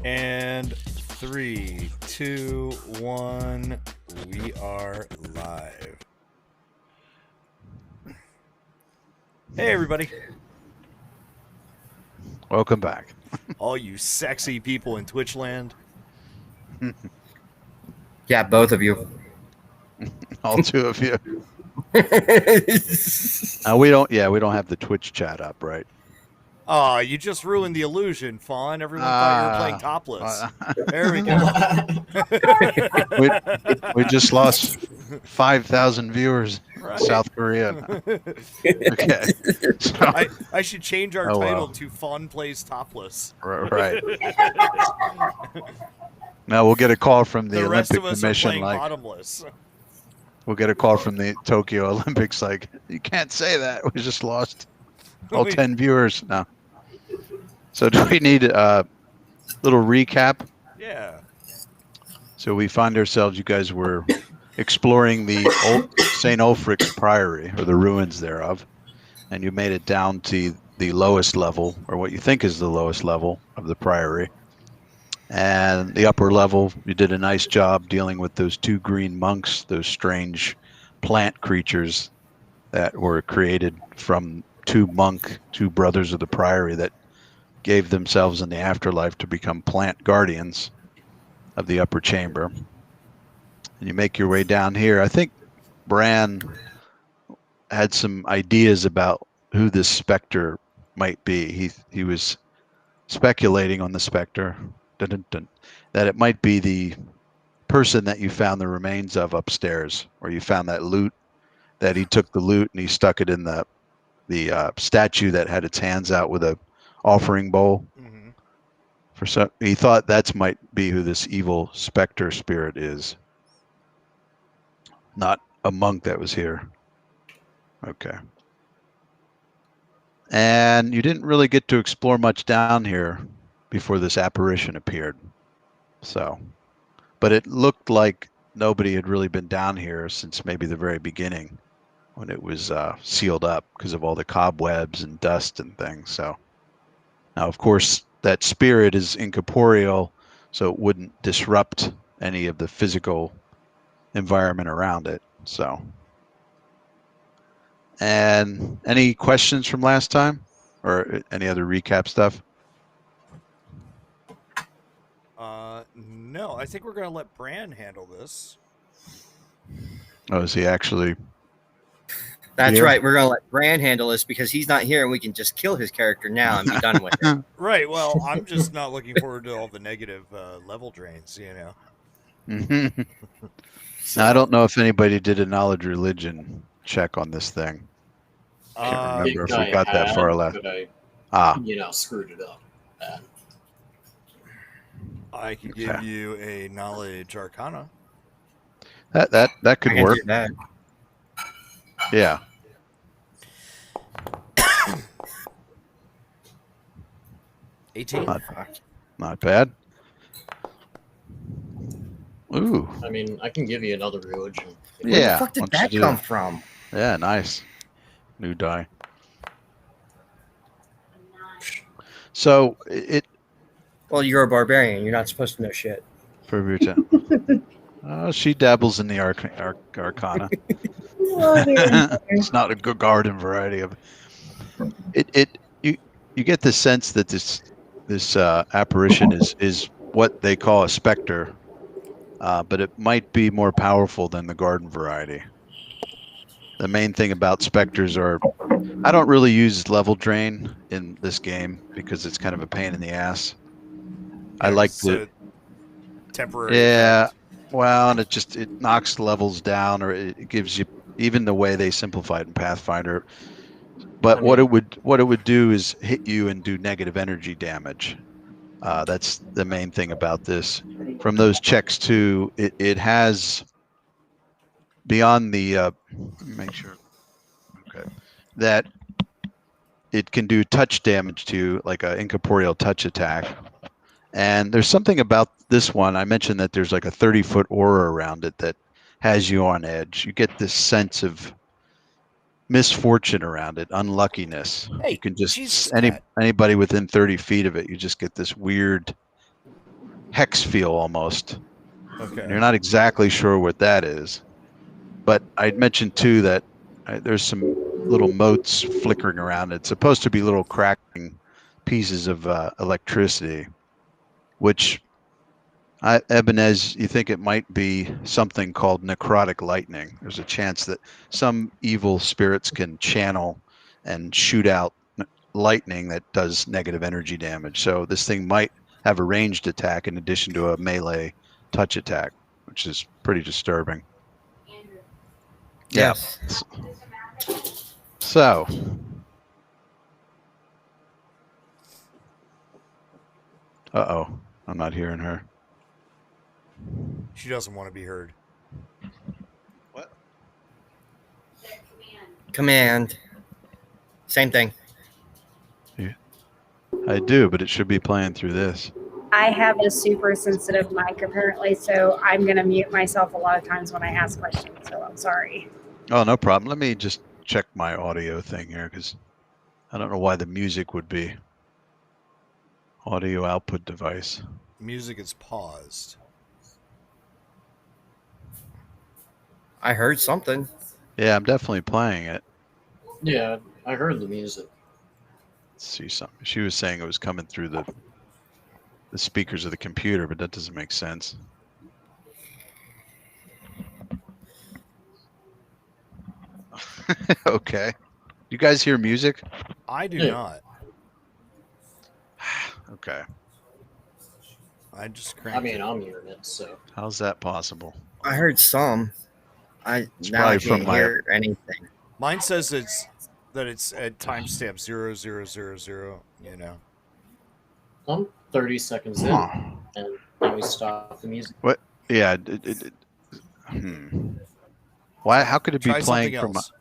And 3, 2, 1, we are live. Hey, everybody. Welcome back. All you sexy people in Twitch land. Yeah, both of you. All two of you. We don't have the Twitch chat up, right? Oh, you just ruined the illusion, Fawn. Everyone thought you were playing topless. There we go. we just lost 5,000 viewers Right. in South Korea. Okay. So, I should change our title to Fawn Plays Topless. Right. Now we'll get a call from the rest Olympic of us Commission. Are playing bottomless. We'll get a call from the Tokyo Olympics like, you can't say that. We just lost all 10 viewers. No. So do we need a little recap? Yeah. So we find ourselves, you guys were exploring the St. Ulfric's Priory, or the ruins thereof, and you made it down to the lowest level, or what you think is the lowest level of the Priory. And the upper level, you did a nice job dealing with those two green monks, those strange plant creatures that were created from two brothers of the Priory that gave themselves in the afterlife to become plant guardians of the upper chamber. And you make your way down here. I think Bran had some ideas about who this specter might be. He was speculating on the specter that it might be the person that you found the remains of upstairs, where you found that loot, that he took the loot and he stuck it in the statue that had its hands out with a offering bowl. Mm-hmm. He thought that might be who this evil specter spirit is, not a monk that was here. Okay. And you didn't really get to explore much down here before this apparition appeared. But it looked like nobody had really been down here since maybe the very beginning, when it was sealed up because of all the cobwebs and dust and things. So now, of course, that spirit is incorporeal, so it wouldn't disrupt any of the physical environment around it. So, and any questions from last time, or any other recap stuff? No, I think we're going to let Bran handle this. Oh, is he actually? That's here? Right. We're going to let Bran handle this because he's not here and we can just kill his character now and be done with it. Right. Well, I'm just not looking forward to all the negative level drains, you know. Mm-hmm. So, now, I don't know if anybody did a knowledge religion check on this thing. I can't remember if we got that far left. Screwed it up. I can give you a knowledge arcana. That could work. That. Yeah. $18. Not bad. Ooh. I mean, I can give you another religion. Where the fuck did that come from? Yeah, nice. New die. So it. Well, you're a barbarian. You're not supposed to know shit. She dabbles in the arcana. It's not a good garden variety of it. You get the sense that this apparition is what they call a specter, but it might be more powerful than the garden variety. The main thing about specters are, I don't really use level drain in this game because it's kind of a pain in the ass. I like the temporary. Yeah, effect. Well, and it knocks levels down, or it gives you, even the way they simplified in Pathfinder. But what it would do is hit you and do negative energy damage. That's the main thing about this. From those checks too, it has beyond the make sure that it can do touch damage to you, like an incorporeal touch attack. And there's something about this one. I mentioned that there's like a 30-foot aura around it that has you on edge. You get this sense of misfortune around it, unluckiness. Hey, you can just anybody within 30 feet of it, you just get this weird hex feel almost. Okay. And you're not exactly sure what that is. But I'd mentioned too that there's some little motes flickering around. It's supposed to be little cracking pieces of electricity, which Ebenez, you think it might be something called necrotic lightning. There's a chance that some evil spirits can channel and shoot out lightning that does negative energy damage. So this thing might have a ranged attack in addition to a melee touch attack, which is pretty disturbing. Yes. Yeah. So, uh-oh, I'm not hearing her. She doesn't want to be heard. What? Command. Same thing. Yeah. I do, but it should be playing through this. I have a super sensitive mic apparently, so I'm going to mute myself a lot of times when I ask questions, so I'm sorry. Oh, no problem. Let me just check my audio thing here because I don't know why the music would be. Audio output device. Music is paused. I heard something. Yeah, I'm definitely playing it. Yeah, I heard the music. Let's see something. She was saying it was coming through the speakers of the computer, but that doesn't make sense. Okay. You guys hear music? I do Yeah. not. Okay. I just cranked I mean, it. I'm hearing it, so. How's that possible? I heard some. It's Now I probably from can't my- hear anything. Mine says it's at timestamp 0000. You know. I'm 30 seconds in, Huh. and then we stop the music. Yeah. Why? How could it be Try playing something from? else.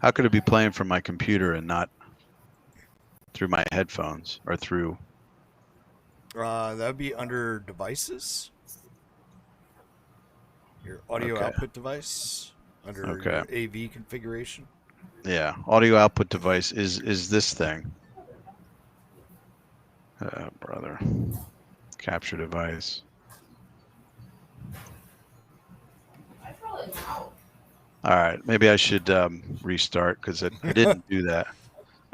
How could it be playing from my computer and not through my headphones or through? That would be under devices. Your audio Okay. output device under Okay. your AV configuration. Yeah, audio output device is this thing. Brother. Capture device. All right, maybe I should restart because I didn't do that.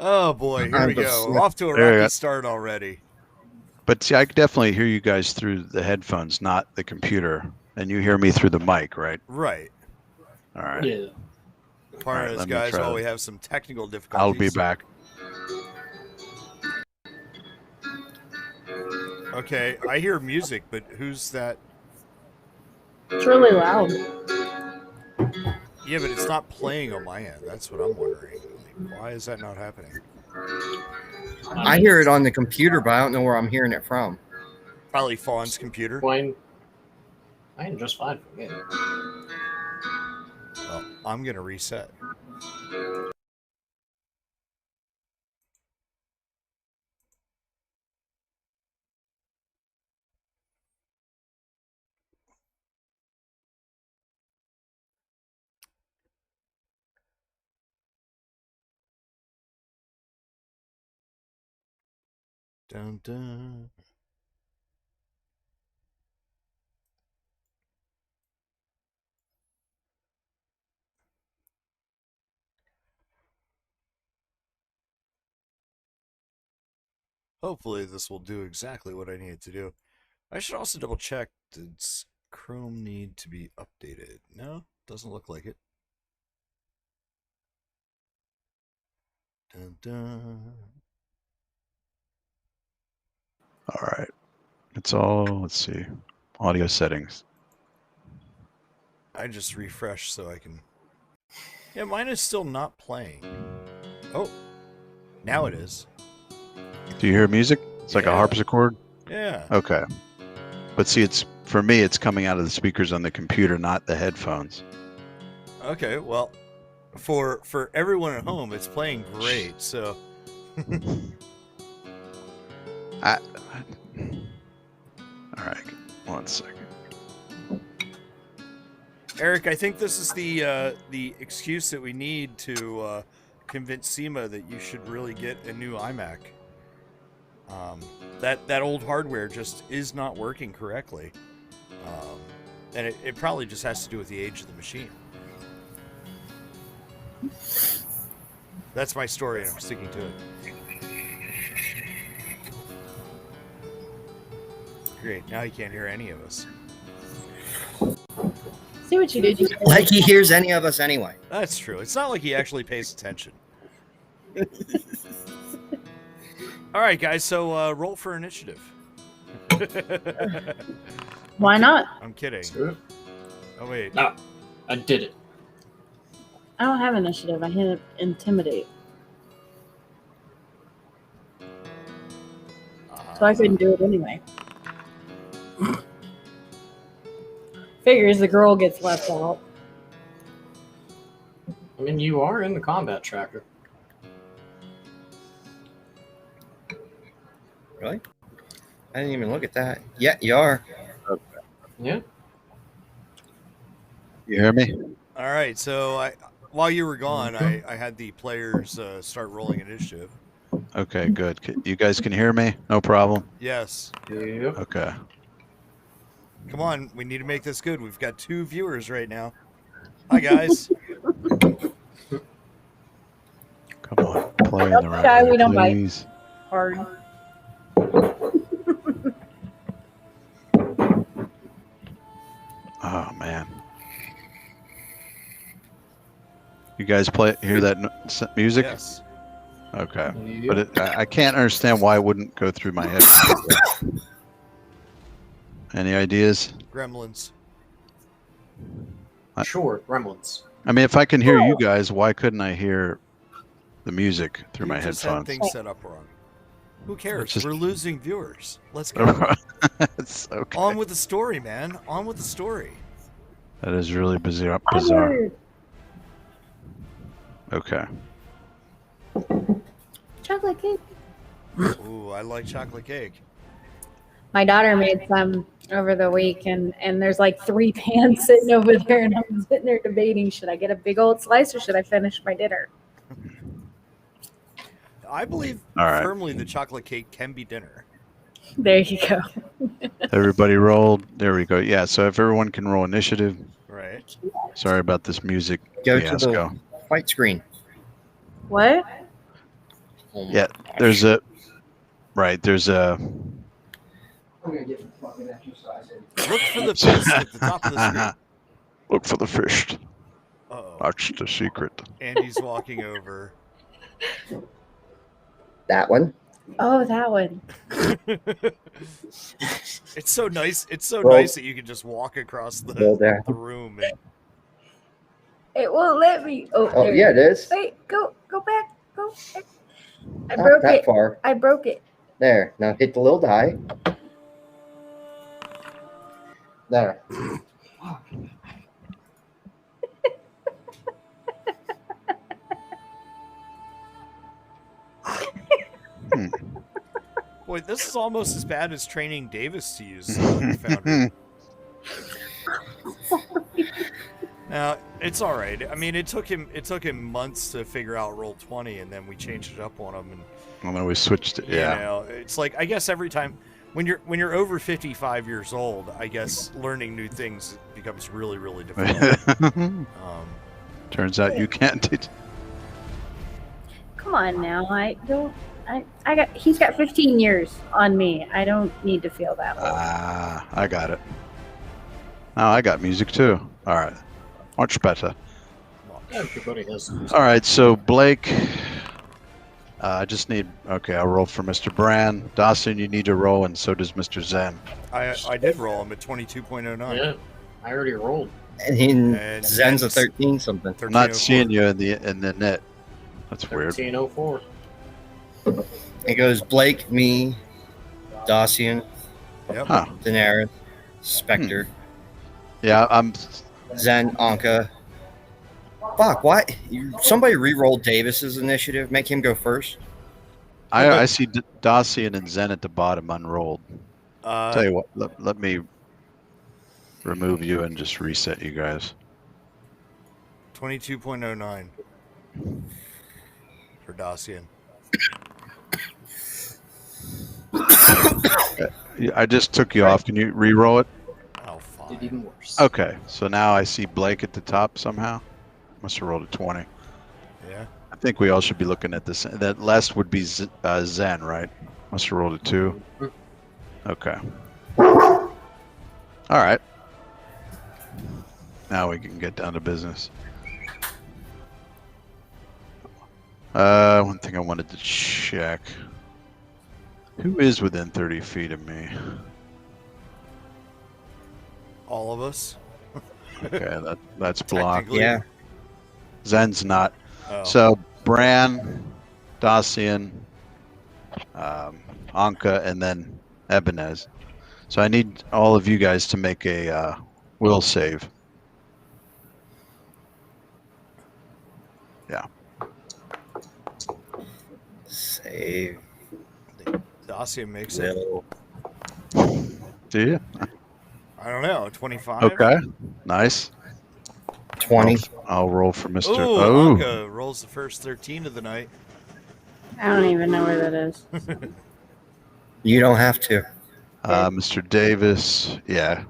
Oh boy, here we go. We're off to a There you go. rocky start already. But see, I could definitely hear you guys through the headphones, not the computer, and you hear me through the mic, right? Right. All right. Yeah. Part All of right, this, let me guys, try while that. we have some technical difficulties. I'll be back. Okay, I hear music, but who's that? It's really loud. Yeah, but it's not playing on my end. That's what I'm wondering. Like, why is that not happening? I hear it on the computer, but I don't know where I'm hearing it from. Probably Fawn's computer. Fine. I am just fine for me. Well, I'm gonna reset. Dun, dun. Hopefully this will do exactly what I need it to do. I should also double check, does Chrome need to be updated? No, doesn't look like it. Dun, dun. All right. It's all, let's see, audio settings. I just refreshed so I can... Yeah, mine is still not playing. Oh, now it is. Do you hear music? It's like a Yeah. harpsichord? Yeah. Okay. But see, it's for me, it's coming out of the speakers on the computer, not the headphones. Okay, well, for everyone at home, it's playing great, so... All right, 1 second. Eric, I think this is the excuse that we need to convince SEMA that you should really get a new iMac. That old hardware just is not working correctly. And it probably just has to do with the age of the machine. That's my story, and I'm sticking to it. Great. Now he can't hear any of us. See what you did. You Like he hears any of us anyway. That's true. It's not like he actually pays attention. All right, guys. So roll for initiative. Why not? I'm kidding. Screw it. Oh wait. No, I did it. I don't have initiative. I hit intimidate, so I couldn't do it anyway. Figures the girl gets left out. I mean, you are in the combat tracker. Really? I didn't even look at that. Yeah, you are. Yeah. You hear me? All right. So while you were gone, I had the players start rolling initiative. Okay, good. You guys can hear me? No problem. Yes. Yep. Okay. Come on. We need to make this good. We've got 2 viewers right now. Hi, guys. Come on. Play in the right shy, way, we don't bite. please. Hard. Oh, man. You guys hear that music? Yes. Okay. Yep. But I can't understand why it wouldn't go through my head. Any ideas? Gremlins. Sure, Gremlins. I mean, if I can hear you guys, why couldn't I hear the music through You my just had headphones? things set up wrong. Who cares? Just- We're losing viewers. Let's go. It's okay. On with the story, man. On with the story. That is really bizarre. Onward. Okay. Chocolate cake. Ooh, I like chocolate cake. My daughter made some over the week, and there's like 3 pans sitting over there, and I'm sitting there debating: should I get a big old slice or should I finish my dinner? I believe All right. firmly that chocolate cake can be dinner. There you go. Everybody rolled. There we go. Yeah, so if everyone can roll initiative. Right. Sorry about this music Go to fiasco. the white screen. What? Oh my Yeah, gosh. there's a... Right, there's a... Look for the fist at the top of the screen. Look for the fish. Uh-oh. That's the secret. Andy's walking over. That one. Oh, that one. It's so nice. It's so Well- nice that you can just walk across the there. room. And, It won't let me. Oh, Oh, there. yeah, it is. Wait, go back. Go back. I Not broke that it. far. I broke it. There. Now hit the little die. There. boy, this is almost as bad as training Davis to use Foundry. Now it's all right. I mean, it took him months to figure out Roll20, and then we changed it up on him. And then we switched it. Yeah. you know, it's like I guess every time when you're over 55 years old, I guess learning new things becomes really, really difficult. Turns out you can't. Come on now. He's got 15 years on me. I don't need to feel that old. Ah, I got it. Oh, I got music too. All right. Much better. Everybody has. All right, so Blake, I just need, okay, I'll roll for Mr. Brand. Dawson, you need to roll, and so does Mr. Zen. I did roll him at 22.09. Yeah, I already rolled. And Zen's a 13 something. I'm not 13.04. seeing you in the net. That's weird. 1304. It goes Blake, me, Dacian, Yep. Huh. Daenerys, Spectre, Yeah, I'm, Zen, Anka. Fuck, why? Somebody re-rolled Davis's initiative. Make him go first. I see Dacian and Zen at the bottom unrolled. Tell you what, let me remove you and just reset you guys. 22.09 for Dacian. I just took you off. Can you re-roll it? Oh, Did fine. even worse. Okay, so now I see Blake at the top somehow. Must have rolled a 20. Yeah. I think we all should be looking at this. That last would be Zen, right? Must have rolled a 2. Okay. All right. Now we can get down to business. One thing I wanted to check. Who is within 30 feet of me? All of us. Okay, that's blocked. Technically. Yeah. Zen's not. Oh. So Bran, Dacian, Anka, and then Ebenez. So I need all of you guys to make a will save. Yeah. Save. Dacia makes it. Will. Do you? I don't know. 25. Okay. Nice. 20. I'll roll for Mr. Ooh, Oh, Anka rolls the first 13 of the night. I don't even know where that is. You don't have to. Mr. Davis. Yeah.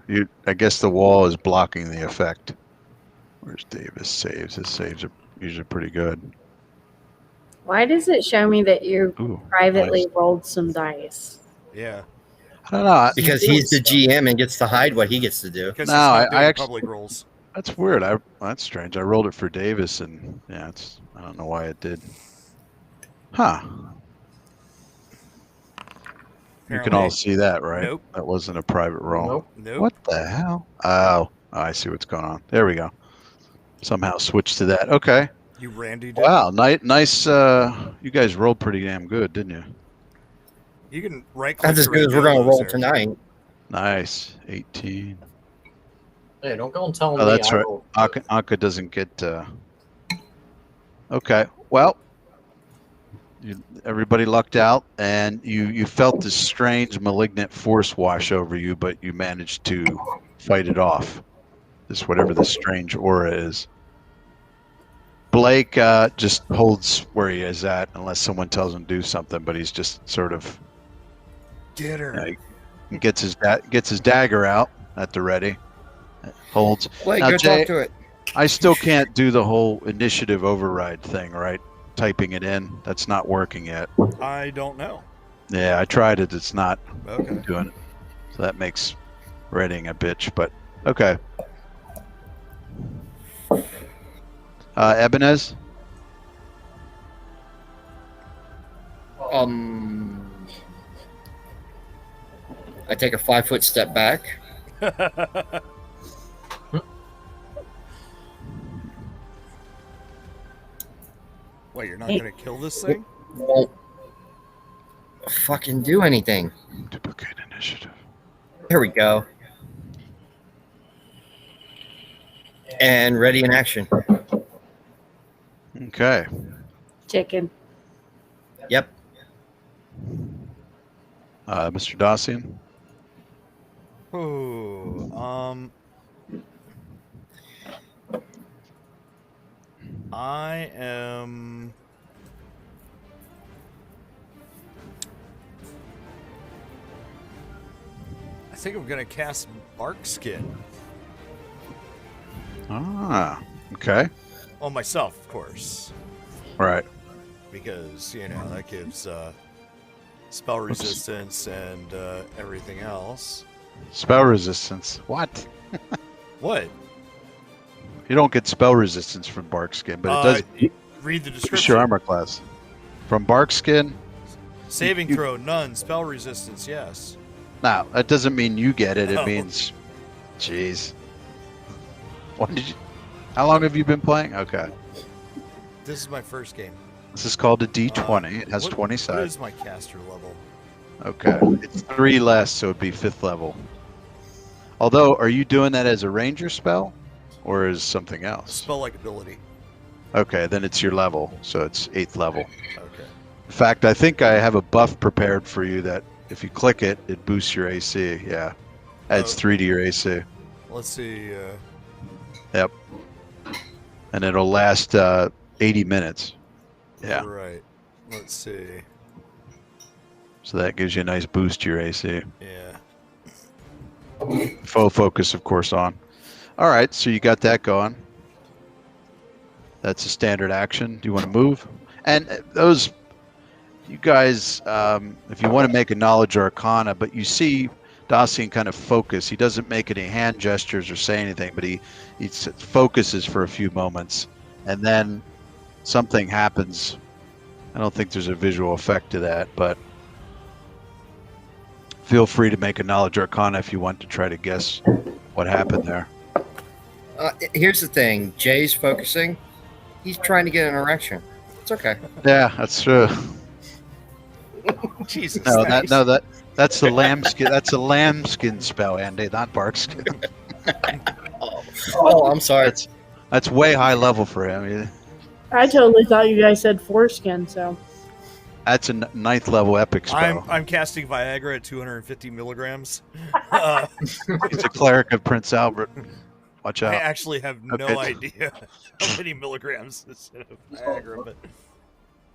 I guess the wall is blocking the effect. Where's Davis saves? His saves are usually pretty good. Why does it show me that you Ooh, privately nice. rolled some dice? Yeah. I don't know. Because he's the GM and gets to hide what he gets to do. Because No, he's not I doing actually- public rolls. That's weird. That's strange. I rolled it for Davis, and yeah, I don't know why it did. Huh. You can all Apparently. see that, right? Nope. That wasn't a private roll. Nope. Nope. What the hell? Oh, I see what's going on. There we go. Somehow switched to that. Okay. You Randy did. Wow. Nice. You guys rolled pretty damn good, didn't you? You can right click. That's as good as we're going to roll tonight. Nice. 18. Hey, don't go and tell Oh, me that's I right. rolled. Anka doesn't get. Okay. Well, everybody lucked out, and you felt this strange malignant force wash over you, but you managed to fight it off. This whatever this strange aura is. Blake just holds where he is at, unless someone tells him to do something. But he's just sort of Get her. he gets his dagger out at the ready. Holds. Blake, Now, go Jay- talk to it. I still can't do the whole initiative override thing, right? Typing it in. That's not working yet. I don't know. Yeah, I tried it. It's not Okay. doing it. So that makes reading a bitch, but okay. Ebenez? I take a 5-foot step back. Wait, you're not going to kill this thing? Won't fucking do anything. Duplicate initiative. Here we go. And ready in action. Okay. Chicken. Yep. Mr. Dacian? Ooh, I am. I think I'm gonna cast Bark Skin Ah, okay. on myself, of course, Right. because that gives spell resistance and everything else. Spell resistance. What? What? You don't get spell resistance from bark skin, but it does Read the boost description. your armor class. From bark skin? Saving You- throw, none. Spell resistance, yes. No, that doesn't mean you get it. It Oh. means, jeez. When did you? How long have you been playing? Okay. This is my first game. This is called a D20. It has What- 20 What sides. is my caster level? Okay. It's 3 less, so it'd be 5th level. Although, are you doing that as a ranger spell or as something else? Spell like ability. Okay, then it's your level, so it's 8th level. Okay. In fact, I think I have a buff prepared for you that if you click it, it boosts your AC. Yeah. Adds Oh. 3 to your AC. Let's see. And it'll last 80 minutes. Yeah. Right. Let's see. So that gives you a nice boost to your AC. Yeah. Full focus, of course, on. All right, so you got that going. That's a standard action. Do you want to move? And those, you guys, if you want to make a knowledge or arcana, but you see Dacian kind of focus. He doesn't make any hand gestures or say anything, but he focuses for a few moments, and then something happens. I don't think there's a visual effect to that, but feel free to make a knowledge arcana if you want to try to guess what happened there. Here's the thing. Jay's focusing. He's trying to get an erection. It's okay. Yeah, that's true. Jesus. No, thanks. that's the lambskin. That's a lambskin spell, Andy, not barkskin. Oh, I'm sorry. That's way high level for him. I totally thought you guys said foreskin, so. That's a 9th level epic spell. I'm casting Viagra at 250 milligrams. He's a cleric of Prince Albert. Watch out. I actually have no Okay. idea how many milligrams instead of Viagra, but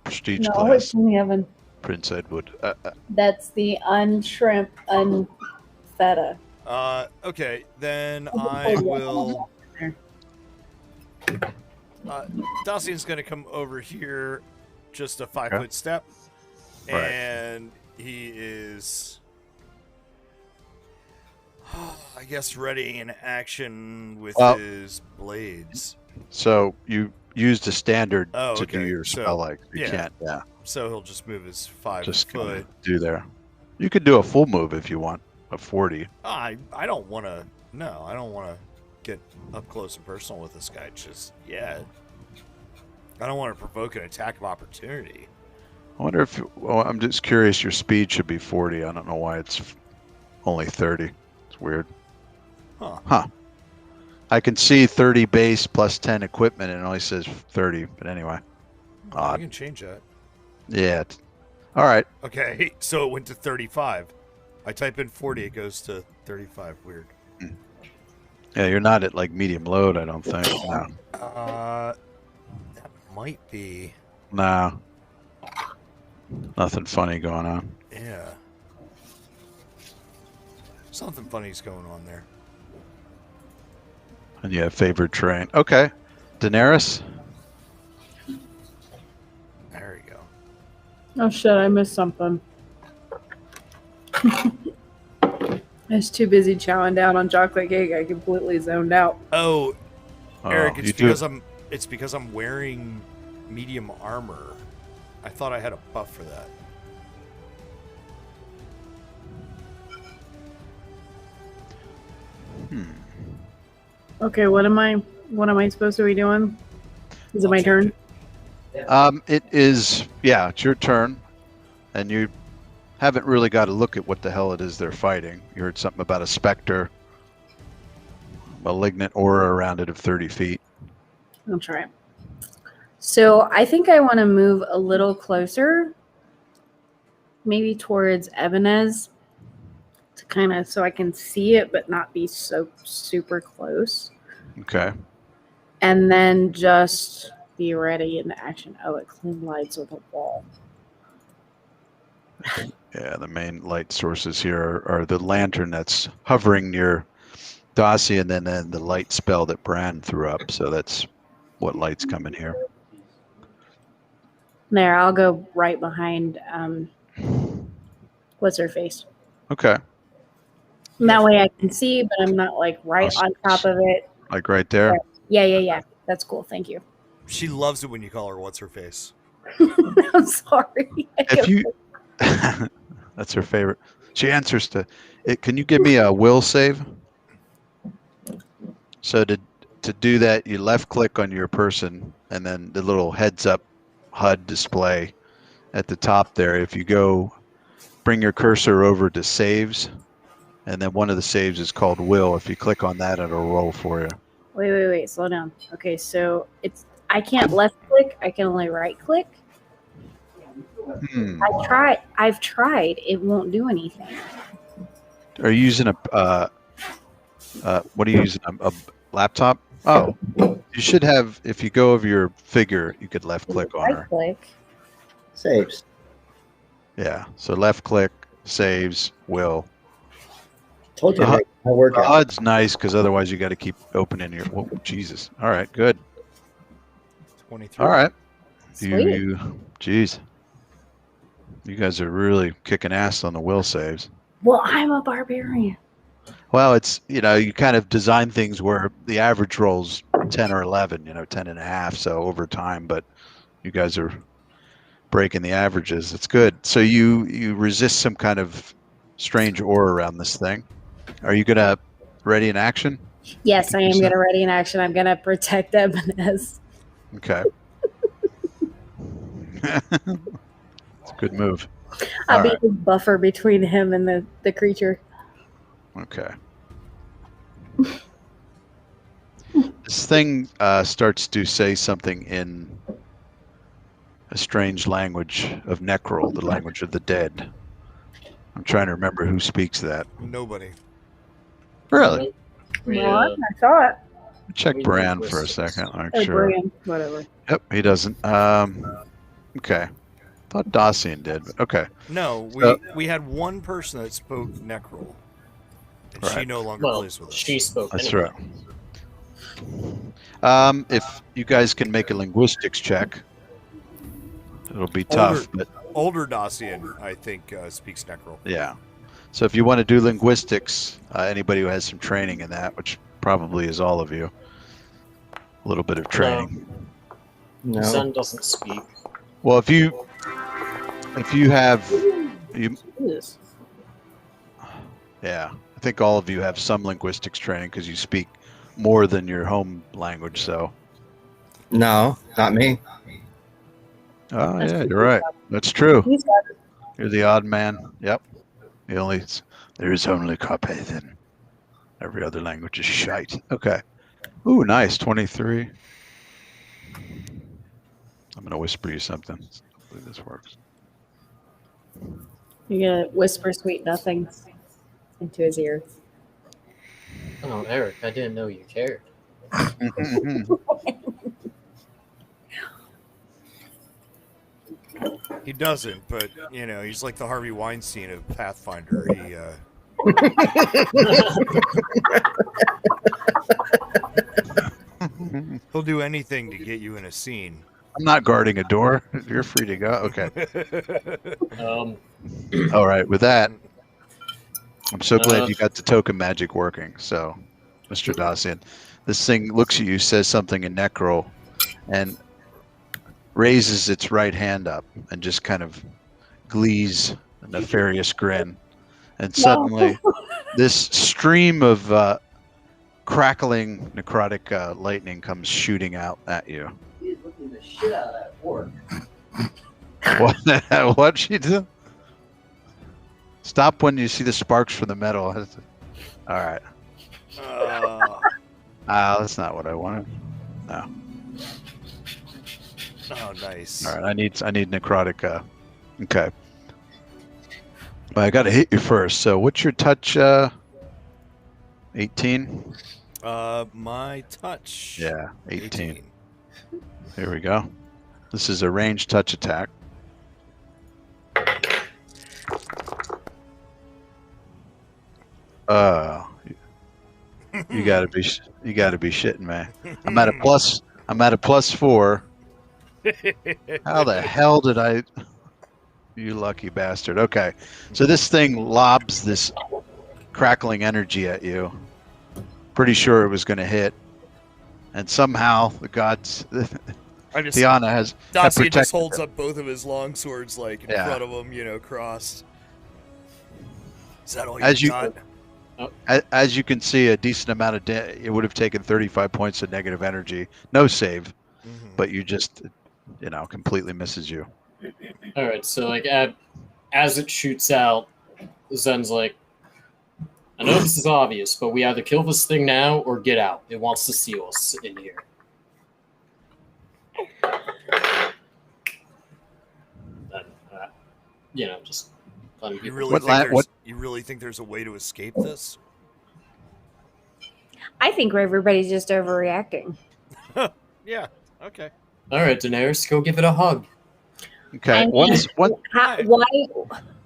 Prestige No, class, it's in heaven. Prince Edward. That's the unshrimp, unfeta. okay, then I will. Dacian's going to come over here, just a 5-foot step, Right. and he is, I guess, ready in action with his blades. So you used a standard Oh, to do okay. your So, spell, like you yeah. can't. Yeah, So he'll just move his 5 just foot. do there. You could do a full move if you want, a 40. I don't want to. No, I don't want to get up close and personal with this guy just yet. I don't want to provoke an attack of opportunity. I wonder if. Well, I'm just curious. Your speed should be 40. I don't know why it's only 30. It's weird. Huh. I can see 30 base plus 10 equipment, and it only says 30. But anyway, I odd. can change that. Yeah. All right. Okay, so it went to 35. I type in 40, it goes to 35. Weird. Yeah, you're not at like medium load. I don't think. No. That might be. No. Nothing funny going on. Yeah. Something funny's going on there. And you have favored terrain. Okay. Daenerys? There we go. Oh shit, I missed something. I was too busy chowing down on chocolate cake. I completely zoned out. Oh, Eric, you it's do- because I'm wearing medium armor. I thought I had a buff for that. Okay, what am I supposed to be doing? Is it my turn? It is, yeah, it's your turn. And you haven't really got to look at what the hell it is they're fighting. You heard something about a specter, malignant aura around it of 30 feet. I'll try it. So I think I want to move a little closer, maybe towards Ebenez, to kind of so I can see it, but not be so super close. Okay. And then just be ready in action. Oh, it clean lights with a wall. Yeah, the main light sources here are the lantern that's hovering near Dacian, and then the light spell that Bran threw up. So that's what lights come in here. There, I'll go right behind. What's her face? Okay. And that way I can see, but I'm not like right on top of it. Like right there. Yeah. That's cool. Thank you. She loves it when you call her what's her face. I'm sorry. If you, that's her favorite. She answers to it. Can you give me a will save? So to do that, you left click on your person, and then the little heads up HUD display at the top there. If you go, bring your cursor over to saves, and then one of the saves is called will. If you click on that, it'll roll for you. Wait. Slow down. Okay, so I can't left click. I can only right click. I've tried. It won't do anything. Are you using a what are you using? A laptop? Oh, you should have. If you go over your figure, you could left click on her. Right click. Saves. Yeah. So left click saves will. Told you, Uh-huh. Nick, my workout. HUD's nice because otherwise you got to keep opening your. Whoa, Jesus. All right. Good. 23. All right. Sweet. Jeez. You guys are really kicking ass on the will saves. Well, I'm a barbarian. Well, it's, you kind of design things where the average roll's 10 or 11, 10 and a half. So over time, but you guys are breaking the averages. It's good. So you resist some kind of strange aura around this thing. Are you going to ready in action? Yes, I am going to ready in action. I'm going to protect Ebenezer. Okay. It's a good move. I'll All be right. the buffer between him and the creature. Okay. This thing starts to say something in a strange language of Necrol, the language of the dead. I'm trying to remember who speaks that. Nobody. Really? Well, I saw it. Check We Bran linguistics. for a second. I'm Or sure. Brian, whatever. Yep, he doesn't. Okay. Thought Dacian did, but okay. No, So- we had one person that spoke Necrol. And she Right. no longer Well, plays with us. she spoke. That's anyway. right. If you guys can make a linguistics check, it'll be tough, but Older Dacian, I think, speaks Necrol. yeah. So if you want to do linguistics, anybody who has some training in that, which probably is all of you, a little bit of training. No. Zen doesn't speak. Well, if you have, Jesus. yeah, I think all of you have some linguistics training because you speak more than your home language. So, No, not me. oh That's yeah, true. you're right. That's true. He's got it. You're the odd man. Yep. There is only Carpathian. Every other language is shite. Okay. Ooh, nice. 23. I'm gonna whisper you something. Hopefully this works. You're going to whisper sweet nothings into his ear. Oh, Eric, I didn't know you cared. He doesn't, but, he's like the Harvey Weinstein of Pathfinder. He'll do anything to get you in a scene. I'm not guarding a door. You're free to go. Okay. All right. With that, I'm so glad you got the token magic working. So, Mr. Dacian, this thing looks at you, says something in Necrol, and raises its right hand up and just kind of glees a nefarious grin. And suddenly, this stream of crackling necrotic lightning comes shooting out at you. He's looking the shit out of that orc. What'd she do? Stop when you see the sparks from the metal. All right. That's not what I wanted. No. Oh, nice. All right. I need necrotic. Okay. But I got to hit you first. So what's your touch? 18. My touch. Yeah, 18. Here we go. This is a ranged touch attack. You gotta be shitting me. I'm at a +4. How the hell did I? You lucky bastard. Okay, so this thing lobs this crackling energy at you. Pretty sure it was going to hit, and somehow the gods. Tiana has. Dacian just holds up both of his long swords, like in Yeah. front of him, crossed. Is that all As you you- got? As you can see, a decent amount of it would have taken 35 points of negative energy. No save, but you just, completely misses you. All right, so as it shoots out, Zen's like, I know this is obvious, but we either kill this thing now or get out. It wants to seal us in here. Then, just letting You people. really think there's a way to escape this? I think everybody's just overreacting. Yeah. Okay. All right, Daenerys, go give it a hug. Okay. I mean, One. why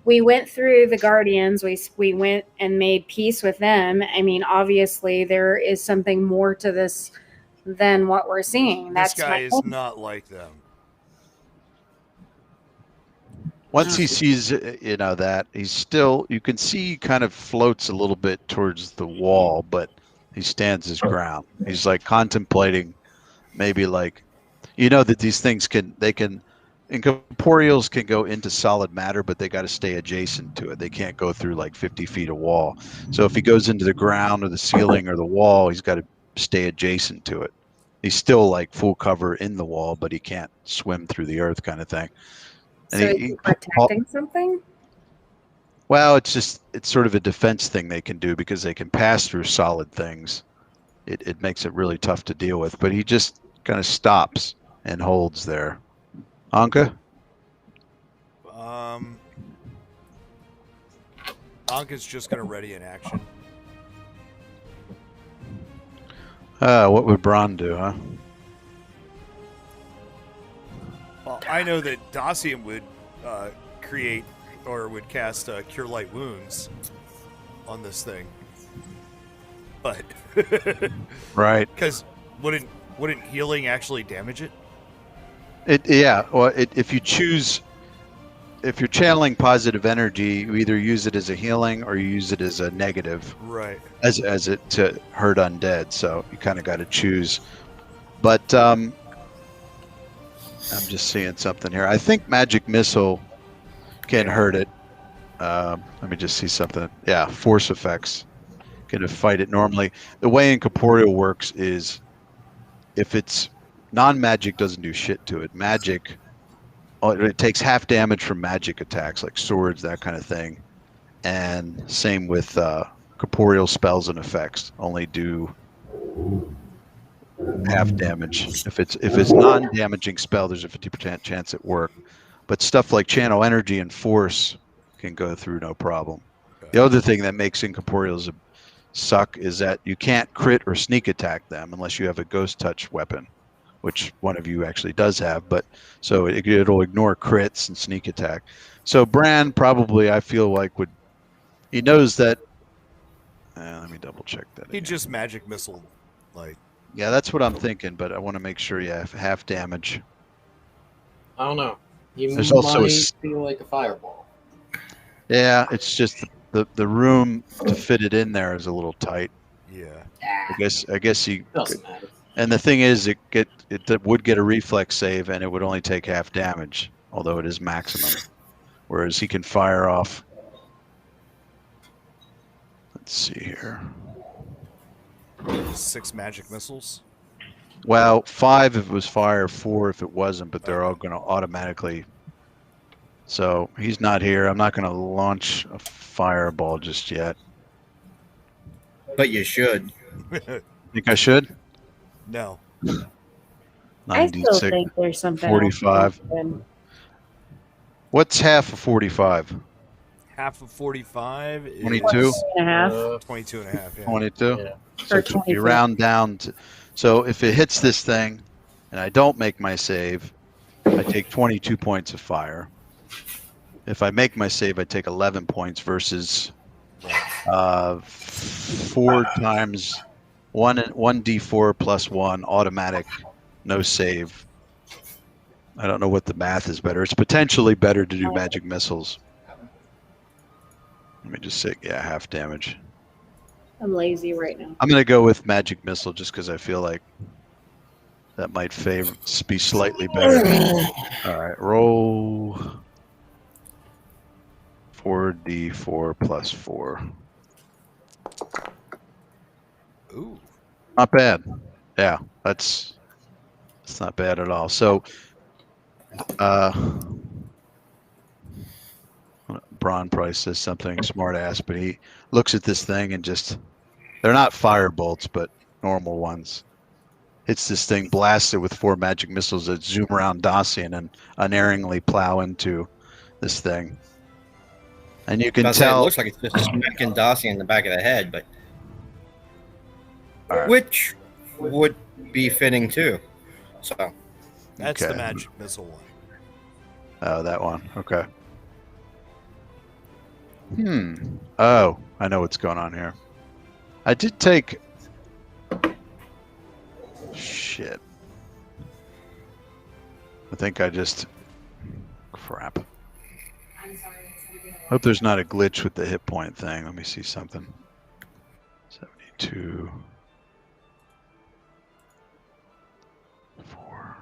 we went through the Guardians? We went and made peace with them. I mean, obviously there is something more to this than what we're seeing. This That's guy my is point. not like them. Once he sees, that he's still, you can see he kind of floats a little bit towards the wall, but he stands his ground. He's like contemplating, maybe like, that these things incorporeals can go into solid matter, but they got to stay adjacent to it. They can't go through like 50 feet of wall. So if he goes into the ground or the ceiling or the wall, he's got to stay adjacent to it. He's still like full cover in the wall, but he can't swim through the earth kind of thing. And So is he protecting something? Well, it's sort of a defense thing they can do because they can pass through solid things. It makes it really tough to deal with, but he just kind of stops and holds there. Anka? Anka's just going to ready in action. What would Braun do, huh? Well, I know that Dacian would create or would cast Cure Light Wounds on this thing. But right, because wouldn't healing actually damage it? If you choose, if you're channeling positive energy, you either use it as a healing or you use it as a negative, right? As it to hurt undead. So you kind of got to choose. But I'm just seeing something here. I think magic missile can hurt it. Let me just see something. Yeah, force effects can fight it normally. The way incorporeal works is if it's non-magic, doesn't do shit to it. Magic, it takes half damage from magic attacks like swords, that kind of thing. And same with corporeal spells and effects, only do half damage. If it's non-damaging spell, there's a 50% chance it work. But stuff like channel energy and force can go through no problem. The other thing that makes incorporeals suck is that you can't crit or sneak attack them unless you have a ghost touch weapon, which one of you actually does have. But so it'll ignore crits and sneak attack. So Bran probably, I feel like, he knows that. Let me double check that. He just magic missile, like. Yeah, that's what I'm thinking, but I want to make sure you have half damage. I don't know. You There's might also feel like a fireball. Yeah, it's just the room to fit it in there is a little tight. Yeah. I guess he Doesn't matter. And the thing is, it would get a reflex save, and it would only take half damage, although it is maximum. Whereas he can fire off. Let's see here. 6 magic missiles. Well, 5 if it was fire, 4 if it wasn't, but they're all going to automatically. So he's not here. I'm not going to launch a fireball just yet. But you should. Think I should? No. I still think there's something 45. What's half of 45? Half of 45 is 22 and a half. 22 and a half. Yeah. 22. Yeah. So Or you 22. round down to, so if it hits this thing and I don't make my save, I take 22 points of fire. If I make my save, I take 11 points versus 4 times 1d4 plus 1 automatic, no save. I don't know what the math is better. It's potentially better to do magic missiles. Let me just say, yeah, half damage. I'm lazy right now. I'm going to go with magic missile just because I feel like that might be slightly better. All right, roll 4d4 plus 4. Ooh. Not bad. Yeah, that's not bad at all. So, Braun probably says something smart ass, but he looks at this thing and just, they're not fire bolts, but normal ones. Hits this thing, blasts it with 4 magic missiles that zoom around Dacian and unerringly plow into this thing. And you can tell. It looks like it's just smacking Dacian in the back of the head, but All right. which would be fitting too. So That's Okay. the magic missile one. Oh, that one. Okay. Oh, I know what's going on here. I did take... Shit. I think I just... Crap. Hope there's not a glitch with the hit point thing. Let me see something. 72... 4...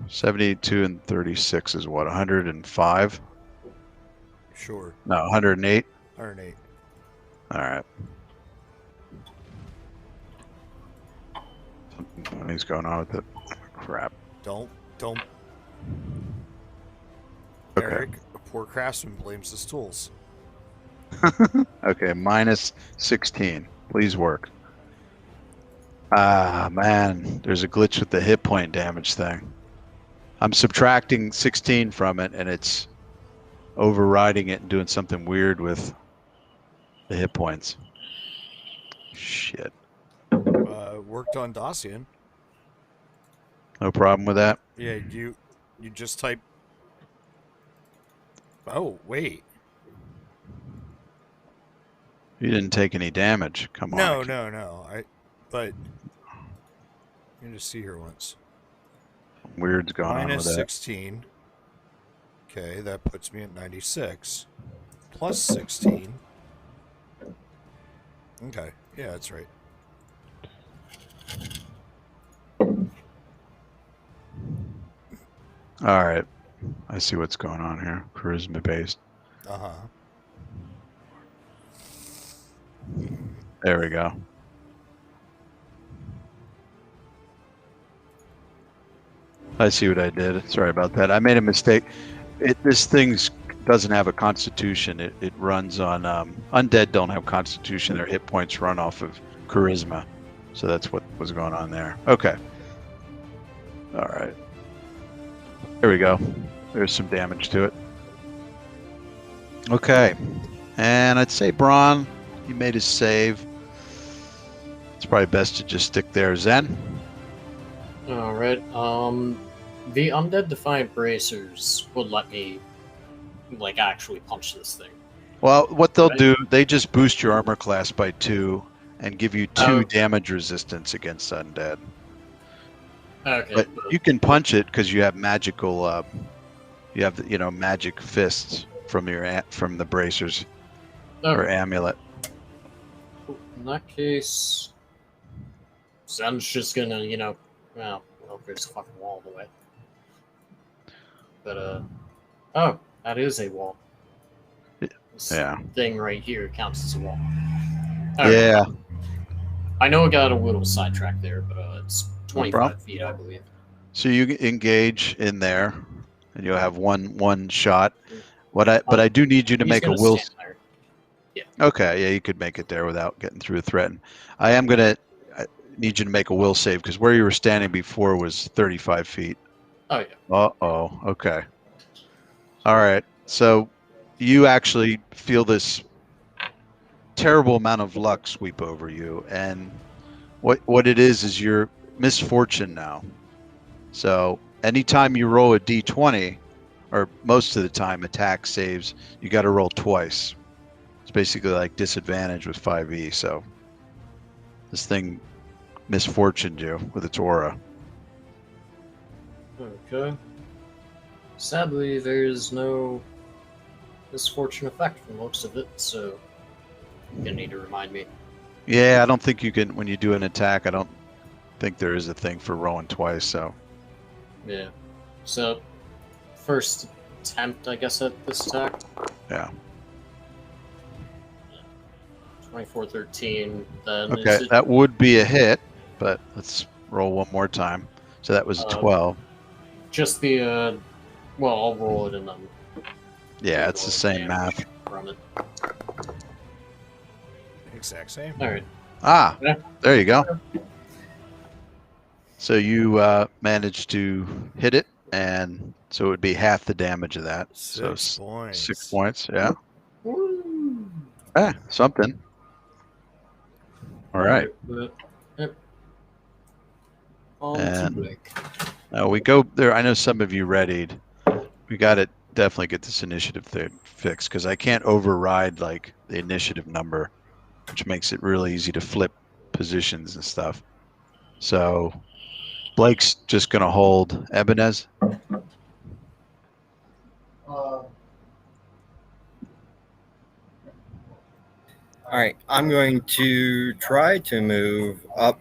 72 and 36 is what? 105? Sure. No, 108? 108. All right. Something funny's going on with it. Crap. Don't. Okay. Eric, a poor craftsman blames his tools. Okay, minus 16. Please work. Ah, man. There's a glitch with the hit point damage thing. I'm subtracting 16 from it, and it's overriding it and doing something weird with the hit points. Shit. Worked on Dacian. No problem with that? Yeah, you just type. Oh, wait. You didn't take any damage. Come on. No. But let me just see here once. Weird's going on with Minus that. 16. Okay, that puts me at 96. Plus 16. Okay, yeah, that's right. All right. I see what's going on here. Charisma based. Uh-huh. There we go. I see what I did. Sorry about that. I made a mistake. This thing doesn't have a constitution. It runs on undead don't have constitution. Their hit points run off of charisma. So that's what was going on there. Okay. All right. There we go. There's some damage to it. Okay. And I'd say Braun, he made his save. It's probably best to just stick there. Zen? All right. The undead defiant bracers would let me, like, actually punch this thing. Well, what they'll Right. do, they just boost your armor class by 2 and give you 2 Oh. damage resistance against undead. Okay. But you can punch it because you have magical, you have magic fists from from the bracers or Okay. amulet. In that case, Zen's just gonna, well, there's a fucking wall in the way. But, oh, that is a wall. This Yeah. thing right here counts as a wall. Okay. Yeah. I know I got a little sidetracked there, but it's 25 problem. feet, I believe. So you engage in there, and you'll have one shot. But I do need you to He's make a gonna will. stand there. Okay, yeah, you could make it there without getting through a threat. I need you to make a will save because where you were standing before was 35 feet. Oh, yeah. Uh-oh, okay. All right, so you actually feel this terrible amount of luck sweep over you, and what it is your misfortune now. So anytime you roll a d20, or most of the time attack saves, you got to roll twice. It's basically like disadvantage with 5e, so this thing misfortuned you with its aura. Okay. Sadly, there's no misfortune effect from the looks of it, so you're gonna need to remind me. Yeah, I don't think you can, when you do an attack, I don't think there is a thing for rolling twice, so. Yeah. So, first attempt, I guess, at this attack. Yeah. 24-13. Then Okay, is it, that would be a hit, but let's roll one more time. So that was a 12. just the well, I'll roll it and then. Yeah, it's the same math. From it. Exact same. All right. Ah, Yeah. there you go. So you managed to hit it, and so it would be half the damage of that. 6 points. 6 points, yeah. Woo! Something. All right. Yep. On to And- break. We go there. I know some of you readied. We got to definitely get this initiative thing fixed because I can't override like the initiative number, which makes it really easy to flip positions and stuff. So Blake's just going to hold Ebenez. All right, I'm going to try to move up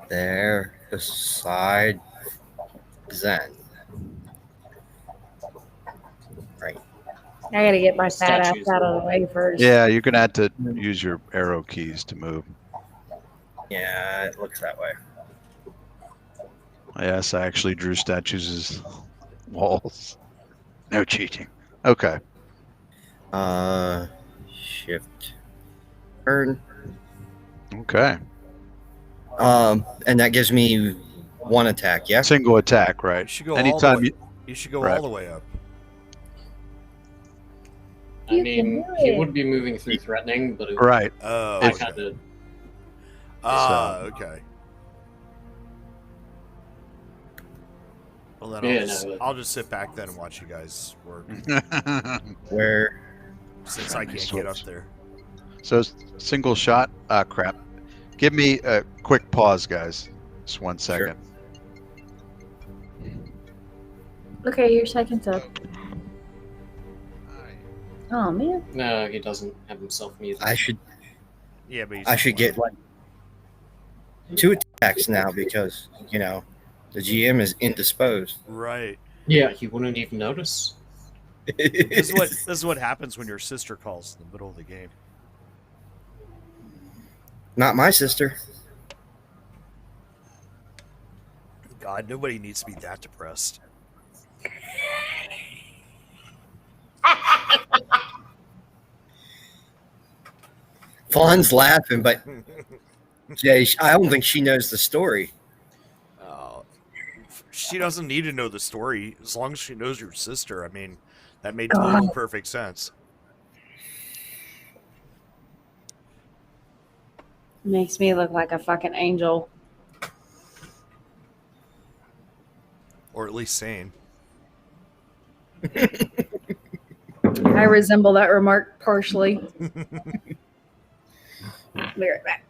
there beside Zen. Right. I gotta get my fat ass Statues. out of the way first. Yeah, you're going to have to use your arrow keys to move. Yeah, it looks that way. Yes, I actually drew statues as walls. No cheating. Okay. Shift. Turn. Okay. And that gives me one attack, yeah? Single attack, right? You should go Anytime all the you. way. You should go Right. all the way up. I You mean, can do he it. would be moving through threatening, but it, Right. Oh, I If- kind of okay. Well, then Yeah, I'll, no, I'll just sit back then and watch you guys work Where? since I can't get up there. So single shot. Crap. Give me a quick pause, guys. Just 1 second. Okay, your second's up. Oh man. no, he doesn't have himself muted. I should Yeah, but I should get like 2 attacks now because, you know, the GM is indisposed. right. Yeah, he wouldn't even notice. This is what happens when your sister calls in the middle of the game. Not my sister. God, nobody needs to be that depressed. Fawn's laughing, but Jay, I don't think she knows the story. She doesn't need to know the story as long as she knows your sister. I mean, that made total perfect sense. Makes me look like a fucking angel. Or at least sane. I resemble that remark partially. Be right back.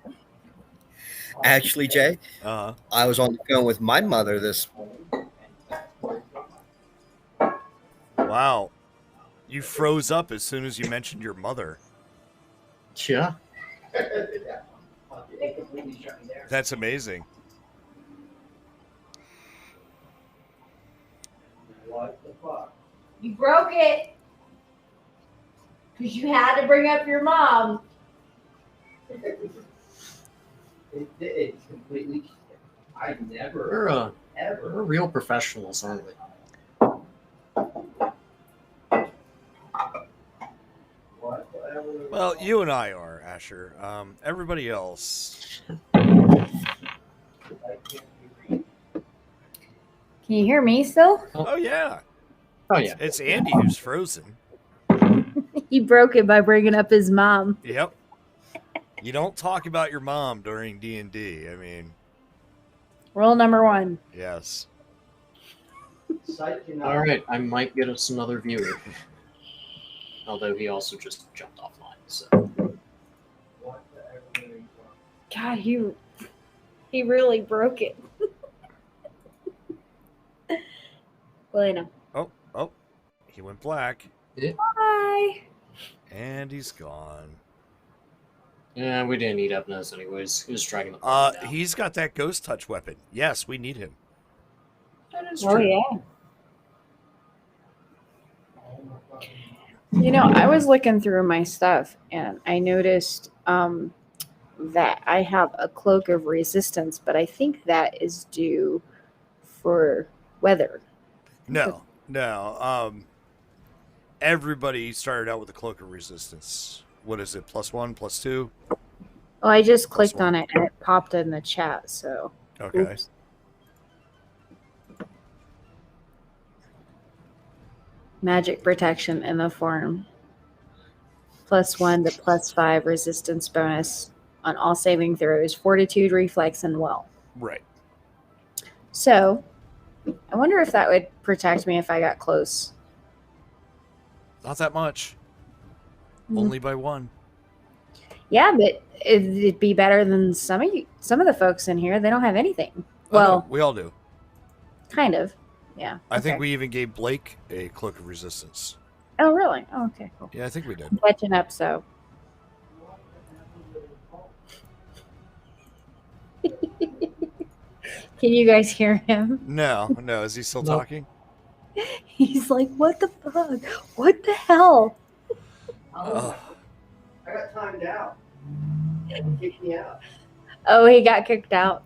Actually, Jay, Uh-huh. I was on the phone with my mother this. Wow. You froze up as soon as you mentioned your mother. Yeah. That's amazing. What the fuck? You broke it because you had to bring up your mom. It's completely. I never We're ever. real professionals, aren't we? Whatever. Well, you and I are, Asher. Everybody else. I can't be read. Can you hear me still? Oh, yeah. Oh yeah. It's Andy who's frozen. He broke it by bringing up his mom. Yep. You don't talk about your mom during D&D. I mean, Rule number 1. yes. Sight cannot. All right, I might get us another viewer. Although he also just jumped offline. So Whatever. God, he really broke it. Well, you know. Oh. He went black. Bye. And he's gone. yeah, we didn't need Ebenez anyways. He was dragging the party down. He's got that ghost touch weapon. Yes, we need him. That is Oh true. yeah. You know, I was looking through my stuff and I noticed that I have a cloak of resistance, but I think that is due for weather. No. Everybody started out with a cloak of resistance. What is it? +1, +2? Oh, I just Plus clicked on it and it popped in the chat, so Okay. oops. Magic protection in the form. +1 to +5 resistance bonus on all saving throws, fortitude, reflex, and will. Right. So, I wonder if that would protect me if I got close. Not that much. Mm. Only by 1. Yeah, but it'd be better than some of the folks in here. They don't have anything. Oh, Well, no, we all do. kind of. Yeah. I think okay. we even gave Blake a cloak of resistance. Oh, really? Oh, okay, cool. Yeah, I think we did. I'm catching up, so. Can you guys hear him? No. Is he still talking? He's like, what the fuck? What the hell? Oh. I got timed out. Kicked me out. Oh, he got kicked out.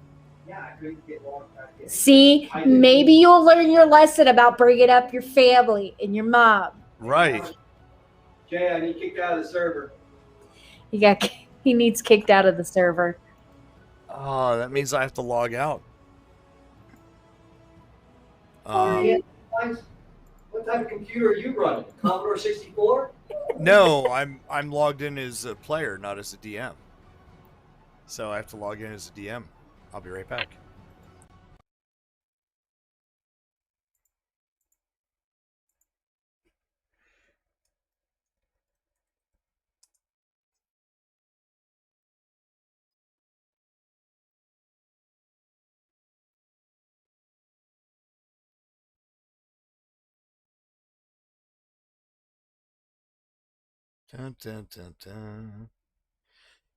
Yeah, I couldn't get logged back in. See, maybe you'll learn your lesson about bringing up your family and your mom. Right. Jay, I need kicked out of the server. He needs kicked out of the server. Oh, that means I have to log out. Yeah, what type of computer are you running? Commodore 64? No, I'm logged in as a player, not as a DM. So I have to log in as a DM. I'll be right back. Dun, dun, dun, dun.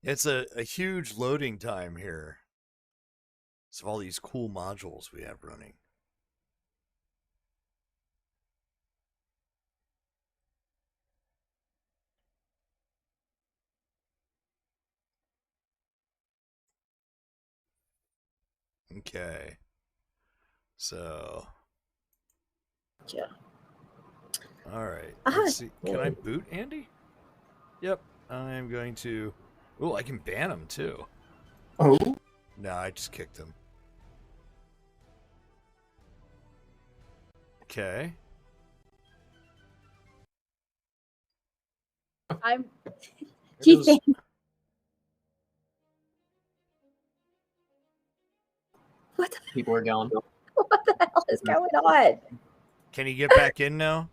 It's a huge loading time here. So all these cool modules we have running. Okay. So. Yeah. All right. Let's see. Can I boot Andy? Yep. I am going to. Oh, I can ban him too. Oh. No, I just kicked him. Okay. I'm. Do you think? What the, People are gone. what the hell is going on? Can he get back in now?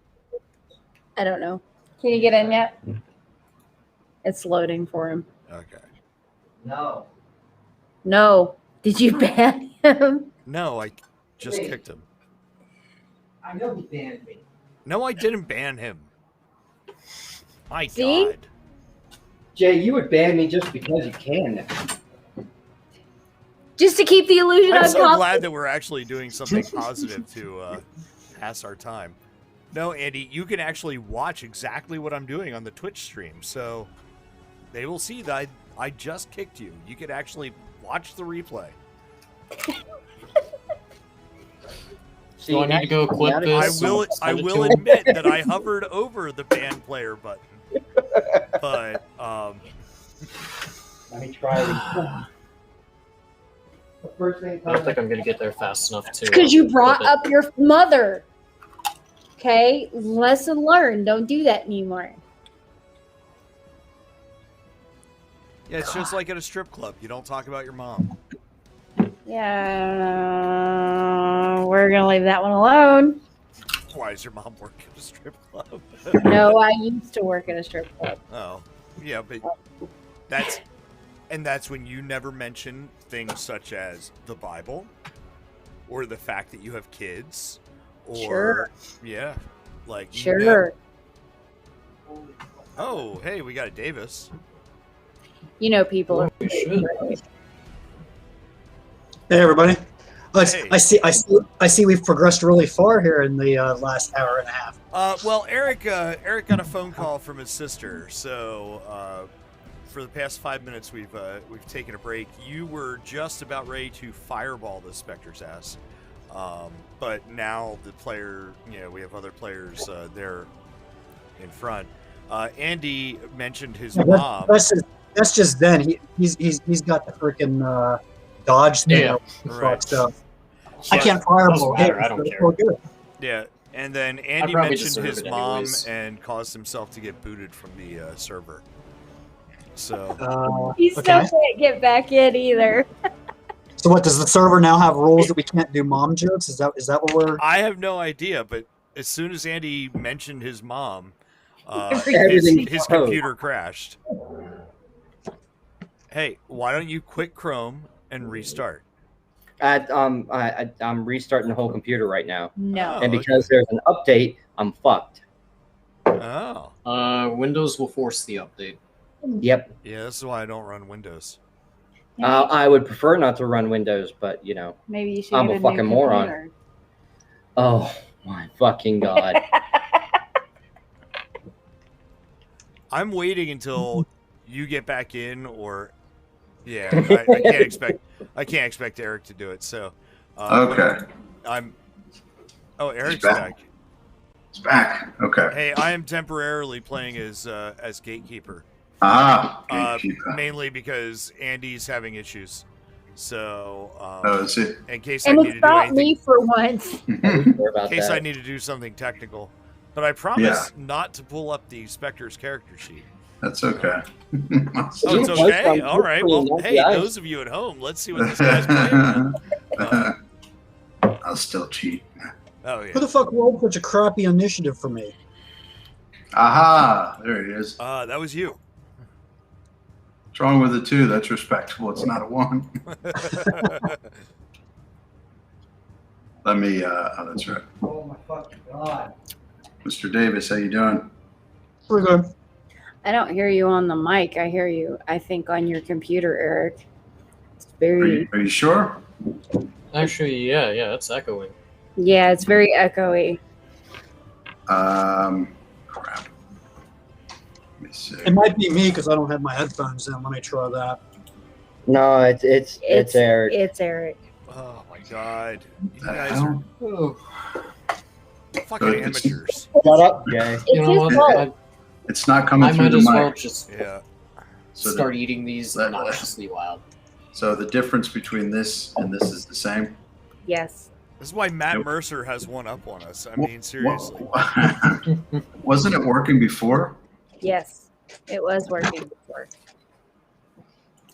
I don't know. Can you get in yet? It's loading for him. Okay. No. No. Did you ban him? No, I just Wait. kicked him. I know he banned me. No, I didn't ban him. My See? God. Jay, you would ban me just because you can now. Just to keep the illusion I'm on so top. glad that we're actually doing something positive to pass our time. No, Andy, you can actually watch exactly what I'm doing on the Twitch stream. So they will see that I just kicked you. You can actually watch the replay. So I need to go clip this. I will admit that I hovered over the ban player button. But Let me try it. The first thing I don't think I'm gonna get there fast enough to. Because you brought clip it. up your mother. Okay? Lesson learned. Don't do that anymore. yeah, it's just like at a strip club. You don't talk about your mom. Yeah. We're going to leave that one alone. Why does your mom work at a strip club? No, I used to work at a strip club. Oh, yeah, but that's when you never mention things such as the Bible or the fact that you have kids or Sure. yeah, like Sure. Oh, hey, we got a Davis. You know, people are. We should. Hey everybody! Hey. I see. We've progressed really far here in the last hour and a half. Well, Eric got a phone call from his sister, so for the past 5 minutes we've taken a break. You were just about ready to fireball the Spectre's ass, but now the player, we have other players there in front. Andy mentioned his mom. That's just then. He's got the freaking dodge thing. Yeah, right. So Yeah, I can't fireball doesn't matter, him. I don't so care. we're good. Yeah, and then Andy probably mentioned deserve his it mom anyways. and caused himself to get booted from the server. So He still Okay. can't get back in either. So what, does the server now have rules that we can't do mom jokes? Is that what we're... I have no idea, but as soon as Andy mentioned his mom, Everything his froze. computer crashed. Hey, why don't you quit Chrome and restart? I'm restarting the whole computer right now, No. and because there's an update, I'm fucked. Oh. Windows will force the update. Yep. Yeah, this is why I don't run Windows. I would prefer not to run Windows, but you know, Maybe you should I'm get a fucking new moron. computer. Oh my fucking god. I'm waiting until you get back in, or yeah, I can't expect Eric to do it. So Okay. Oh, Eric's back. back. It's back. Okay. Hey, I am temporarily playing as gatekeeper. Gatekeeper. Mainly because Andy's having issues. So Is it? in case I And need to it's do not anything, me for once. in case I need to do something technical. But I promise not to pull up the Spectre's character sheet. That's okay. Oh, it's okay? All right. Well, hey, those of you at home, let's see what this guy's playing. I'll still cheat. Oh, yeah. Who the fuck rolled such a crappy initiative for me? Aha! There he is. That was you. What's wrong with a 2? That's respectable. It's not a 1. Let me. Oh, that's right. Oh my fucking god. Mr. Davis, how you doing? Pretty good. I don't hear you on the mic. I hear you, I think, on your computer, Eric. It's Are very, you sure? Actually, yeah, it's echoing. yeah, it's very echoey. Crap. Let me see. It might be me because I don't have my headphones in. Let me try that. No, it's Eric. It's Eric. Oh, my God. You The guys hell? Oh, are fucking Good. amateurs. Shut up, Jay. you know his what? fault. It's not coming I through might the as mic. well just Yeah. So the- start eating these Let- obnoxiously loud. So the difference between this and this is the same? Yes. This is why Matt Nope. Mercer has one up on us. I mean, seriously. Wasn't it working before? Yes. It was working before.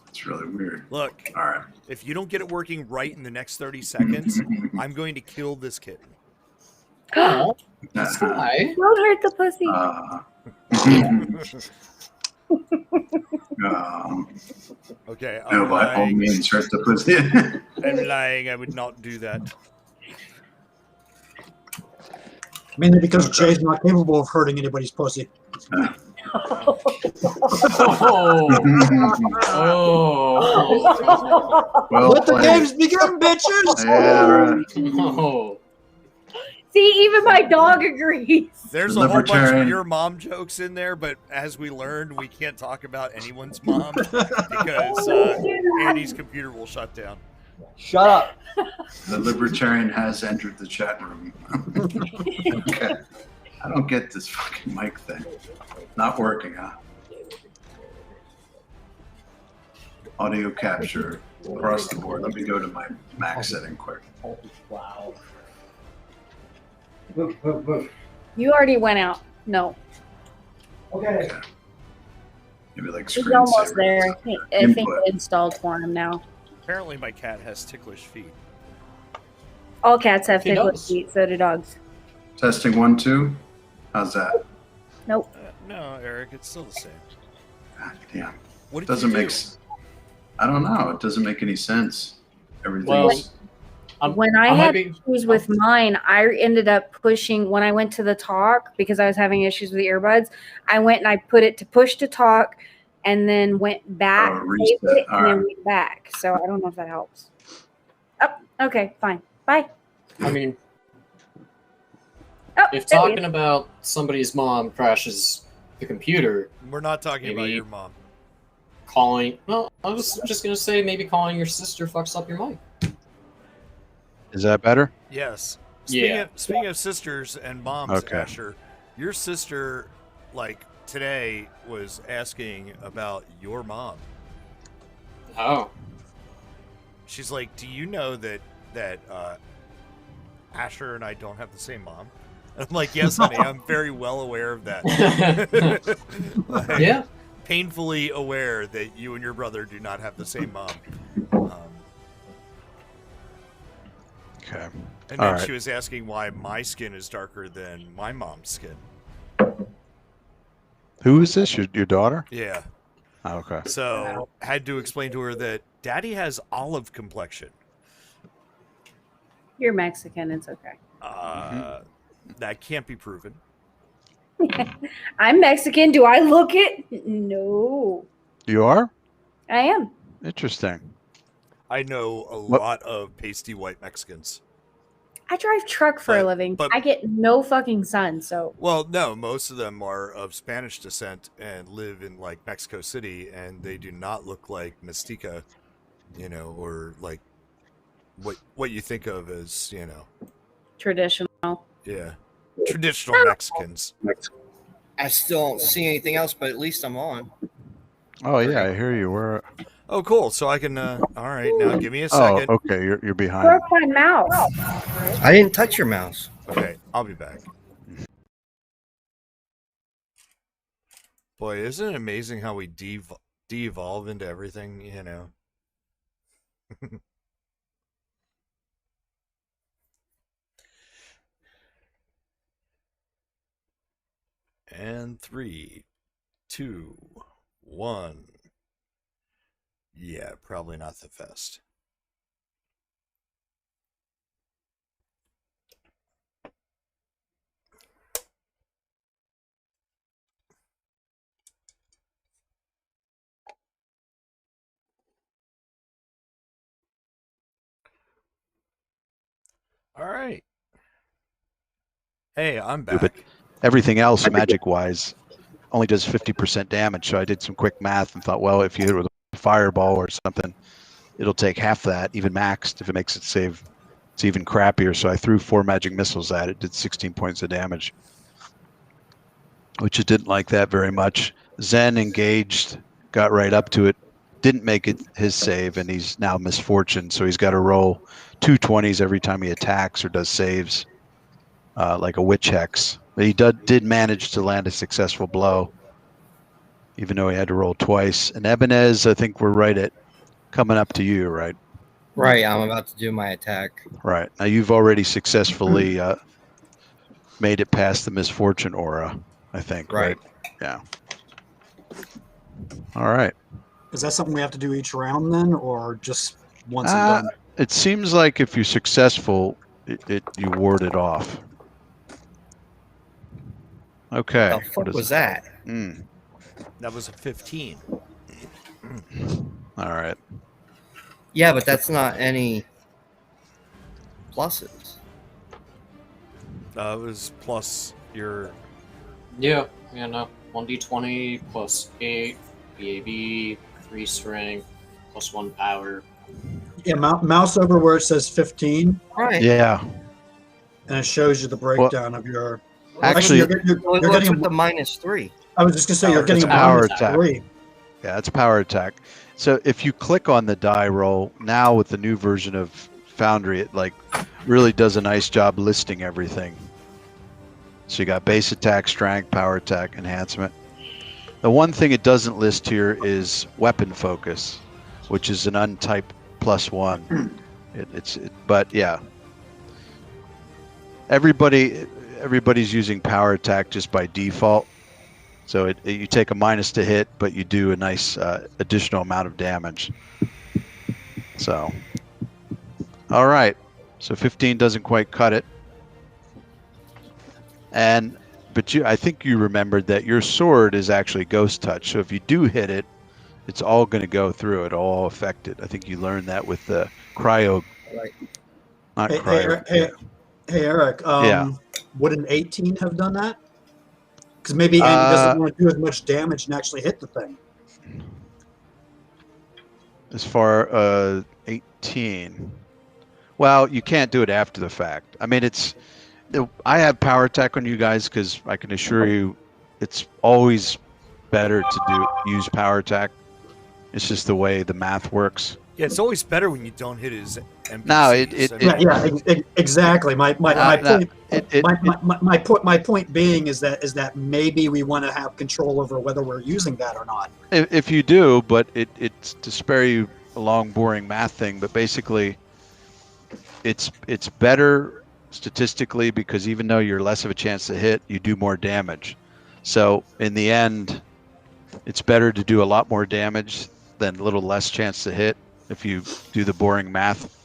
It's really weird. Look, All right. if you don't get it working right in the next 30 seconds, I'm going to kill this kitten. Oh, Sky. Don't hurt the pussy. Okay, No, I'm by all lying. means, hurt the pussy. I'm lying. I would not do that. Mainly because Jay's not capable of hurting anybody's pussy. Oh. Well Let the played. games begin, bitches! Yeah, right. Oh. See, even my dog agrees. There's a whole bunch of Libertarian. your mom jokes in there, but as we learned, we can't talk about anyone's mom because Andy's computer will shut down. Shut up. The libertarian has entered the chat room. Okay. I don't get this fucking mic thing. Not working, huh? Audio capture across the board. Let me go to my max setting quick. Wow. Woof, woof, woof. You already went out. No. Okay. Maybe like He's almost screensaver. there. I think Input. I installed for him now. Apparently, my cat has ticklish feet. All cats have He ticklish does. feet, so do dogs. Testing 1, 2. How's that? Nope. No, Eric, it's still the same. God damn. What did Doesn't you make. do? I don't know. It doesn't make any sense. Everything's. Well, When I I might had be- issues with mine, I ended up pushing when I went to the talk because I was having issues with the earbuds. I went and I put it to push to talk and then went back, reset. saved it, and All then right. went back. So I don't know if that helps. Oh, okay, fine. Bye. I mean, Oh, if there he talking is. about somebody's mom crashes the computer, We're not talking about Maybe- your mom. calling. Well, I was just gonna say maybe calling your sister fucks up your mic. Is that better? Yes. Yeah. Speaking of sisters and moms, Okay. Asher, your sister, like today, was asking about your mom. Oh, She's like, "Do you know that Asher and I don't have the same mom?" I'm like, "Yes, honey. I'm very well aware of that. Like, yeah. painfully aware that you and your brother do not have the same mom." Okay. And All then right. she was asking why my skin is darker than my mom's skin. Who is this? Your daughter? Yeah. Oh, okay. So had to explain to her that Daddy has olive complexion. You're Mexican. It's okay. That can't be proven. I'm Mexican. Do I look it? No. You are? I am. Interesting. I know a lot of pasty white Mexicans. I drive truck for a living. I get no fucking sun, so. Well, no, most of them are of Spanish descent and live in like Mexico City, and they do not look like Mestiza, or like what you think of as, Traditional. Yeah, traditional Mexicans. I still don't see anything else, but at least I'm on. Oh yeah, I hear you. Where? Oh, cool. So I can. All right, now give me a second. Oh, okay. You're behind. Broke my mouse. I didn't touch your mouse. Okay, I'll be back. Boy, isn't it amazing how we de-evolve into everything, And 3, 2, 1. Yeah, probably not the best. All right. Hey, I'm back. But everything else, magic-wise, only does 50% damage. So I did some quick math and thought, well, if you hit it with a fireball or something, it'll take half that, even maxed. If it makes it save, it's even crappier. So I threw 4 magic missiles at it. Did 16 points of damage, which it didn't like that very much. Zen engaged, got right up to it, didn't make it his save, and he's now misfortune. So he's got to roll 2 20s every time he attacks or does saves, like a witch hex. But he did manage to land a successful blow, even though he had to roll twice. And Ebenez, I think we're right at coming up to you, right? Right, I'm about to do my attack. Right. Now you've already successfully made it past the misfortune aura, I think, right? Yeah. All right. Is that something we have to do each round then, or just once and done? It seems like if you're successful, you ward it off. Okay. What the fuck was that? That was a 15. All right. Yeah, but that's not any pluses. It was plus your. Yeah, no. 1d20 plus 8, BAB, 3 strength, plus 1 power. Yeah, mouse over where it says 15. Right. Yeah. And it shows you the breakdown of your. Actually, you're What's getting with the -3? I was just gonna say you're getting a power bonus attack. 3. Yeah, it's power attack. So if you click on the die roll now with the new version of Foundry, it like really does a nice job listing everything. So you got base attack, strength, power attack, enhancement. The one thing it doesn't list here is weapon focus, which is an untyped +1. But yeah, everybody's using power attack just by default. So you take a minus to hit, but you do a nice additional amount of damage. So, all right. So 15 doesn't quite cut it. But I think you remembered that your sword is actually ghost touch. So if you do hit it, it's all going to go through it, all affected. I think you learned that with the cryo. Right. Not Hey, cryo. hey, Eric. Yeah. Would an 18 have done that? Because maybe Andy doesn't want to do as much damage and actually hit the thing. As far 18. Well, you can't do it after the fact. I mean, I have power attack on you guys because I can assure you it's always better to use power attack. It's just the way the math works. Yeah, it's always better when you don't hit his NPCs. No, exactly. My point being is that maybe we want to have control over whether we're using that or not. If you do, but it's to spare you a long, boring math thing. But basically, it's better statistically because even though you're less of a chance to hit, you do more damage. So in the end, it's better to do a lot more damage than a little less chance to hit if you do the boring math.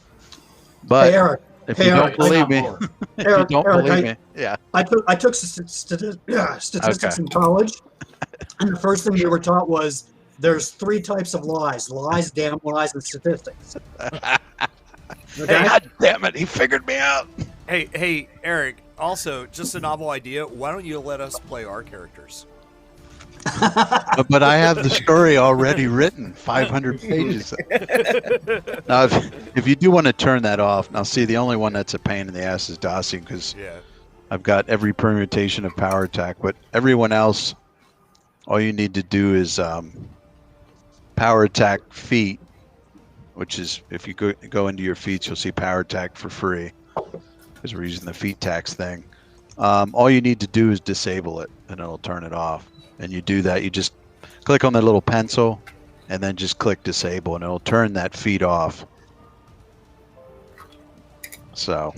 But Hey, Eric. if Hey, you Eric, don't believe me, if you Eric, don't Eric, believe me, yeah. I took statistics Okay. in college, and the first thing we were taught was there's 3 types of lies: lies, damn lies, and statistics. Okay? God damn it, he figured me out. Hey, Eric. Also, just a novel idea. Why don't you let us play our characters? But I have the story already written, 500 pages. Now, if you do want to turn that off, now see, the only one that's a pain in the ass is Dacian because I've got every permutation of power attack, but everyone else, all you need to do is power attack feat, which is if you go into your feats, you'll see power attack for free because we're using the feat tax thing. All you need to do is disable it, and it'll turn it off. And you do that, you just click on the little pencil and then just click disable and it'll turn that feed off. So,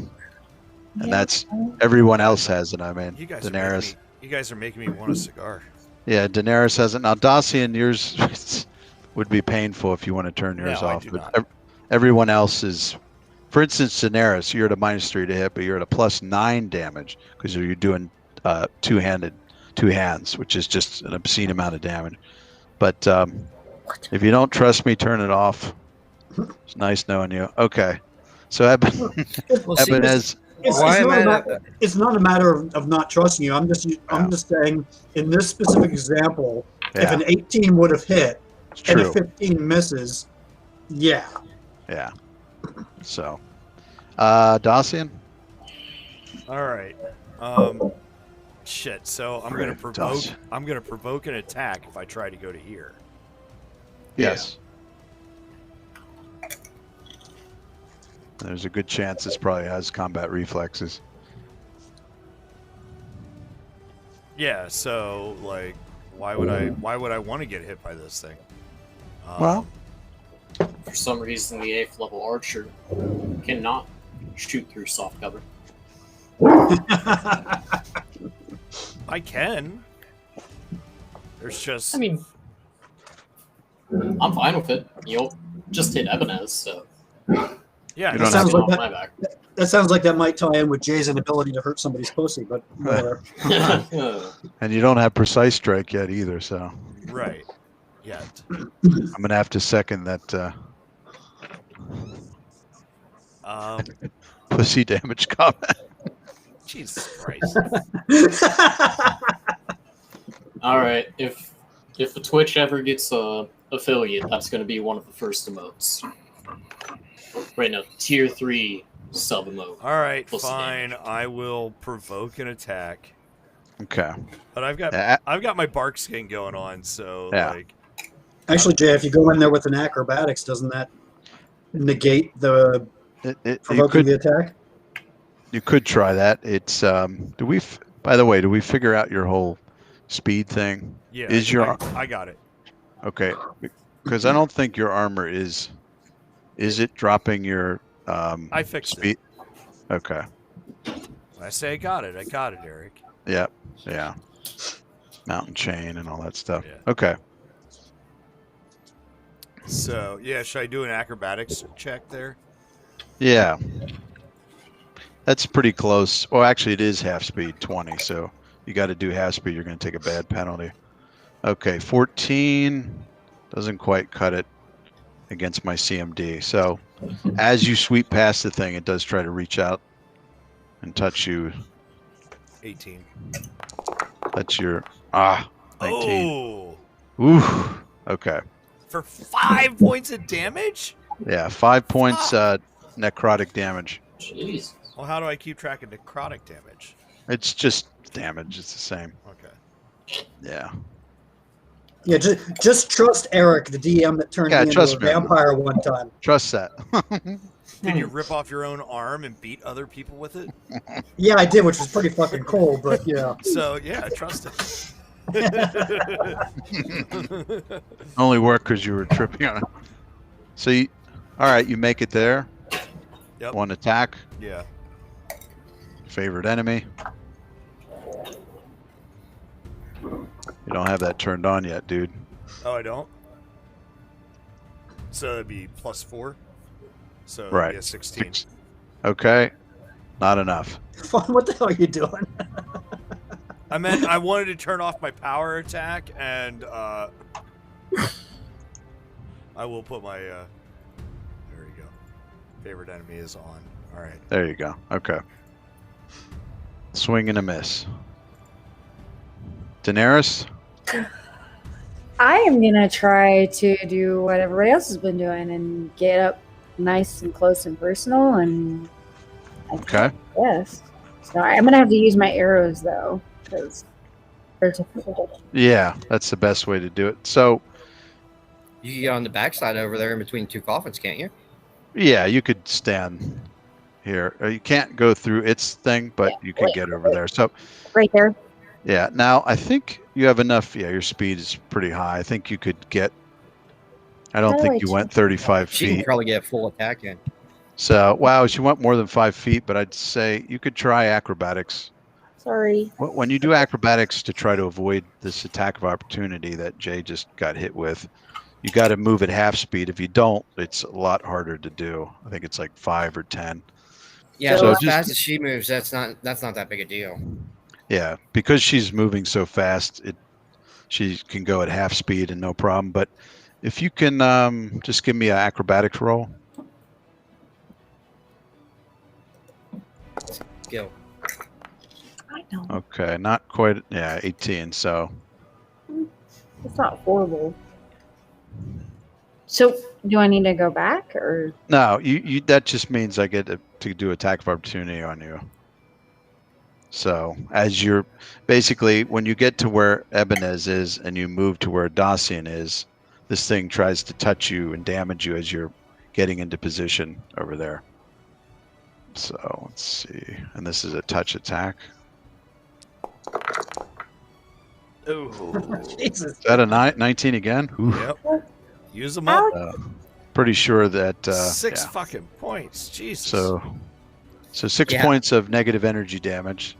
and that's, everyone else has it. I mean, Daenerys. You guys are making me want a cigar. Yeah, Daenerys has it. Now, Dacian, yours would be painful if you want to turn yours off. But everyone else is, for instance, Daenerys, you're at a -3 to hit, but you're at a +9 damage because you're doing two hands, which is just an obscene amount of damage. But if you don't trust me, turn it off. It's nice knowing you. Okay, so Ebenez. It's not a matter of not trusting you. I'm just saying in this specific example, if an 18 would have hit and a 15 misses, yeah. So, Dacian. All right. Shit. So I'm gonna provoke. I'm gonna provoke an attack if I try to go to here. Yes. There's a good chance this probably has combat reflexes. Yeah. So like, why would I want to get hit by this thing? Well, for some reason, the 8th level archer cannot shoot through soft cover. I can. There's just. I mean, I'm fine with it. You'll just hit Ebenez, so. Yeah, that sounds like that might tie in with Jay's inability to hurt somebody's pussy, but whatever. And you don't have precise strike yet either, so. Right. Yet. I'm gonna have to second that. Pussy damage comment. Jesus Christ. All right, if a Twitch ever gets a affiliate, that's going to be one of the first emotes. Right now, tier 3 sub emote. All right, fine. I will provoke an attack. Okay. But I've got my bark skin going on, so like. Actually, Jay, if you go in there with an acrobatics, doesn't that negate the provoking the attack? You could try that. It's by the way, do we figure out your whole speed thing? Yeah. I got it. Okay. Because I don't think your armor is it dropping your I fixed speed? It. Okay. When I say I got it, Eric. Yep. Yeah. Mountain chain and all that stuff. Yeah. Okay. So, yeah, should I do an acrobatics check there? Yeah. That's pretty close. Well, actually, it is half speed, 20. So you got to do half speed. You're going to take a bad penalty. Okay, 14 doesn't quite cut it against my CMD. So as you sweep past the thing, it does try to reach out and touch you. 18. That's your 19. Oh. Ooh. Okay. For 5 points of damage? Yeah, 5 points necrotic damage. Jeez. Well, how do I keep track of necrotic damage? It's just damage. It's the same. Okay. Yeah. Yeah, just trust Eric, the DM that turned me into a vampire one time. Trust that. Can you rip off your own arm and beat other people with it? Yeah, I did, which was pretty fucking cool, but yeah. So, yeah, trust it. Only worked because you were tripping on it. So, all right, you make it there. Yep. 1 attack. Yeah. Favorite enemy. You don't have that turned on yet, dude. Oh, I don't? So that'd be +4. So that'd Right. be a 16. Okay. Not enough. What the hell are you doing? I meant I wanted to turn off my power attack, and I will put my there you go. Favorite enemy is on. All right. There you go. Okay. Swing and a miss. Daenerys? I am gonna try to do what everybody else has been doing and get up nice and close and personal, and Okay. yes. So I'm gonna have to use my arrows though, because they're difficult. Yeah, that's the best way to do it. So, You can get on the backside over there in between 2 coffins, can't you? yeah, you could stand here. You can't go through its thing, but you can get over there. So, Right there. yeah, now I think you have enough. Yeah, your speed is pretty high. I think you could get. I don't think you went 35 She can feet. probably get a full attack in. So, wow, she went more than 5 feet, but I'd say you could try acrobatics. Sorry. When you do acrobatics to try to avoid this attack of opportunity that Jay just got hit with, you got to move at half speed. If you don't, it's a lot harder to do. I think it's like 5 or 10. Yeah, So as just- fast as she moves, that's not that big a deal. Yeah, because she's moving so fast, she can go at half speed and no problem. But if you can just give me an acrobatics roll. Skill. I know. Okay, not quite. Yeah, 18. So It's not horrible. So do I need to go back or? no, you that just means I get to do attack of opportunity on you. So as you're basically when you get to where Ebenez is and you move to where Dacian is, this thing tries to touch you and damage you as you're getting into position over there. So let's see, and this is a touch attack. Oh. Jesus. Is that a 19 again? Ooh. Yep. Use them up. Pretty sure that 6 yeah. fucking points. Jesus. So 6 Yeah. points of negative energy damage,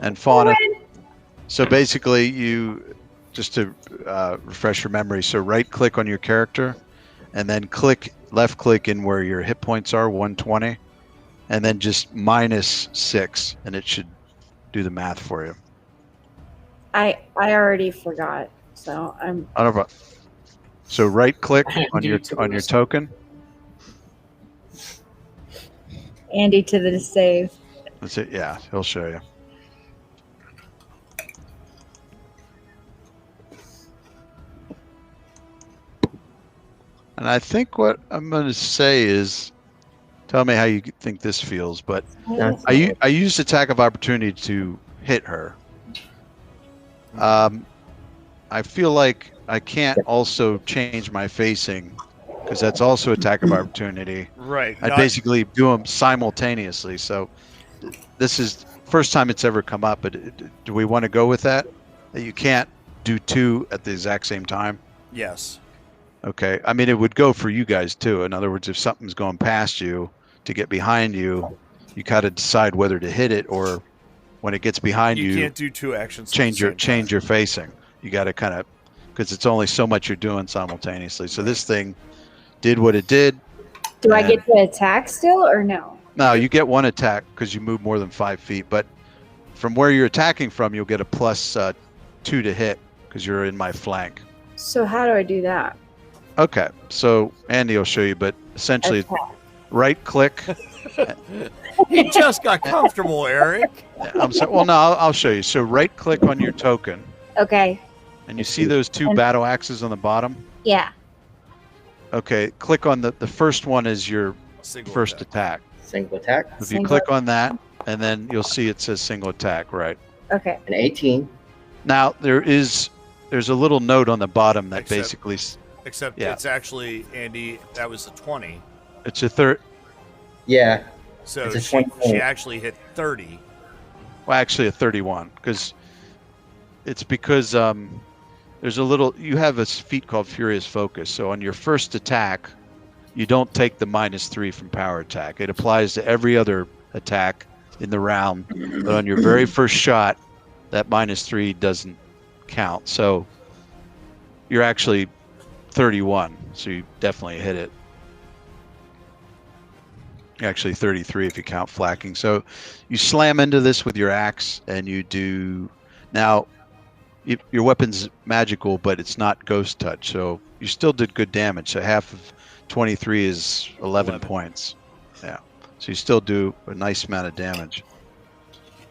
and Fauna. So basically, you just to refresh your memory. So right click on your character, and then left click in where your hit points are, 120, and then just -6, and it should do the math for you. I already forgot, so I'm. I don't know. So right click on your Dude, on your token. Andy to the save. That's it. Yeah, he'll show you. And I think what I'm going to say is, tell me how you think this feels. But I used attack of opportunity to hit her. I feel like I can't also change my facing because that's also attack of opportunity. Right. I basically do them simultaneously. So this is first time it's ever come up. But do we want to go with that? That you can't do two at the exact same time? Yes. Okay. I mean, it would go for you guys too. In other words, if something's going past you to get behind you, you got to decide whether to hit it, or when it gets behind you, You can't do two actions. at change the your same change time. your facing. You got to kind of, because it's only so much you're doing simultaneously. So this thing did what it did. Do I and- get to attack still or no? No, you get one attack because you move more than 5 feet. But from where you're attacking from, you'll get a +2 to hit because you're in my flank. So how do I do that? Okay, so Andy will show you, but essentially, right click. He just got comfortable, Eric. I'm sorry. Well, no, I'll show you. So right click on your token, Okay. and you see those two battle axes on the bottom. Yeah. Okay, click on the first one is your Single first attack. attack. Single attack. If you Single- click on that, and then you'll see it says single attack. Right Okay. An 18. now, there's a little note on the bottom that Except- basically Except Yeah. it's actually, Andy, that was a 20. it's a third. Yeah. So It's a she 20. actually hit 30. Well, actually a 31 because there's a little. You have a feat called Furious Focus. So on your first attack, you don't take the -3 from power attack. It applies to every other attack in the round, but on your very first shot, that -3 doesn't count. So you're actually 31, so you definitely hit it. Actually 33 if you count flacking. So you slam into this with your axe, and you do. Now your weapon's magical, but it's not ghost touch, so you still did good damage. So half of 23 is 11 points. Yeah, so you still do a nice amount of damage.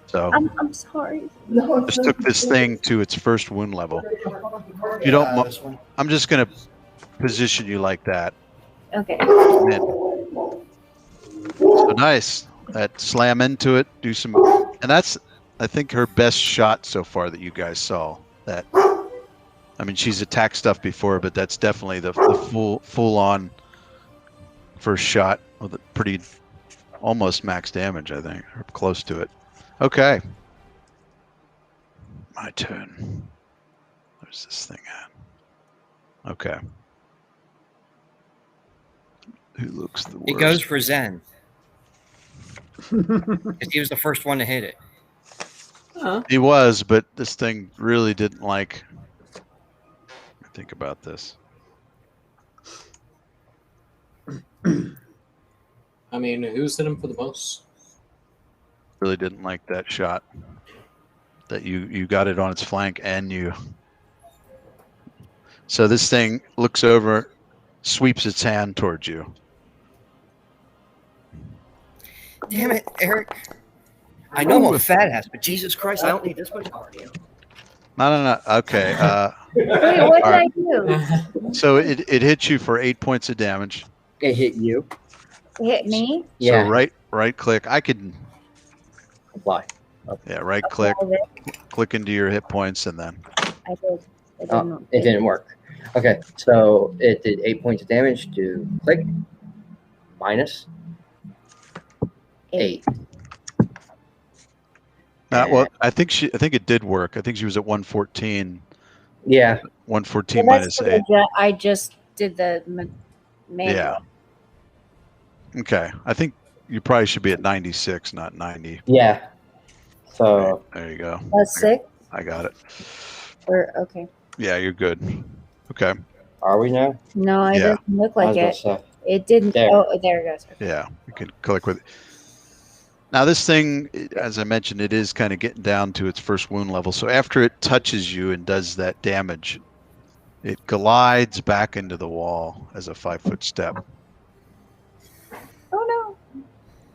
So I'm sorry. just took this thing to its first wound level. You don't. I'm just gonna position you like that. Okay. So nice. That slam into it. Do some, and that's, I think, her best shot so far that you guys saw. That, I mean, she's attacked stuff before, but that's definitely the full on first shot with a pretty almost max damage, I think, or close to it. Okay. My turn. Where's this thing at? Okay. Who looks the worst? It goes for Zen. He was the first one to hit it. He was, but this thing really didn't like. Think about this. I mean, who's hit him for the most? Really didn't like that shot. That you got it on its flank, and you. So this thing looks over, sweeps its hand towards you. Damn it, Eric. I know I'm a fat ass, but Jesus Christ, I don't need this much cardio. No. Okay. Wait, what did I do? So it hit you for 8 points of damage. It hit you. It hit me? Yeah. So right click. I could apply. Yeah, right click. Click into your hit points, and then. I did. It didn't work. Okay, so it did 8 points of damage to click. Minus 8. Well, I think it did work. I think she was at 114. Yeah. 114 Well, minus 8. I just did the manual. Yeah. Okay. I think you probably should be at 96, not 90. Yeah. So right, there you go. That's 6? I got it. Okay. Yeah, you're good. Okay. Are we now? No, it doesn't look like it. It didn't. There. Oh, there it goes. Yeah, you can click with it. Now this thing, as I mentioned, it is kind of getting down to its first wound level. So after it touches you and does that damage, it glides back into the wall as a 5-foot step. Oh no.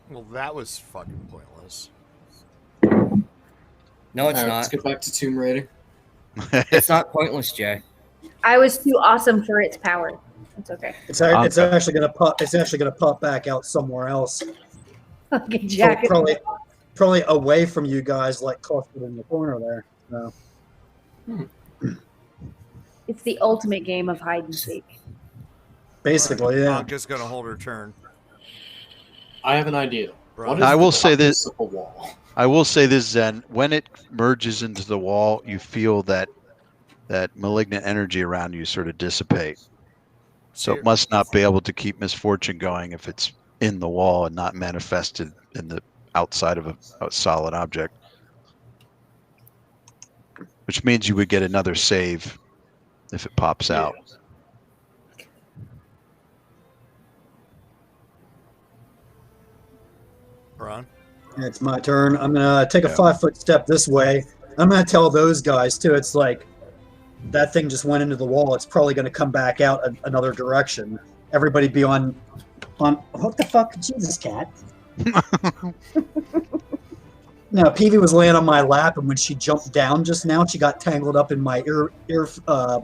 Well, that was fucking pointless. No, it's All right, not. Let's get back to Tomb Raider. It's not pointless, Jay. I was too awesome for its power. It's okay. It's actually gonna pop. It's actually gonna pop back out somewhere else. Okay, Jack. So probably away from you guys, like clustered in the corner there. So. It's the ultimate game of hide and seek. Basically, yeah. I'm just gonna hold her turn. I have an idea. What is I will the say this. toughness of a wall? I will say this, Zen. When it merges into the wall, you feel that malignant energy around you sort of dissipate. So it must not be able to keep misfortune going if it's in the wall and not manifested in the outside of a solid object. Which means you would get another save if it pops out. Ron? It's my turn. I'm gonna take a 5-foot step this way. I'm gonna tell those guys too. It's like that thing just went into the wall. It's probably gonna come back out another direction. Everybody be on. What the fuck, Jesus, cat. No, Peavy was laying on my lap, and when she jumped down just now, she got tangled up in my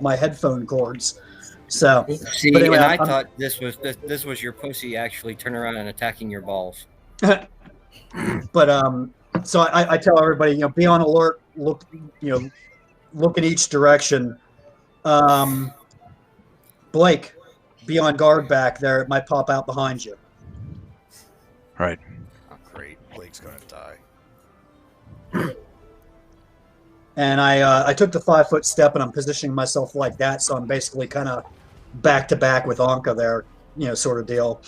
my headphone cords. So, see, but anyway, and I thought this was your pussy actually turning around and attacking your balls. But so I tell everybody, be on alert. Look in each direction. Blake, be on guard back there. It might pop out behind you. Right. Oh, great. Blake's gonna die. And I took the 5-foot step, and I'm positioning myself like that, so I'm basically kind of back to back with Anka there. sort of deal.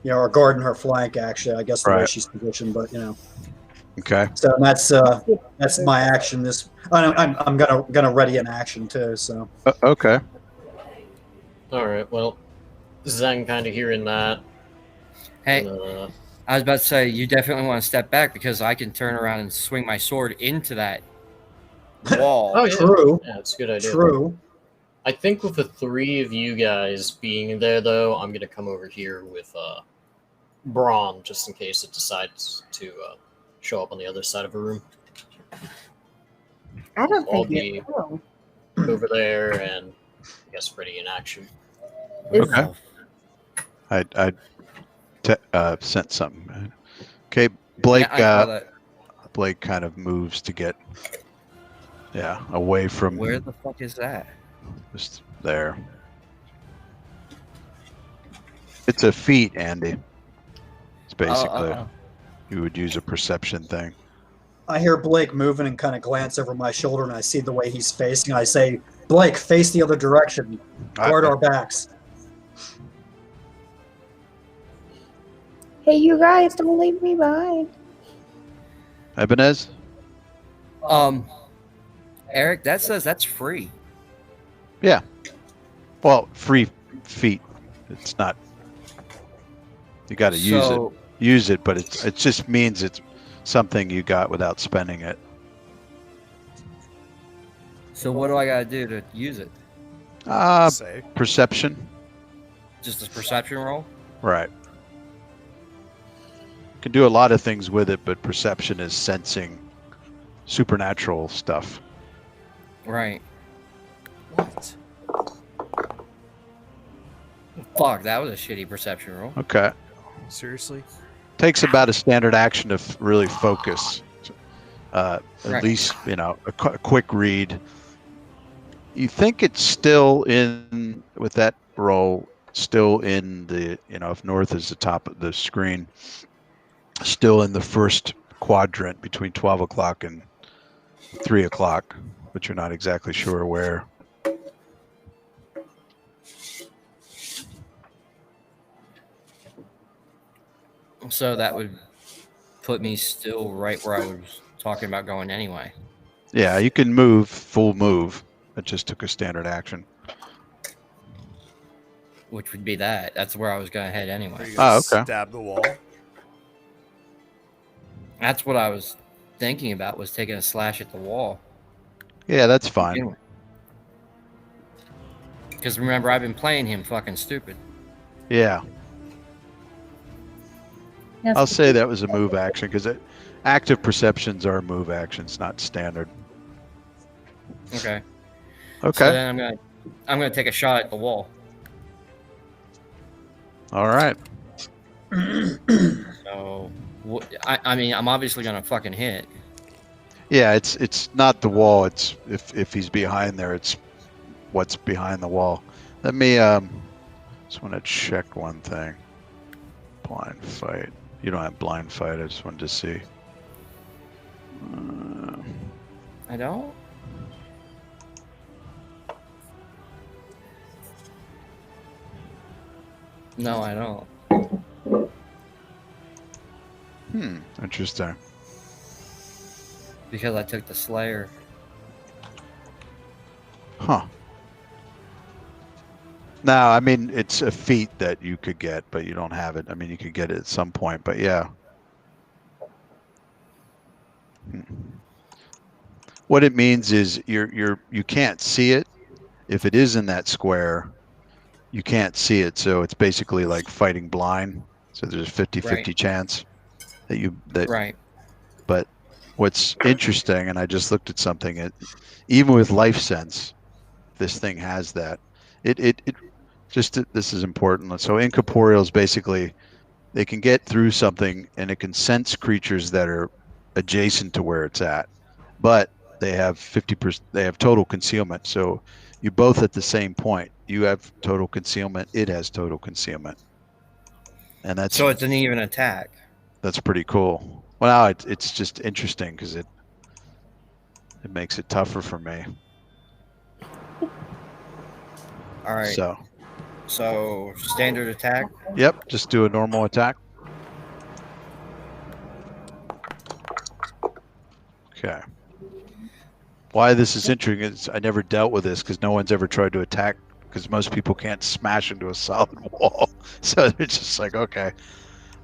Or guarding her flank, actually, I guess the way Right. she's positioned, but Okay. So that's my action. I'm gonna ready an action too. So Okay. All right. Well, Zen kind of hearing that. Hey, I was about to say, you definitely want to step back because I can turn around and swing my sword into that wall. Oh, yeah. True. Yeah, it's a good idea. True. I think with the three of you guys being there, though, I'm going to come over here with Braun just in case it decides to show up on the other side of a room. I don't I'll think be it will. over there and I guess ready in action. Okay. I sent something. Okay, Blake. Yeah, I saw that. Blake kind of moves to get, away from. Where the fuck is that? Just there. It's a feat, Andy. It's basically you would use a perception thing. I hear Blake moving and kind of glance over my shoulder, and I see the way he's facing. I say, Blake, face the other direction. Guard our backs. Hey, you guys, don't leave me behind. Ebenez? Eric, that says that's free. Yeah. Well, free feet. It's not. You got to use it. Use it, but it just means it's something you got without spending it. So what do I got to do to use it? Perception. Just a perception roll? Right. You can do a lot of things with it, but perception is sensing supernatural stuff. Right. What? Fuck, that was a shitty perception roll. Okay. Seriously? Takes about a standard action to really focus. At Right. least, a quick read. You think it's still in, with that roll, still in the, if north is the top of the screen, still in the first quadrant between 12 o'clock and 3 o'clock, but you're not exactly sure where. So that would put me still right where I was talking about going anyway. Yeah, you can move, full move. It just took a standard action. Which would be that. That's where I was going to head Are anyway. you gonna okay. stab the wall? That's what I was thinking about, was taking a slash at the wall. Yeah, that's fine. Because remember, I've been playing him fucking stupid. Yeah. Yes, I'll say that was a move action because active perceptions are move actions, not standard. Okay. Okay. So then I'm gonna take a shot at the wall. All right. So I mean, I'm obviously gonna fucking hit. Yeah, it's not the wall. It's if he's behind there, it's what's behind the wall. Let me just want to check one thing. Blind fight. You don't have blind fight. I just wanted to see. I don't. No, I don't. Interesting. Because I took the Slayer. Huh. No, I mean, it's a feat that you could get, but you don't have it. I mean, you could get it at some point, but yeah. What it means is you can't see it. If it is in that square, you can't see it. So it's basically like fighting blind. So there's a 50-50 chance that Right. But what's interesting, and I just looked at something, even with life sense, this thing has that. This is important. So incorporeals, basically, they can get through something and it can sense creatures that are adjacent to where it's at, but they have 50%. They have total concealment. So you both at the same point. You have total concealment. It has total concealment, and that's So it's an even attack. That's pretty cool. Well, it's just interesting because it makes it tougher for me. All right. So So standard attack. Yep, just do a normal attack. Okay. Why this is interesting is I never dealt with this because no one's ever tried to attack because most people can't smash into a solid wall. So they're just like, okay.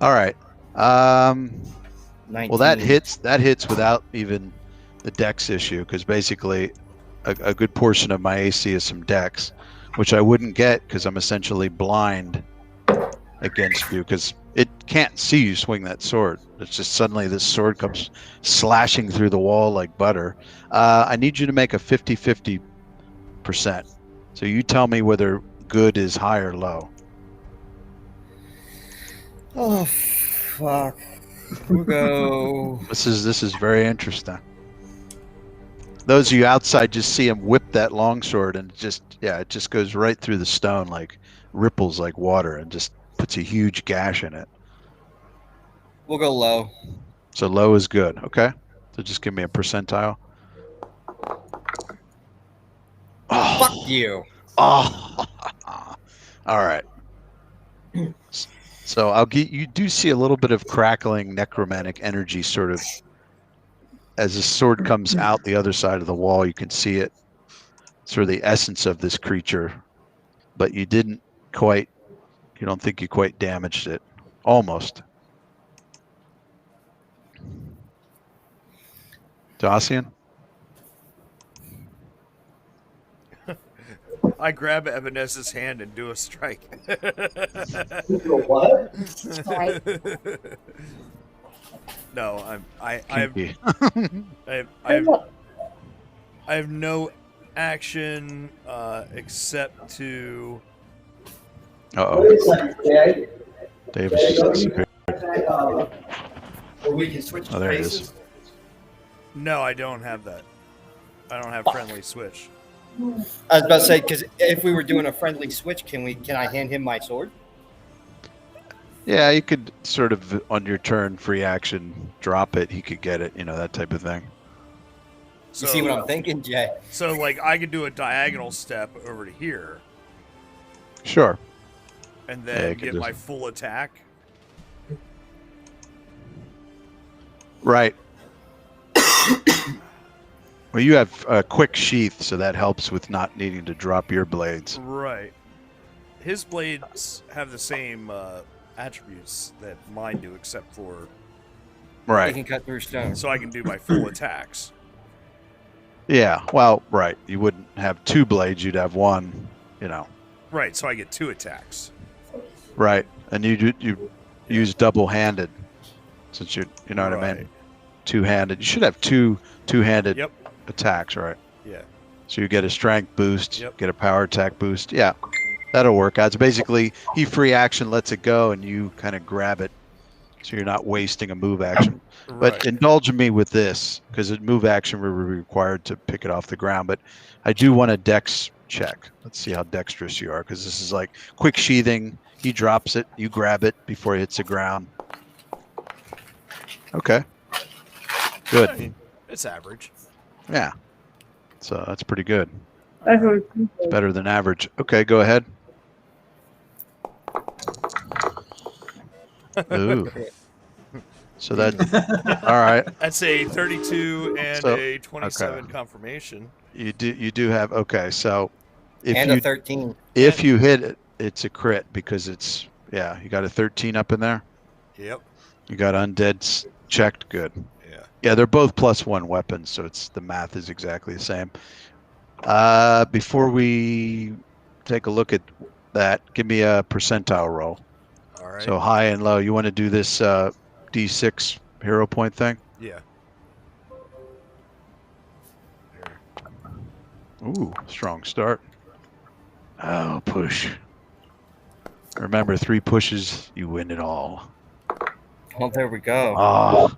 All right. 19. Well, that hits without even the dex issue because basically a good portion of my AC is some dex, which I wouldn't get because I'm essentially blind against you because it can't see you swing that sword. It's just suddenly this sword comes slashing through the wall like butter. I need you to make a 50-50%. So you tell me whether good is high or low. Oh, fuck. We'll go. This is very interesting. Those of you outside just see him whip that longsword and it just goes right through the stone like ripples like water and just puts a huge gash in it. We'll go low. So low is good, okay? So just give me a percentile. Oh. Fuck you. Oh. All right. So you do see a little bit of crackling necromantic energy sort of as the sword comes out the other side of the wall. You can see it, sort of the essence of this creature, but you don't think you quite damaged it. Almost. Dacian? I grab Ebenez's hand and do a strike. What? No, I have no action except to. Uh-oh. Davis just disappeared. We can switch Oh, there it places. is. No, I don't have that. I don't have friendly switch. I was about to say, because if we were doing a friendly switch, can I hand him my sword? Yeah, you could sort of, on your turn, free action, drop it. He could get it, that type of thing. You see what I'm thinking, Jay? So, like, I could do a diagonal step over to here. Sure. And then get my full attack. Right. Well, you have a quick sheath, so that helps with not needing to drop your blades. Right. His blades have the same attributes that mine do, except for... Right. They can cut through stone. So I can do my full attacks. Yeah, well, right. You wouldn't have two blades, you'd have one, Right, so I get 2 attacks. Right, and you use double-handed, since you know what I mean? Two-handed. You should have two-handed attacks, right? Yeah. So you get a strength boost, get a power attack boost. Yeah, that'll work out. It's basically, he free action lets it go, and you kind of grab it, so you're not wasting a move action. Right. But indulge me with this, because a move action will be required to pick it off the ground. But I do want a dex check. Let's see how dexterous you are, because this is like quick sheathing. He drops it, you grab it before it hits the ground. Okay. Good. I mean, it's average. Yeah. So that's pretty good. That's It's better than average. Okay, go ahead. Ooh. So that, all right. That's a 32 and a 27 confirmation. You do have, okay, so if and you a 13. if you hit it, it's a crit because it's, you got a 13 up in there. Yep. You got undead checked, good. Yeah. Yeah, they're both +1 weapons, so the math is exactly the same. Before we take a look at that, give me a percentile roll. All right. So high and low. You want to do this D6 hero point thing? Yeah. Ooh, strong start. Oh, push. Remember, 3 pushes, you win it all. Oh, there we go. Oh,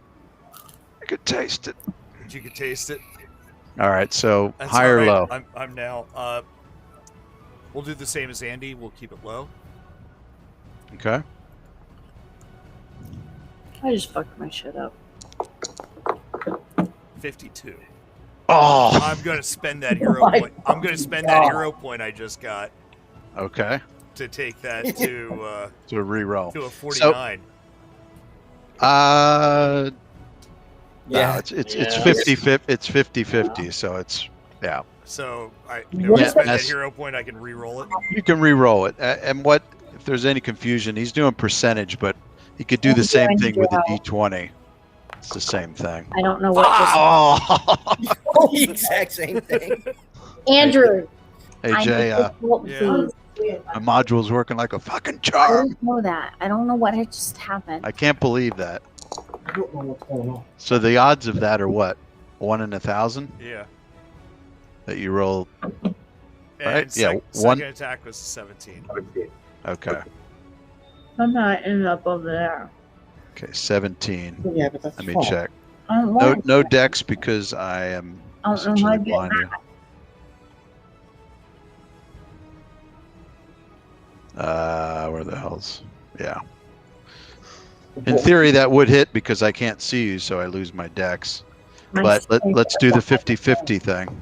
I could taste it. You could taste it. All right, so That's high or all right. low? I'm now. We'll do the same as Andy. We'll keep it low. Okay. I just fucked my shit up. 52. Oh. I'm gonna spend that hero point. I'm gonna spend that hero point I just got. Okay. to take that to To re-roll. to a 49. No, Yeah. it's Yeah. 50-50, so it's yeah. So I Yeah, spend that that's- hero point. I can re-roll it. You can re-roll it, and what if there's any confusion? He's doing percentage, but he could do the same thing with a D20. It's the same thing. I don't know what. Oh, The exact same thing. Andrew. hey I Jay, need your help, yeah. please. my module's working like a fucking I charm. don't know that. I don't know what had just happened. I can't believe that. I don't know what's going on. So the odds of that are what? 1 in 1,000 Yeah. that you roll. And Right, yeah, Second one- attack was 17. Okay, I'm not ending up over there. okay, 17. Yeah, but that's Let me fine. check. I don't No, want no dex because I am I don't know how essentially to get blinded. Where the hell's? Yeah. In theory, that would hit because I can't see you, so I lose my dex. my But strength. let's do the 50-50 thing.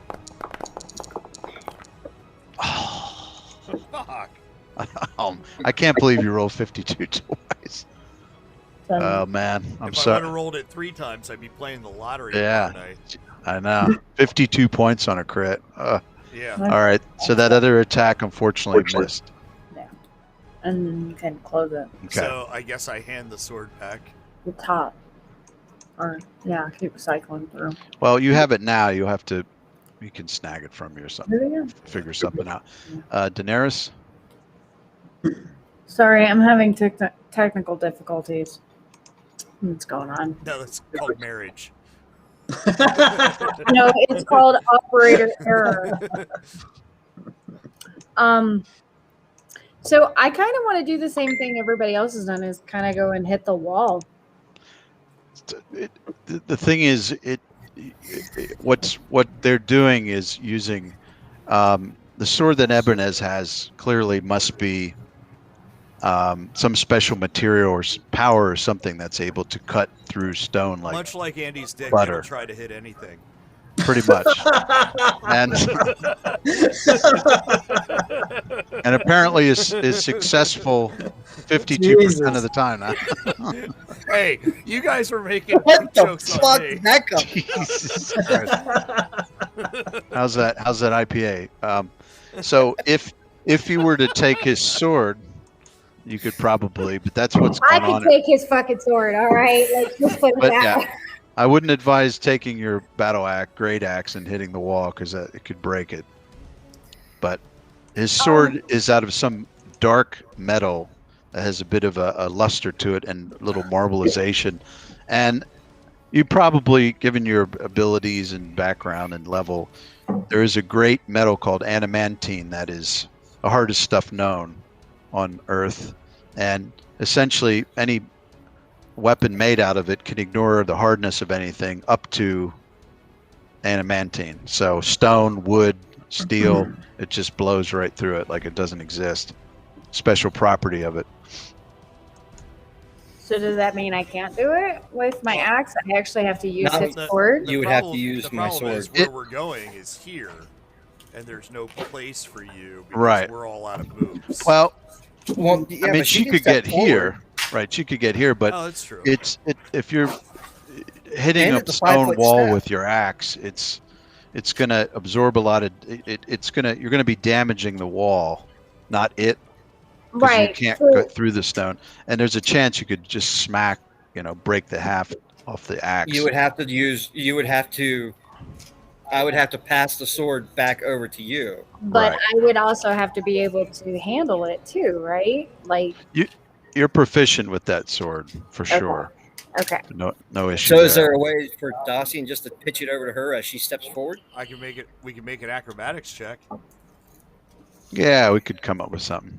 Fuck. I can't believe you rolled 52 twice. Oh man, I'm If I would sorry. have rolled it 3 times, I'd be playing the lottery Yeah. tomorrow night. I know. 52 points on a crit. Yeah. All right. So that other attack unfortunately missed. And then you can close it. Okay. So I guess I hand the sword back. The top. Or yeah, keep cycling through. Well, you have it now. You have to. You can snag it from me or something. There we go. Figure something out. Daenerys. Sorry, I'm having technical difficulties. What's going on? No, that's called marriage. No, it's called operator error. So I kind of want to do the same thing everybody else has done, is kind of go and hit the wall. The thing is, what they're doing is using the sword that Ebenez has. Clearly, must be some special material or power or something that's able to cut through stone like Much like Andy's dick, butter. it'll try to hit anything. pretty much. And and apparently is successful 52% of the time now. Hey, you guys were making What the jokes fuck on me. did that come? Jesus Christ. How's that IPA? So if you were to take his sword, you could probably, but that's what's I going on. could take his fucking sword, all right? Let's just put it But that yeah, way. I wouldn't advise taking your battle axe, great axe, and hitting the wall because it could break it. But his sword is out of some dark metal that has a bit of a luster to it and a little marbleization. And you probably, given your abilities and background and level, there is a great metal called adamantine that is the hardest stuff known on Earth. And essentially, any weapon made out of it can ignore the hardness of anything up to adamantine. So stone, wood, steel, it just blows right through it like it doesn't exist. Special property of it. So does that mean I can't do it with my axe? I actually have to use No, his the- sword. You would have to use the my problem is sword. where we're going is here, and there's no place for you because Right. we're all out of moves. Well, Well, yeah, I mean, but she can could step get forward. here, right? She could get here, but oh, that's true. if you're hitting And a it's a stone 5-foot wall step. with your axe, it's gonna absorb a lot of you're gonna be damaging the wall, not it. 'Cause Right. You can't so- go through the stone, and there's a chance you could just smack, break the half off the axe. You would have to use. You would have to. I would have to pass the sword back over to you. But Right. I would also have to be able to handle it too, right? Like, You're proficient with that sword for Okay. sure. okay. No issue. So, is there a way for Dacian just to pitch it over to her as she steps forward? I can make it. We can make an acrobatics check. Yeah, we could come up with something.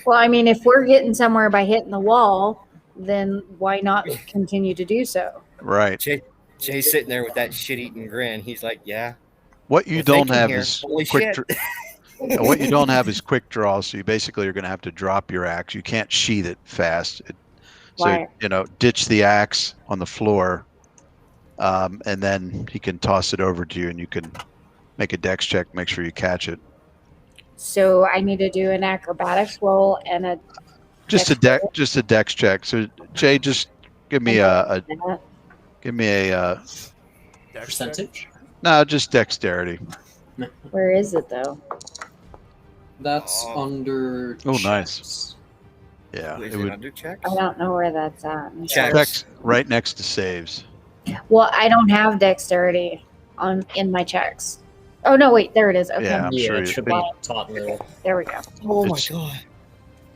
Well, I mean, if we're getting somewhere by hitting the wall, then why not continue to do so? Right. Jay's sitting there with that shit-eating grin. He's like, "Yeah." What you We're don't thinking have here. is Holy quick. shit. What you don't have is quick draw. So you basically are going to have to drop your axe. You can't sheath it fast. So Right. ditch the axe on the floor, and then he can toss it over to you, and you can make a dex check, make sure you catch it. So I need to do an acrobatics roll and a Just a dex check. So Jay, just give me a Dex check? Percentage? no, just dexterity. Where is it though? That's under. Oh, checks. nice. Yeah, Is it it would under checks? I don't know where that's at. Checks. text right next to saves. Well, I don't have dexterity in my checks. Oh no, wait, there it is. Okay, Yeah, I'm Yeah, sure it you- should be taught in the. there we go. Oh my It's- god.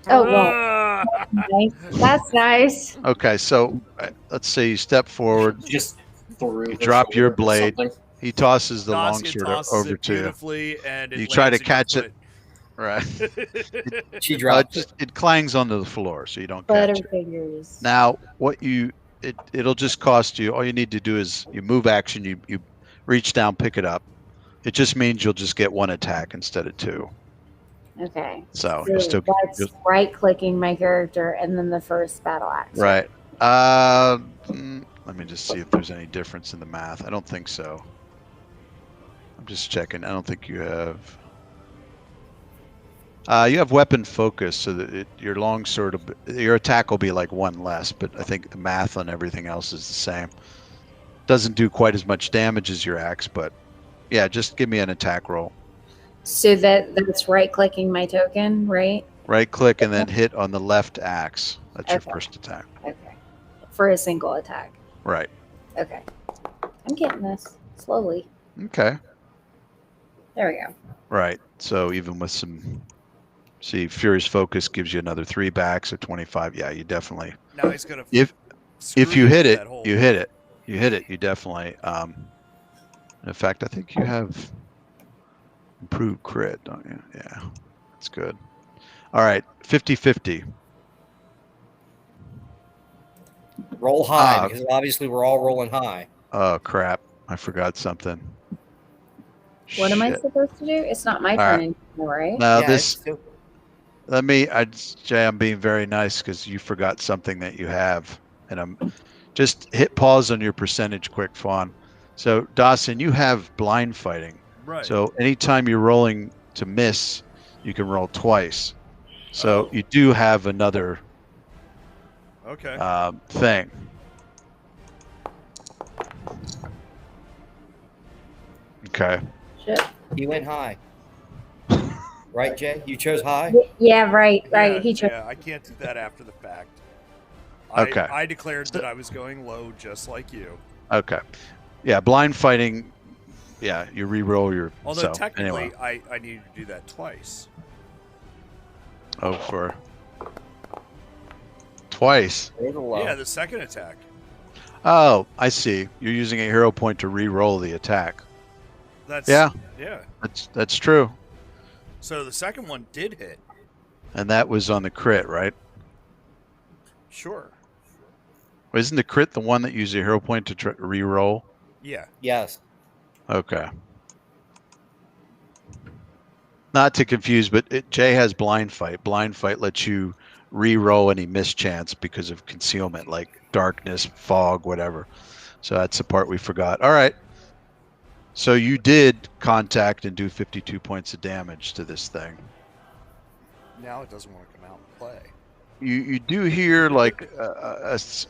Oh well, nice. That's nice. Okay, so let's say you step forward. Just through. You her drop your shoulder or blade. something. He tosses the Dacia longsword tosses over it to you. beautifully, and it You try to lands in your catch it. Right. foot. She dropped it. It clangs onto the floor, so you don't catch it. Butterfingers. Now, it'll just cost you. All you need to do is you move action. You reach down, pick it up. It just means you'll just get one attack instead of two. Okay. So So you'll still that's right-clicking my character and then the first battle axe. right. Let me just see if there's any difference in the math. I don't think so. I'm just checking. I don't think you have. You have weapon focus, so that your longsword, your attack will be like one less, but I think the math on everything else is the same. Doesn't do quite as much damage as your axe, but yeah, just give me an attack roll. So that's right-clicking my token, right? Right click and then hit on the left axe. That's your Okay. first attack. Okay. For a single attack. Right. Okay. I'm getting this slowly. Okay. There we go. Right. So even with some, see, Furious Focus gives you another 3 back, so 25. Yeah, you definitely. Now he's gonna. If screw you hit with it, that hole. you hit it. You hit it. You definitely. In fact, I think you have improved crit, don't you? Yeah, that's good. All right, 50-50. Roll high, Ah. because obviously we're all rolling high. Oh crap! I forgot something. What am I Shit. supposed to do? It's not my All turn right. anymore, right? Now Yeah, this. it's still- Jay, I'm being very nice because you forgot something that you have, and I'm just hit pause on your percentage quick, Fawn. So Dawson, you have blind fighting. Right. So anytime you're rolling to miss, you can roll twice. So Oh. you do have another Okay. thing. Okay. Shit. He went high. Right, Jay? You chose high? Yeah, right. Yeah, He chose. yeah, I can't do that after the fact. Okay. I declared that I was going low, just like you. Okay. Yeah, blind fighting. Yeah, you re-roll your. Although so, technically, anyway. I needed to do that twice. Oh, for twice. Yeah, the second attack. Oh, I see. You're using a hero point to re-roll the attack. That's Yeah. Yeah. That's true. So the second one did hit. And that was on the crit, right? Sure. Isn't the crit the one that used a hero point to re-roll? Yeah. Yes. Okay. Not to confuse, but Jay has blind fight. Blind fight lets you re-roll any mischance because of concealment, like darkness, fog, whatever. So that's the part we forgot. All right. So you did contact and do 52 points of damage to this thing. Now it doesn't want to come out and play. You do hear like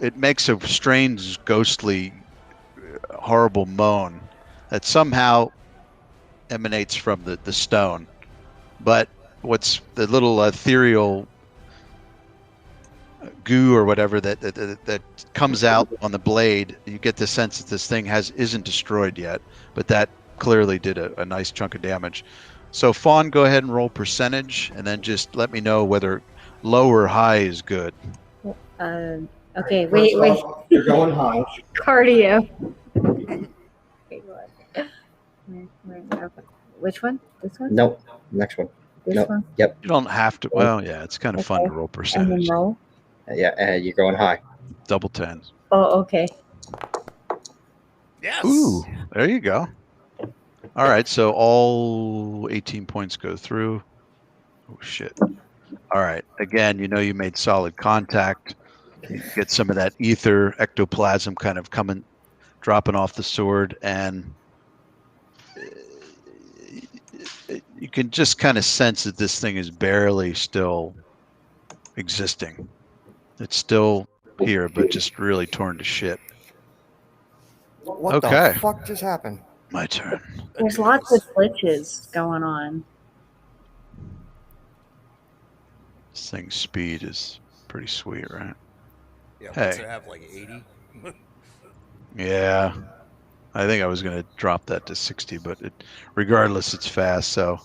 it makes a strange, ghostly, horrible moan that somehow emanates from the stone. But what's the little ethereal goo or whatever that comes out on the blade? You get the sense that this thing isn't destroyed yet, but that clearly did a nice chunk of damage. So Fawn, go ahead and roll percentage, and then just let me know whether low or high is good. Okay, wait. You're going high. Cardio. Which one? This one? Nope. Next one. This Nope. one? Yep. You don't have to. Well, yeah, it's kind of fun Okay. to roll And then percentage. roll. Yeah, you're going high. Double tens. Oh, okay. Yes. Ooh, there you go. All right, so all 18 points go through. Oh shit. All right. Again, you made solid contact. You get some of that ether ectoplasm kind of dropping off the sword, and you can just kind of sense that this thing is barely still existing. It's still here, but just really torn to shit. What Okay. the fuck just happened? My turn. There's lots of glitches going on. This thing's speed is pretty sweet, right? Yeah, Hey. what's it have, like 80? Yeah. I think I was going to drop that to 60, but regardless, it's fast, so.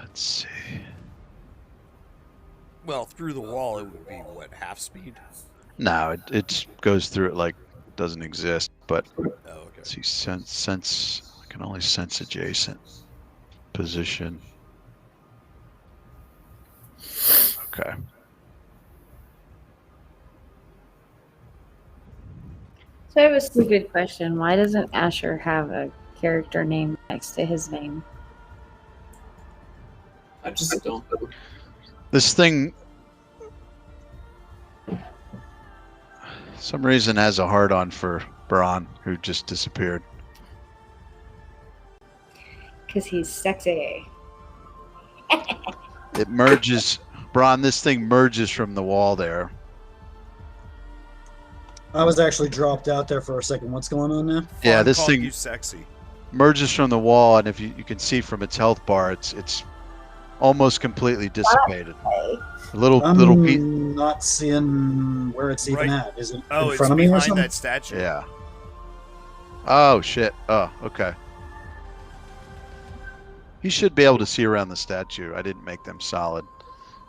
Let's see. Well, through the wall, it would be, what, half speed? No, it goes through it like it doesn't exist, but Oh, okay. let's see, sense, I can only sense adjacent position. Okay. So I have a stupid question. Why doesn't Asher have a character name next to his name? I just don't. This thing, some reason, has a hard-on for Braun, who just disappeared. Because he's sexy. It merges, Braun, this thing merges from the wall there. I was actually dropped out there for a second. What's going on now? Yeah, Fawn this called thing you sexy. merges from the wall, and if you can see from its health bar, it's almost completely dissipated. A little piece. I'm not seeing where it's even Right. at. Is it Oh, in it's front of me or behind something? that statue. Yeah. Oh shit. Oh, okay. You should be able to see around the statue. I didn't make them solid.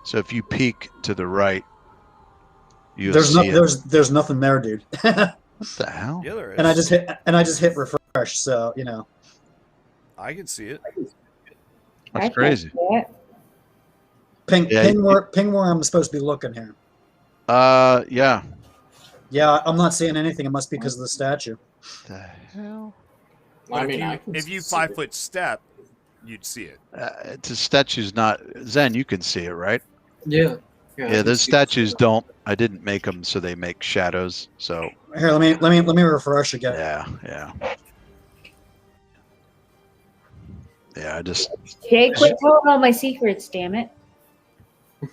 So if you peek to the right, you'll see it. There's nothing there, dude. What the hell? Yeah, there is. and I just hit refresh, so you know. I can see it. That's crazy. Ping Yeah, ping where I'm supposed to be looking here. Yeah. Yeah, I'm not seeing anything. It must be because of the statue. The hell? But I mean, I can if you see 5-foot step, you'd see it. The statue's not Zen. You can see it, right? Yeah. Yeah, those statues don't. I didn't make them so they make shadows. So Here, let me refresh again. yeah. I just Jay, quit telling all my secrets, damn it.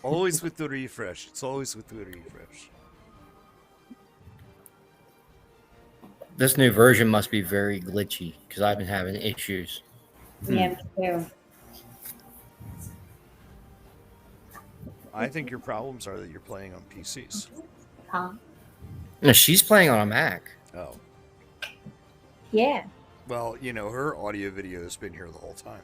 Always with the refresh. It's always with the refresh. This new version must be very glitchy because I've been having issues. Yeah, me too. I think your problems are that you're playing on PCs. Huh? No, she's playing on a Mac. Oh. Yeah, Well, her audio video has been here the whole time.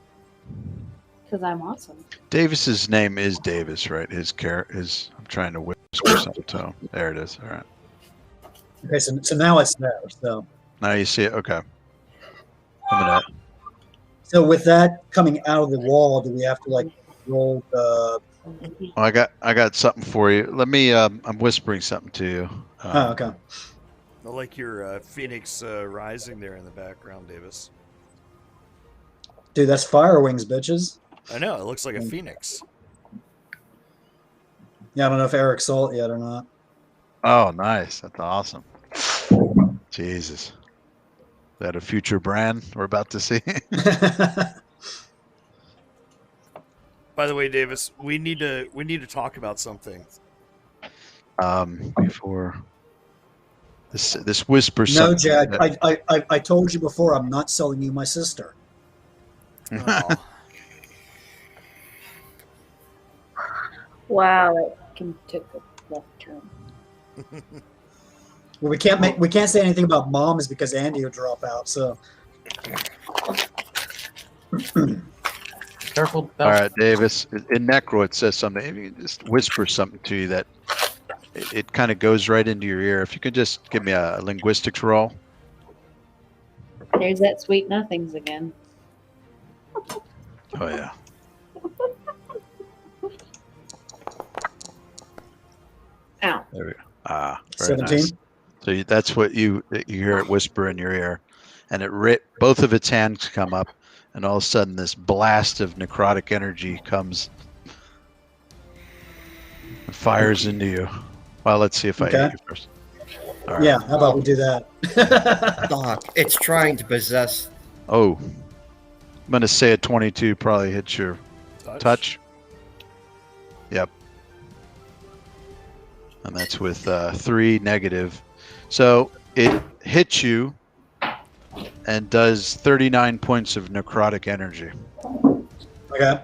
because I'm awesome. Davis's name is Davis, right? His I'm trying to whisper something to him. There it is. All right. Okay, so now it's there. So Now you see it. Okay. I'm gonna. so with that coming out of the wall, do we have to like roll the? Oh, I got something for you. Let me. I'm whispering something to you. Oh, okay. I like your Phoenix rising there in the background, Davis. Dude, that's fire wings, bitches. I know, it looks like a phoenix. Yeah, I don't know if Eric saw it yet or not. Oh, nice. That's awesome. Jesus. Is that a future brand we're about to see? By the way, Davis, we need to talk about something. Before this whisper. No, Jack. I told you before. I'm not selling you my sister. Oh. Wow, it can take a left turn. Well, we can't say anything about moms because Andy will drop out. So Careful. All right, Davis. In Necro, it says something. If you can just whisper something to you that it kind of goes right into your ear. If you could just give me a linguistics roll. There's that sweet nothings again. Oh yeah. Ow. There we go. Ah, very 17. nice. So that's what you hear it whisper in your ear, and both of its hands come up, and all of a sudden this blast of necrotic energy comes and fires into you. Well, let's see if I hit you first. All right. yeah, how about we do that? Doc, it's trying to possess. Oh, I'm going to say a 22 probably hits your touch. Yep. And that's with 3 negative. So it hits you and does 39 points of necrotic energy. Okay.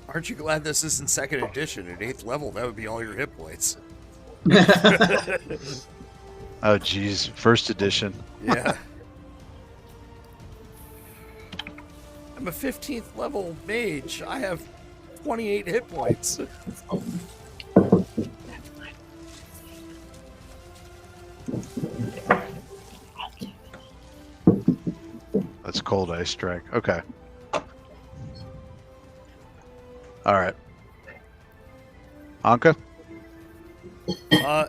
Aren't you glad this isn't second edition? At 8th level, that would be all your hit points. Oh, geez. First edition. Yeah. I'm a 15th level mage. I have 28 hit points. That's cold ice strike. Okay. All right. Anka?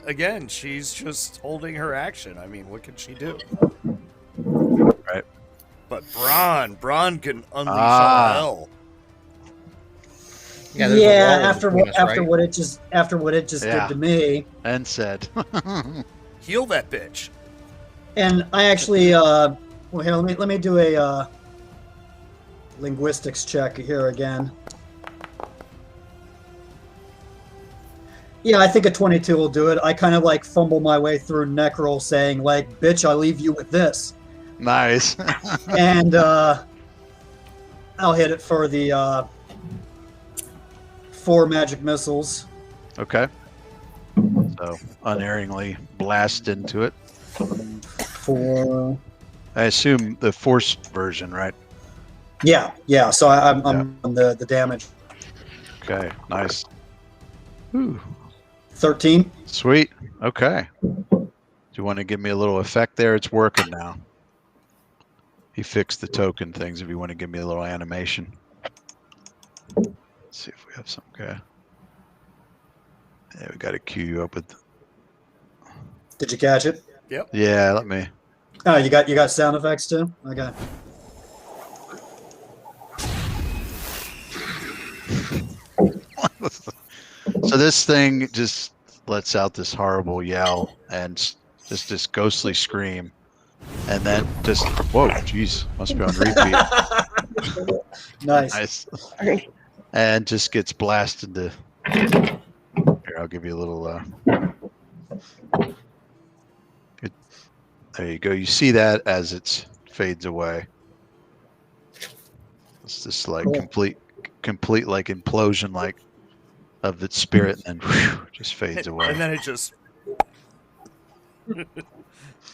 Again, she's just holding her action. I mean, what can she do? Right. But Braun can unleash all hell. Yeah, there's a wall after between us, after right? what it just Yeah. did to me. And said. Heal that bitch. And I actually well here, let me do a linguistics check here again. Yeah, I think a 22 will do it. I kind of like fumble my way through Necrol saying like, bitch, I leave you with this. Nice. And I'll hit it for the 4 magic missiles. Okay. So unerringly blast into it. 4. I assume the forced version, right? Yeah. So I'm on the damage. Okay, nice. Ooh, 13. sweet. Okay. Do you want to give me a little effect there? It's working now. He fixed the token things if you want to give me a little animation. Let's see if we have some guy. Yeah, we got to queue you up with. Did you catch it? Yep. Yeah, let me. Oh, you got sound effects too? Okay. So this thing just lets out this horrible yell and just this ghostly scream, and then just whoa, jeez, must be on repeat. Nice. And just gets blasted to. Here, I'll give you a little. There you go. You see that as it fades away. It's just like Cool. complete like implosion, like of its spirit, and then whew, just fades away. And then it just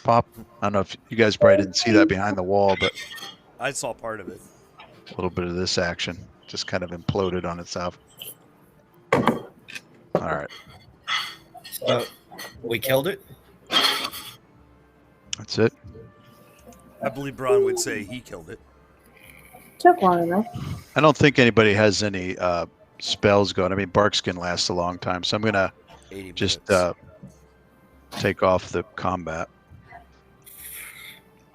Pop. I don't know if you guys probably didn't see that behind the wall, but I saw part of it. a little bit of this action just kind of imploded on itself. All right. So we killed it. That's it. I believe Braun would say he killed it. Took long enough. I don't think anybody has any spells going. I mean, Barkskin lasts a long time, so I'm gonna 80 just minutes. take off the combat.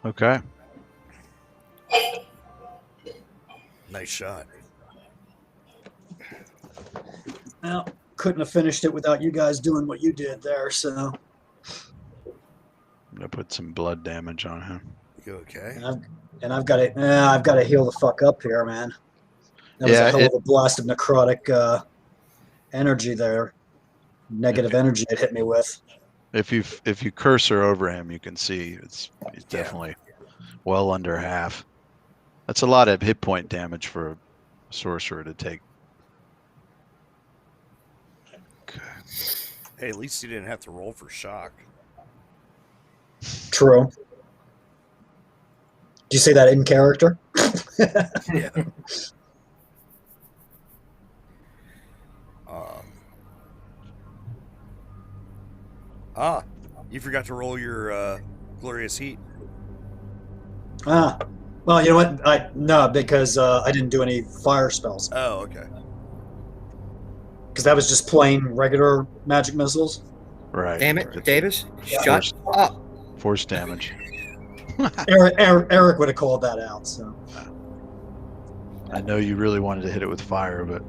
Okay. Nice shot. Well, couldn't have finished it without you guys doing what you did there. So I'm gonna put some blood damage on him. You okay? I've got to heal the fuck up here, man. That was a hell of a blast of necrotic energy there. Negative energy it hit me with. If you cursor over him, you can see he's definitely well under half. That's a lot of hit point damage for a sorcerer to take. Okay. Hey, at least you didn't have to roll for shock. True. Did you say that in character? Yeah. You forgot to roll your glorious heat. Well, you know what? No, because I didn't do any fire spells. Oh, okay. Because that was just plain regular magic missiles. Right. Damn it, Davis! Shut up. Force damage. Eric would have called that out. So I know you really wanted to hit it with fire, but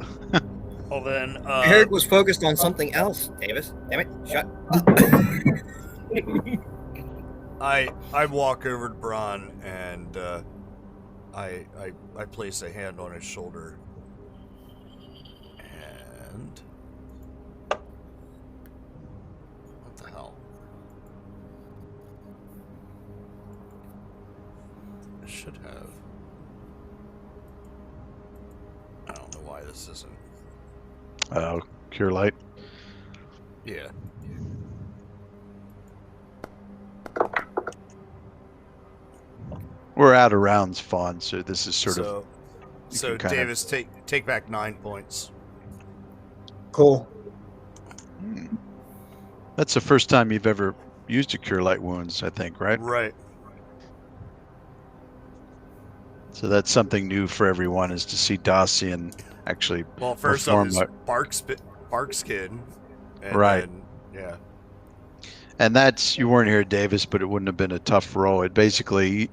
Well then, Eric was focused on something else. Davis, damn it! Shut up. I walk over to Bron and I place a hand on his shoulder. And what the hell? I should have. I don't know why this isn't. Cure light. Yeah. We're out of rounds, Fawn, so this is sort of... So can kinda- Davis, take back 9 points. Cool. That's the first time you've ever used a cure light wounds, I think, right? Right. So that's something new for everyone, is to see Dacian actually Well, first perform off is Bark's kid. And Right. then, yeah. And that's, you weren't here, Davis, but it wouldn't have been a tough roll. It basically,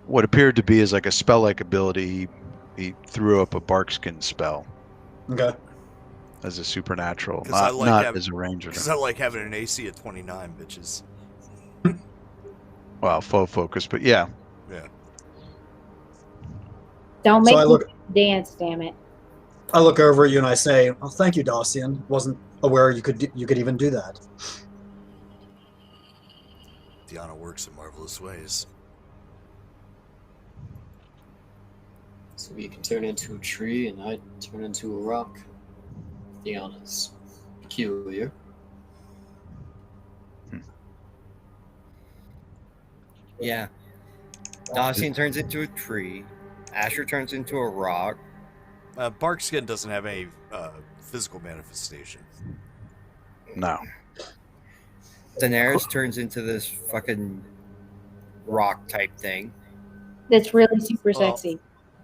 what appeared to be is like a spell-like ability. He threw up a barkskin spell Okay. as a supernatural, 'Cause I not, like not having- as a ranger. Because I like having an AC at 29, bitches. Well, faux focus, but yeah. Yeah. Don't So make I me look- dance, damn it. I look over at you and I say, "Oh, thank you, Dacian. Wasn't aware you could even do that." Deanna works in marvelous ways. So you can turn into a tree, and I turn into a rock. Deanna's peculiar. Yeah. Dacian turns into a tree. Asher turns into a rock. Barkskin doesn't have any physical manifestation. No. Daenerys turns into this fucking rock type thing. That's really super Well, sexy.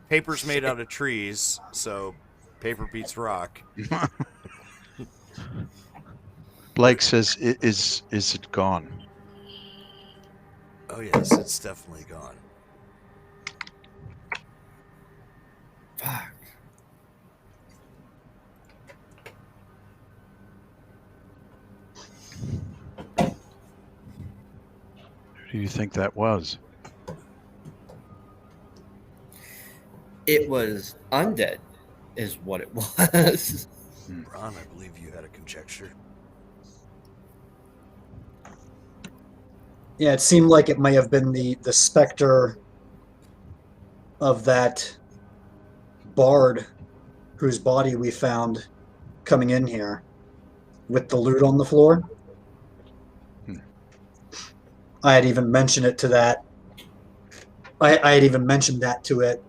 Paper's made out of trees, so paper beats rock. Blake says, is it gone? Oh yes, it's definitely gone. Fuck. Who do you think that was? It was undead, is what it was. Ron, I believe you had a conjecture. Yeah, it seemed like it may have been the specter of that bard whose body we found coming in here with the loot on the floor. I had even mentioned it to that. I had even mentioned that to it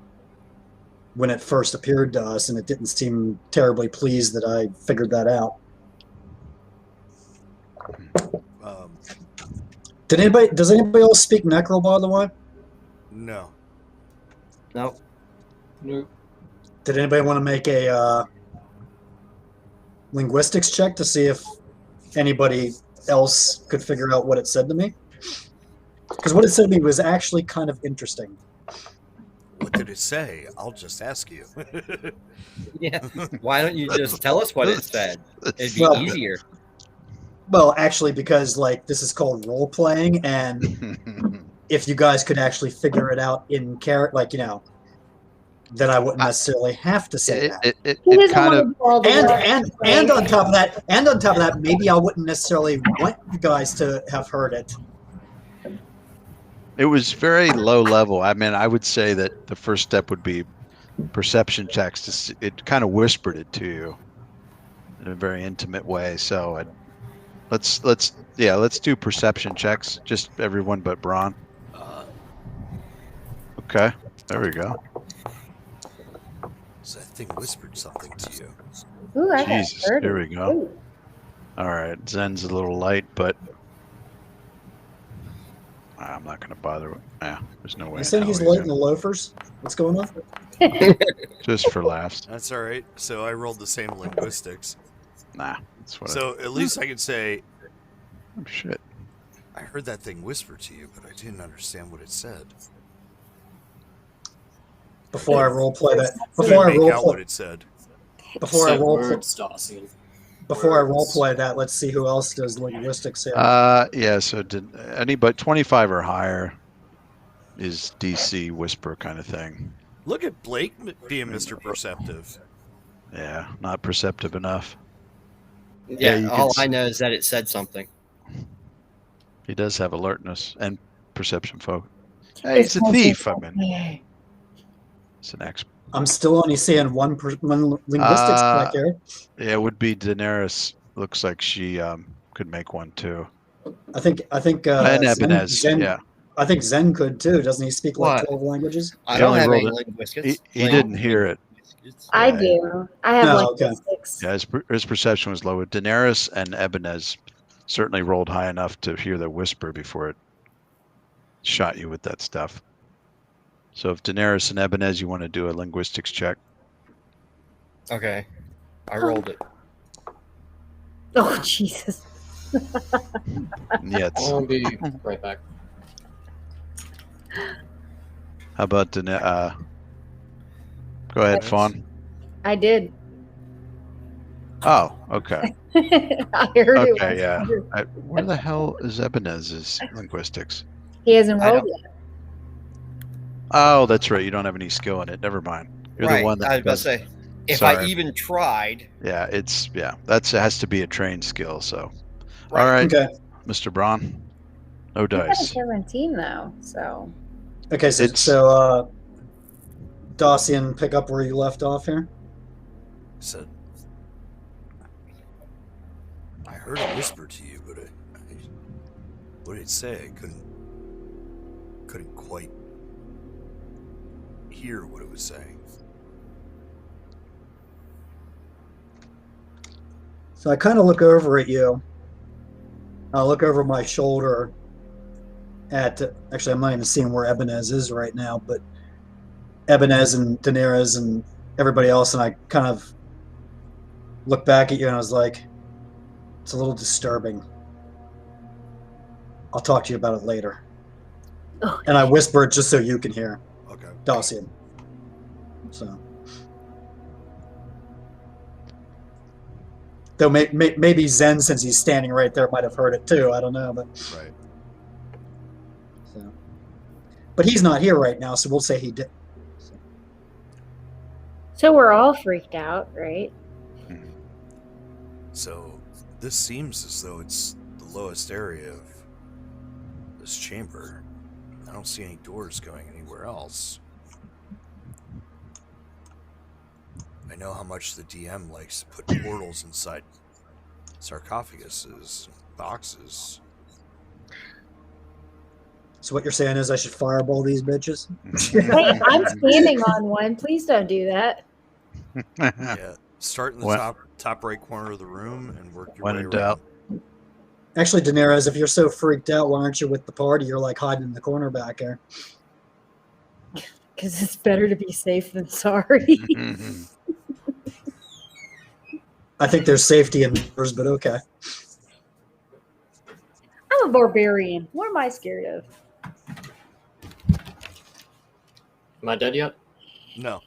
when it first appeared to us, and it didn't seem terribly pleased that I figured that out. Does anybody else speak Necro, by the way? No. Nope. Nope. Did anybody want to make a linguistics check to see if anybody else could figure out what it said to me? Because what it said to me was actually kind of interesting. What did it say? I'll just ask you. Yeah. Why don't you just tell us what it said? It'd be Well, easier. Well, actually, because like this is called role playing, and if you guys could actually figure it out in character, like then I wouldn't necessarily have to say that. It He doesn't kind want of to call the And on top of that, maybe I wouldn't necessarily want you guys to have heard it. it was very low level. I mean, I would say that the first step would be perception checks. It kind of whispered it to you in a very intimate way. So let's do perception checks. Just everyone but Braun. Okay, there we go. So that thing whispered something to you. Ooh, I got Jesus, 30. here we go. Ooh. All right, Zen's a little light, but I'm not going to bother with. Yeah, there's no way. You in saying hell he's he's late in gonna- the loafers? What's going on? Just for laughs. That's all right. So I rolled the same linguistics. Nah, that's what. So at least I can say Oh, shit. I heard that thing whisper to you, but I didn't understand what it said. Before I roleplay that, Couldn't make out what it said. before I Set roleplay, words, Dacian. Before I words. roleplay that, let's see who else does linguistics here. Yeah. So did anybody 25 or higher is DC whisper kind of thing. Look at Blake being Mr. Perceptive. Yeah, not perceptive enough. Yeah, you all can I know is that it said something. He does have alertness and perception, folk. Hey, he's a thief. I mean, it's an expert. I'm still only seeing one linguistics check here. Yeah, it would be Daenerys. Looks like she could make one too. I think And Ebenez, Zen, yeah. I think Zen could too. Doesn't he speak like What? 12 languages? I He don't only have rolled any it. linguistics. He didn't hear it. I Yeah. do. I have No, like okay. 6. Yeah, his perception was low. Daenerys and Ebenez certainly rolled high enough to hear the whisper before it shot you with that stuff. So if Daenerys and Ebenez, you want to do a linguistics check. Okay. I rolled it. Oh Jesus! Yeah. I'll be right back. How about Go ahead, Fawn. I did. Oh, okay. I heard it. Okay, was yeah. 100. Where the hell is Ebenez's linguistics? He hasn't I rolled don't- yet. Oh, that's right. You don't have any skill in it. Never mind. You're right. the one that I was about to does. say, if I Sorry. even tried. Yeah, it has to be a trained skill. So, Right. all right, Okay. Mr. Braun, no He got a dice. 17 though, so Okay, so, It's- Dacian, pick up where you left off here. Said, I heard a whisper to you, but what did it say? I couldn't quite hear what it was saying. So I kind of look over at you. I look over my shoulder at, actually, I'm not even seeing where Ebenez is right now, but Ebenez and Daenerys and everybody else, and I kind of look back at you and I was like, it's a little disturbing. I'll talk to you about it later. Oh. And I whisper it just so you can hear, Okay. Dacian. So. Though maybe Zen, since he's standing right there, might have heard it too. I don't know, but Right. so. But he's not here right now, so we'll say he did. so we're all freaked out, right? So this seems as though it's the lowest area of this chamber. I don't see any doors going anywhere else. I know how much the DM likes to put portals inside sarcophaguses, boxes. So what you're saying is I should fireball these bitches? Hey, I'm standing on one. Please don't do that. Yeah, start in the What? top right corner of the room and work your When way in around. doubt. Actually, Daenerys, if you're so freaked out, why aren't you with the party? You're like hiding in the corner back there. Because it's better to be safe than sorry. I think there's safety in numbers, but okay. I'm a barbarian. What am I scared of? Am I dead yet? No,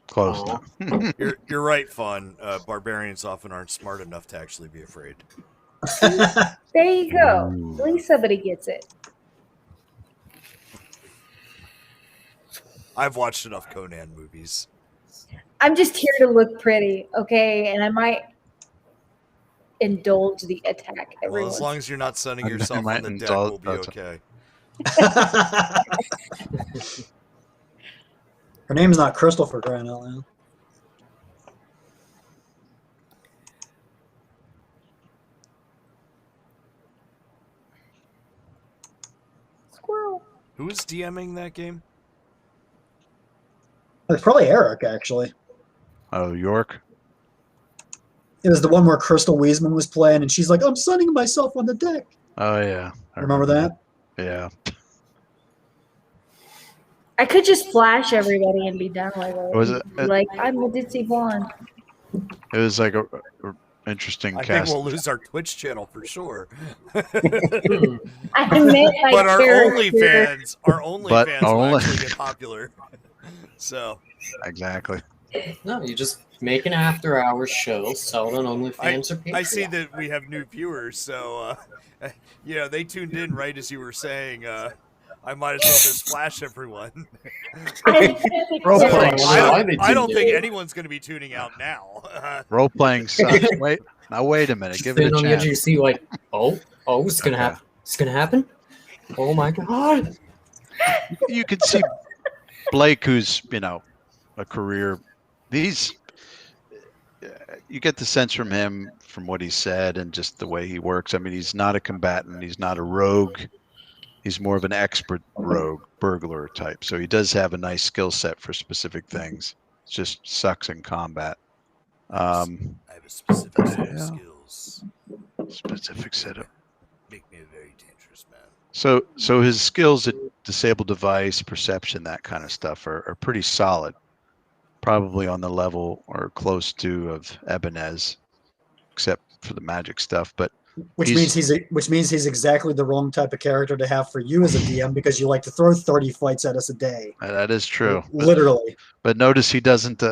Close Aw. now. you're right, Fawn. Barbarians often aren't smart enough to actually be afraid. There you go. Ooh. At least somebody gets it. I've watched enough Conan movies. I'm just here to look pretty, okay? And I might indulge the attack every Well, as once. long as you're not sunning I yourself might on the deck, indulge- we'll be that's- okay. Her name's not Crystal, for crying out loud. Squirrel. Who is DMing that game? It's probably Eric, actually. Oh, York. It was the one where Crystal Wiesman was playing, and she's like, I'm sunning myself on the deck. Oh yeah. I Remember that? Yeah. I could just flash everybody and be done with it. Was it- Like, I'm a ditzy blonde. It was like a interesting I think cast. we'll lose our Twitch channel for sure. I meant like But our character. OnlyFans But will only- actually get popular. So Exactly. No, you just Make an after-hours show, sell it on OnlyFans or Patreon. I see that we have new viewers, so they tuned in right as you were saying. I might as well just flash everyone. Role-playing I don't think anyone's going to be tuning out now. Role-playing sucks. Wait a minute. Give it a on the edge of your chance. seat, like, it's gonna happen. It's gonna happen. Oh my god! You can see Blake, who's a career. You get the sense from him, from what he said, and just the way he works. I mean, he's not a combatant. He's not a rogue. He's more of an expert rogue, burglar type. So he does have a nice skill set for specific things. It just sucks in combat. I have a specific set of skills. Specific setup. Make me a very dangerous man. So his skills at disable device, perception, that kind of stuff are pretty solid. Probably on the level or close to of Ebenez, except for the magic stuff. But which means he's exactly the wrong type of character to have for you as a DM, because you like to throw 30 fights at us a day. That is true. Literally. But notice he doesn't.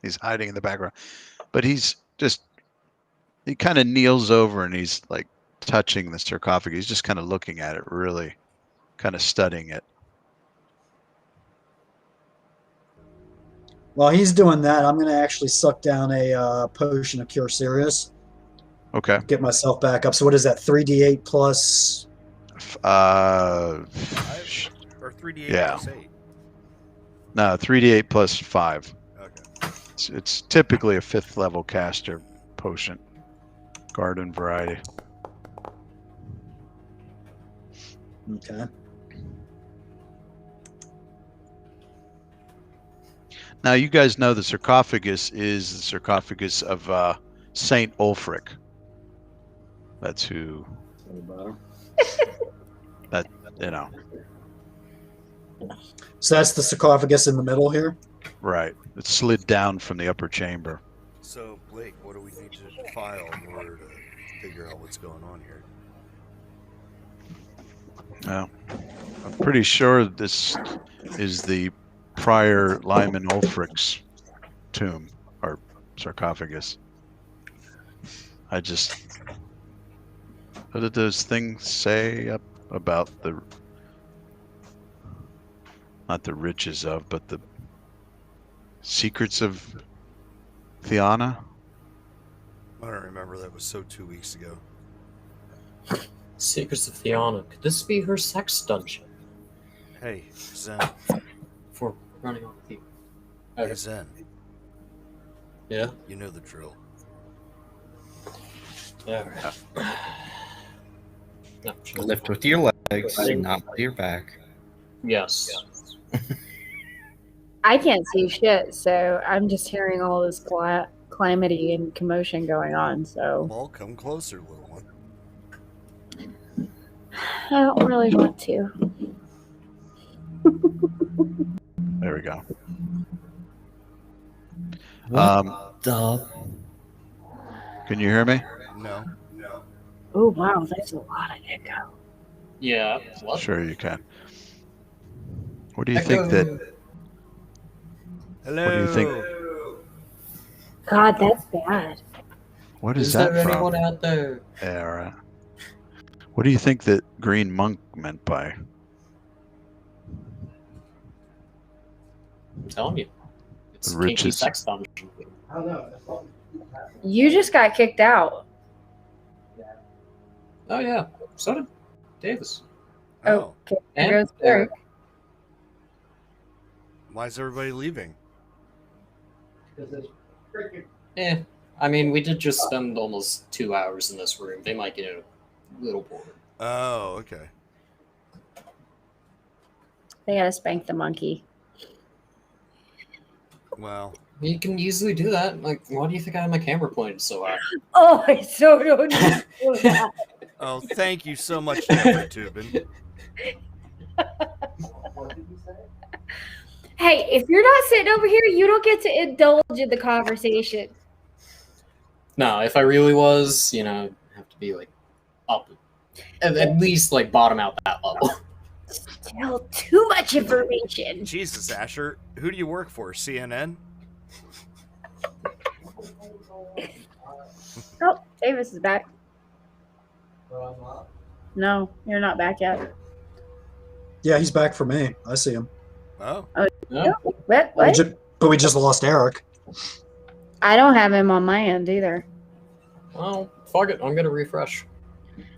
He's hiding in the background. But he kind of kneels over and he's like touching the sarcophagus. He's just kind of looking at it, really kind of studying it. While he's doing that, I'm going to actually suck down a potion of Cure Serious. Okay. Get myself back up. So what is that? 3d8 plus? Or 3d8 plus 8. No, 3d8 plus 5. Okay. It's typically a 5th level caster potion. Garden variety. Okay. Now you guys know the sarcophagus is the sarcophagus of Saint Ulfric. That's who. That So that's the sarcophagus in the middle here. Right. It slid down from the upper chamber. So Blake, what do we need to file in order to figure out what's going on here? Well, I'm pretty sure this is the prior Lyman Ulfric's tomb or sarcophagus. What did those things say up about not the riches of, but the secrets of Theana? I don't remember. That was so 2 weeks ago. Secrets of Theana. Could this be her sex dungeon? Hey, Zen. For running off with you. Hey, Zen. Yeah? You know the drill. Yeah. No, Lift with your legs, not with your back. Yes. I can't see shit, so I'm just hearing all this calamity and commotion going on. So Well, come closer, little one. I don't really want to. There we go. Can you hear me? No. Oh wow, that's a lot of echo. Yeah. What? Sure you can. What do you think that? Hello. What do you think? God, that's bad. What is Is that there from? anyone out there? Yeah, right. What do you think that Green Monk meant by? I'm telling you. It's The kinky riches. sex dungeon. I don't know. You just got kicked out. Oh yeah. So did Davis. Oh. Okay. And There goes Eric. Eric. Why is everybody leaving? Because it's freaking. I mean, we did just spend almost 2 hours in this room. They might get a little bored. Oh, okay. They gotta spank the monkey. Well, You can easily do that. Like, why do you think I have my camera pointed so high? Oh, I so don't know that. oh, thank you so much, Jeffrey Tubin. What did you say? Hey, if you're not sitting over here, you don't get to indulge in the conversation. No, if I really was, I'd have to be like up, at least like bottom out that level. Still too much information. Jesus, Asher, who do you work for? CNN? Davis is back. No, you're not back yet. Yeah, he's back for me. I see him. Oh, No. What? But we just lost Eric. I don't have him on my end either. Oh, fuck it. I'm gonna refresh.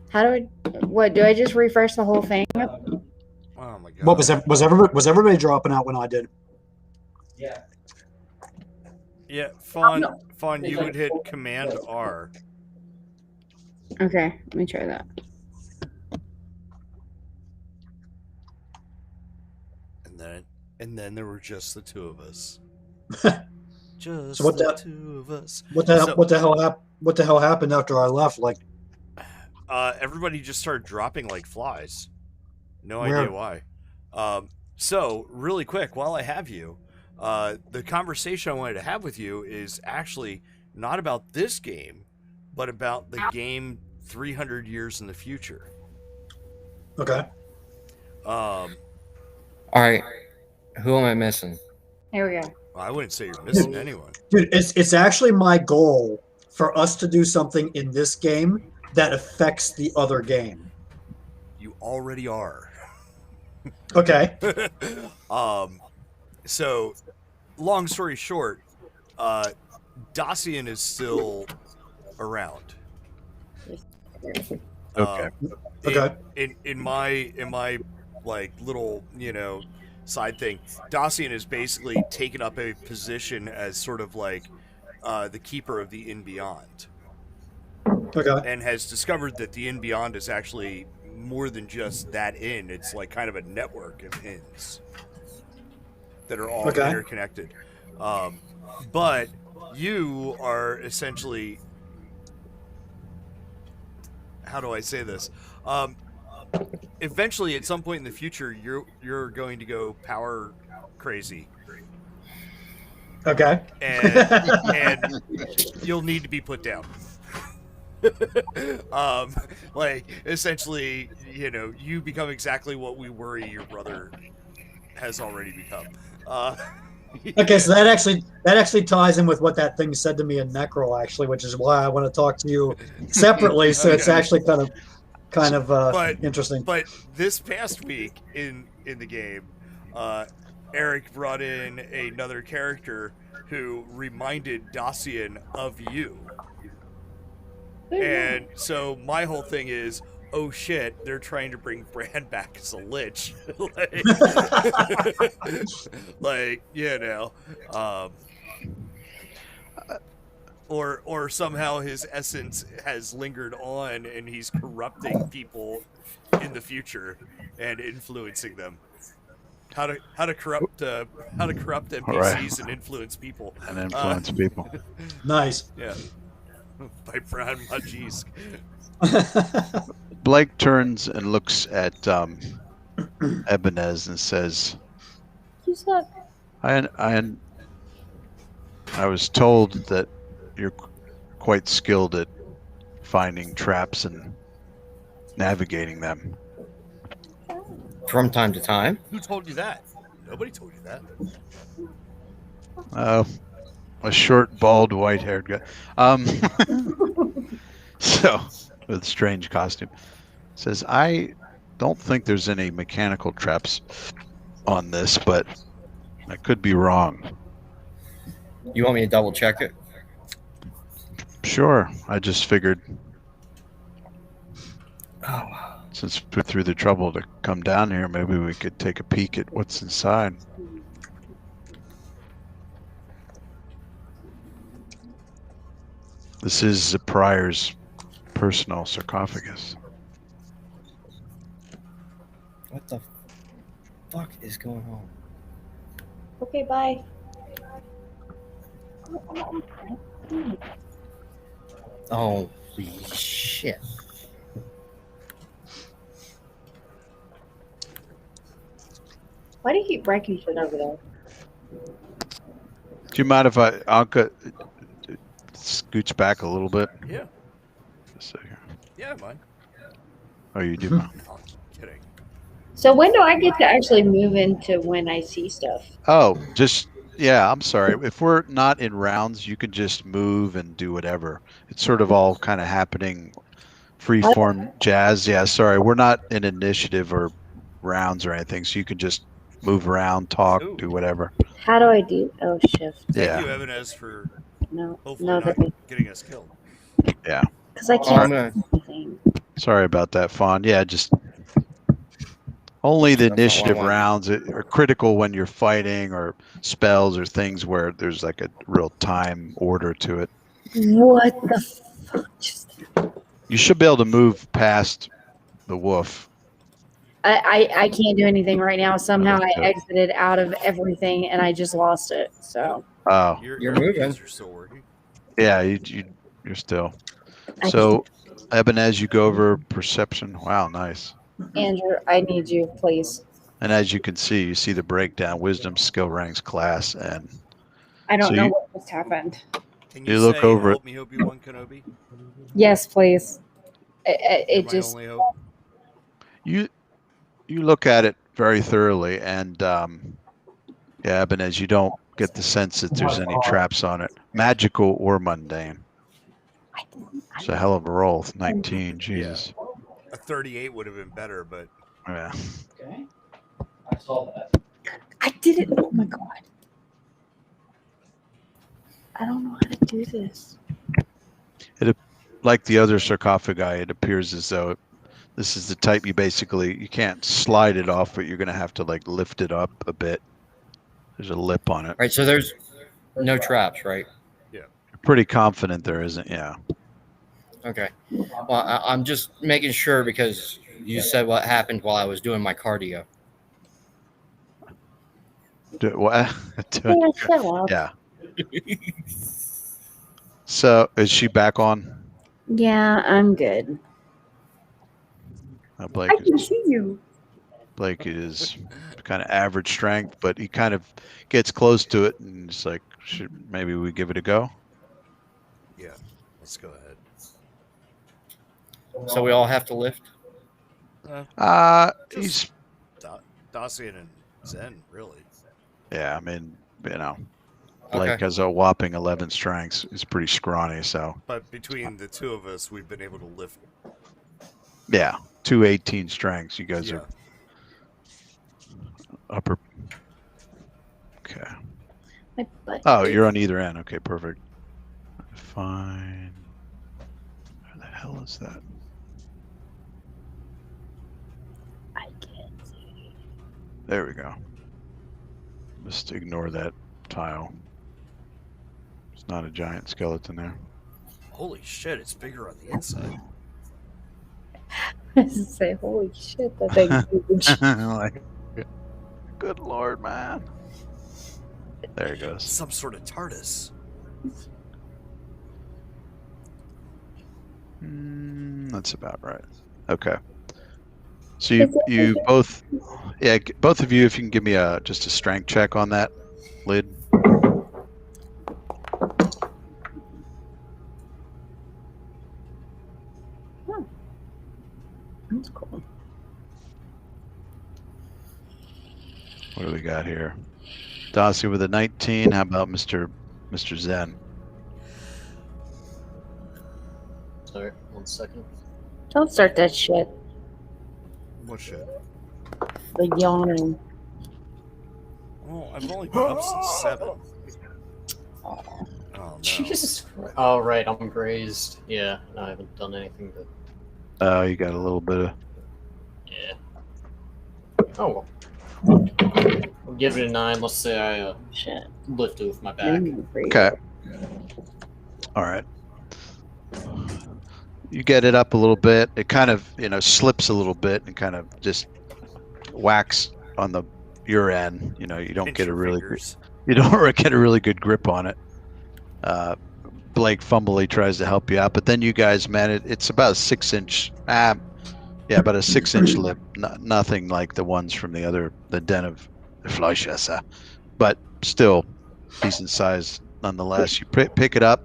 How do I? What do I just refresh the whole thing? oh my god. What was everybody dropping out when I did? Yeah. Yeah, Fawn, you would hit Command R. Okay, let me try that. And then there were just the two of us. Just So what the the- two of us. What the hell? So- What the hell happened after I left? Like, Everybody just started dropping like flies. No Where? idea why. So really quick, while I have you, the conversation I wanted to have with you is actually not about this game, but about the game 300 years in the future. okay, All right. Who am I missing? Here we go. I wouldn't say you're missing anyone. dude, it's actually my goal for us to do something in this game that affects the other game. You already are. Okay. So, long story short, Dacian is still around. Okay. Okay. In my like little side thing, Dacian is basically taken up a position as sort of like the keeper of the In Beyond, Okay. and has discovered that the In Beyond is actually more than just that inn. It's like kind of a network of inns that are all Okay. interconnected. But you are essentially, how do I say this? Eventually, at some point in the future, you're going to go power crazy, Okay. and you'll need to be put down. Like essentially, you become exactly what we worry your brother has already become. Okay, so that actually ties in with what that thing said to me in Necro, actually, which is why I want to talk to you separately. So it's Okay. actually kind of But- interesting. But this past week in the game, Eric brought in another character who reminded Dacian of you. And so my whole thing is, oh shit, they're trying to bring Bran back as a lich. or somehow his essence has lingered on and he's corrupting people in the future and influencing them. How to corrupt NPCs and influence people. And influence people. Nice. Yeah. By Brown Majisk. Blake turns and looks at Ebenez and says, You suck. I was told that you're quite skilled at finding traps and navigating them. From time to time. Who told you that? Nobody told you that. A short, bald, white-haired guy. So, with a strange costume. Says, I don't think there's any mechanical traps on this, but I could be wrong. You want me to double check it? Sure. I just figured, since we went through the trouble to come down here, maybe we could take a peek at what's inside. This is the prior's personal sarcophagus. What the fuck is going on? Okay, bye. Holy shit. Why do you keep breaking shit over there? Do you mind if Anka scooch back a little bit? Yeah. Just a second. Yeah, mine. Oh, you do mind? Oh, kidding. So when do I get to actually move into when I see stuff? Oh, just Yeah, I'm sorry. If we're not in rounds, you can just move and do whatever. It's sort of all kind of happening freeform jazz. Yeah, sorry. We're not in initiative or rounds or anything, so you can just move around, talk, Ooh. do whatever. How do I do? Oh, shift. Thank Yeah. you, Evanez, for No, hopefully no, not getting us killed. Yeah. because I Oh, I'm can't gonna. do anything. Sorry about that, Fawn. Yeah, just only the That's not what I initiative want. rounds are critical when you're fighting or spells or things where there's like a real time order to it. What the fuck? You should be able to move past the wolf. I can't do anything right now. Somehow I Okay. exited out of everything and I just lost it. So Oh, You're moving. Are still working. yeah, you're still. I So, Ebenez, you go over perception. Wow, nice. Andrew, I need you, please. And as you can see, you see the breakdown: wisdom, skill, ranks, class, and I don't So know you- what just happened. Can You you look say, over help me, Obi-Wan Kenobi? Yes, please. You're It my just only hope. you look at it very thoroughly, and yeah, Ebenez, you don't get the sense that there's any traps on it, magical or mundane. It's a hell of a roll. 19, Jesus. A 38 would have been better, but Yeah. Okay. I saw that. I did it. Oh my god. I don't know how to do this. Like the other sarcophagi, it appears as though this is the type you can't slide it off, but you're going to have to like lift it up a bit. There's a lip on it. Right. So there's no traps, right? You're pretty confident there isn't. Yeah. Okay. Well, I'm just making sure because you said what happened while I was doing my cardio. What? Yeah, shut up. Yeah. So is she back on? Yeah, I'm good. Blake I can see you. Blake is kind of average strength, but he kind of gets close to it and it's like, maybe we give it a go? yeah, let's go ahead. So we all have to lift. He's Dacian and Zen, really. yeah. I mean, Blake Okay. has a whopping 11 strengths. He's pretty scrawny, so But between the two of us, we've been able to lift. yeah, 218 strengths. You guys Yeah. are upper. Okay. My butt. Oh, you're on either end. Okay, perfect. Fine. Where the hell is that? I can't see. There we go. Just ignore that tile. It's not a giant skeleton there. Holy shit, it's bigger on the inside. I was to say, holy shit, that thing's huge. Like, good lord, man. There it goes. Some sort of TARDIS. That's about right. Okay. So you both, yeah, both of you, if you can give me just a strength check on that lid. That's cool. What do we got here? Dossie with a 19. How about Mr. Zen? Sorry, 1 second. Don't start that shit. What shit? The yawning. Oh, I've only been up since 7. Oh. Oh, no. Jesus Christ. Oh, right, I'm grazed. Yeah, no, I haven't done anything but. Oh, you got a little bit of. Yeah. Oh, well. We'll give it a 9. Let's say I Shit. lift it with my back. Okay. All right. You get it up a little bit. It kind of, slips a little bit and kind of just whacks on your end. You don't Pinch get a your really fingers. you don't get a really good grip on it. Blake fumbly tries to help you out, but then you guys, man, it's about a 6-inch. About a 6-inch lip. Nothing like the ones from the den of the Fleischesser, but still decent size nonetheless. You pick it up,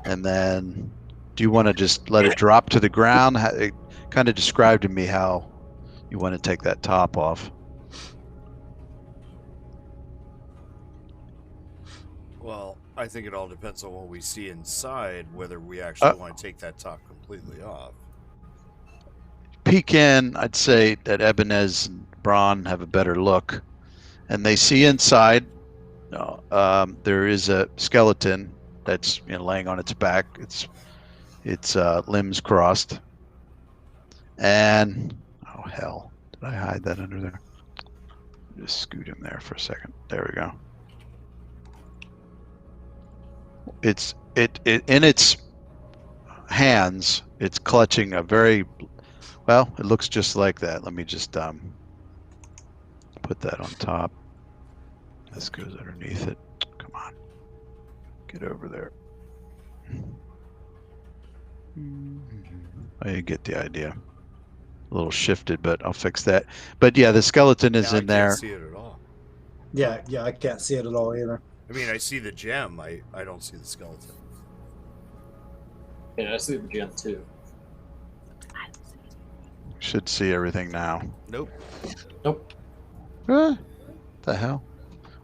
and then do you want to just let it drop to the ground? It kind of describe to me how you want to take that top off. Well, I think it all depends on what we see inside, whether we actually want to take that top completely off. Peek in, I'd say that Ebenez and Braun have a better look. And they see inside, there is a skeleton that's laying on its back. Its limbs crossed. And, oh hell, did I hide that under there? Just scoot him there for a second. There we go. It in its hands, it's clutching a very, well, it looks just like that. Let me just put that on top. This goes underneath it. Come on, get over there. I get the idea. A little shifted, but I'll fix that. But yeah, the skeleton is in there. I can't see it at all. Yeah, I can't see it at all either. I mean, I see the gem. I don't see the skeleton. Yeah, I see the gem too. Should see everything now. Nope. Nope. The hell?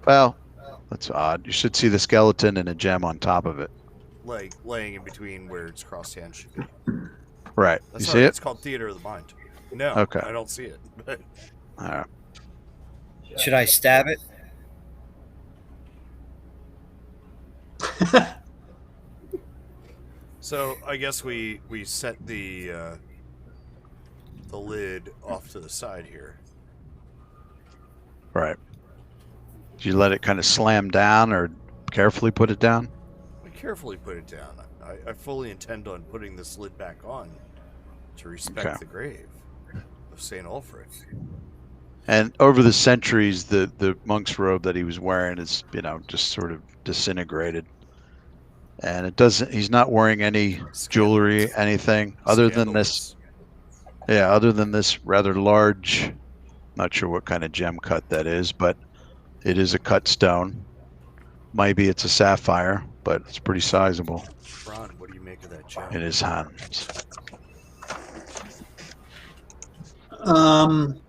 Well, that's odd. You should see the skeleton and a gem on top of it. Like laying in between where its crossed hand should be. Right. That's you see it? It's called Theater of the Mind. No, okay. I don't see it. But... All right. Should I stab it? So I guess we set the lid off to the side here. Right. Did you let it kind of slam down or carefully put it down? I carefully put it down. I fully intend on putting this lid back on to respect the grave of St. Ulfric. And over the centuries, the monk's robe that he was wearing is, just sort of disintegrated. And it doesn't. He's not wearing any jewelry, anything other than this. Yeah, other than this rather large. Not sure what kind of gem cut that is, but it is a cut stone. Maybe it's a sapphire, but it's pretty sizable. Ron, what do you make of that gem? In his hands. I'm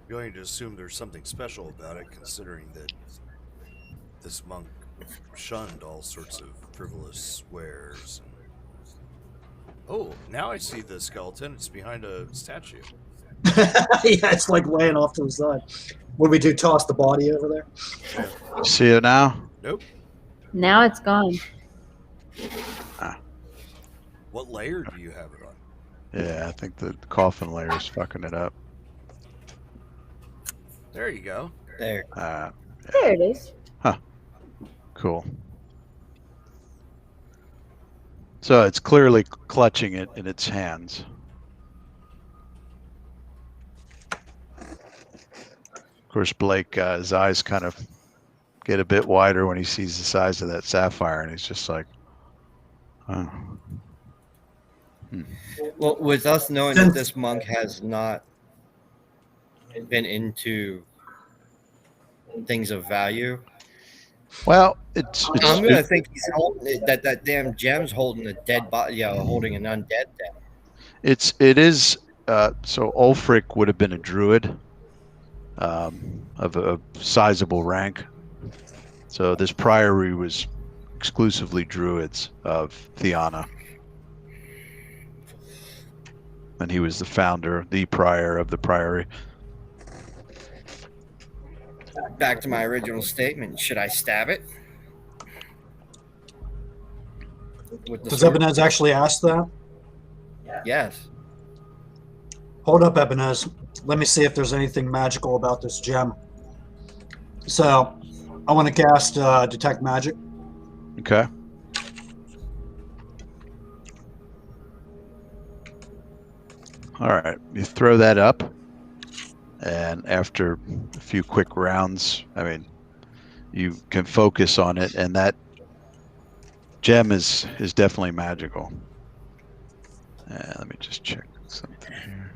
going to assume there's something special about it, considering that this monk shunned all sorts of frivolous wares. Oh, now I see the skeleton. It's behind a statue. Yeah, it's like laying off to the side. What do we do? Toss the body over there? You see it now? Nope. Now it's gone. What layer do you have it on? Yeah, I think the coffin layer is fucking it up. There you go. There. Yeah. There it is. Huh. Cool. So it's clearly clutching it in its hands. Of course, Blake, his eyes kind of get a bit wider when he sees the size of that sapphire, and he's just like, oh. Well, with us knowing that this monk has not been into things of value, well, I'm gonna think he's holding that damn gem's holding a dead body, holding an undead dead. It is. So Ulfric would have been a druid of a sizable rank. So this priory was exclusively druids of Theana. And he was the founder, the prior of the priory. Back to my original statement. Should I stab it? Does Ebenez actually ask that? Yes. Hold up, Ebenez. Let me see if there's anything magical about this gem. So, I want to cast Detect Magic. Okay. All right. You throw that up. And after a few quick rounds, you can focus on it, and that gem is definitely magical. Let me just check something here.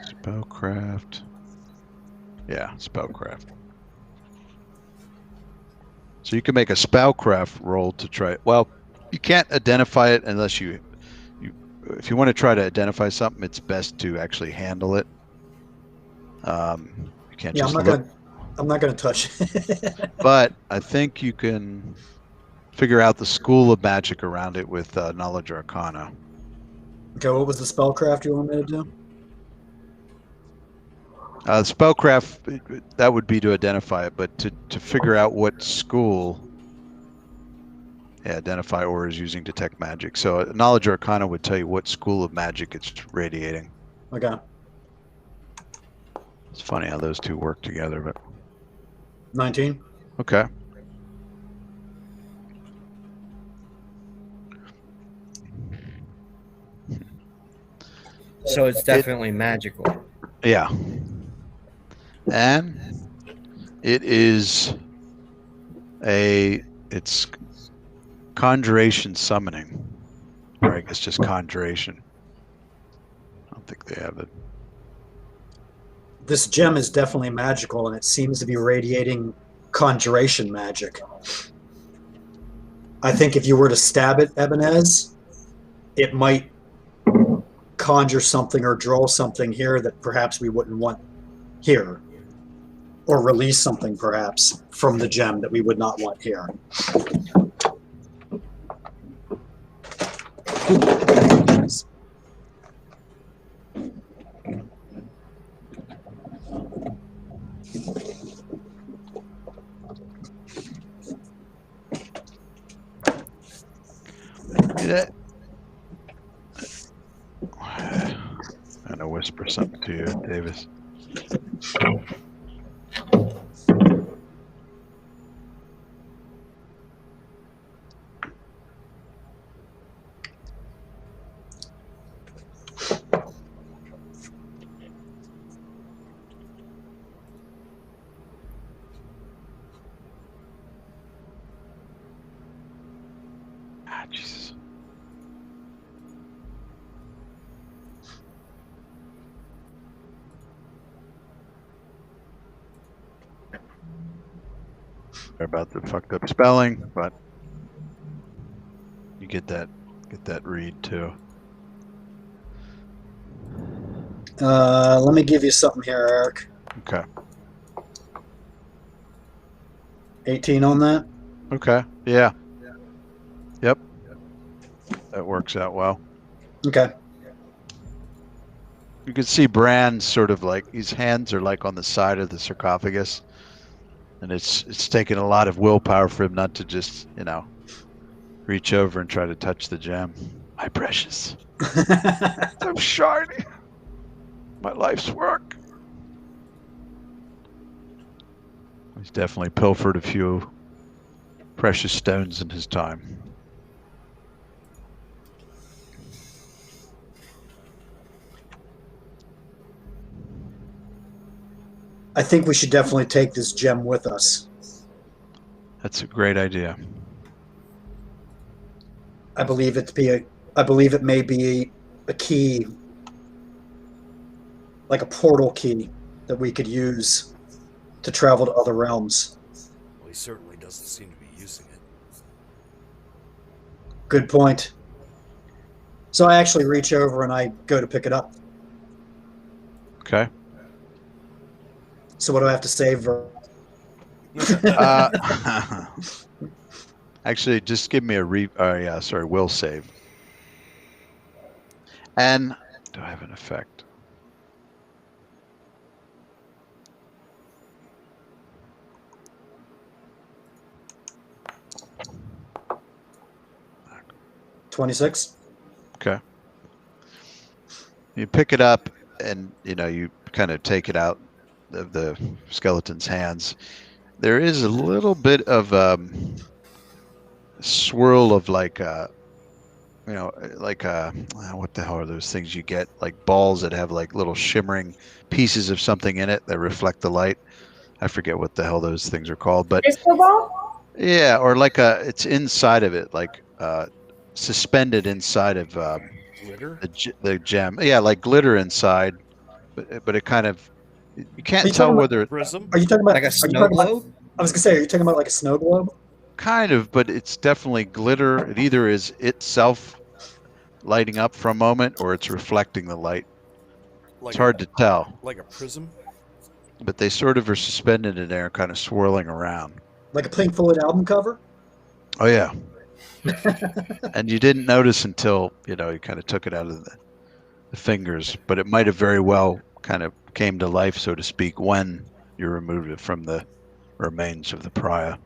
Spellcraft. Yeah, spellcraft. So you can make a spellcraft roll to try. Well, you can't identify it unless if you want to try to identify something, it's best to actually handle it. You can't just look. I'm not going to touch it. But I think you can figure out the school of magic around it with knowledge arcana. Okay, what was the spellcraft you want me to do? Spellcraft, that would be to identify it, but to figure out what school, identify auras using detect magic. So knowledge arcana would tell you what school of magic it's radiating. Okay. It's funny how those two work together, but 19. okay. So it's definitely magical. Yeah. And it's conjuration summoning, or I guess just conjuration. I don't think they have it. This gem is definitely magical, and it seems to be radiating conjuration magic. I think if you were to stab it, Ebenez, it might conjure something or draw something here that perhaps we wouldn't want here. Or release something, perhaps, from the gem that we would not want here. I'm gonna whisper something to you, Davis. Jesus. Sorry about the fucked up spelling, but you get that read too. Let me give you something here, Eric. Okay. 18 on that? Okay. Yeah. Yep. That works out well. Okay. You can see Bran sort of like his hands are like on the side of the sarcophagus, and it's taken a lot of willpower for him not to just, reach over and try to touch the gem. My precious. So shiny. My life's work. He's definitely pilfered a few precious stones in his time. I think we should definitely take this gem with us. That's a great idea. I believe it may be a key, like a portal key that we could use to travel to other realms. Well, he certainly doesn't seem to be using it. Good point. So I actually reach over and I go to pick it up. Okay. So what do I have to say for? Actually, just give me a will save. And do I have an effect? $26. Okay. You pick it up and, you kind of take it out of the skeleton's hands. There is a little bit of swirl of what the hell are those things you get? Like balls that have like little shimmering pieces of something in it that reflect the light. I forget what the hell those things are called, but Crystal ball? yeah, or it's inside of it, like suspended inside of Glitter? the gem. Yeah, like glitter inside, but it kind of, you can't tell whether Prism? Are you talking about Like a snow globe? I was gonna say, are you talking about like a snow globe? kind of, but it's definitely glitter. It either is itself lighting up for a moment or it's reflecting the light. Like It's hard to tell. Like a prism? but they sort of are suspended in air, kind of swirling around. Like a Pink Floyd album cover? Oh yeah. And you didn't notice until, you kind of took it out of the fingers, but it might have very well kind of came to life, so to speak, when you removed it from the remains of the prior.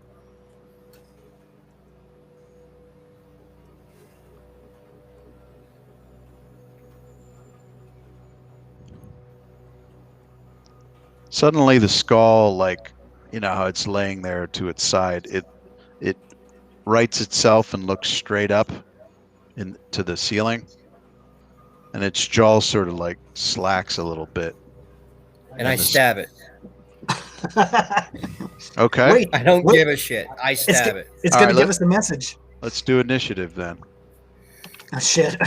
Suddenly the skull, like, how it's laying there to its side, it rights itself and looks straight up into the ceiling, and its jaw sort of like slacks a little bit. And I stab it. Okay. Wait, I don't give a shit. I stab it. It's All going right, to give us a message. Let's do initiative then. Oh, shit.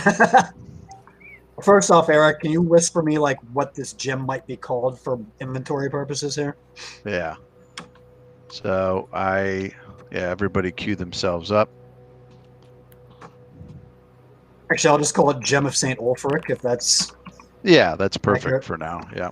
First off, Eric, can you whisper me like what this gem might be called for inventory purposes here? Yeah. So everybody cue themselves up. Actually, I'll just call it Gem of St. Ulfric, if that's... Yeah, that's perfect accurate. for now. Yeah.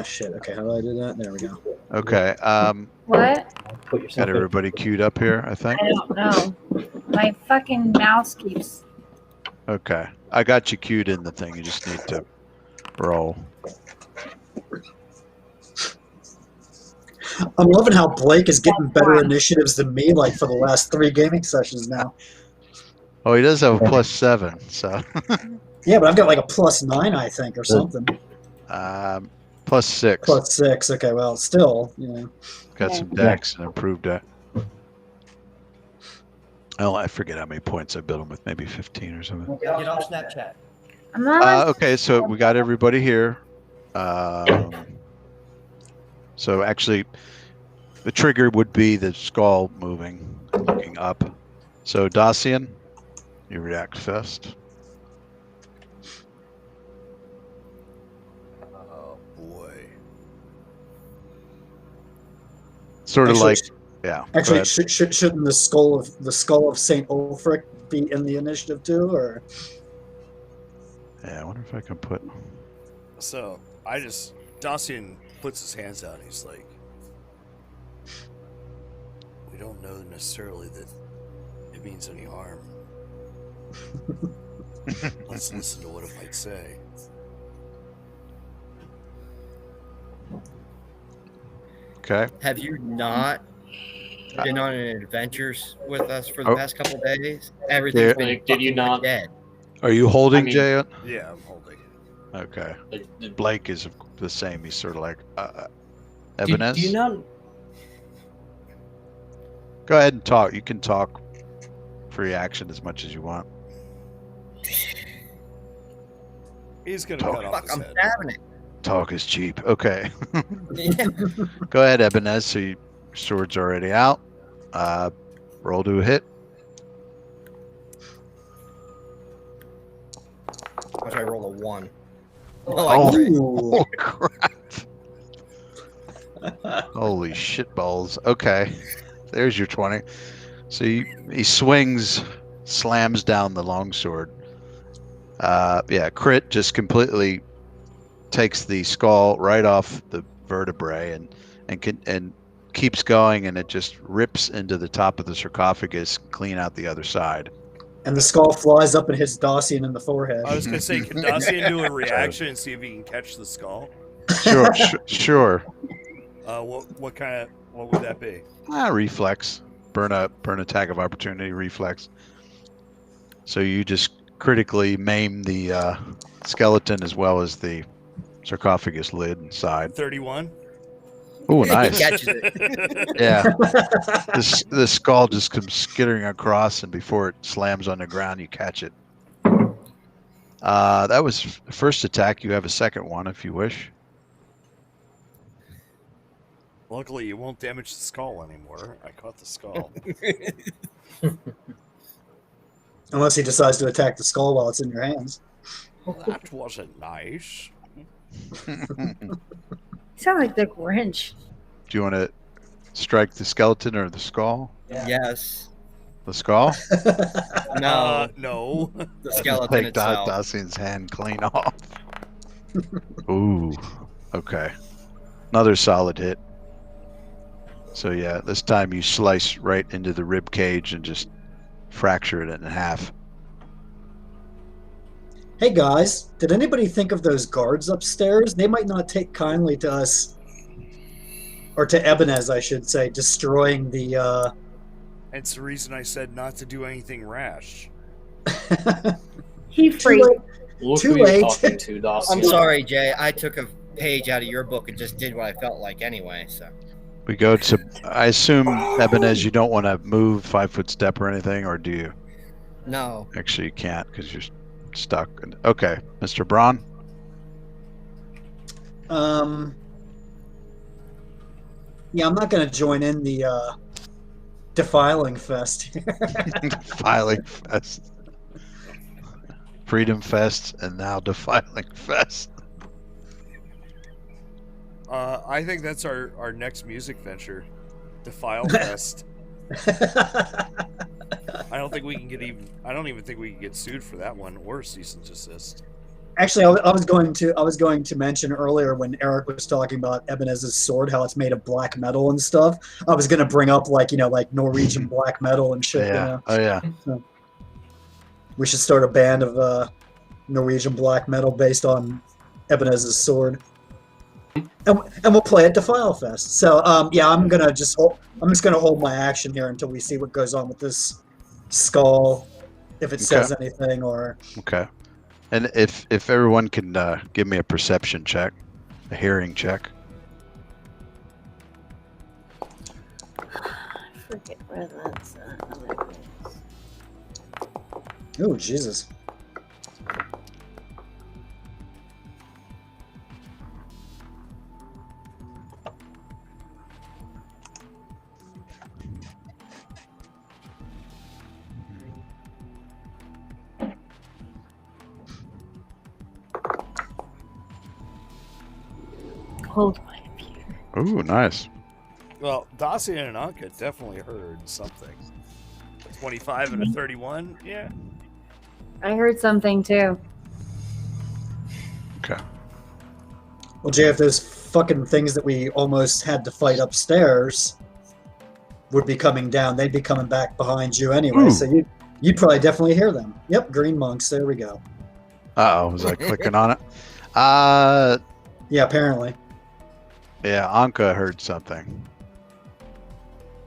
Shit. Okay, how do I do that? There we go. Okay. What? Put yourself Got everybody queued up here, I think. I don't know. My fucking mouse keeps. Okay. I got you queued in the thing. You just need to roll. I'm loving how Blake is getting better initiatives than me, like for the last 3 gaming sessions now. Oh, he does have a +7, so. Yeah, but I've got like a +9, I think, or something. +6. +6. Okay, well, still, Got some decks and improved that. Oh, I forget how many points I built him with, maybe 15 or something. Get on Snapchat. I'm not. Okay, so we got everybody here. So actually, the trigger would be the skull moving, looking up. So Dacian, you react first. Oh boy. Sort of Actually, like, yeah. go Actually, ahead. shouldn't the skull of Saint Ulfric be in the initiative too, or? Yeah, I wonder if I can put. So Dacian puts his hands out and he's like, we don't know necessarily that it means any harm. Let's listen to what it might say. Okay. Have you not been on adventures with us for the past couple of days? Everything's been Like, did you fucking not- dead. Are you holding, I mean- Jay? Yeah, I'm holding. Okay. Like, Blake is the same. He's sort of like, do Ebenezer. you not? Go ahead and talk. You can talk free action as much as you want. He's gonna Oh, cut off Fuck, his I'm head. stabbing it. Talk is cheap. Okay. Yeah. Go ahead, Ebenezer. So your sword's already out. Roll to a hit. Watch I roll a 1. Oh, I crit. Oh crap. Holy shitballs. Okay. There's your 20. So he swings, slams down the longsword. Crit just completely takes the skull right off the vertebrae and keeps going, and it just rips into the top of the sarcophagus, clean out the other side. And the skull flies up and hits Dacian in the forehead. I was gonna say, can Dacian do a reaction and see if he can catch the skull? Sure, sure. What would that be? Reflex. Burn attack of opportunity, reflex. So you just critically maim the skeleton as well as the sarcophagus lid inside. 31. Oh, He nice. catches it. Yeah. The skull just comes skittering across, and before it slams on the ground, you catch it. That was first attack. You have a second one if you wish. Luckily, you won't damage the skull anymore. I caught the skull. Unless he decides to attack the skull while it's in your hands. That wasn't nice. You sound like the Grinch. Do you want to strike the skeleton or the skull? Yes. The skull? No. No. The skeleton Take itself. Dacian's hand clean off. Ooh. Okay. Another solid hit. So yeah, this time you slice right into the rib cage and just fracture it in half. Hey guys, did anybody think of those guards upstairs? They might not take kindly to us, or to Ebenez, I should say, destroying the. That's the reason I said not to do anything rash. He freaked. Look Too who you're late. talking to, Dacian. I'm sorry, Jay. I took a page out of your book and just did what I felt like anyway. So We go to. I assume Ebenez, you don't want to move 5-foot step or anything, or do you? no. Actually, you can't because you're stuck. Okay, Mr. Braun. Yeah, I'm not going to join in the defiling fest here. Defiling Fest. Freedom Fest and now Defiling Fest. I think that's our next music venture, Defile Fest. I don't think we can get I don't even think we can get sued for that one or cease and desist. Actually, I was going to mention earlier when Eric was talking about Ebenez's sword, how it's made of black metal and stuff. I was going to bring up like Norwegian black metal and shit. Yeah. Oh yeah. So we should start a band of Norwegian black metal based on Ebenez's sword, and we'll play at Defile Fest. So yeah, I'm just gonna hold my action here until we see what goes on with this skull, if it says anything or. Okay. And if everyone can give me a perception check, a hearing check. I forget where that's at. Oh Jesus! Hold my computer. Ooh, nice. Well, Dacian and Anka definitely heard something. 25 and a 31, yeah. I heard something too. Okay. Well, Jay, if those fucking things that we almost had to fight upstairs would be coming down, they'd be coming back behind you anyway. Ooh. So you'd probably definitely hear them. Yep, green monks. There we go. Uh-oh, was I clicking on it? Yeah, apparently. Yeah, Anka heard something.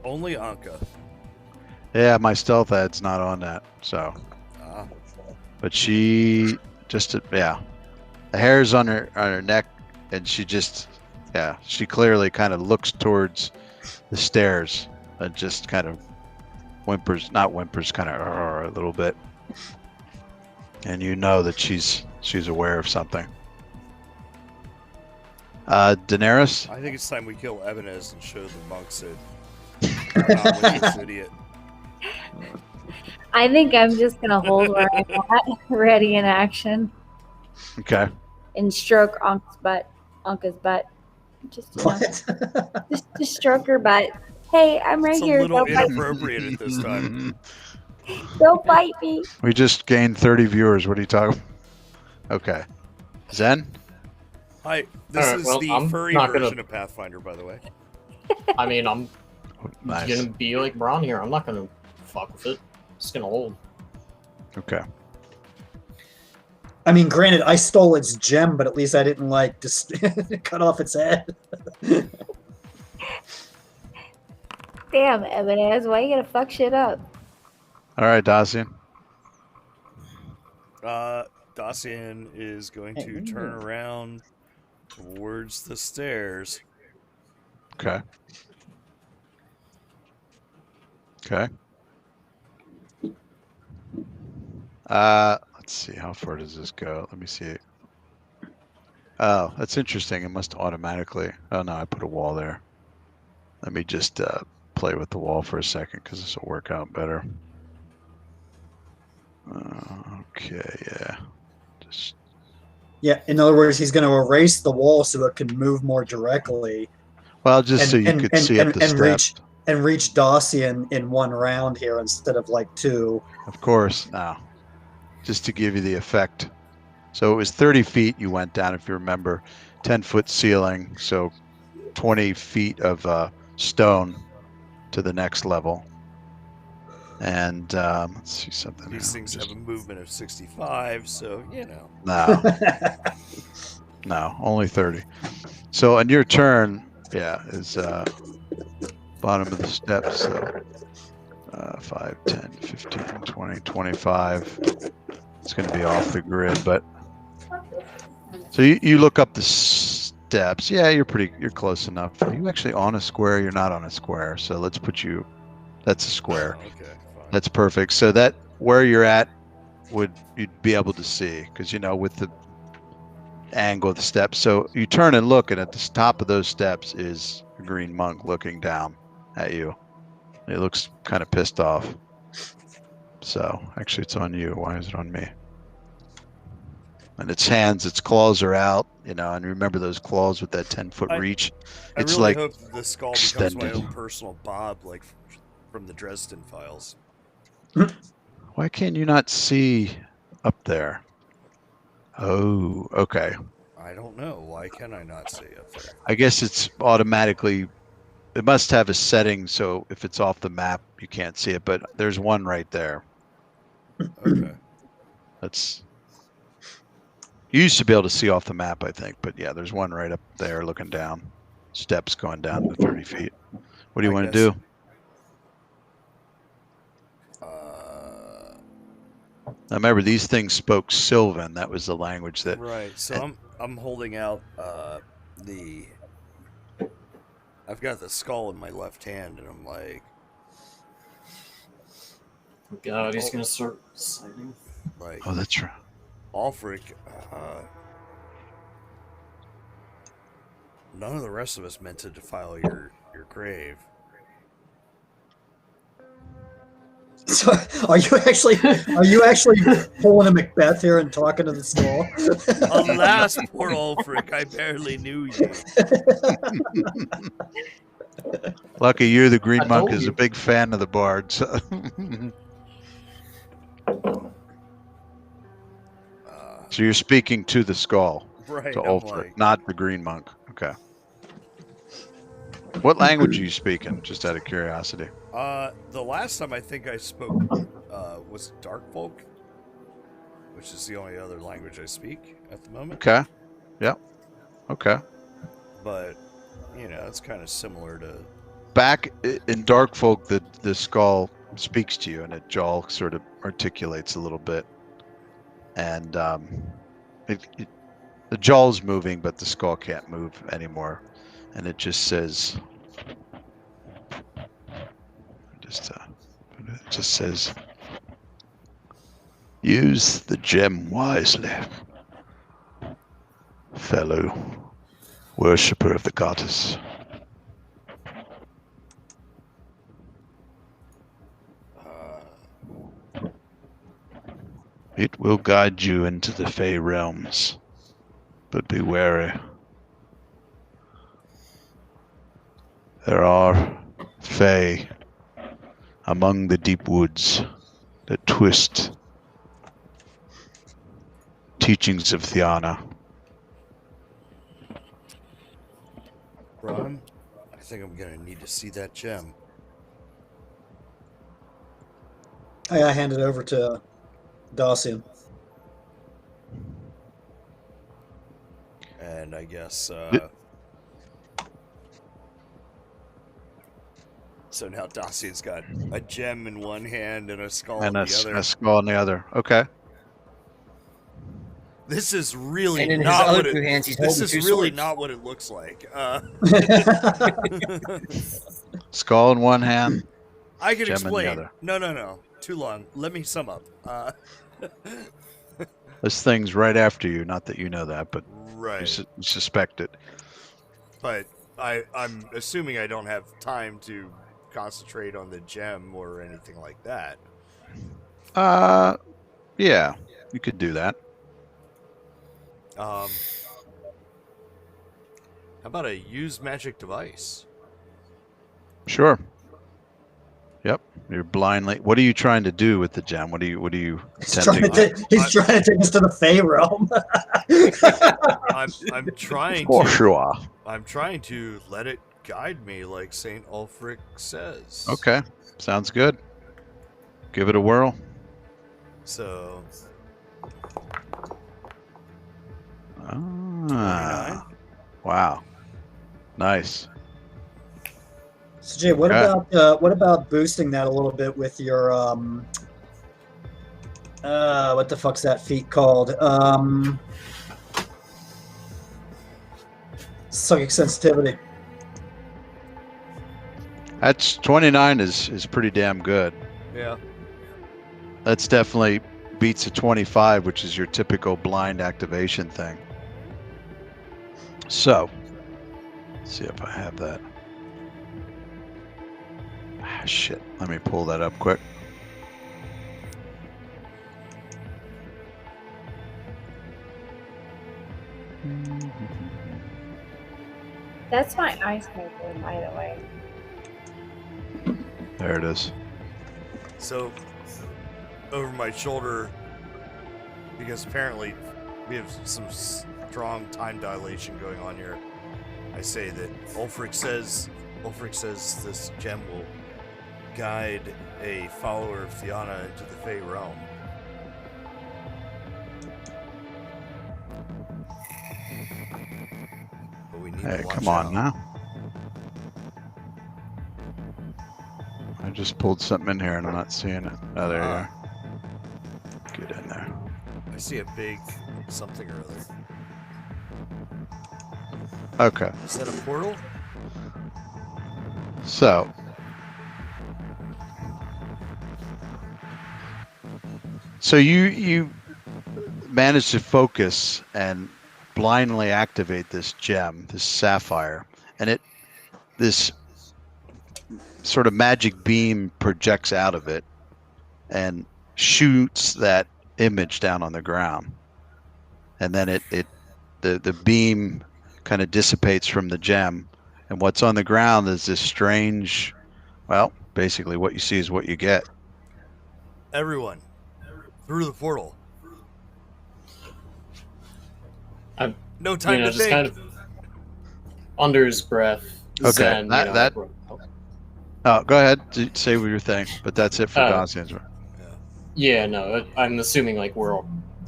Only Anka. Yeah, my stealth ad's not on that, so. Ah. But she just, yeah. The hair's on her neck, and she just, yeah, she clearly kind of looks towards the stairs and just kind of whimpers, not whimpers, kind of a little bit. And you know that she's aware of something. Daenerys? I think it's time we kill Ebenez and show the monks that we're not with this idiot. I think I'm just gonna hold where I'm at, ready in action, Okay. and stroke Anka's butt. Just, just stroke her butt. Hey, I'm right It's a here. little Don't bite, inappropriate at this time. don't bite me. We just gained 30 viewers. What are you talking about? Okay. Zen? Hi, this Alright, is well, the I'm furry not version gonna- of Pathfinder, by the way. I mean, I'm Nice. gonna be like Braun here. I'm not gonna fuck with it. Just gonna hold. Okay. I mean, granted, I stole its gem, but at least I didn't like just cut off its head. Damn, Ebenez, why you gotta fuck shit up? All right, Dacian. Dacian is going to turn around towards the stairs. Okay. Okay. Let's see. How far does this go? Let me see. Oh, that's interesting. It must automatically. Oh no, I put a wall there. Let me just play with the wall for a second because this will work out better. Okay, yeah. Just Yeah, in other words, he's going to erase the wall so it can move more directly well, just so you could see up the steps. reach Dacian in one round here instead of like two. Of course, no. Just to give you the effect. So it was 30 feet you went down, if you remember, 10-foot ceiling, so 20 feet of stone to the next level. And let's see something. These things have a movement of 65, so you know. No, no, only 30. So on your turn, yeah, is bottom of the steps. So 5, 10, 15, 20, 25. It's going to be off the grid, but so you look up the steps. Yeah, you're close enough. Are you actually on a square? You're not on a square. So let's put you. That's a square. Okay, fine. That's perfect. So that where you're at you'd be able to see because with the angle of the steps. So you turn and look, and at the top of those steps is a green monk looking down at you. It looks kind of pissed off. So actually, it's on you. Why is it on me? And its claws are out, and remember those claws with that 10-foot reach. It's I really like hope the skull becomes my own personal Bob, like from the Dresden Files. Why can't you not see up there? Oh, okay. I don't know. Why can I not see up there? I guess it's automatically. It must have a setting so if it's off the map, you can't see it. But there's one right there. Okay. You used to be able to see off the map, I think. But yeah, there's one right up there looking down. Steps going down to 30 feet. What do you want to do? Now remember, these things spoke Sylvan. That was the language that. Right. So I'm holding out I've got the skull in my left hand, and I'm like, oh God, he's gonna start citing. Like, oh, that's right. Ulfric, none of the rest of us meant to defile your grave. So, are you actually pulling a Macbeth here and talking to the skull? Alas, poor Ulfric, I barely knew you. Lucky you, the Green Monk is a big fan of the Bard. So. So you're speaking to the skull, right? To Ulfric, not the Green Monk. Okay. What language are you speaking? Just out of curiosity. The last time I think I spoke was Dark Folk, which is the only other language I speak at the moment. Okay. Yep. Okay. But it's kind of similar to. Back in Dark Folk, the skull speaks to you, and its jaw sort of articulates a little bit, and the jaw's moving, but the skull can't move anymore, and it just says. It just says, use the gem wisely, fellow worshipper of the goddess. It will guide you into the Fey realms, but be wary. There are Fey among the deep woods that twist teachings of Theana. Ron, I think I'm gonna need to see that gem. I hand it over to Dacian. And I guess so now Dacian's got a gem in one hand and a skull in the other. A skull in the other. Okay. This is really and in not his what other two hands, he's holding two really swords. not what it looks like. Skull in one hand. I can gem explain. In the other. No. Too long. Let me sum up. This thing's right after you. Not that you know that, but right. You suspect it. But I'm assuming I don't have time to concentrate on the gem or anything like that. Yeah. You could do that. How about a use magic device? Sure. Yep. You're blindly. What are you trying to do with the gem? What are you He's trying attempting? to take us to the Fey realm. I'm trying For to. sure. I'm trying to let it guide me, like Saint Ulfric says. Okay. Sounds good. Give it a whirl. So. Ah. Wow. Nice. So Jay, what about boosting that a little bit with your what the fuck's that feat called? Psychic sensitivity. That's 29 is pretty damn good. Yeah. That's definitely beats a 25, which is your typical blind activation thing. So, let's see if I have that. Ah, shit. Let me pull that up quick. That's my ice maker, by the way. There it is. So, over my shoulder, because apparently we have some strong time dilation going on here, I say that Ulfric says this gem will guide a follower of Fianna into the Fey realm. But we need Hey, to watch come on out. now. I just pulled something in here and I'm not seeing it. Oh, there you are. Get in there. I see a big something or other. Okay. Is that a portal? So, you managed to focus and blindly activate this gem, this sapphire, and this sort of magic beam projects out of it and shoots that image down on the ground, and then the beam kind of dissipates from the gem, and what's on the ground is this strange, well, basically what you see is what you get. Everyone, through the portal. No time to just think. kind of under his breath. Okay, Zen, Oh, go ahead, say what you're saying, but that's it for Don's answer. Yeah, no, I'm assuming like we're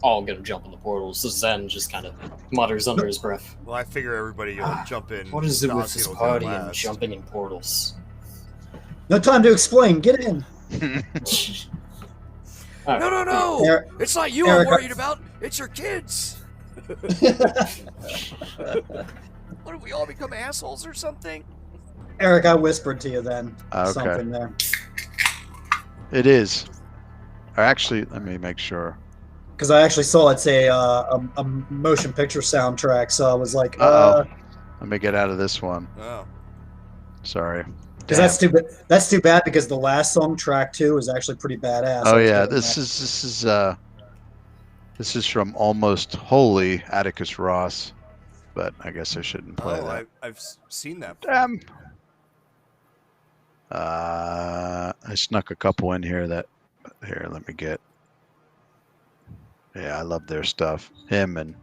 all gonna jump in the portals. So Zen just kind of mutters under his breath. Well, I figure everybody will jump in. What is it with this Don's gonna party go and last. jumping in portals? No time to explain. Get in. No! Eric- It's not you Eric, I'm worried about. It's your kids. What if we all become assholes or something? Eric, I whispered to you then. Okay. Something there. It is. Or actually, let me make sure. Because I actually saw it say a motion picture soundtrack, so I was like, Let me get out of this one. Oh. Sorry. Because that's too bad because the last song, track 2, is actually pretty badass. Oh I was yeah, getting that. this is from Almost Holy, Atticus Ross, but I guess I shouldn't play that. I've seen that. Damn. I snuck a couple in here that. Here, let me get. Yeah, I love their stuff. Him and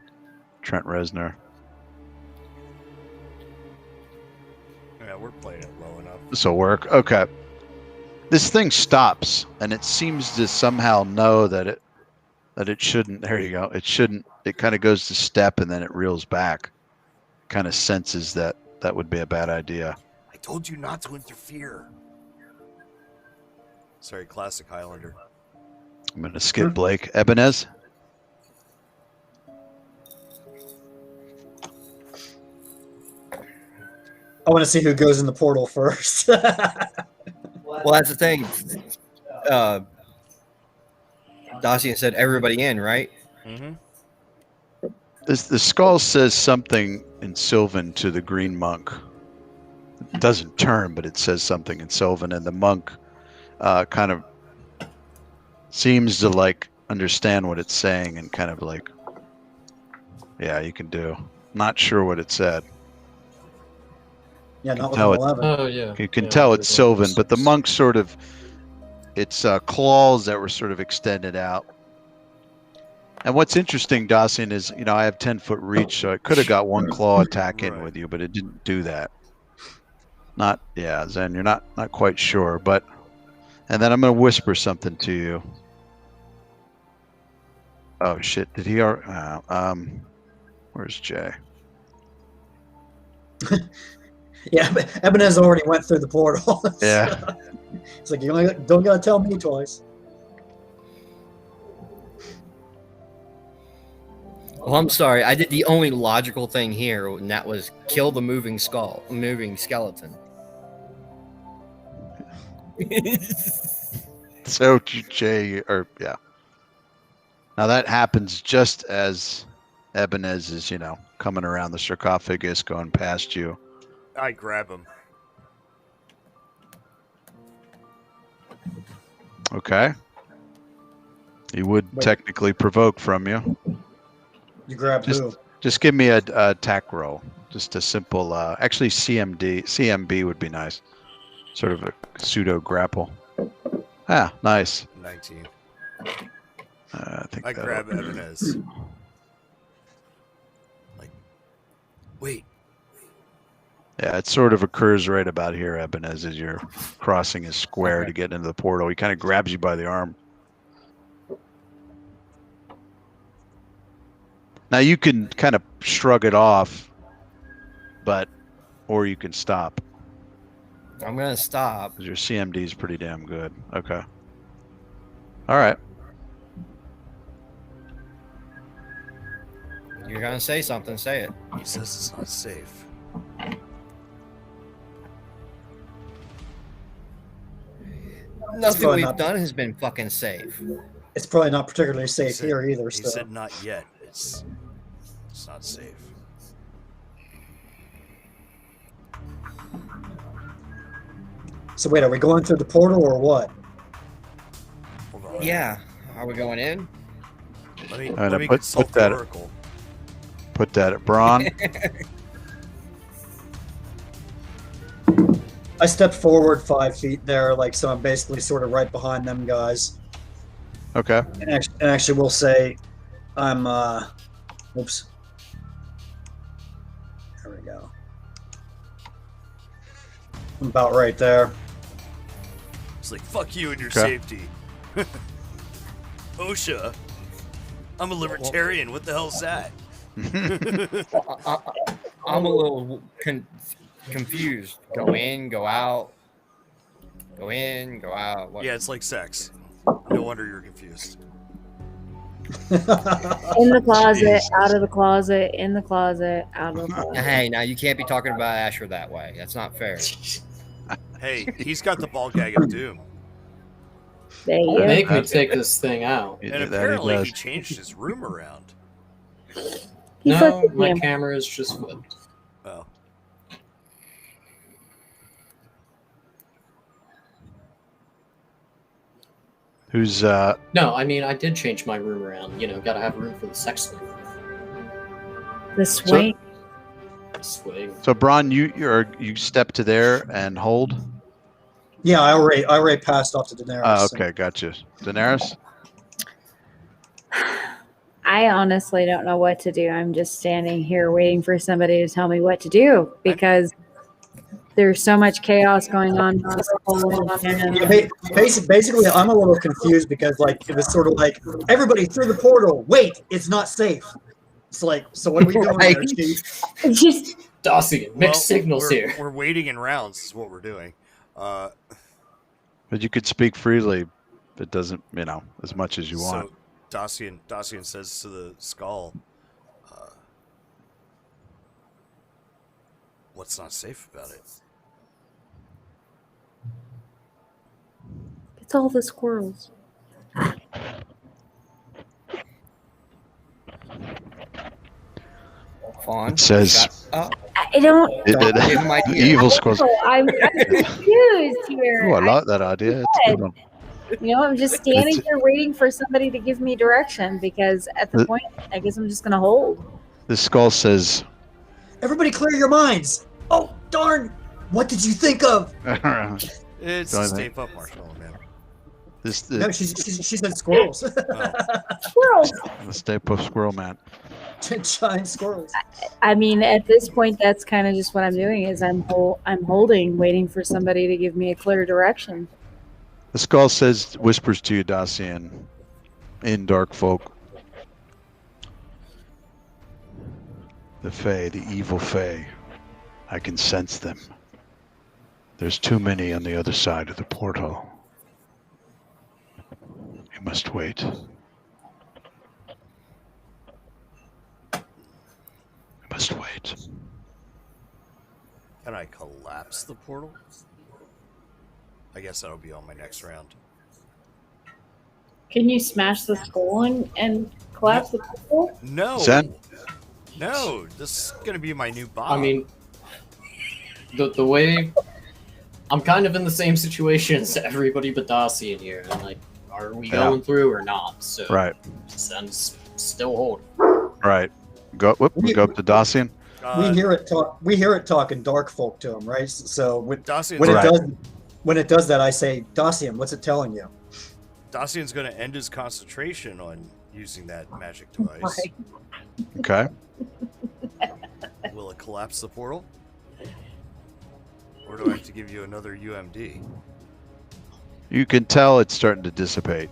Trent Reznor. Yeah, we're playing it low enough. This will work. Okay. This thing stops, and it seems to somehow know that it shouldn't. There you go. It shouldn't. It kind of goes to step, and then it reels back. Kind of senses that would be a bad idea. I told you not to interfere. Sorry, classic Highlander. I'm going to skip Blake. Ebenez? I want to see who goes in the portal first. Well, that's the thing. Dacian said everybody in, right? Mm-hmm. The skull says something in Sylvan to the green monk. It doesn't turn, but it says something in Sylvan, and the monk kind of seems to understand what it's saying and kind of like, yeah, you can do. Not sure what it said. Yeah, not with tell an it- 11. Oh yeah. You can Yeah, tell there's it's one. Sylvan, but the monk sort of, it's claws that were sort of extended out. And what's interesting, Dacian, is, I have 10-foot reach, so I could have got one claw attack in Right. with you, but it didn't do that. Zen, you're not quite sure, but, and then I'm going to whisper something to you. Oh shit! Did he? Where's Jay? Yeah, but Ebenezer already went through the portal. Yeah. It's like, you don't gotta tell me twice. Well, I'm sorry. I did the only logical thing here, and that was kill the moving skeleton. So Jay, Now that happens just as Ebenezer is, coming around the sarcophagus, going past you. I grab him. Okay. He would Wait. technically provoke from you. You grab Just- who? Just give me a attack roll. Just a simple, actually CMB would be nice. Sort of a pseudo grapple. Ah, nice. 19. I think I that'll- grab Ebenezer. Like, wait. Yeah, it sort of occurs right about here, Ebenezer, as you're crossing his square to get into the portal. He kind of grabs you by the arm. Now you can kind of shrug it off, or you can stop, I'm gonna stop. because your CMD is pretty damn good. Okay. All right. You're gonna say something. Say it. He says it's not safe. Nothing probably we've not- done has been fucking safe. It's probably not particularly He safe said- here either. He So said not yet. It's not safe. So wait, are we going through the portal or what? Hold on. Yeah. Are we going in? Let me, Alright, let me put consult that- the oracle. Put that at Braun. I stepped forward 5 feet there, like, so I'm basically sort of right behind them guys. Okay. And actually, we'll say I'm. Oops. There we go. I'm about right there. It's like, fuck you and your Okay. safety. OSHA. I'm a libertarian. What the hell's that? I'm a little confused. Go in, go out. Go in, go out. What? Yeah, it's like sex. No wonder you're confused. In the closet, Jeez. out of the closet, in the closet, out of the closet. Hey, now you can't be talking about Asher that way. That's not fair. Hey, he's got the ball gag of doom. There you go. Make me take this thing out. And That he apparently does. he changed his room around. He No, flipped the my camera. camera is just flipped. Oh. Who's No, I mean I did change my room around. You know, gotta have room for the sex swing. The swing. Swing. so Braun? You step to there and hold. Yeah, I already passed off to Daenerys. Oh, okay, gotcha. Daenerys. I honestly don't know what to do. I'm just standing here waiting for somebody to tell me what to do because there's so much chaos going on. Yeah, basically, I'm a little confused because, like, it was sort of like everybody through the portal. Wait, it's not safe. It's like, so what are we doing Right. there, Chief? It's just Darcy, mixed Well, signals we're, here. We're waiting in rounds is what we're doing. But you could speak freely. It doesn't, as much as you want. So Dacian says to the skull, what's not safe about it? it's all the squirrels. Fawn. It says- shut up. I don't. Give him my The ear. evil squad. I'm confused here. Oh, I like that idea. It's a good one. I'm just standing here waiting for somebody to give me direction because at the point, I guess I'm just going to hold. The skull says, Everybody clear your minds. Oh, darn. What did you think of? It's Go the ahead. Stay Puft Marshmallow Man. No, she said squirrels. Squirrels. The Stay Puft Squirrel Man. Giant squirrels. I mean, at this point, that's kind of just what I'm doing is I'm holding, waiting for somebody to give me a clear direction. The skull whispers to you, Dacian, in Dark Folk. The Fae, the evil Fae. I can sense them. There's too many on the other side of the portal. You must wait. You must wait. Can I collapse the portal? I guess that'll be on my next round. Can you smash the skull and collapse the skull? No. Zen? No, this is going to be my new Bob. I mean, the way I'm kind of in the same situation as everybody but Dacian here. I'm like, are we going through or not? So Right. Zen's still holding. Right. We go up to Dacian. We hear it talk. We hear it talking Dark Folk to him, right? So when Dacian's it does that, I say, Dacian, what's it telling you? Dacian's going to end his concentration on using that magic device. Right. Okay. Will it collapse the portal? Or do I have to give you another UMD? You can tell it's starting to dissipate.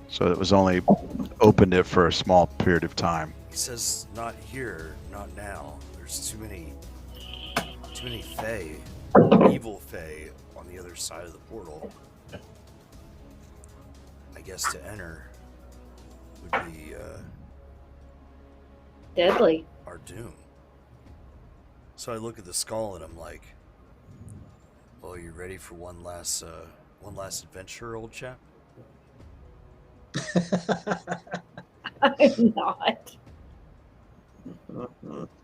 So it was only opened it for a small period of time. He says, not here, not now. There's too many Fae, evil Fae, on the other side of the portal. I guess to enter would be Deadly. our doom. So I look at the skull and I'm like, "Oh, you ready for one last adventure, old chap?" I'm not.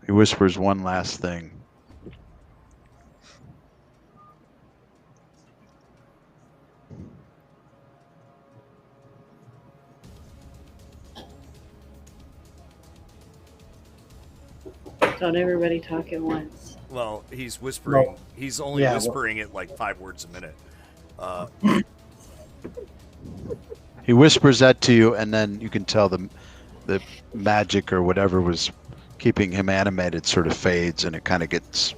He whispers one last thing. Don't everybody talk at once. Well, he's whispering. No. He's only Yeah, whispering it like 5 words a minute. He whispers that to you, and then you can tell the magic or whatever was keeping him animated sort of fades, and it kind of gets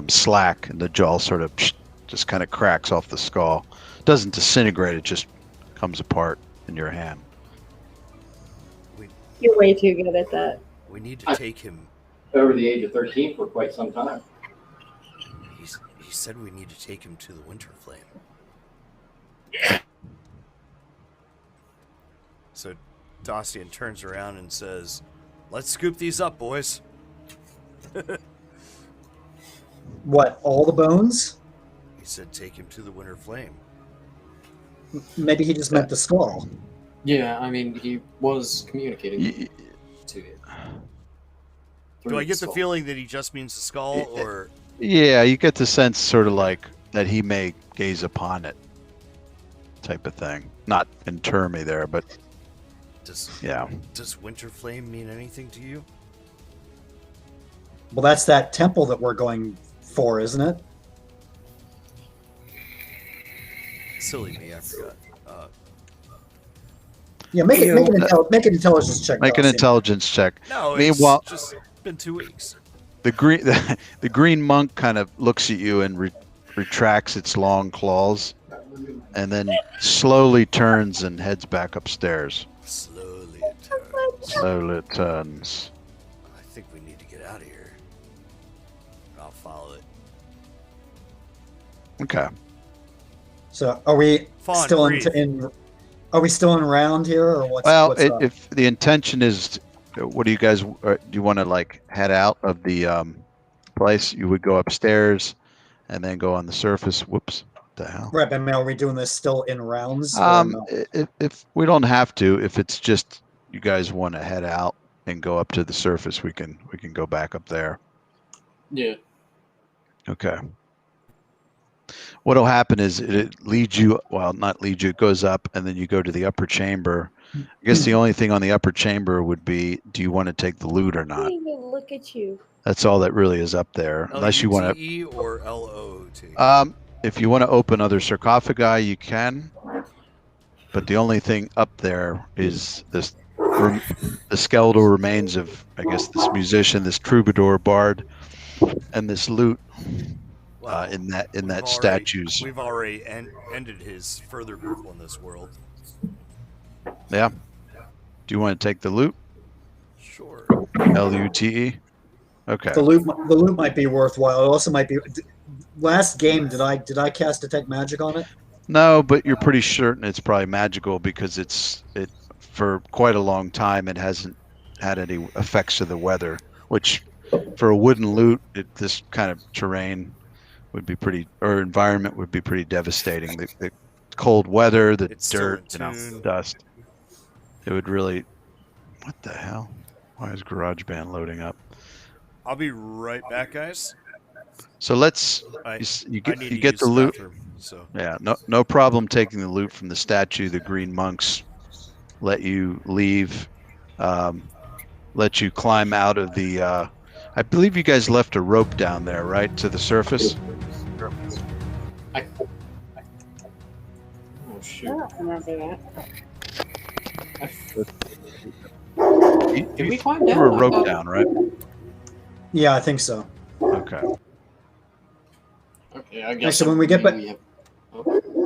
slack, and the jaw sort of just kind of cracks off the skull. It doesn't disintegrate; it just comes apart in your hand. You're way too good at that. We need to take him. Over the age of 13 for quite some time. He said we need to take him to the Winter Flame. So Dacian turns around and says, "Let's scoop these up, boys." What? All the bones? He said, "Take him to the Winter Flame." Maybe he just meant the skull. Yeah, I mean, he was communicating to you. Do I get the feeling that he just means the skull, or Yeah, you get the sense sort of like that he may gaze upon it, type of thing. Not inter me there, but does Winter Flame mean anything to you? Well, that's that temple that we're going for, isn't it? Silly me, I forgot. Yeah, make an intelligence check. make an Dacian. intelligence check. No, Meanwhile, it's just been 2 weeks. the green monk kind of looks at you and retracts its long claws, and then slowly turns and heads back upstairs. Slowly it turns. Slowly it turns. I think we need to get out of here. I'll follow it. Okay. So, are we Fawn, still breathe. Are we still in round here, or what's? Well, what's up? if the intention is, what do you guys? Do you want to like head out of the place? You would go upstairs, and then go on the surface. Whoops! What the hell? Right, but are we doing this still in rounds? Or no? If we don't have to, if it's just you guys want to head out and go up to the surface, we can go back up there. Yeah. Okay. What'll happen is it leads you, well, not leads you, it goes up, and then you go to the upper chamber. I guess the only thing on the upper chamber would be, do you want to take the loot or I not? didn't even look at you. That's all that really is up there, unless you want LUTE or LOOT? to. If you want to open other sarcophagi, you can. But the only thing up there is the skeletal remains of, I guess, this musician, this troubadour bard, and this loot in that statues. We've already ended his further people in this world. Yeah. Do you want to take the loot? Sure. LUTE. Okay. The loot might be worthwhile. It also might be. Last game, did I cast detect magic on it? No, but you're pretty certain it's probably magical because it for quite a long time it hasn't had any effects to the weather, which for a wooden loot, this kind of terrain would be or environment would be pretty devastating. The cold weather, the dirt, dust. It would really. What the hell? Why is GarageBand loading up? I'll be right back, guys. So let's you get the loot. Bathroom, so. Yeah, no problem taking the loot from the statue. The green monks let you leave, let you climb out of the. I believe you guys left a rope down there, right, to the surface. Oh shoot! I don't remember that. Did we climb You down? threw a rope down, right? Yeah, I think so. Okay. Okay, I guess. Actually, when we get back, have...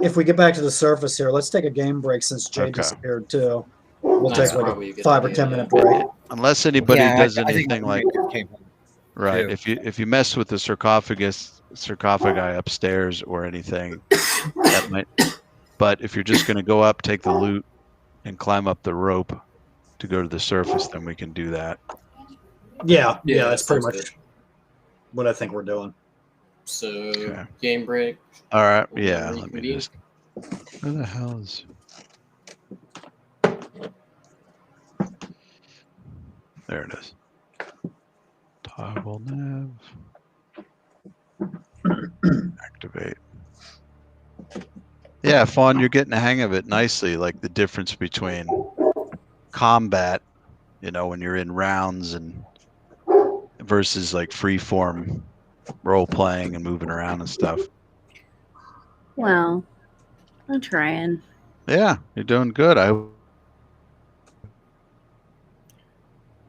if we get back to the surface here, let's take a game break since Jay Okay. disappeared too. We'll That's take like probably a a good 5 or idea, 10 yeah. minute break. Unless anybody does I think anything like came home. right, too. if you mess with the sarcophagi upstairs or anything, that might. But if you're just going to go up, take the loot, and climb up the rope to go to the surface, then we can do that. Yeah, Yeah, that's pretty sounds much good. what I think we're doing. So Okay. game break. All right. We'll Yeah. Let me reconvene. just. Where the hell is? There it is. Toggle nav. Activate. Yeah, Fawn, you're getting the hang of it nicely. Like the difference between combat, when you're in rounds and versus like free form role playing and moving around and stuff. Well, I'm trying. Yeah, you're doing good.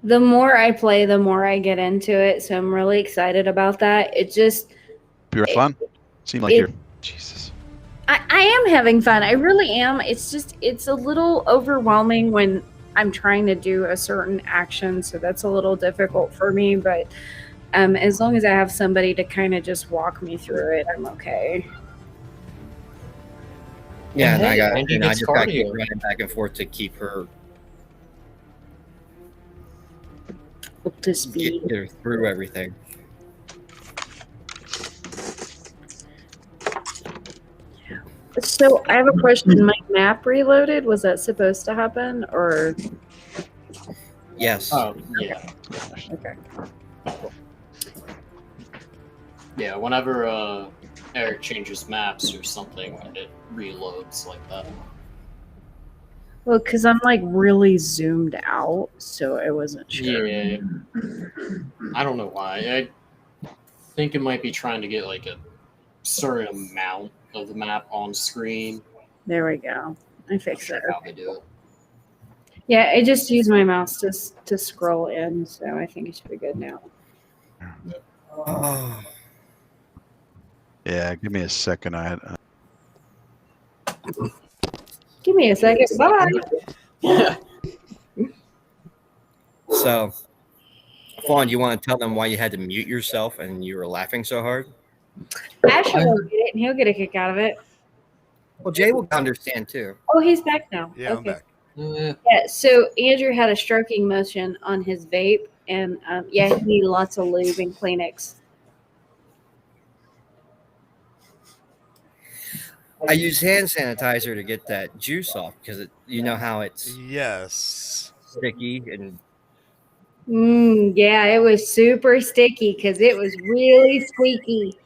The more I play, the more I get into it. So I'm really excited about that. It just. You're fun. Seem like you're. Jesus. I am having fun. I really am. It's a little overwhelming when I'm trying to do a certain action. So that's a little difficult for me. But as long as I have somebody to kind of just walk me through it, I'm okay. Yeah, and Hey, I Andy just gets got to keep cardio. running back and forth to keep her Up to speed. get her through everything. So I have a question. My map reloaded. Was that supposed to happen, or Yes. Oh yeah, okay? yeah. Whenever Eric changes maps or something, it reloads like that. Well, because I'm like really zoomed out, so I wasn't sure. Yeah. I don't know why. I think it might be trying to get like a certain amount of the map on screen. There we go. I fixed it. How they do it. Yeah, I just use my mouse to scroll in, so I think it should be good now. Yeah, give me a second. I had. Give me a second. Bye. Yeah. So, Fawn, you want to tell them why you had to mute yourself and you were laughing so hard? Asher will get it, and he'll get a kick out of it. Well, Jay will understand too. Oh, he's back now. Yeah, I'm Okay. back. Yeah. Yeah, so Andrew had a stroking motion on his vape, and yeah, he needed lots of lube and Kleenex. I use hand sanitizer to get that juice off because you know how it's Yes. sticky and Yeah, it was super sticky because it was really squeaky.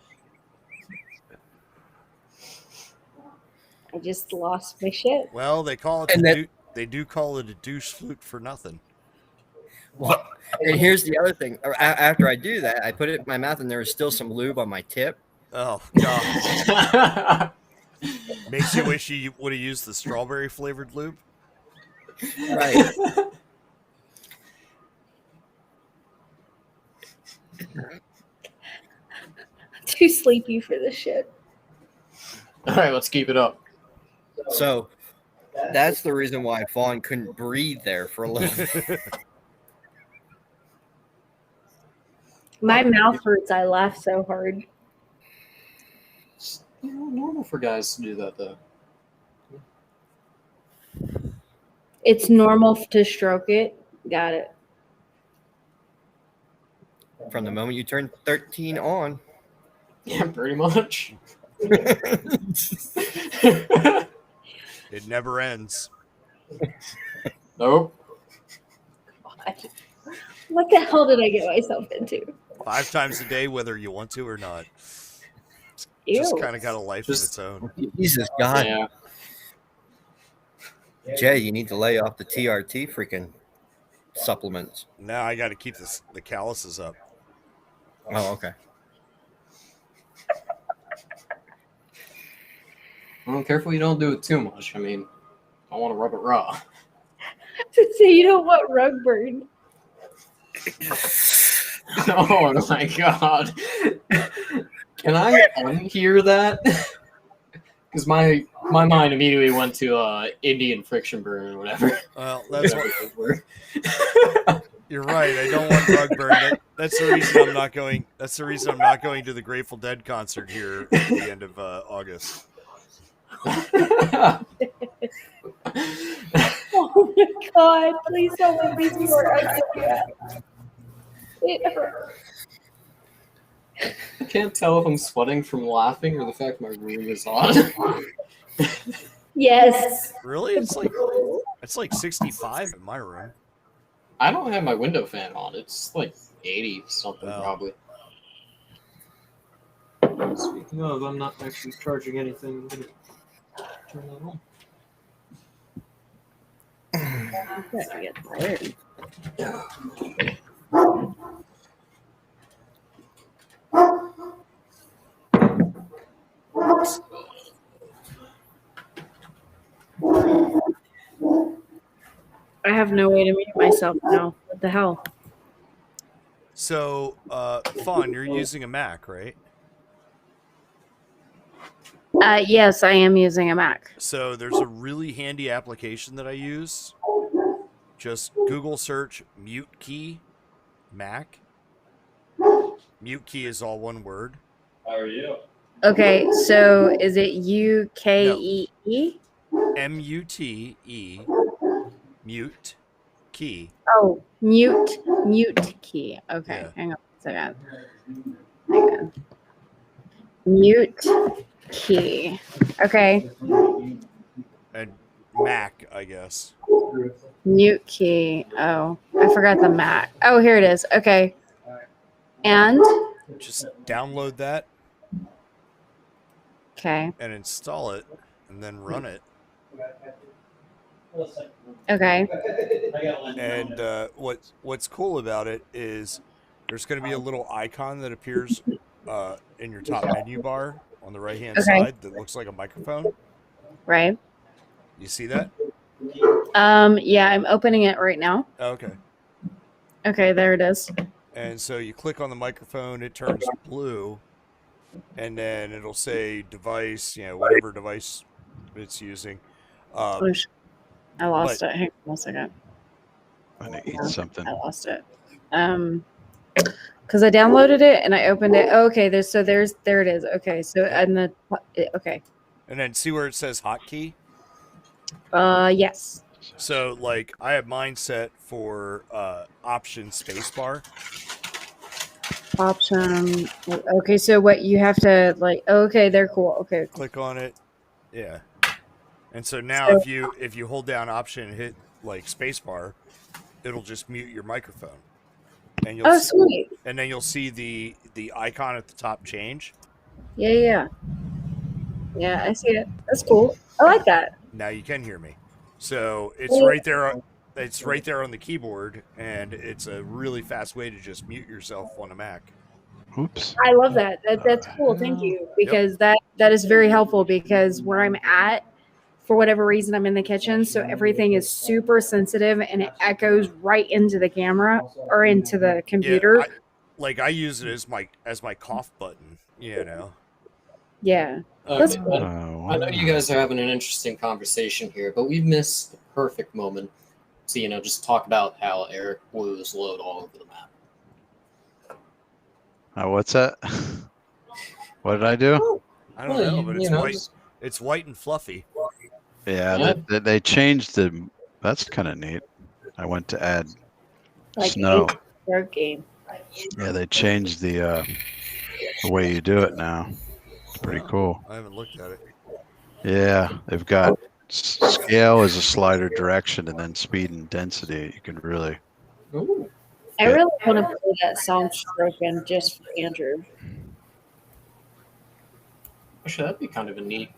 I just lost my shit. Well, they call it they do call it a douche flute for nothing. Well, and here's the other thing. After I do that, I put it in my mouth, and there was still some lube on my tip. Oh God! Makes you wish you would have used the strawberry flavored lube. Right. Too sleepy for this shit. All right, let's keep it up. So that's the reason why Fawn couldn't breathe there for a little bit. My mouth hurts. I laugh so hard. It's normal for guys to do that, though. It's normal to stroke it. Got it. From the moment you turn 13 on. Yeah, pretty much. It never ends. Nope. God. What the hell did I get myself into? 5 times a day, whether you want to or not. Ew. Just kind of got a life of its own. Jesus God. Yeah. Jay, you need to lay off the TRT freaking supplements. Now I got to keep the calluses up. Oh, okay. Well, careful you don't do it too much. I mean, I want to rub it raw. So you don't want rug burn. Oh my God. Can I unhear that? Because my mind immediately went to Indian friction burn or whatever. Well, that's what. You're right. I don't want rug burn. That's the reason I'm not going. That's the reason I'm not going to the Grateful Dead concert here at the end of August. Oh my God! Please don't let me snort. It hurts. I can't tell if I'm sweating from laughing or the fact my room is on. Yes. Really? It's like 65 in my room. I don't have my window fan on. It's like 80 something probably. Speaking of, I'm not actually charging anything. I'm gonna turn that on. I'm gonna get tired. I have no way to mute myself now. What the hell? So, Fawn, you're using a Mac, right? Yes, I am using a Mac. So there's a really handy application that I use. Just Google search mute key Mac. Mute key is all one word. How are you? Okay, so is it UKEE? MUTE mute key. Oh, mute key. Okay, Yeah. hang on a second. Hang on. Mute key. Okay. And Mac, I guess. Mute key. Oh, I forgot the Mac. Oh, here it is. Okay. And Just download that okay. and install it and then run it. Okay. And what's cool about it is there's going to be a little icon that appears in your top menu bar on the right hand Okay. side that looks like a microphone. Right. You see that? Yeah, I'm opening it right now. Okay. Okay, there it is. And so you click on the microphone, it turns blue, and then it'll say device, whatever device it's using. Oh, I lost but- it. Hang on a second. I'm gonna eat something. I lost it. Because I downloaded it and I opened it. Oh, okay, there it is. Okay, so okay. And then see where it says hotkey? Yes. So, like, I have mine set for option spacebar. Option. Okay, so what you have to okay, they're cool. Okay. Click on it. Yeah. And so now So- if you hold down option and hit like spacebar, it'll just mute your microphone. And you'll Oh, see, sweet. and then you'll see the icon at the top change. Yeah. Yeah, I see it. That's cool. I like that. Now you can hear me. So it's right there. It's right there on the keyboard, and it's a really fast way to just mute yourself on a Mac. Oops. I love that. That's cool. Thank you, because that is very helpful. Because where I'm at, for whatever reason, I'm in the kitchen, so everything is super sensitive, and it echoes right into the camera or into the computer. I use it as my cough button. Yeah. Okay, cool. I know you guys are having an interesting conversation here, but we missed the perfect moment to, just talk about how Eric blew his load all over the map. What's that? What did I do? I don't know, but it's white. It's white and fluffy. Yeah, they changed the. That's kind of neat. I went to add snow. Game. Yeah, they changed the way you do it now. It's pretty cool. I haven't looked at it. Yeah, they've got scale as a slider direction, and then speed and density. You can really. Ooh. I really want to play that song "Stroken" just for Andrew. Actually, that'd be kind of a neat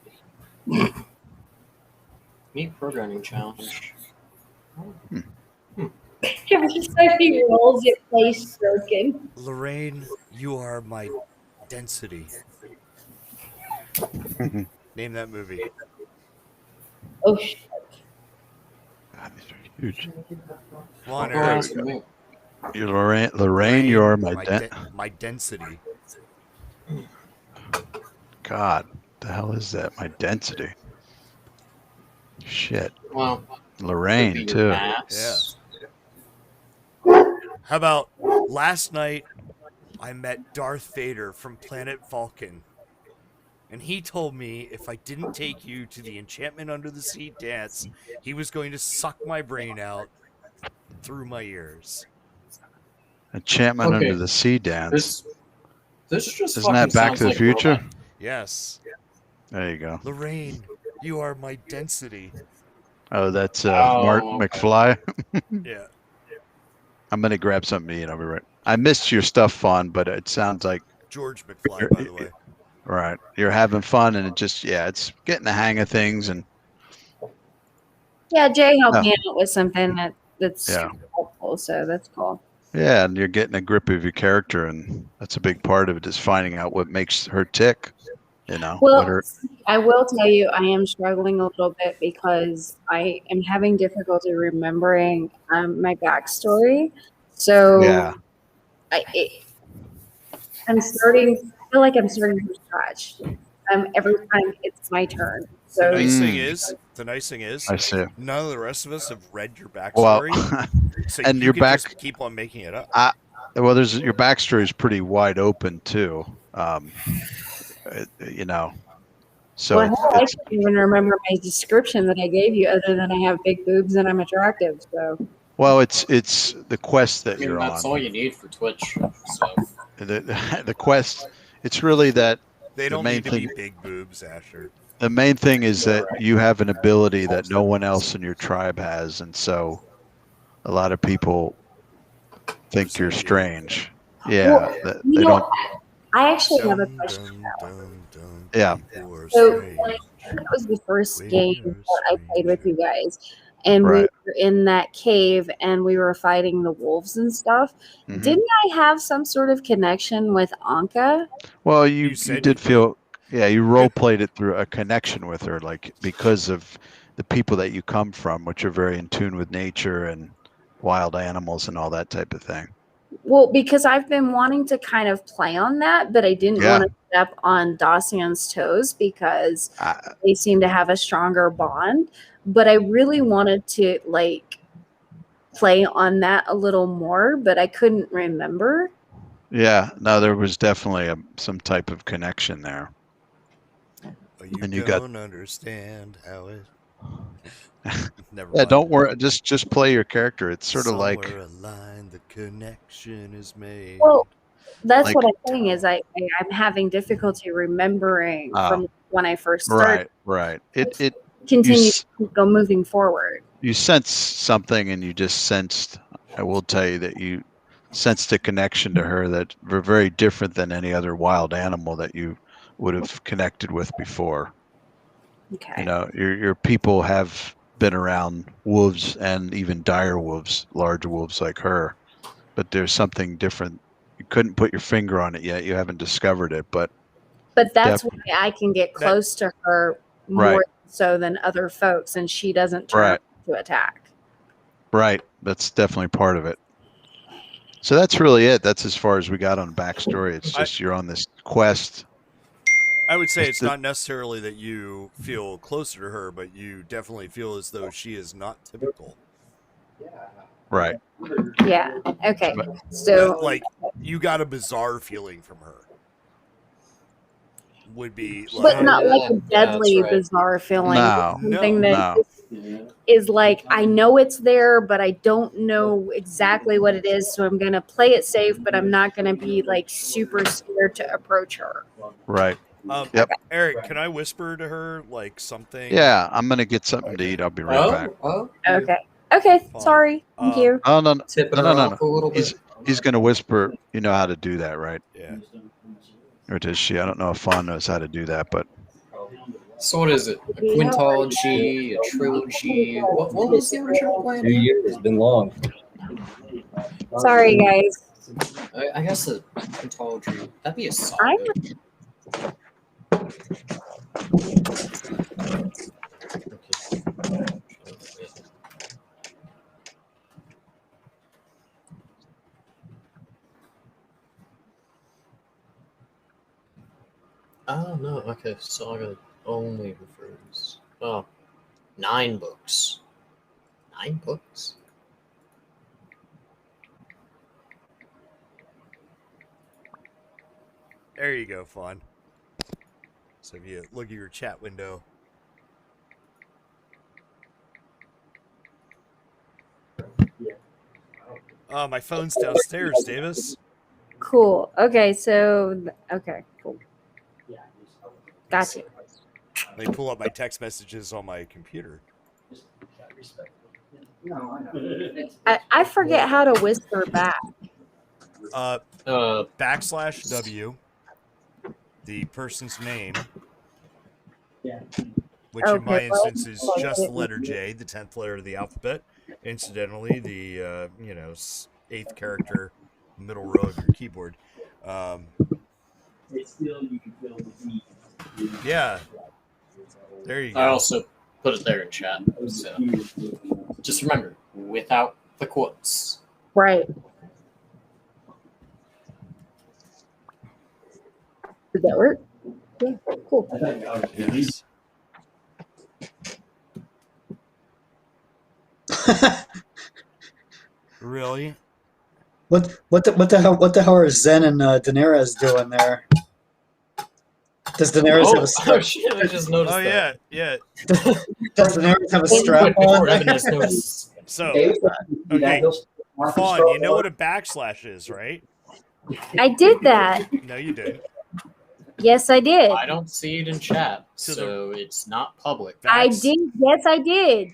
programming challenge. Every time he rolls, it plays "Stroken." Lorraine, you are my density. Name that movie. Oh shit! God, these are huge. Come on, Eric. You're Lorraine, you are my my density. God, the hell is that? My density. Shit. Well, Lorraine too. Yeah. How about last night? I met Darth Vader from planet Vulcan, and he told me if I didn't take you to the Enchantment Under the Sea dance, he was going to suck my brain out through my ears. Enchantment Under the Sea dance. This just isn't that Back to the Future? Robot. Yes. There you go. Lorraine, you are my density. Oh, that's Mark McFly. Yeah. I'm gonna grab something to eat. I'll be right. I missed your stuff, Fawn, but it sounds like George McFly, by the way. Right. You're having fun, and it's getting the hang of things, and Yeah, Jay helped me out with something that's Yeah. helpful, so that's cool. yeah, and you're getting a grip of your character, and that's a big part of it, is finding out what makes her tick. Well, I will tell you, I am struggling a little bit because I am having difficulty remembering my backstory. So Yeah. I feel like I'm starting from scratch. Every time it's my turn. So the nice thing is, I see. None of the rest of us have read your backstory. Well, so and you your can just keep on making it up. your backstory is pretty wide open too. So I can't even remember my description that I gave you, other than I have big boobs and I'm attractive. So. Well, it's the quest that you're that's on. all you need for Twitch. So. The quest. It's really that. They don't main need to thing, be big boobs, Asher. The main thing is that you have an ability that no one else in your tribe has, and so a lot of people think you're strange. Yeah, Well, they don't. I actually have a question now. Yeah. So that was the first game that I played with you guys, and we were in that cave and we were fighting the wolves and stuff. Mm-hmm. Didn't I have some sort of connection with Anka? Well, you did feel, you role played it through a connection with her, like because of the people that you come from, which are very in tune with nature and wild animals and all that type of thing. Well, because I've been wanting to kind of play on that, but I didn't want to step on Dacian's toes because they seem to have a stronger bond. But I really wanted to play on that a little more, but I couldn't remember. Yeah, no, there was definitely some type of connection there. And you don't understand how it. Never mind. Don't worry. Just play your character. It's sort of like a line, the connection is made. Well, that's what I'm saying is I'm having difficulty remembering from when I first started. Right. It continues to go moving forward. You sense something, and you just sensed. I will tell you that you sensed a connection to her that were very different than any other wild animal that you would have connected with before. Okay. You know, your people have been around wolves and even dire wolves, large wolves like her, but there's something different. You couldn't put your finger on it yet. You haven't discovered it, but that's def- why I can get That- close to her Right. more so than other folks, and she doesn't turn Right. to attack. right, that's definitely part of it. So that's really it. That's as far as we got on backstory. It's just you're on this quest. I would say it's the- not necessarily that you feel closer to her, but you definitely feel as though she is not typical. Right. Yeah. Okay. So Like, you got a bizarre feeling from her. Would be but like, not like a Yeah, deadly, that's right. bizarre feeling. No. Something that No. is like, I know it's there, but I don't know exactly what it is. So I'm going to play it safe, but I'm not going to be like super scared to approach her. Right. Yep. Eric, can I whisper to her like something? Yeah, I'm gonna get something to eat. I'll be right back. Okay. Okay. Fine. Sorry. Thank you. Oh no, Tipping no, her no, no, off a little He's bit. he's gonna whisper. You know how to do that, right? Yeah. Or does she? I don't know if Fawn knows how to do that, but So what is it? A quintology, a trilogy? What was the original plan? 2 years. It's been long. Sorry, guys. I guess a quintology. That'd be a I saga. Oh no, okay, saga only refers. Oh, 9 books. 9 books? There you go, Fawn. So if you look at your chat window. Oh, my phone's downstairs, Davis. Cool. Okay. So, okay. Cool. Gotcha. Let me pull up my text messages on my computer. I forget how to whisper back. /W, the person's name, which in my Okay, well, instance is just the letter J, the 10th letter of the alphabet. Incidentally, the 8th character, middle row of your keyboard. Yeah, there you go. I also put it there in chat. So just remember, without the quotes. Right. Did that work? Yeah. Cool. Yes. Really? What the hell are Zen and Daenerys doing there? Does Daenerys have a strap? Oh shit! I just noticed. Oh that. yeah. Does Daenerys have a strap Before on? Evan has noticed. So, okay, Fawn, you know what a backslash is, right? I did that. No, you didn't. Yes, I did. I don't see it in chat, To the- so it's not public. I did. Yes, I did.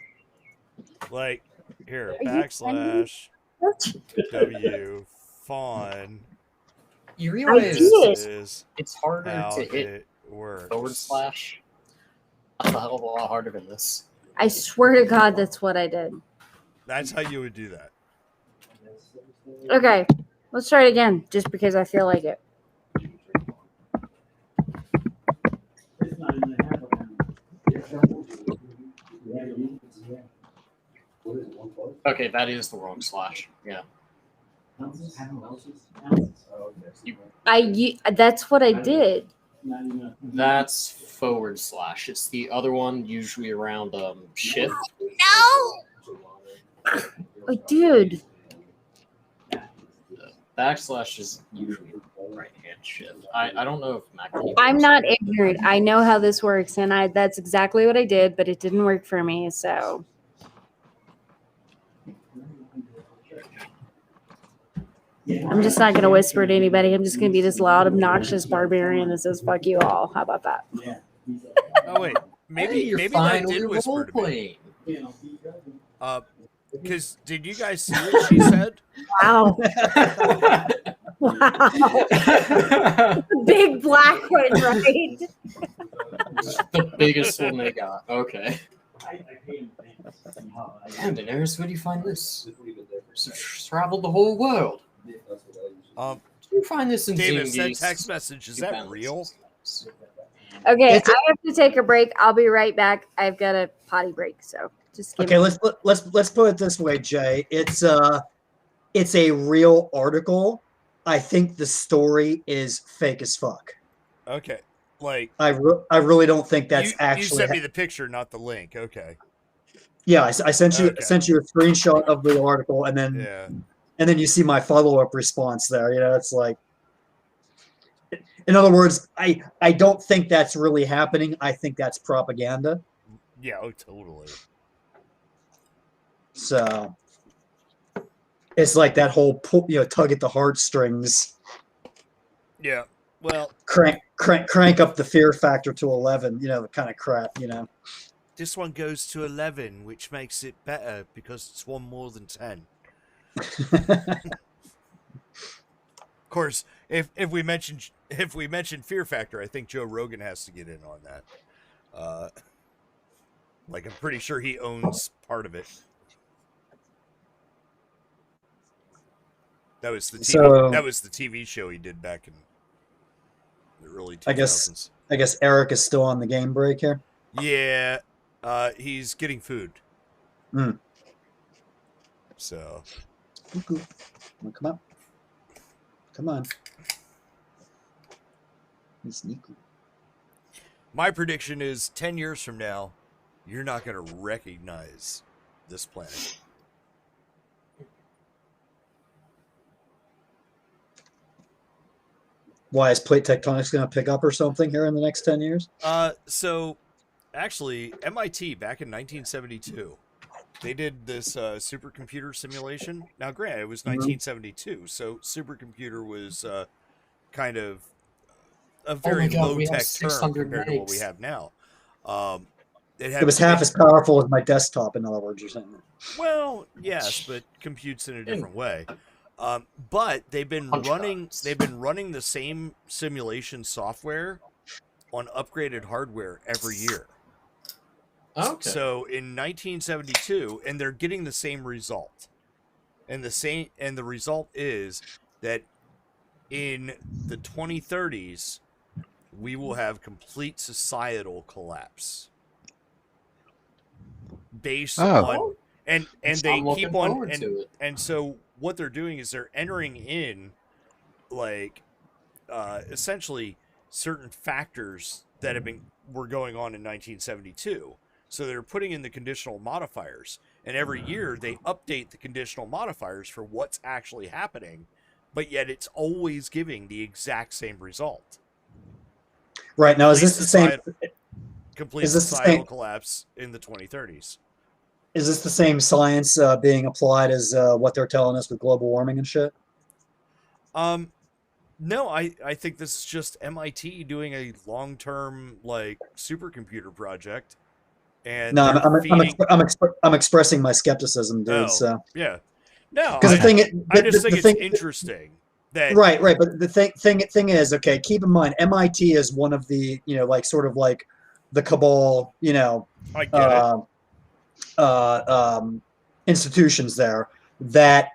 Like, here, you / W, Fawn. You I realize did. Is it's harder how to hit it works. / a hell of a lot harder than this. I swear to God, that's what I did. That's how you would do that. Okay, let's try it again, just because I feel like it. Okay, that is the wrong /. Yeah. That's what I did. That's / It's the other one, usually around shift. Oh, dude. / is usually right hand shift. I don't know if Mac. I'm not ignorant. I know how this works, and that's exactly what I did, but it didn't work for me, so. I'm just not going to whisper to anybody. I'm just going to be this loud, obnoxious barbarian that says, fuck you all. How about that? Oh wait, maybe that did whisper to me. Because did you guys see what she said? Wow. Wow. Big black one, right? The biggest one they got. Okay. Damn, Daenerys, where do you find this? Traveled the whole world. Um, Do you find this in Davis, that D&D's? text message, is that real? Okay, It's a- I have to take a break. I'll be right back. I've got a potty break, so just give Okay, me. let's put it this way, Jay. It's a real article. I think the story is fake as fuck. Okay. Like, I really don't think that's you actually. sent me the picture, not the link. Okay. Yeah, I sent you Okay. a screenshot of the article, and then Yeah. you see my follow-up response there. You know, it's like, in other words, I don't think that's really happening. I think that's propaganda. Yeah, oh, totally. So it's like that whole tug at the heartstrings, Yeah. Well, crank up the fear factor to 11. You know, the kind of crap. You know. this one goes to 11, which makes it better because it's one more than 10. Of course, if we mention Fear Factor, I think Joe Rogan has to get in on that. Like, I'm pretty sure he owns part of it. That was the TV show he did back in the early 2000s. I guess Eric is still on the game break here. Yeah, he's getting food. Mm. So, Come on. It's Niku. my prediction is 10 years from now, you're not going to recognize this planet. Why is plate tectonics going to pick up or something here in the next 10 years? So actually, MIT back in 1972, they did this supercomputer simulation. Now, granted, it was 1972, so supercomputer was kind of a very low-tech term compared to what we have now. It was half as powerful as my desktop, in other words, you're saying. Well, yes, but computes in a different way. But they've been running the same simulation software on upgraded hardware every year. Okay. So in 1972, and they're getting the same result. And the result is that in the 2030s, we will have complete societal collapse. Based on and they keep on and so what they're doing is they're entering in like essentially certain factors that were going on in 1972. So they're putting in the conditional modifiers, and every year they update the conditional modifiers for what's actually happening, but yet it's always giving the exact same result. Right, now is this the same complete societal collapse in the 2030s? Is this the same science being applied as what they're telling us with global warming and shit? No, I think this is just MIT doing a long-term like supercomputer project. And no, I'm expressing my skepticism, dude. Oh, so yeah, no, because I just think it's interesting that right. But the thing is, okay, keep in mind, MIT is one of the like sort of like the cabal, I get institutions there that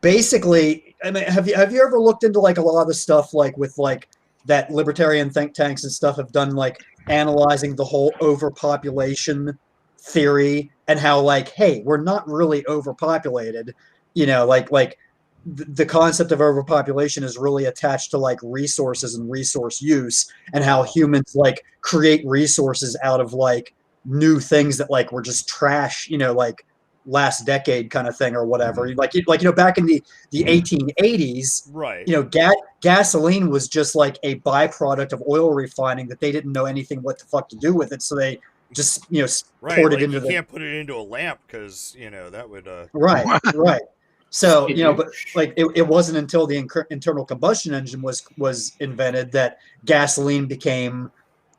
basically. I mean, have you ever looked into like a lot of the stuff like with like that libertarian think tanks and stuff have done like analyzing the whole overpopulation theory and how like, hey, we're not really overpopulated, like the concept of overpopulation is really attached to like resources and resource use and how humans like create resources out of like new things that like were just trash, like last decade kind of thing or whatever. Like back in the 1880s, right? Gasoline was just like a byproduct of oil refining that they didn't know anything what the fuck to do with it, so they just poured it into you can't put it into a lamp because that would right. So but like it wasn't until the internal combustion engine was invented that gasoline became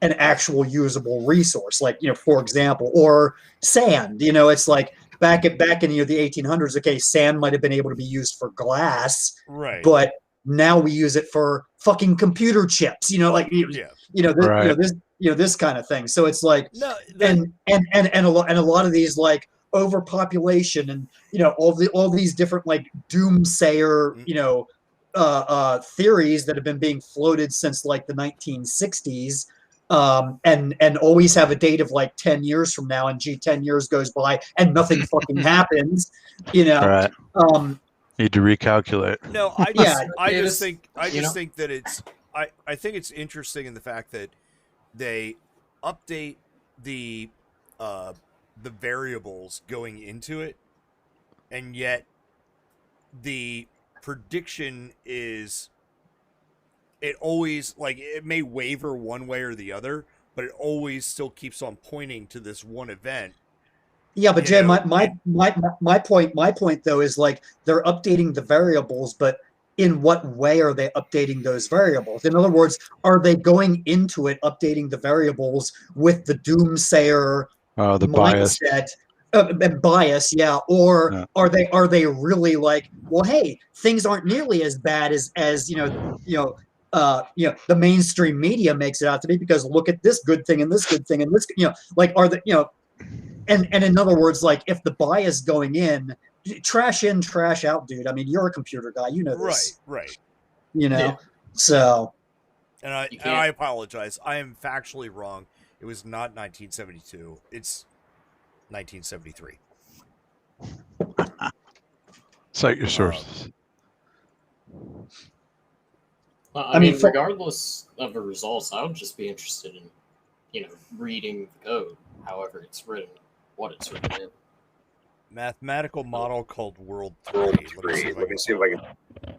an actual usable resource. Like for example, or sand. It's like back in the 1800s. Okay, sand might have been able to be used for glass, right? But now we use it for fucking computer chips. You know, like Yeah. this kind of thing. So it's like No, and a lot of these like overpopulation and all these different like doomsayer theories that have been being floated since like the 1960s, and always have a date of like 10 years from now, and 10 years goes by and nothing fucking happens, Right. Need to recalculate. No, I just think that it's I think it's interesting in the fact that they update the variables going into it, and yet the prediction is it always, like, it may waver one way or the other, but it always still keeps on pointing to this one event. Yeah, but Jay, my point though is like they're updating the variables, but in what way are they updating those variables? In other words, are they going into it updating the variables with the doomsayer mindset and bias? Yeah, or are they really like, well, hey, things aren't nearly as bad as the mainstream media makes it out to be, because look at this good thing and this good thing and this, like, are the and in other words, like, if the bias going in, trash in, trash out, dude. I mean, you're a computer guy, you know this. Right. So. And I apologize. I am factually wrong. It was not 1972. It's 1973. Cite your sources. I mean, regardless of the results, I would just be interested in, reading the code, however it's written, what it's written in. Mathematical model called World 3. Let me see if I can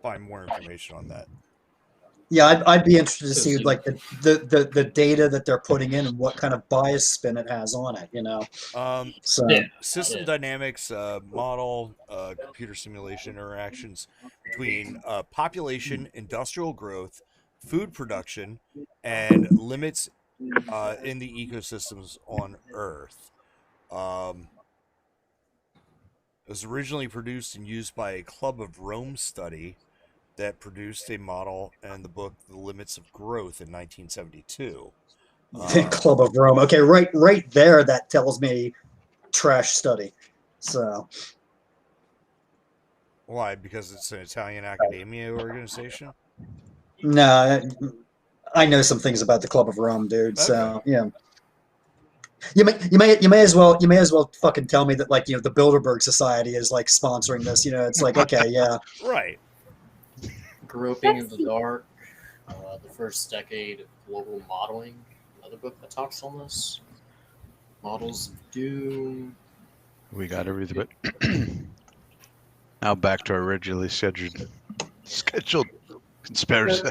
find more information on that. Yeah, I'd be interested to see like the data that they're putting in and what kind of bias spin it has on it. System dynamics model, computer simulation interactions between population, industrial growth, food production, and limits in the ecosystems on Earth. It was originally produced and used by a Club of Rome study that produced a model and the book The Limits of Growth in 1972. Club of Rome. Okay, right there, that tells me trash study. So why? Because it's an Italian academia organization? No, I know some things about the Club of Rome, dude. Okay. So yeah. You may as well fucking tell me that, like, the Bilderberg Society is like sponsoring this. It's like, okay, yeah, right. Groping in the Dark, the first decade of global modeling, another book that talks on this. Models of Doom. We got everything. Now back to our originally scheduled conspiracy.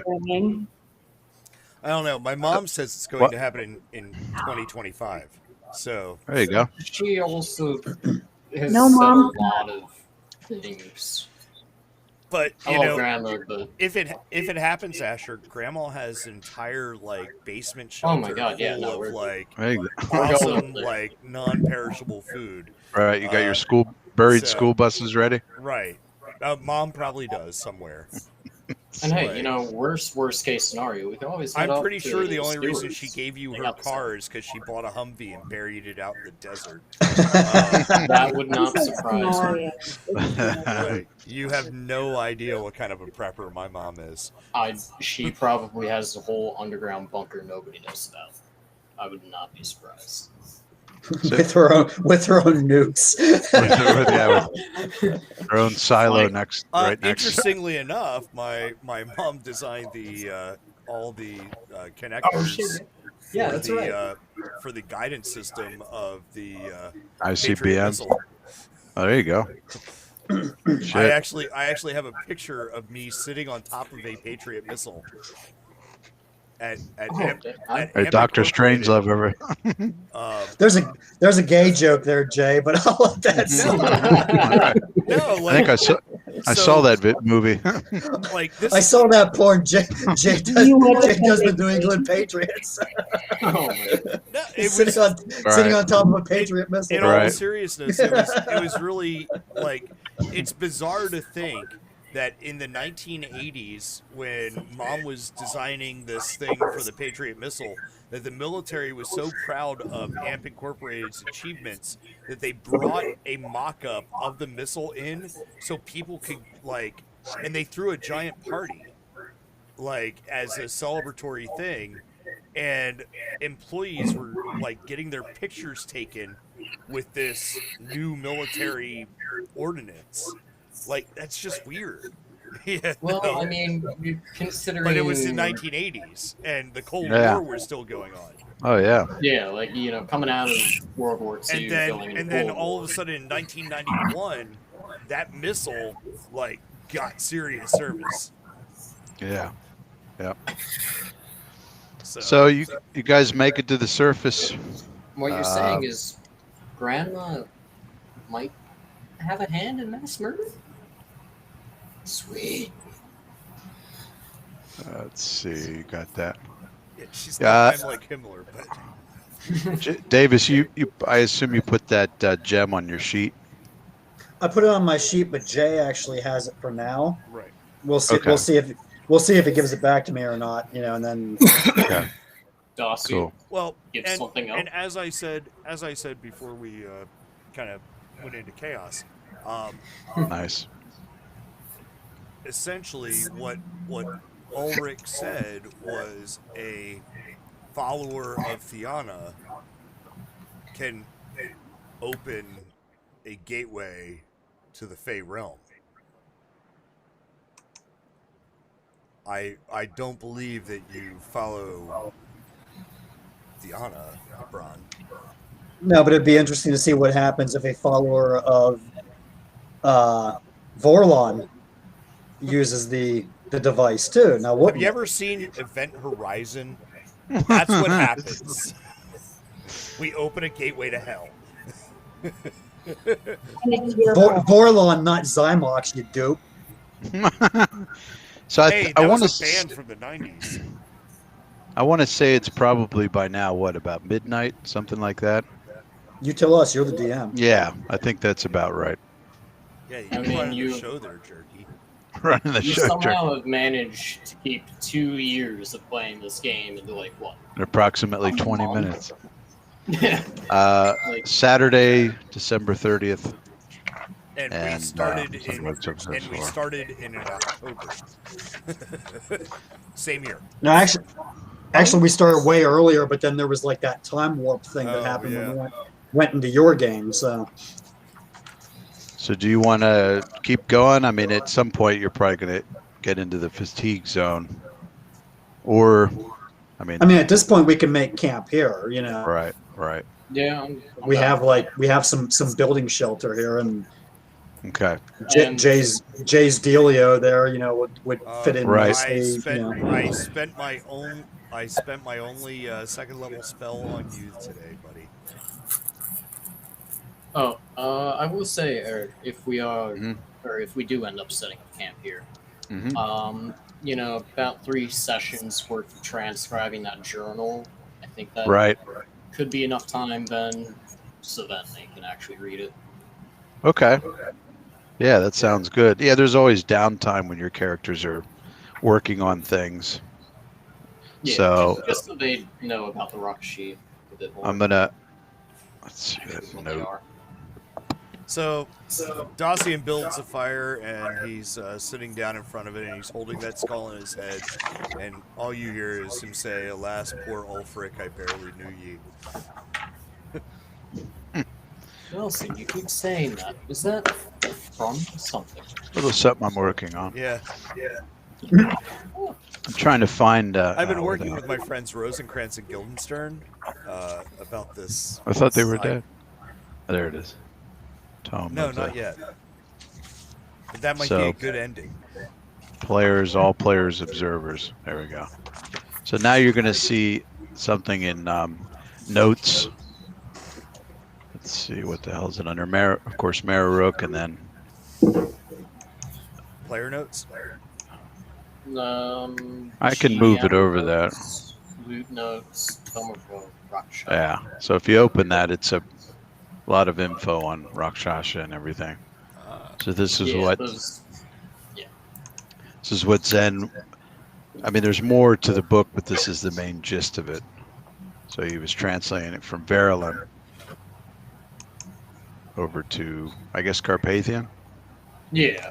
I don't know. My mom says it's going to happen in 2025. So there you go. She also has said a lot of things. But Grandma, if it happens, Asher, Grandma has an entire like basement shelter full of like awesome like non-perishable food. Right, you got your school buses ready. Right, Mom probably does somewhere. And hey, worst case scenario, we can always. I'm pretty sure the only reason she gave you her car is because she bought a Humvee and buried it out in the desert. That would not surprise me. Right. You have no idea what kind of a prepper my mom is. She probably has a whole underground bunker nobody knows about. I would not be surprised. with her own nukes. Her own silo next. Interestingly enough, my mom designed all the connectors. Yeah, that's right. For the guidance system of the ICBM. Oh, there you go. I actually have a picture of me sitting on top of a Patriot missile. At Dr. Strangelove ever. There's a gay joke there, Jay, but I'll let that slide. I think I saw that movie. I saw that porn. Jay does the New England Patriots. Sitting on top of a Patriot missile. In all seriousness, it was really like, it's bizarre to think that in the 1980s, when Mom was designing this thing for the Patriot missile, that the military was so proud of AMP Incorporated's achievements that they brought a mock-up of the missile in so people could, like, and they threw a giant party, like, as a celebratory thing, and employees were, like, getting their pictures taken with this new military ordinance. Like, that's just weird. Well, I mean, considering. But it was the 1980s, and the Cold Yeah. War was still going on. Oh yeah. Yeah, like, coming out of World War II, And then all of a sudden in 1991, that missile, like, got serious service. Yeah. Yeah. So you guys make it to the surface. What you're saying is, Grandma might have a hand in mass murder. Sweet. Let's see. You got that. yeah, she's not like Himmler, but Davis, I assume you put that gem on your sheet. I put it on my sheet, but Jay actually has it for now. right. We'll see. Okay. We'll see if it gives it back to me or not. And then Okay. Darcy, Cool. Well, give and, something else. and as I said before we kind of went into chaos, Nice. essentially what Ulrich said was a follower of Theana can open a gateway to the Fey realm. I don't believe that you follow Theana, Bron. no, but it'd be interesting to see what happens if a follower of Vorlon uses the device too. Now, what Have you ever seen Event Horizon? That's what happens. We open a gateway to hell. Vorlon, not Zymox, you dope. So Hey, I that want was a to. band from the 90s. I want to say it's probably by now. What, about midnight, something like that? You tell us. You're the DM. Yeah, I think that's about right. Yeah, you I can mean, run the you- show there, Jerky. Running the You show. somehow have managed to keep 2 years of playing this game into like what? In approximately 20 minutes. Yeah. Saturday, December 30th. And, And, we started something like that so far. started in October. Same year. No, actually, we started way earlier, but then there was like that time warp thing that Oh, happened yeah. when we went into your game. So So do you want to keep going? I mean, at some point, you're probably going to get into the fatigue zone. Or, I mean, at this point, we can make camp here. right. Yeah. We have some building shelter here, and Okay. And- Jay's Delio there. Would fit in Right. nicely. I spent my only second level spell on you today, buddy. Oh, I will say, Eric, if we are, Mhm. or if we do end up setting up camp here, Mhm. about 3 sessions worth of transcribing that journal. I think that Right. could be enough time then, so that they can actually read it. Okay. Yeah, that sounds good. Yeah, there's always downtime when your characters are working on things. Yeah, So just so they know about the rock sheet a bit more. I'm gonna. Let's see that what they note. are. So Dacian builds a fire, and he's sitting down in front of it, and he's holding that skull in his head, and all you hear is him say, "Alas, poor Ulfric, I barely knew ye." Nelson, you keep saying that. Is that from something? Little something I'm working on. Yeah, I'm trying to find. I've been oh, working no. with my friends Rosencrantz and Guildenstern about this. I thought they were I- dead. Oh, there it is. Tome No, of not the yet. But that might be So- a good ending. Players, all players, observers. There we go. So now you're going to see something in notes. Let's see, what the hell is it under? Of course, Marrowrook, and then Player notes. I can move it over there. Loot notes, Tome of Rakshasa. Yeah. So if you open that, it's a lot of info on Rakshasa and everything. So this is Yeah, what those- This is what Zen. I mean, there's more to the book, but this is the main gist of it. So he was translating it from Verulan over to, I guess, Carpathian. Yeah.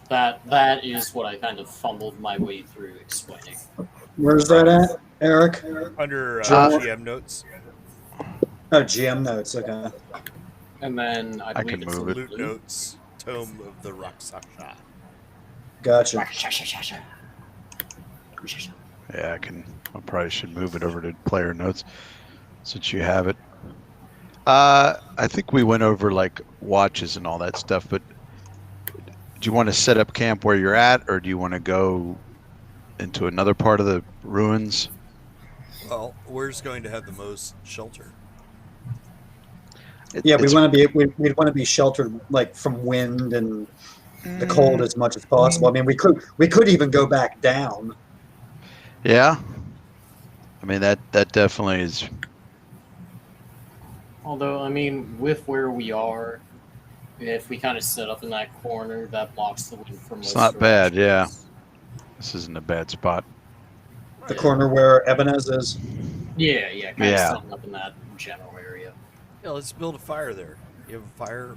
That is what I kind of fumbled my way through explaining. Where's that at, Eric? Under GM notes. Oh, GM notes. Okay. And then I can believe it's move it. Loot notes. Tome of the Raksasha. Gotcha. Yeah, I probably should move it over to player notes since you have it. I think we went over like watches and all that stuff, but do you want to set up camp where you're at, or do you want to go into another part of the ruins? Well, where's going to have the most shelter? Yeah, we want to be sheltered like from wind and the cold as much as possible. I mean, we could even go back down. Yeah, I mean that definitely is. Although, I mean, with where we are, if we kind of set up in that corner, that blocks the wind from most It's not bad, directions. yeah. This isn't a bad spot. The corner where Ebenezer is. Yeah, kind Yeah. of setting up in that general area. Yeah, let's build a fire there. You have a fire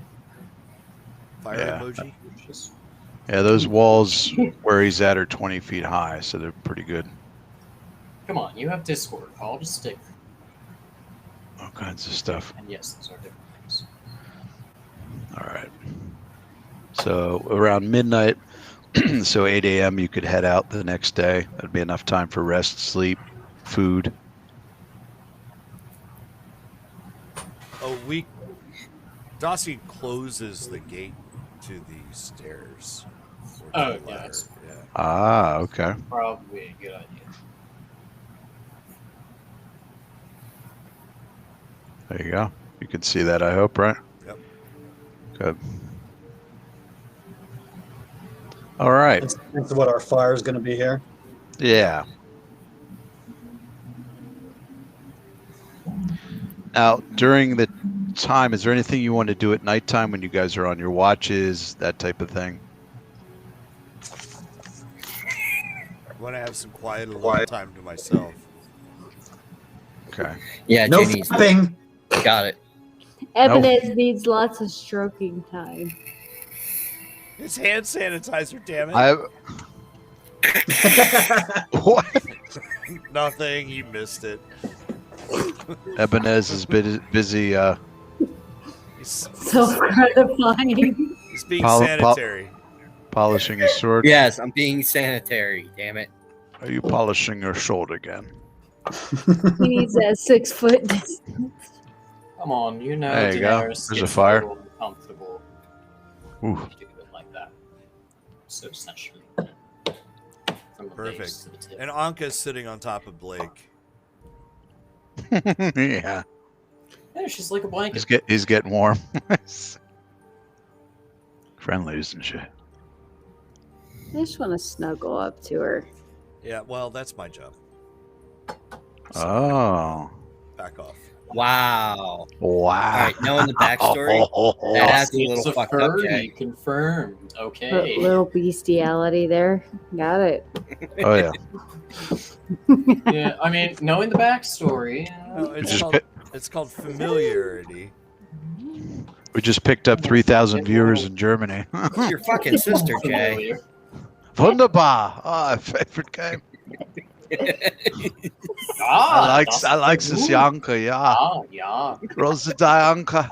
Yeah. emoji? Yeah, those walls where he's at are 20 feet high, so they're pretty good. Come on, you have Discord. Call to stick. All kinds of stuff. And yes, those are different things. All right. So around midnight, so 8 a.m., you could head out the next day. That'd be enough time for rest, sleep, food. Oh, Dacian closes the gate to the stairs. or to Oh, the yeah, ladder. that's- Yeah. Ah, okay. Probably a good idea. There you go. You can see that, I hope, right? Yep. Good. All right. That's what our fire is going to be here. Yeah. Now, during the time, is there anything you want to do at nighttime when you guys are on your watches, that type of thing? I want to have some quiet alone time to myself. Okay. Yeah, No Jenny's flapping. got it. Ebenezer needs lots of stroking time. It's hand sanitizer, damn it. What? Nothing, you missed it. Ebenezer is busy He's, So gratifying. he's being Pol- sanitary. polishing his sword. Yes, I'm being sanitary. Damn it. Are you polishing your sword again? He needs that 6 foot distance. Come on, you know There you go. Daenerys There's a gets fire. little uncomfortable Ooh. if you do it like that. So essentially, from the Perfect. base to the tip. And Anka's sitting on top of Blake. Yeah. Yeah, she's like a blanket. He's getting warm. Friendly, isn't she? I just want to snuggle up to her. Yeah, well, that's my job. Oh. Back off. Wow. Wow. All right, knowing the backstory, that's a It's little a fucked up, furry, Jay. confirmed. Okay. Little bestiality there. Got it. Oh, yeah. Yeah, I mean, knowing the backstory. No, it's, just called, pick- it's called familiarity. We just picked up 3,000 viewers in Germany. Your fucking sister, Jay. Wunderbar. Ah, favorite game. I like this Janka, yeah. Ah, yeah. Rosa Dianka.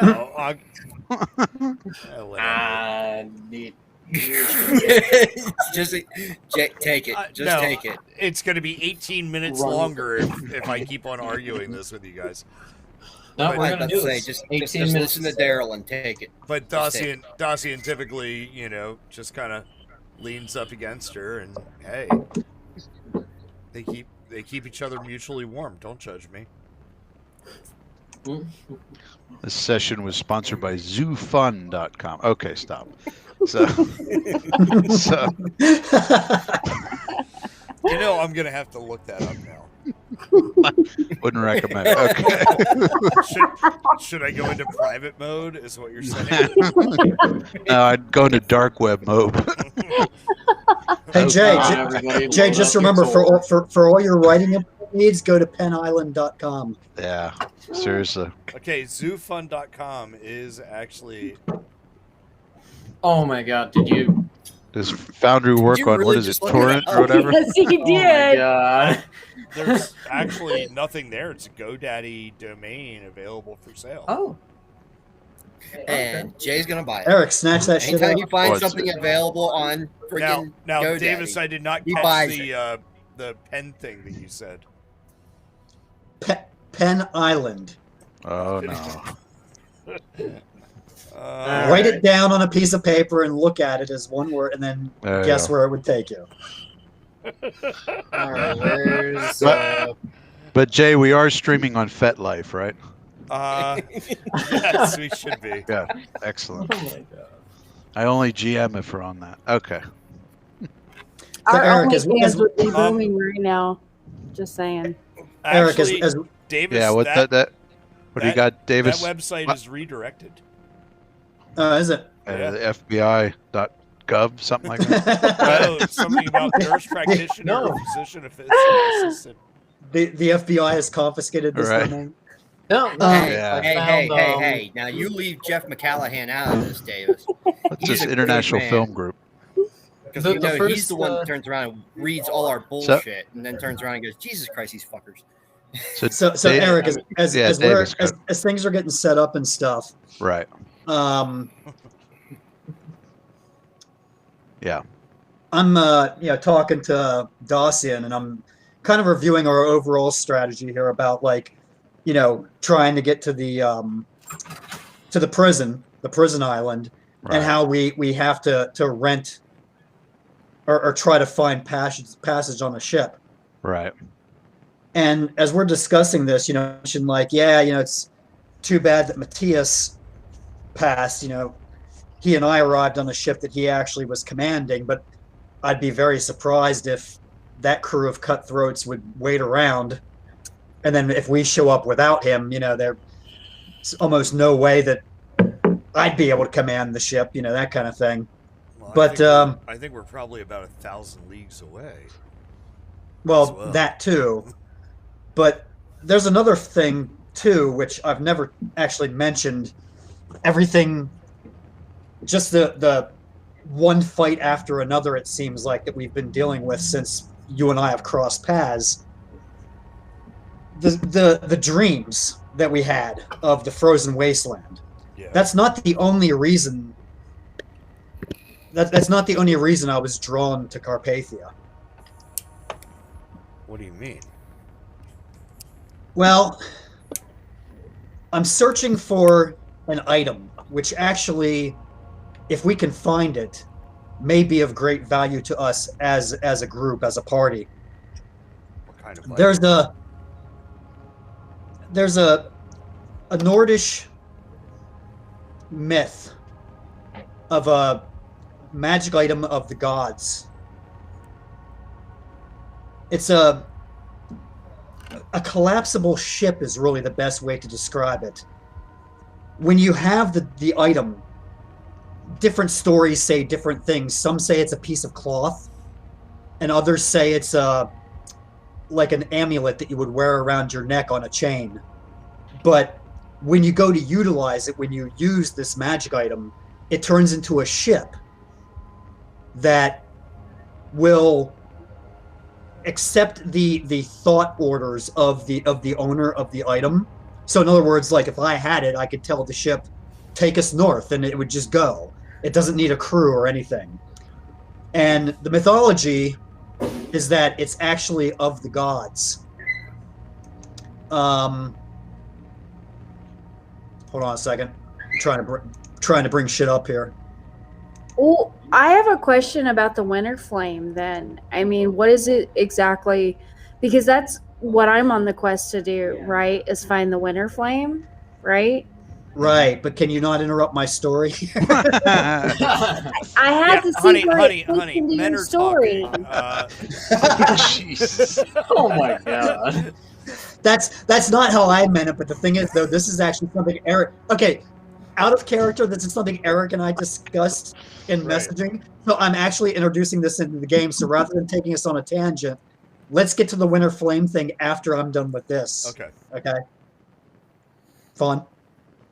No, Just take it. Just no, take it. It's going to be 18 minutes Run. longer if I keep on arguing this with you guys. No, But- we're I gonna was do about to this. say, just 18 minutes. listen to Daryl and take it. But Just take Dacian typically, just kind of leans up against her, and hey, they keep each other mutually warm. Don't judge me. This session was sponsored by ZooFun.com. Okay, stop. So You know, I'm gonna have to look that up now. Wouldn't recommend it. Okay. Should I go into private mode? Is what you're saying? No, I'd go into dark web mode. Hey Jay, God, Jay, everybody, Jay, load just up your remember tool. for all your writing needs, go to penisland.com. Yeah, seriously. Okay, zoofun.com is actually. Oh my god, did you? Does Foundry work you on really what is it, just look torrent it or up? whatever? Yes, he Oh my did. god. There's actually nothing there. It's a GoDaddy domain available for sale. Oh. And Jay's gonna buy it. Eric, snatch that shit Anytime up. you find What's something it? available on Now, freaking Davis, GoDaddy, I did not he catch buys the pen thing that you said. Pen Island. Oh no. Write it down on a piece of paper and look at it as one word, and then There you guess go. where it would take you. All right, where's But Jay, we are streaming on FetLife, right? Yes, we should be. Yeah, excellent. Oh my god. I only GM if we're on that. Okay. Our Eric, OnlyFans would be Um, booming right now. Just saying. Eric, Actually, as Davis, Yeah, what that, that what do you got, that Davis? website What? is redirected. is it? Yeah. FBI.gov, something like that. Oh, something about nurse practitioner No. or physician assistant. The FBI has confiscated this Right. domain. No, no. Hey, Yeah. hey. Now you leave Jeff McCallahan out of this, Davis. What's He's this a good international man. film group? Because The- you know the he's first, the one uh, that turns around and reads all our bullshit, and then turns around and goes, "Jesus Christ, these fuckers." So Dave- Eric, Yeah, Davis, as things are getting set up and stuff, right. Yeah. I'm talking to Dacian, and I'm kind of reviewing our overall strategy here about trying to get to the prison island, Right. and how we have to rent or try to find passage on a ship. Right. And as we're discussing this, mentioned it's too bad that Matthias passed. He and I arrived on a ship that he actually was commanding, but I'd be very surprised if that crew of cutthroats would wait around. And then if we show up without him, there's almost no way that I'd be able to command the ship, that kind of thing. Well, But, I think we're probably about 1,000 leagues away. Well, that too. But there's another thing too, which I've never actually mentioned. Everything, just the one fight after another, it seems like, that we've been dealing with since you and I have crossed paths. The dreams that we had of the frozen wasteland. Yeah. That's not the only reason. That's not the only reason I was drawn to Carpathia. What do you mean? Well, I'm searching for an item, which actually, if we can find it, may be of great value to us as a group, as a party. What kind of There's a Nordish myth of a magic item of the gods. It's a collapsible ship is really the best way to describe it. When you have the item, different stories say different things. Some say it's a piece of cloth, and others say it's like an amulet that you would wear around your neck on a chain. But when you go to utilize it, when you use this magic item, it turns into a ship that will accept the thought orders of the owner of the item. So in other words, like if I had it, I could tell the ship, take us north, and it would just go. It doesn't need a crew or anything. And the mythology is that it's actually of the gods. Hold on a second. I'm trying to bring shit up here. Oh, I have a question about the winter flame then. I mean, what is it exactly? Because that's what I'm on the quest to do, right? Is find the winter flame, right? Right, but can you not interrupt my story? I had to see honey, where honey, it fits honey, into men your are story. talking. Jesus. Oh my god. That's not how I meant it, but the thing is, though, this is actually something Eric. Okay, out of character, this is something Eric and I discussed in Right. messaging. So I'm actually introducing this into the game. So rather than taking us on a tangent, let's get to the winter flame thing after I'm done with this. Okay. Okay. Fun.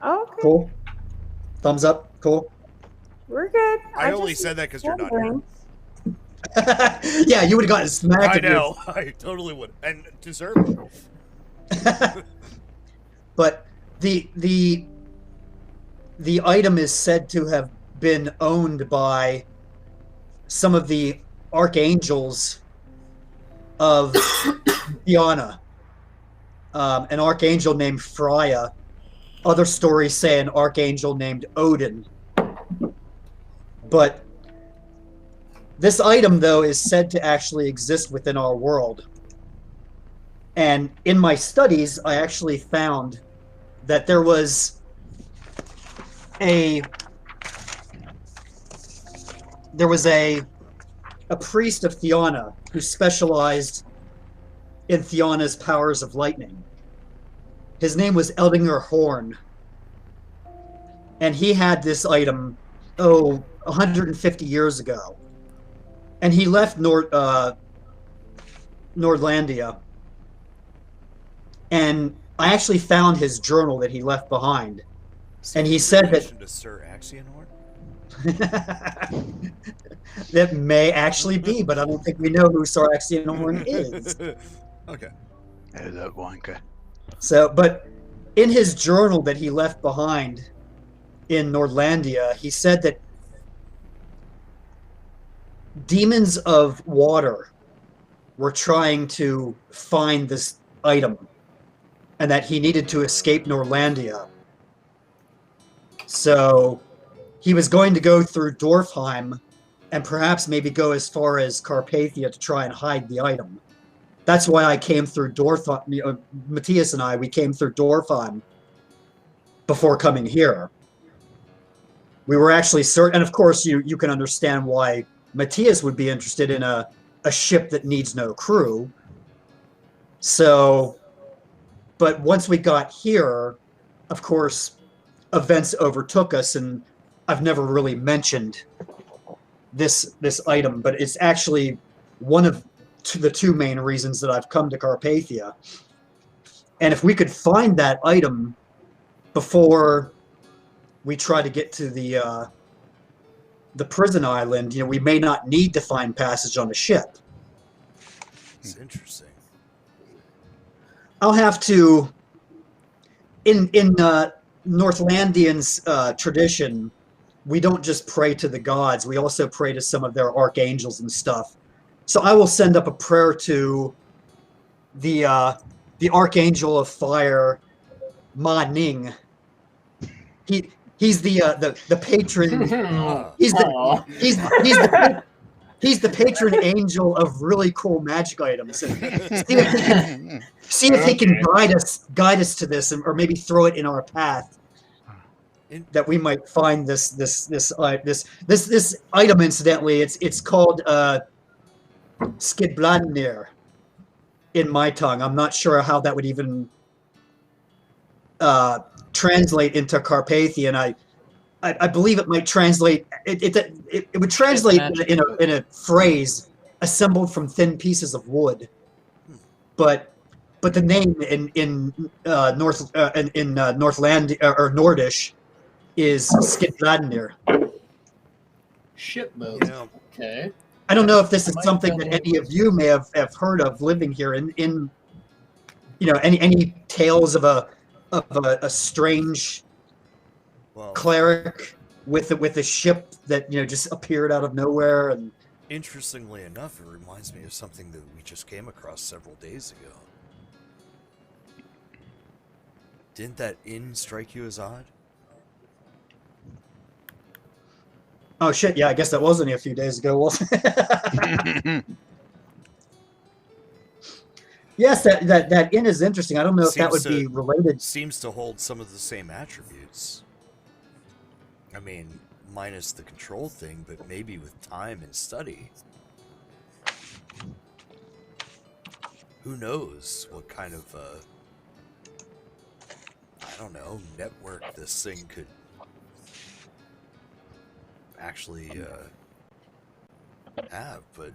Okay, Cool. Thumbs up. Cool. we're good. I only just said that because you're not here. wondering. Yeah, you would have gotten smacked. I if you're- know. I totally would, and deserve it. But the item is said to have been owned by some of the archangels of Diana. An archangel named Freya. Other stories say an archangel named Odin. But this item, though, is said to actually exist within our world. And in my studies, I actually found that there was a priest of Thiana who specialized in Thiana's powers of lightning. His name was Eldinger Horn. And he had this item, 150 years ago. And he left Nordlandia. And I actually found his journal that he left behind. And he said that to Sir Axionor? that may actually be, but I don't think we know who Sir Axionor is. Okay. Hey, that wanker. So, but in his journal that he left behind in Nordlandia, he said that demons of water were trying to find this item and that he needed to escape Nordlandia. So he was going to go through Dorfheim and perhaps maybe go as far as Carpathia to try and hide the item. That's why I came through Dorfheim. Matthias and I, we came through Dorfheim before coming here. We were actually certain, and of course you can understand why Matthias would be interested in a ship that needs no crew. So, but once we got here, of course, events overtook us, and I've never really mentioned this item, but it's actually one of the two main reasons that I've come to Carpathia. And if we could find that item before we try to get to the prison island, we may not need to find passage on a ship. It's interesting. I'll have to, in Northlandians' tradition, we don't just pray to the gods, we also pray to some of their archangels and stuff. So I will send up a prayer to the archangel of fire, Ma Ning. He's the patron. He's the patron angel of really cool magic items. And see if he can guide us to this, or maybe throw it in our path, that we might find this item. Incidentally, it's called Skidbladnir in my tongue. I'm not sure how that would even translate into Carpathian. I believe it might translate. It would translate in a phrase assembled from thin pieces of wood, but the name in Northland or Nordish is Skidbladnir. Shipboat. Yeah. Okay. I don't know if this is something that any of you may have heard of living here in any tales of a strange cleric with a ship that just appeared out of nowhere. And interestingly enough, it reminds me of something that we just came across several days ago. Didn't that inn strike you as odd? oh shit, yeah, I guess that was only a few days ago, wasn't it? Yes, that inn is interesting. I don't know if that would Seems be related. Seems to hold some of the same attributes. I mean, minus the control thing, but maybe with time and study. Who knows what kind of, I don't know, network this thing could actually have, but...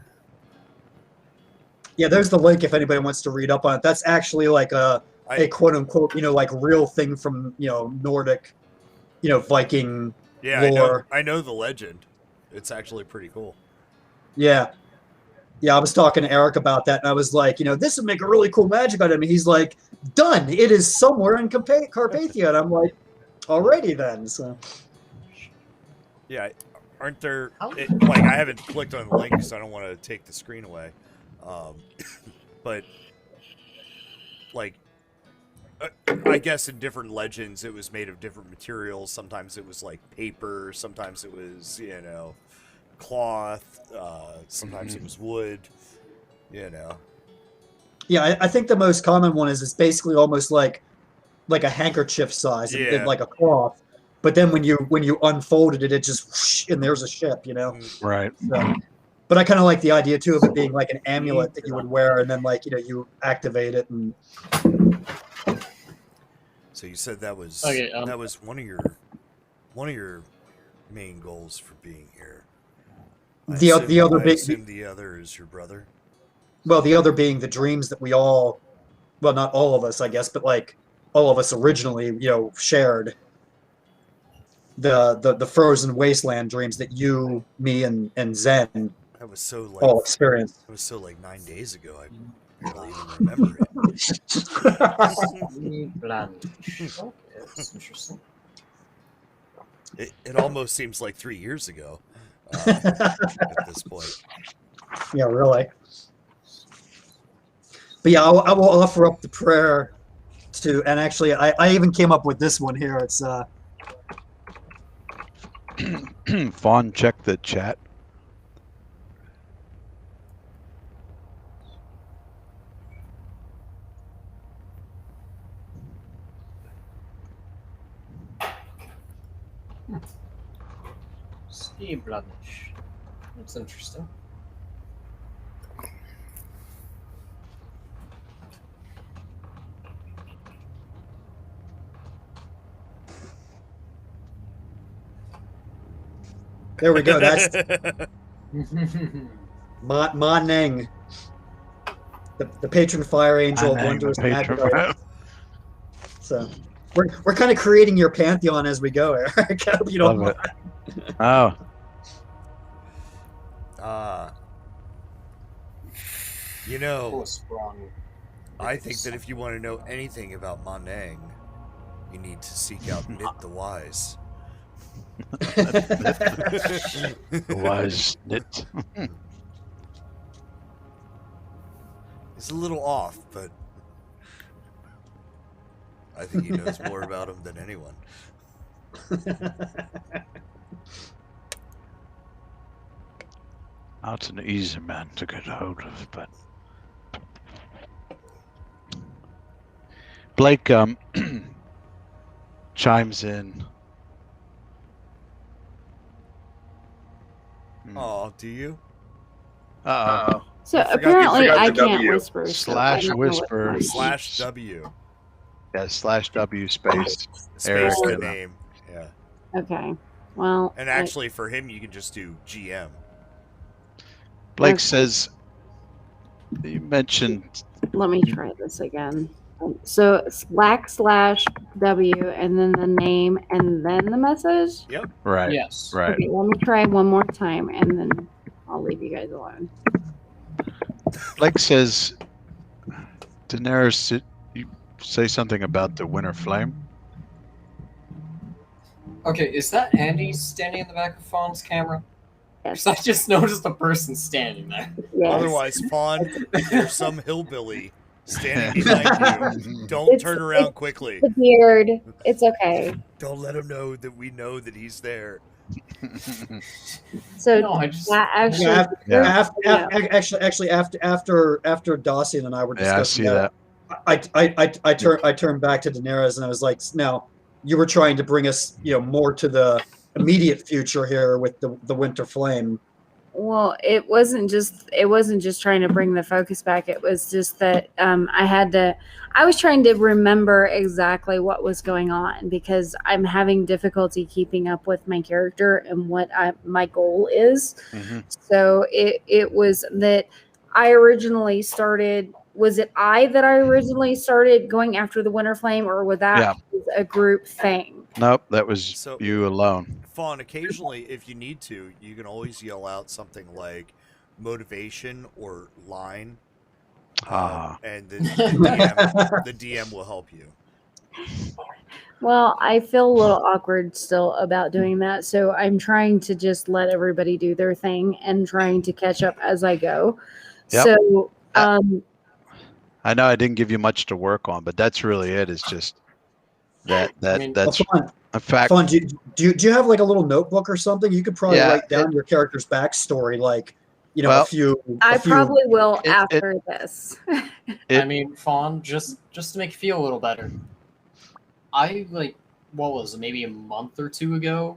Yeah, there's the link if anybody wants to read up on it. That's actually like a quote unquote, like real thing from, Nordic, Viking lore. I know the legend. It's actually pretty cool. Yeah. Yeah, I was talking to Eric about that, and I was like, this would make a really cool magic item. And he's like, done. It is somewhere in Carpathia. And I'm like, alrighty then. So. Yeah, aren't there... I haven't clicked on the link, so I don't want to take the screen away. But, I guess in different legends it was made of different materials. Sometimes it was like paper, sometimes it was, cloth, sometimes it was wood, Yeah, I think the most common one is it's basically almost like a handkerchief size, and like a cloth. But then when you unfolded it, it just whoosh, and there's a ship, Right. So, but I kind of like the idea too of it being like an amulet that you would wear, and then you activate it. And so you said that was that was one of your main goals for being here. I assume the other is your brother. Well, the other being the dreams that we all, well, not all of us, I guess, but all of us originally, shared. The frozen wasteland dreams that you, me, and Zen That was so all experienced. It was so 9 days ago. I barely even remember it. Okay, that's interesting. It almost seems like 3 years ago at this point. Yeah, really. But yeah, I will offer up the prayer to, and actually, I even came up with this one here. It's Fawn, check the chat. Sea blemish. That's interesting. there we go. That's Ma Ning, the patron fire angel of wondrous magic. So we're kind of creating your pantheon as we go, Eric. I hope you don't Love mind. it. Oh, I think that if you want to know anything about Manang, you need to seek out Nit the Wise. the wise Nit. He's a little off, but I think he knows more about him than anyone. Not an easy man to get hold of, but Blake chimes in. Oh, do you? Uh-oh. So I forgot apparently you forgot I the can't W. whisper. so I Slash don't know what whisper. that means. /W. Yeah, /W space. Space Eric the and- name. Yeah. Okay. Well. And actually, for him, you can just do GM. Blake Okay. says, you mentioned Let me try this again. So /W and then the name and then the message. Yep. right, Yes. right. Okay, let me try one more time and then I'll leave you guys alone. Blake says, Daenerys, you say something about the winter flame? Okay, is that Andy standing in the back of Fawn's camera? Yes. Because I just noticed a person standing there. Yes. Otherwise, Fawn, there's some hillbilly standing behind you. Don't It's- turn around quickly. The beard. It's okay. Don't let him know that we know that he's there. So No, I just that actually, After Dawson and I were Yeah, I discussing see that. I turned back to Daenerys and I was like, now you were trying to bring us, more to the immediate future here with the Winter Flame. well, it wasn't just trying to bring the focus back. It was just that I was trying to remember exactly what was going on because I'm having difficulty keeping up with my character and what my goal is. Mhm. So it was that I originally started. Was it that I originally started going after the Winter Flame, or was that a group thing? Nope, that was So- you alone. Fawn, occasionally, if you need to, you can always yell out something like motivation or line, and the DM will help you. Well, I feel a little awkward still about doing that, so I'm trying to just let everybody do their thing and trying to catch up as I go. Yep. So, I know I didn't give you much to work on, but that's really it. Is just that's a fact. Fawn, do you have like a little notebook or something? You could probably write down your character's backstory, like a few. Probably will after this. I mean, Fawn, just to make you feel a little better. I what was it, maybe a month or two ago,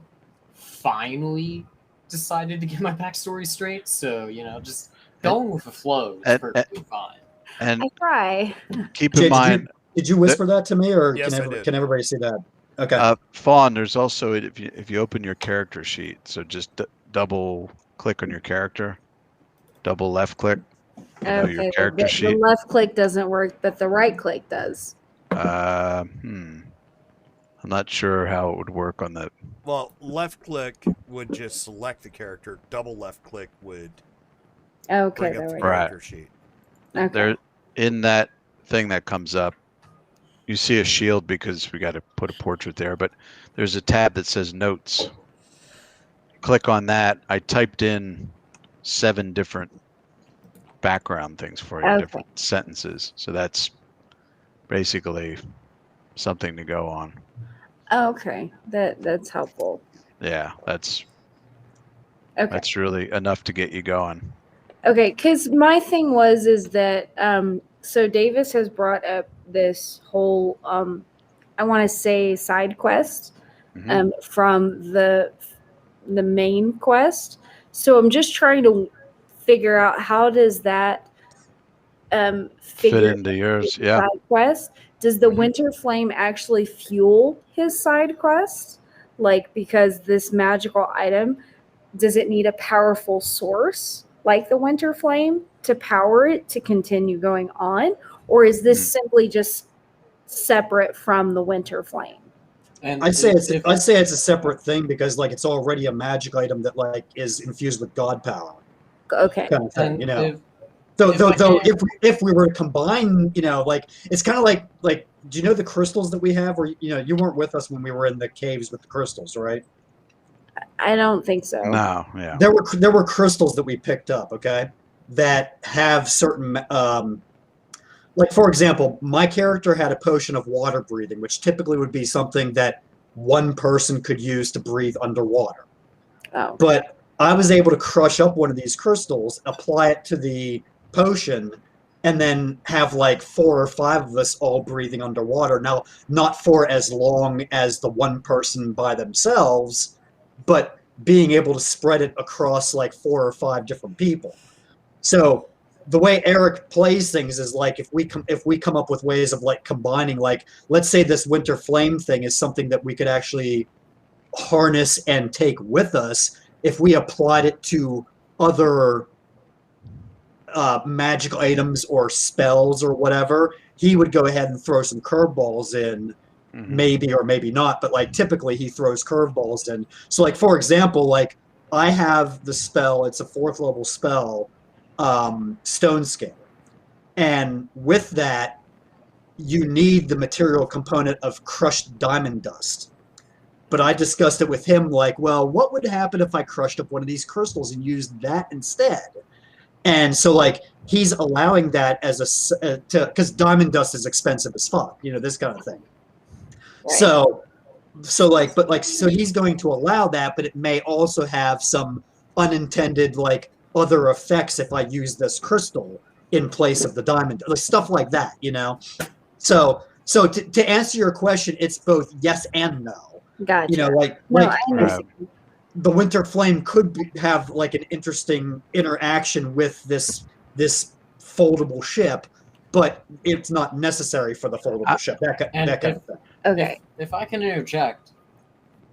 finally decided to get my backstory straight. So just going with the flow is perfectly fine. And I try. Keep in mind. Did you whisper that to me, or Yes, can everybody see that? Okay. Fawn, there's also if you open your character sheet, so just double click on your character, double left click. Your character sheet. The left click doesn't work, but the right click does. I'm not sure how it would work on that. Well, left click would just select the character. Double left click would bring up the character sheet. Okay. There, in that thing that comes up, you see a shield because we got to put a portrait there, but there's a tab that says notes. Click on that. I typed in 7 different background things for you, different sentences. So that's basically something to go on. Okay, that's helpful. Yeah, that's really enough to get you going. Okay, because my thing is that so Davis has brought up this whole I want to say side quest from the main quest. So I'm just trying to figure out how does that fit into yours. Yeah. Side quest. Does the Winter Flame actually fuel his side quest? Like, because this magical item, does it need a powerful source like the Winter Flame to power it to continue going on? Or is this simply just separate from the Winter Flame? And I'd say it's a separate thing because it's already a magic item that is infused with god power. Okay. Kind of thing, if we were to combine, it's kind of like do you know the crystals that we have? Or you weren't with us when we were in the caves with the crystals, right? I don't think so. No, yeah. There were crystals that we picked up, okay, that have certain for example, my character had a potion of water breathing, which typically would be something that one person could use to breathe underwater. Oh. But I was able to crush up one of these crystals, apply it to the potion, and then have 4 or 5 of us all breathing underwater. Now, not for as long as the one person by themselves, but being able to spread it across 4 or 5 different people. So the way Eric plays things is if we come up with ways of combining, let's say this Winter Flame thing is something that we could actually harness and take with us. If we applied it to other magical items or spells or whatever, he would go ahead and throw some curveballs in, maybe or maybe not, but typically he throws curveballs in. So for example, I have the spell, it's a 4th level spell, Stone Scale. And with that, you need the material component of crushed diamond dust. But I discussed it with him well, what would happen if I crushed up one of these crystals and used that instead? And so he's allowing that as because diamond dust is expensive as fuck, this kind of thing. Right. So so like, but like, so he's going to allow that, but it may also have some unintended like other effects if I use this crystal in place of the diamond, like stuff like that, you know. So to answer your question, it's both yes and no. Gotcha. You know, No, I understand. the winter flame could have like an interesting interaction with this foldable ship, but it's not necessary for the foldable ship. That kind of thing. Okay. If I can interject,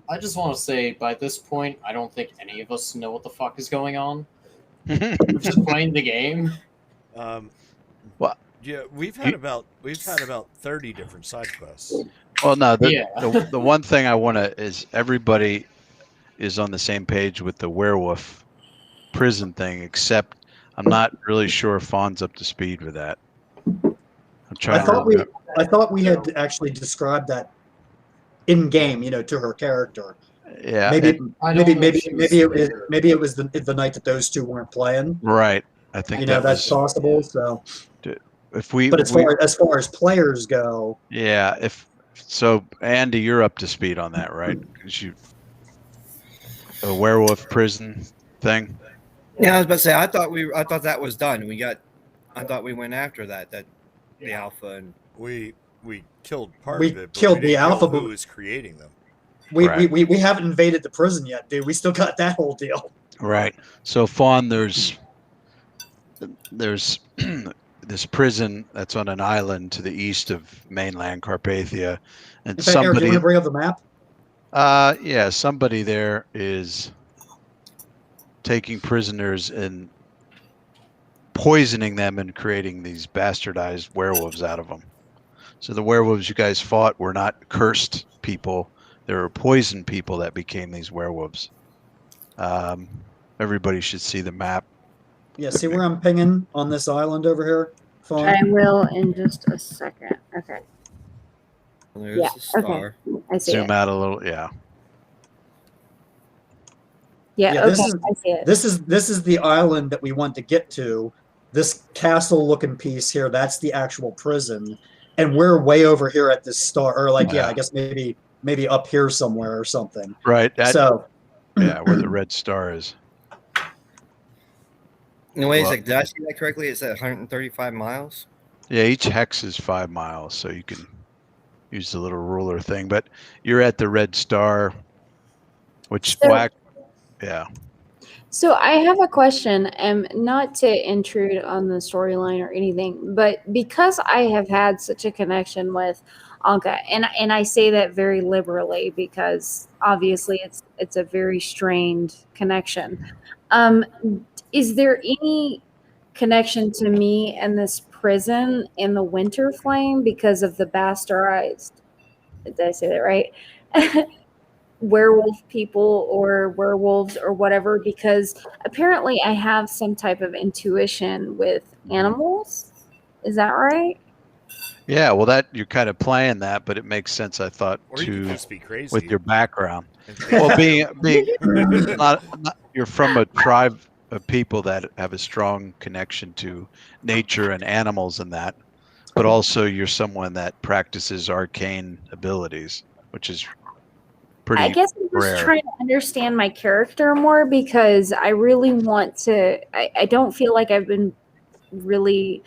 I just want to say by this point, I don't think any of us know what the fuck is going on. We're just playing the game. Well, yeah, we've had about 30 different side quests. Well, no, Yeah. the one thing I want to is everybody is on the same page with the werewolf prison thing, except I'm not really sure if Fawn's up to speed with that. I'm trying I thought we had actually described that in game, you know, to her character. Yeah, maybe it was the night that those two weren't playing. Right. I think that's possible. So if we, but as far as players go, yeah. If so, Andy, you're up to speed on that, right? Because a werewolf prison thing. Yeah, I was about to say. I thought that was done. I thought we went after that. The alpha and we killed part we of it. But killed we the didn't know alpha, who but was creating them. We haven't invaded the prison yet, dude. We still got that whole deal. Right. So Fawn, there's this prison that's on an island to the east of mainland Carpathia, and In fact, Eric, do you want to bring up the map? Yeah, somebody there is taking prisoners and poisoning them and creating these bastardized werewolves out of them. So the werewolves you guys fought were not cursed people. They were poisoned people that became these werewolves. Everybody should see the map. Yeah, see where I'm pinging on this island over here? Fawn? I will in just a second. Okay. there's Yeah, the star. Okay. I see Zoom it. out a little, yeah. Yeah, Yeah, okay, this is- I see it. This is the island that we want to get to. This castle-looking piece here, that's the actual prison, and we're way over here at this star, or like, yeah, I guess maybe up here somewhere or something. Right. So, yeah, where the red star is. No, wait a Well- sec. Did I see that correctly? It's at 135 miles. Yeah, each hex is 5 miles, so you can use the little ruler thing. But you're at the red star, which So- yeah. So I have a question, and not to intrude on the storyline or anything, but because I have had such a connection with Anka, and I say that very liberally because obviously it's a very strained connection. Is there any connection to me and this prison in the Winter Flame because of the bastardized? Did I say that right? Werewolf people or werewolves or whatever, because apparently I have some type of intuition with animals. Is that right? Yeah, well, that you're kind of playing that, but it makes sense, I thought, Or you could to just be crazy. with your background. and think Well, that- being not you're from a tribe of people that have a strong connection to nature and animals and that, but also you're someone that practices arcane abilities, which is pretty I guess I'm just rare. trying to understand my character more because I really want to. I don't feel like I've been really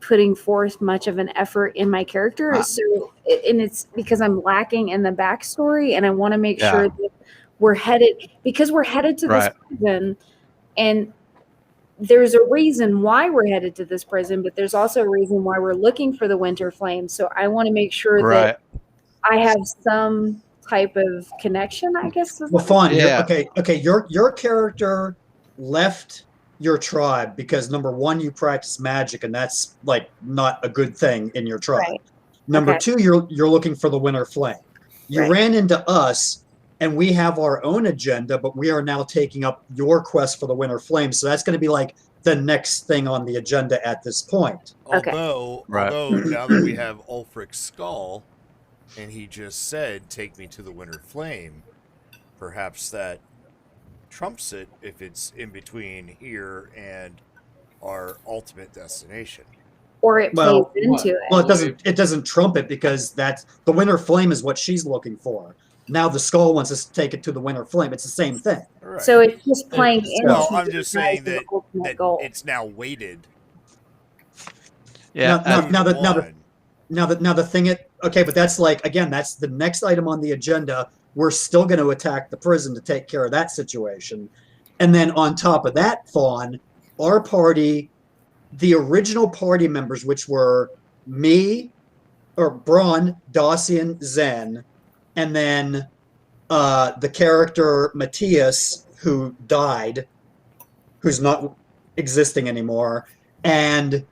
putting forth much of an effort in my character. So, and it's because I'm lacking in the backstory, and I want to make sure that we're headed to this prison, and there's a reason why we're headed to this prison, but there's also a reason why we're looking for the Winter Flame. So I want to make sure that I have some type of connection, I guess. well, Fawn, Yeah. okay. Your character left your tribe because number one, you practice magic, and that's like not a good thing in your tribe. Right. Number Okay. two, you're looking for the Winter Flame. You Right. ran into us, and we have our own agenda, but we are now taking up your quest for the Winter Flame. So that's going to be like the next thing on the agenda at this point. Okay. Although now that we have Ulfric's skull, and he just said, "Take me to the Winter Flame," perhaps that trumps it if it's in between here and our ultimate destination. or it plays Well, into it. Well, it doesn't trump it because that's the winter flame is what she's looking for. Now the skull wants us to take it to the winter flame. It's the same thing. Right. So it's just playing into. Well, I'm just saying the that, ultimate goal. it's now weighted. Yeah. Now the thing okay, but that's like again, that's the next item on the agenda. We're still going to attack the prison to take care of that situation, and then on top of that, Fawn, our party, the original party members, which were me, or Braun, Dacian, Zen, and then the character Matthias, who died, who's not existing anymore, and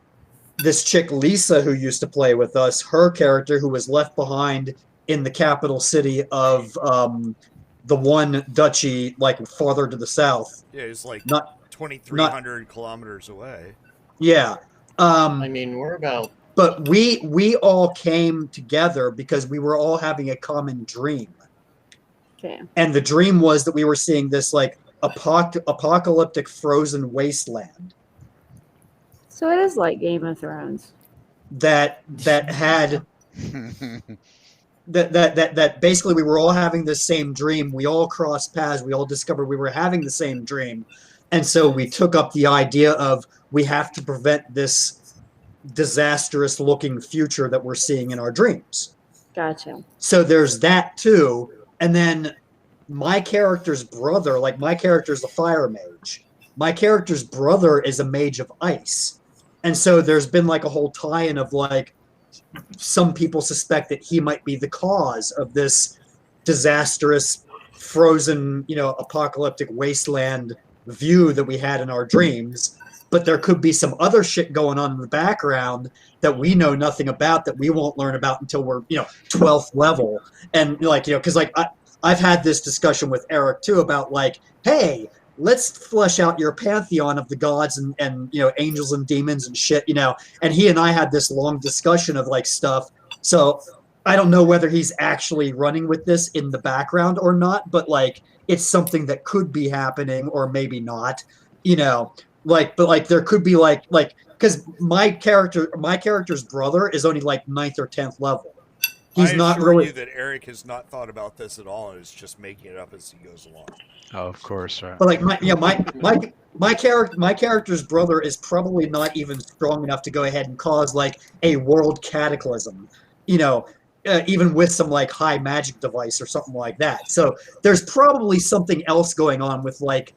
this chick Lisa, who used to play with us, her character, who was left behind in the capital city of the one duchy, like farther to the south. Yeah, it's like not 2,300 kilometers away. Yeah. I mean, we're about. But we all came together because we were all having a common dream. Okay. And the dream was that we were seeing this like apocalyptic frozen wasteland. So it is like Game of Thrones. That had that basically we were all having the same dream. We all crossed paths. We all discovered we were having the same dream. And so we took up the idea of we have to prevent this disastrous looking future that we're seeing in our dreams. Gotcha. So there's that too. And then my character's brother, like my character's a fire mage. My character's brother is a mage of ice. And so there's been like a whole tie-in of like, some people suspect that he might be the cause of this disastrous, frozen, apocalyptic wasteland view that we had in our dreams. But there could be some other shit going on in the background that we know nothing about, that we won't learn about until we're, 12th level. And because I've had this discussion with Eric too about like, hey, let's flesh out your pantheon of the gods and angels and demons and shit, and he and I had this long discussion of like stuff. So I don't know whether he's actually running with this in the background or not, but like it's something that could be happening or maybe not, but there could be like because my character's brother is only like 9th or 10th level. He's not really. You that Eric has not thought about this at all and is just making it up as he goes along. Oh, of course, right. But like my character's brother is probably not even strong enough to go ahead and cause like a world cataclysm, even with some like high magic device or something like that. So there's probably something else going on with like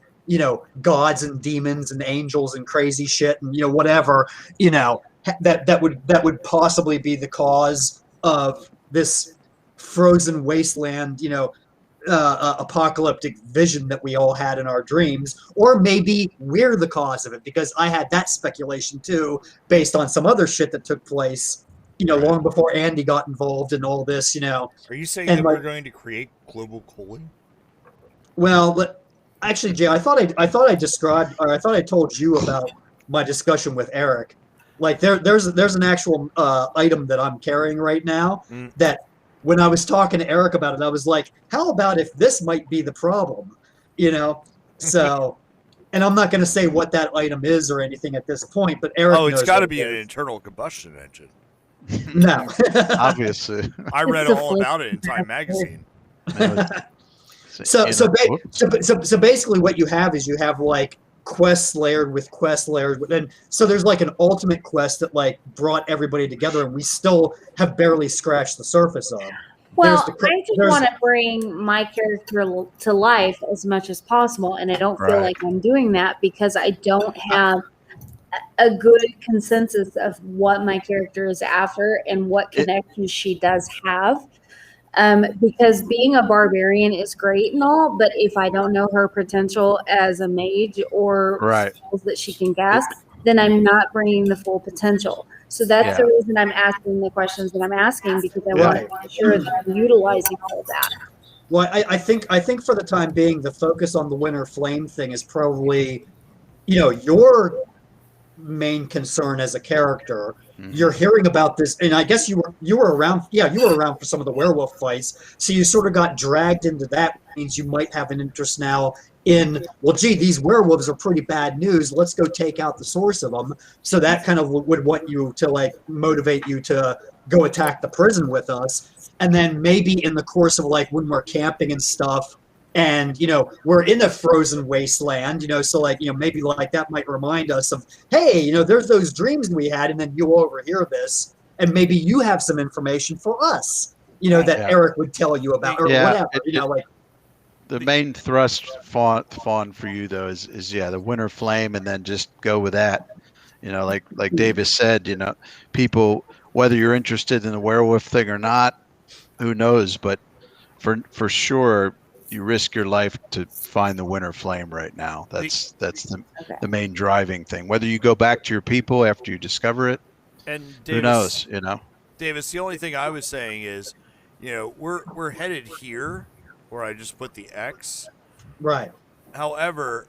gods and demons and angels and crazy shit and whatever that would possibly be the cause of this frozen wasteland, apocalyptic vision that we all had in our dreams, or maybe we're the cause of it, because I had that speculation too, based on some other shit that took place, long before Andy got involved in all this, Are you saying that we're going to create global cooling? Well, actually, Jay, I thought I told you about my discussion with Eric. Like there's an actual item that I'm carrying right now that when I was talking to Eric about it, I was like, how about if this might be the problem? So, and I'm not going to say what that item is or anything at this point, but Eric knows. It's got to be an internal combustion engine. No. Obviously. I read all about it in Time Magazine. So basically what you have is you have like quests layered with quest layers, and so there's like an ultimate quest that like brought everybody together, and we still have barely scratched the surface of. Well, I just want to bring my character to life as much as possible, and I don't feel like I'm doing that because I don't have a good consensus of what my character is after and what connections she does have. Because being a barbarian is great and all, but if I don't know her potential as a mage or skills that she can cast, then I'm not bringing the full potential. So that's the reason I'm asking the questions that I'm asking, because I want to make sure that I'm utilizing all of that. Well, I think for the time being, the focus on the winter flame thing is probably, your main concern as a character. You're hearing about this, and I guess you were around. Yeah, you were around for some of the werewolf fights, so you sort of got dragged into that. Which means you might have an interest now in, well, gee, these werewolves are pretty bad news. Let's go take out the source of them. So that kind of would want you to like motivate you to go attack the prison with us. And then maybe in the course of like when we're camping and stuff, and we're in a frozen wasteland, so like maybe like that might remind us of, hey, there's those dreams we had, and then you overhear this, and maybe you have some information for us, that Eric would tell you about, or whatever, like. The main thrust fawn for you though is the winter flame, and then just go with that. Like Davis said, people, whether you're interested in the werewolf thing or not, who knows? But for sure, you risk your life to find the winter flame right now. That's the main driving thing. Whether you go back to your people after you discover it, and Davis, who knows? Davis, the only thing I was saying is, we're headed here, where I just put the X. Right. However,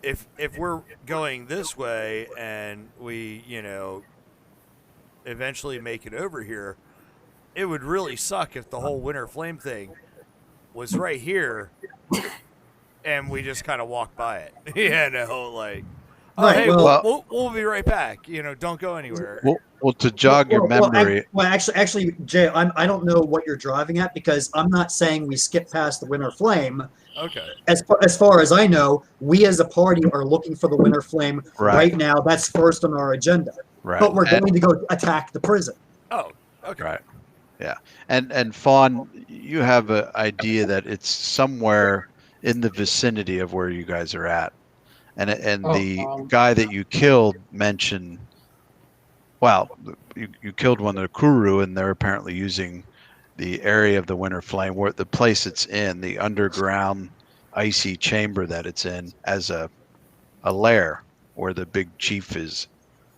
if we're going this way and we, eventually make it over here, it would really suck if the whole winter flame thing was right here and we just kind of walk by it. Like, oh, right, hey, we'll be right back. Don't go anywhere. Well, to jog your memory. Actually, Jay, I don't know what you're driving at, because I'm not saying we skip past the winter flame. Okay. As far as I know, we as a party are looking for the winter flame right now. That's first on our agenda. Right. But we're going to go attack the prison. Oh, okay. Right. Yeah. And Fawn, you have an idea that it's somewhere in the vicinity of where you guys are at. And the guy that you killed mentioned, well, you killed one of the Kuru, and they're apparently using the area of the winter flame, where the place it's in, the underground icy chamber that it's in, as a lair where the big chief is.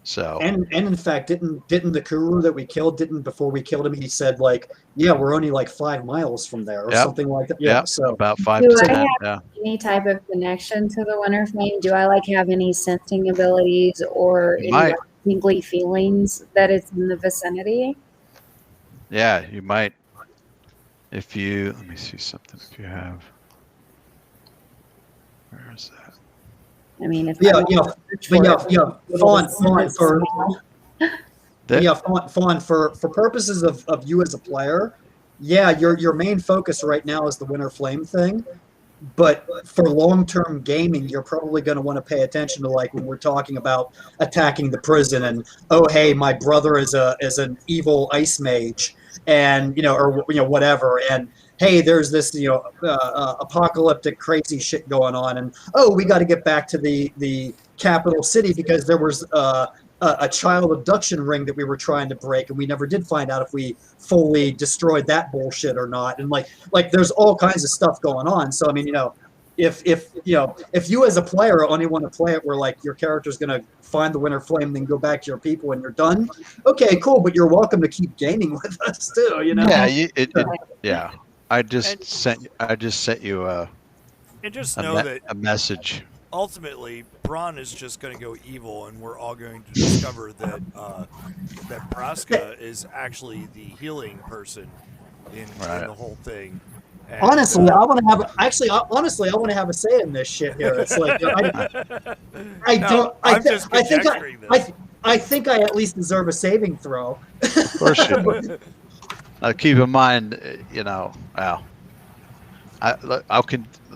So and in fact, didn't the Kuru that we killed, before we killed him, he said like, yeah, we're only like 5 miles from there, or something like that. Yeah, so about 5 Do to I 10. have Yeah. any type of connection to the winter flame? Do I like have any sensing abilities or any like, tingly feelings that it's in the vicinity? Yeah, you might. If you, let me see something. If you have, where is that? I mean, if Fawn, for purposes of you as a player, your main focus right now is the winter flame thing. But for long-term gaming, you're probably going to want to pay attention to like when we're talking about attacking the prison, and oh hey, my brother is an evil ice mage, and or whatever, and hey, there's this apocalyptic crazy shit going on, and oh, we got to get back to the capital city because there was a child abduction ring that we were trying to break, and we never did find out if we fully destroyed that bullshit or not. And like there's all kinds of stuff going on. So I mean, if you as a player only want to play it where like your character's gonna find the winter flame, then go back to your people when you're done, okay, cool. But you're welcome to keep gaming with us too. Yeah, I just sent you And just know that a message. Ultimately, Braun is just going to go evil, and we're all going to discover that that Praska is actually the healing person in the whole thing. And, honestly, I want to have a say in this shit here. It's like I think I at least deserve a saving throw. Of course you do. Keep in mind,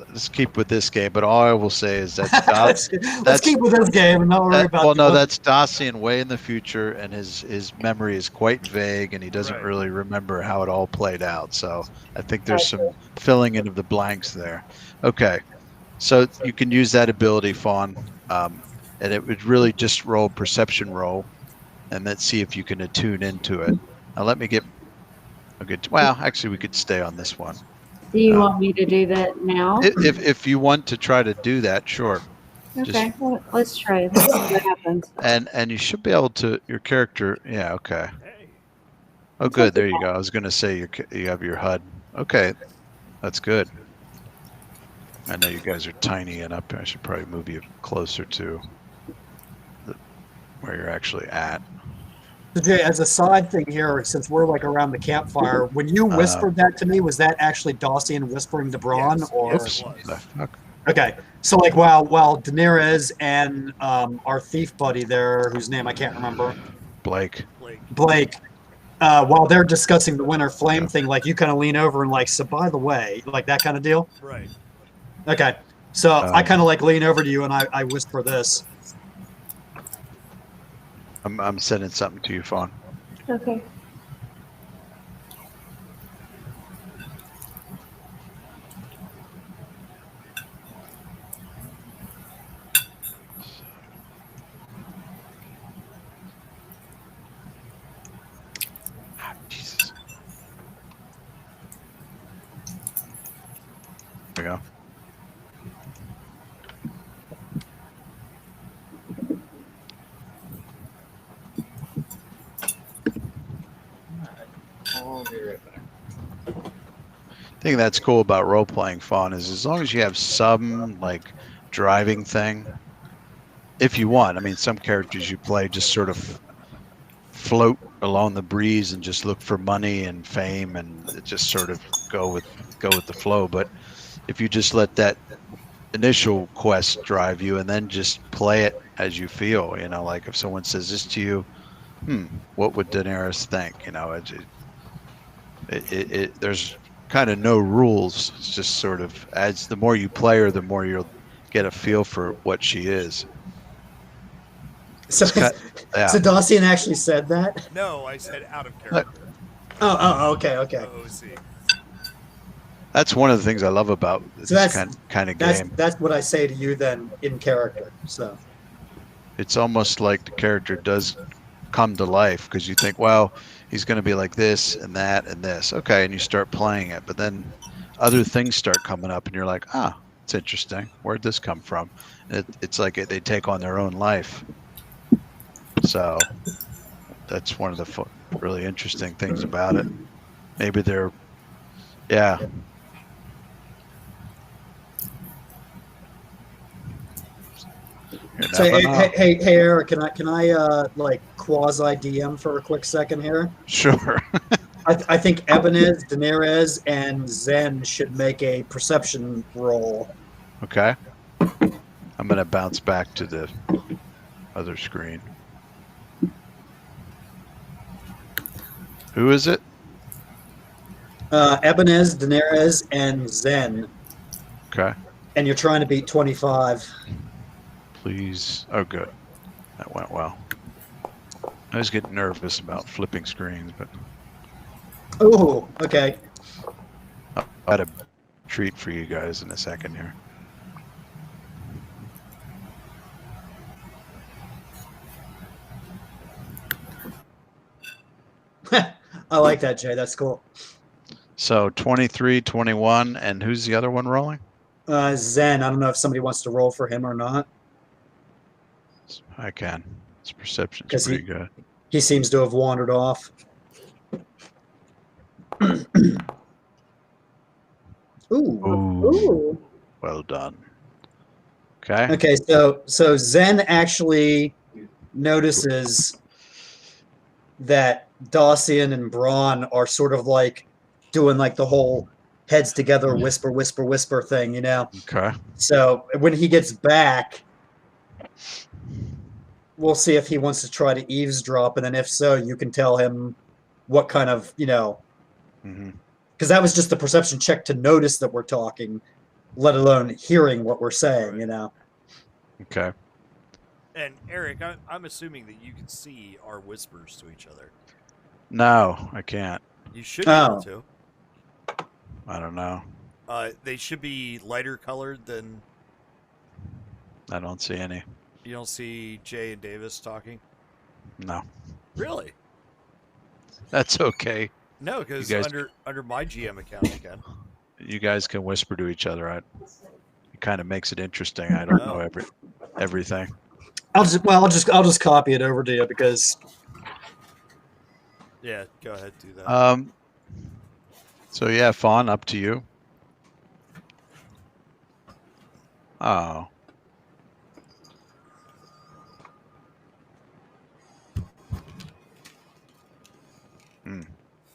let's keep with this game, but all I will say is that let's keep with this game and not worry about. That's Dacian way in the future, and his memory is quite vague, and he doesn't really remember how it all played out. So I think there's some filling in of the blanks there. Okay, so you can use that ability, Fawn, and it would really just roll perception roll, and let's see if you can attune into it. Now let me get a good. Well, actually, we could stay on this one. Do you want me to do that now? If you want to try to do that, sure. Okay, well, let's try it. Let's see what happens. And you should be able to, your character, yeah, okay. Oh, good, there you go. I was going to say you have your HUD. Okay, that's good. I know you guys are tiny and up. I should probably move you closer to where you're actually at. So Jay, as a side thing here, since we're like around the campfire, when you whispered that to me, was that actually Dacian whispering to Braun? Yes, or yes, it was. Okay, so like while Daenerys and our thief buddy there, whose name I can't remember, Blake. Blake, while they're discussing the winter flame thing, like you kind of lean over and like, so by the way, like that kind of deal. Right. Okay, so I kind of like lean over to you and I whisper this. I'm sending something to you, Fawn. Okay. Jesus. There we go. I'll be right back. The thing that's cool about role-playing, Fawn, is as long as you have some like driving thing, if you want. I mean, some characters you play just sort of float along the breeze and just look for money and fame and just sort of go with the flow. But if you just let that initial quest drive you and then just play it as you feel, you know, like if someone says this to you, what would Daenerys think? You know, there's kind of no rules. It's just sort of as the more you play her, the more you'll get a feel for what she is. So, Yeah. So Dacian actually said that? No, I said out of character. Okay. OOC. That's one of the things I love about this kind of game. That's what I say to you then in character. So it's almost like the character does come to life because you think, well, he's going to be like this and that and this. Okay, and you start playing it, but then other things start coming up, and you're like, it's interesting. Where'd this come from? And it's like they take on their own life. So that's one of the really interesting things about it. Maybe they're, yeah. So hey Eric, can I like quasi DM for a quick second here? Sure. I think Ebenez, Daenerys, and Zen should make a perception roll. Okay. I'm gonna bounce back to the other screen. Who is it? Ebenez, Daenerys, and Zen. Okay. And you're trying to beat 25. Please. Oh, good. That went well. I was getting nervous about flipping screens, but. Oh, okay. I had a treat for you guys in a second here. I like that, Jay. That's cool. So 23, 21, and who's the other one rolling? Zen. I don't know if somebody wants to roll for him or not. I can. His perception's pretty good. He seems to have wandered off. Ooh. Well done. Okay. Okay, so Zen actually notices that Dacian and Braun are sort of like doing like the whole heads together whisper, whisper, whisper thing, you know? Okay. So when he gets back, we'll see if he wants to try to eavesdrop, and then if so, you can tell him what kind of, you know, because that was just the perception check to notice that we're talking, let alone hearing what we're saying, you know? Okay. And Eric, I'm assuming that you can see our whispers to each other. No, I can't. You should be able to. I don't know. They should be lighter colored than. I don't see any. You don't see Jay and Davis talking? No. Really? That's okay. No, because under my GM account you can. You guys can whisper to each other. It kind of makes it interesting. I don't know everything. I'll just copy it over to you because. Yeah, go ahead, do that. So yeah, Fawn, up to you. Oh.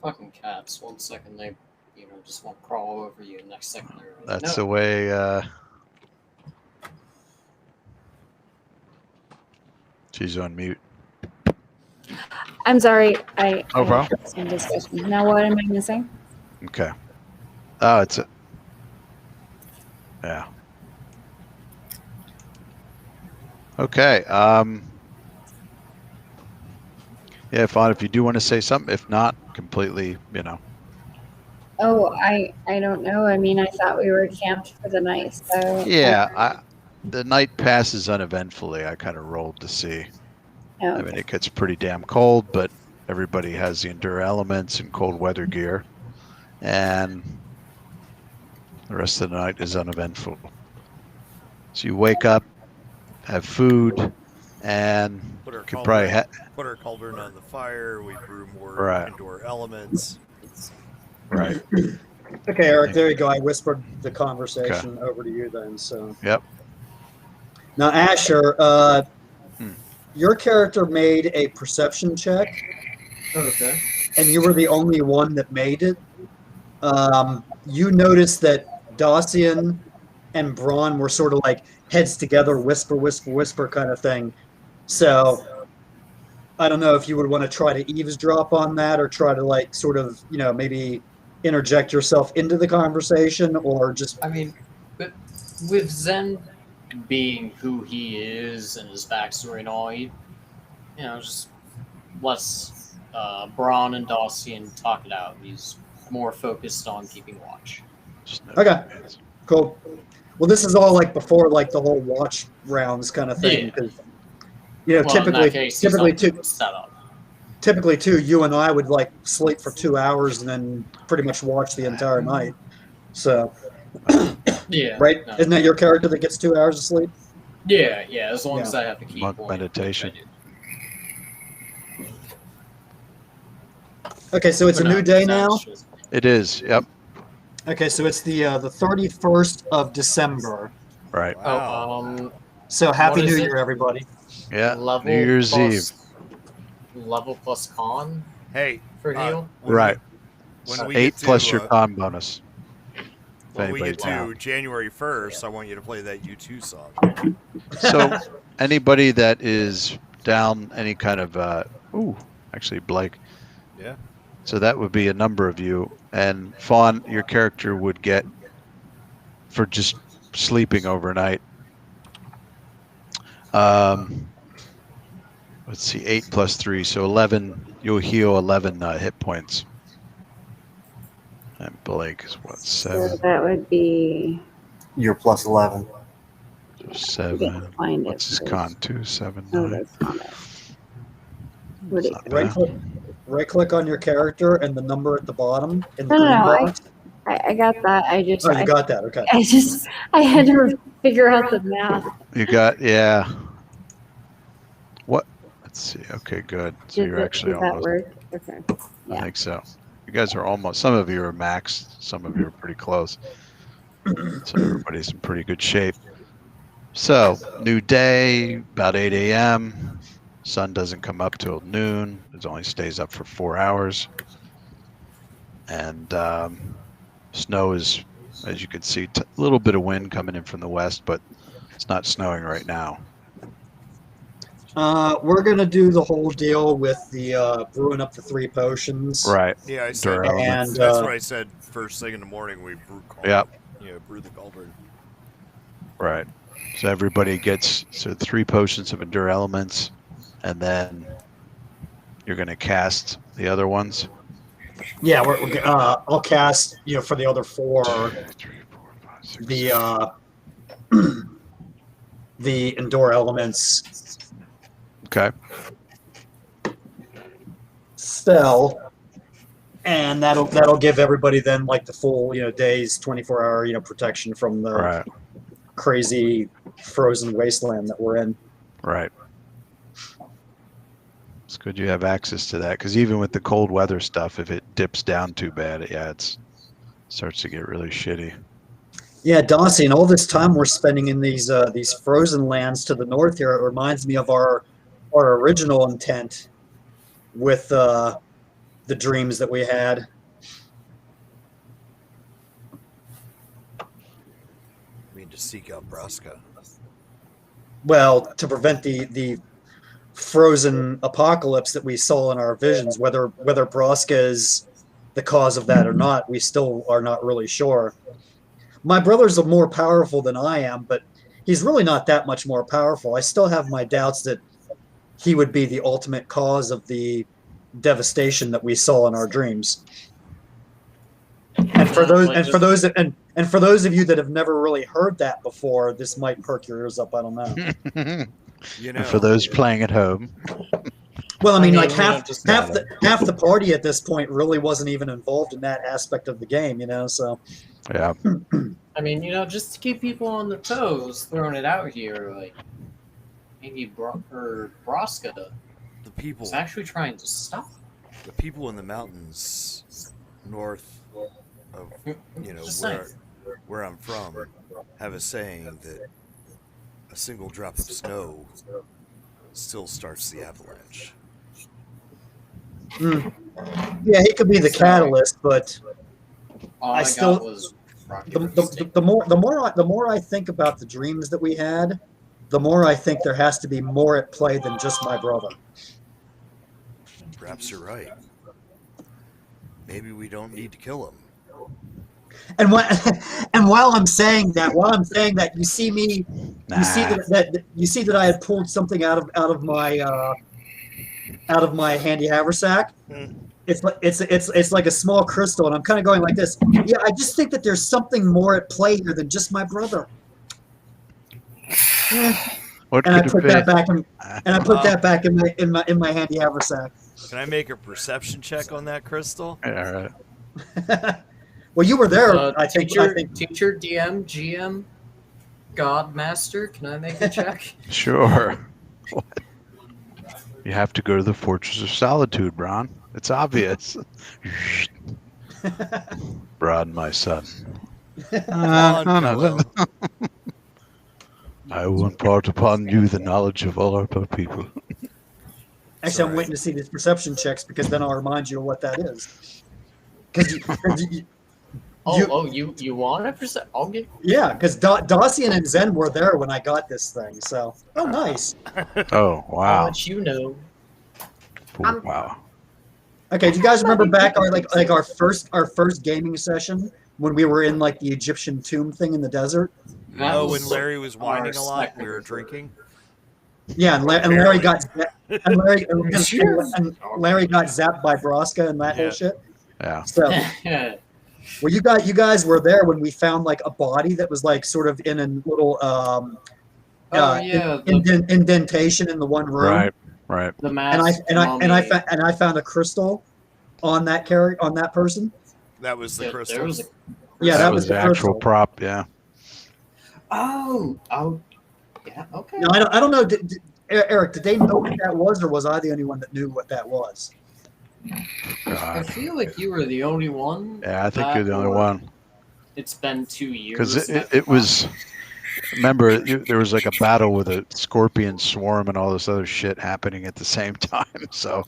Fucking cats. 1 second they, just want to crawl over you. Next second they're That's the way She's on mute. I'm sorry. I No problem. had some discussion. Now, what am I missing? Okay. Oh, it's a. Yeah. Okay. Yeah, Fawn, if you do want to say something, if not, completely, Oh, I don't know. I mean, I thought we were camped for the night, so. Yeah, the night passes uneventfully. I kind of rolled to see. Oh, I mean, it gets pretty damn cold, but everybody has the endure elements and cold weather gear, and the rest of the night is uneventful. So you wake up, have food, and Put our could probably put our cauldron on the fire. We brew more Right. indoor elements. right. Okay, Eric, there you go. I whispered the conversation over to you then. So Yep. now, Asher, Hmm. your character made a perception check, Okay. and you were the only one that made it. You noticed that Dacian and Braun were sort of like heads together, whisper, whisper, whisper kind of thing. So I don't know if you would want to try to eavesdrop on that or try to like sort of, maybe interject yourself into the conversation or just. I mean, but with Zen being who he is and his backstory and all, he, just lets Braun and Dacian talk it out. He's more focused on keeping watch. Okay, cool. Well, this is all like before like the whole watch rounds kind of thing. Yeah. Because, Well, in typically, that case, he's typically not too, set up. typically too, you and I would like sleep for 2 hours and then pretty much watch the entire night. So, Yeah. right? No. Isn't that your character that gets 2 hours of sleep? Yeah, as long Yeah. as I have the key Monk point. meditation. which I do. Okay, so it's For a new now, day Zen's now. just- It is. Yep. Okay, so it's the 31st of December. Right. Wow. So happy What is New it? Year, everybody. Yeah. Level New Year's plus, Eve. Level plus con Hey, for heal. Right. When we 8 get plus to, your con bonus. If when we get anybody's down. to January 1st, I want you to play that U2 song. So anybody that is down any kind of actually Blake. Yeah. So that would be a number of you. And Fawn, your character would get for just sleeping overnight. Let's see, 8 plus 3, so 11. You'll heal 11 hit points. And Blake is what, so 7? that would be. You're plus 11. So I didn't 7. find it What's his first. con? 2, 7, No, 9. that's not it. Would It's it? not bad. Right click on your character and the number at the bottom in the No, green no, box. I got that. I just. Oh, you got that. Okay. I had to figure out the math. You got, yeah. What? Let's see. Okay, good. So you're actually Does that almost. work? Okay. I Yeah. think so. You guys are almost. Some of you are max. Some of you are pretty close. So everybody's in pretty good shape. So new day, about 8 a.m. Sun doesn't come up till noon. It only stays up for 4 hours. And snow is, as you can see, a little bit of wind coming in from the west, but it's not snowing right now. We're gonna do the whole deal with the brewing up the 3 potions. Right. Yeah, I said. Endure And That's what I said first thing in the morning. We brew cauldron. Yep. Brew the cauldron. Right. So everybody gets 3 potions of endure elements, and then you're going to cast the other ones. Yeah, I'll cast for the other 4 2, 3, 4, 5, 6, the endure elements Okay. spell, and that'll give everybody then like the full days 24-hour protection from the Right. crazy frozen wasteland that we're in. Right. It's good you have access to that, because even with the cold weather stuff, if it dips down too bad, it starts to get really shitty. Yeah, Dossie, and all this time we're spending in these frozen lands to the north here, it reminds me of our original intent with the dreams that we had. I mean, to seek out Braska. Well, to prevent the frozen apocalypse that we saw in our visions. Whether Broska is the cause of that or not, we still are not really sure. My brother's more powerful than I am, but he's really not that much more powerful. I still have my doubts that he would be the ultimate cause of the devastation that we saw in our dreams. And for those of you that have never really heard that before, this might perk your ears up. I don't know. And for those playing at home, well, I mean, like half the party at this point really wasn't even involved in that aspect of the game, So yeah. I mean, just to keep people on their toes, throwing it out here, like maybe Broska, the people is actually trying to stop. The people in the mountains north of where I'm from have a saying that a single drop of snow still starts the avalanche. Yeah, he could be the catalyst, but I still the more I think about the dreams that we had, the more I think there has to be more at play than just my brother. Perhaps you're right. Maybe we don't need to kill him. And while I'm saying that, you see me, you see that I had pulled something out of my handy haversack. It's like a small crystal, and I'm kind of going like this. Yeah, I just think that there's something more at play here than just my brother. What and I could put it that be? back that back in my handy haversack. Can I make a perception check on that crystal? Yeah, all right. Well, you were there. I think. Teacher, DM, GM, God Master. Can I make a check? Sure. What? You have to go to the Fortress of Solitude, Bron. It's obvious. Bron, my son. I will impart upon you the knowledge of all our people. Actually, I'm waiting to see these perception checks because then I'll remind you of what that is. You want a percent? I'll get. Yeah, because Dacian and Zen were there when I got this thing. So, nice. Oh wow! I'll let you know. Wow. Okay, do you guys remember back our first gaming session when we were in like the Egyptian tomb thing in the desert? When Larry was whining a lot, we were drinking. Yeah, and Larry got Larry got zapped by Broska and that whole shit. Yeah. So, well, you guys were there when we found like a body that was like sort of in a little indentation in the one room. Right. The mask. And I found a crystal on that person. That was the crystal. That was the actual prop. Yeah. Oh. Yeah. Okay. No, I don't know. Eric, did they know what that was, or was I the only one that knew what that was? I feel like you were the only one. Yeah, I think you're the only one. It's been 2 years. Because it was. Remember, there was like a battle with a scorpion swarm and all this other shit happening at the same time. So,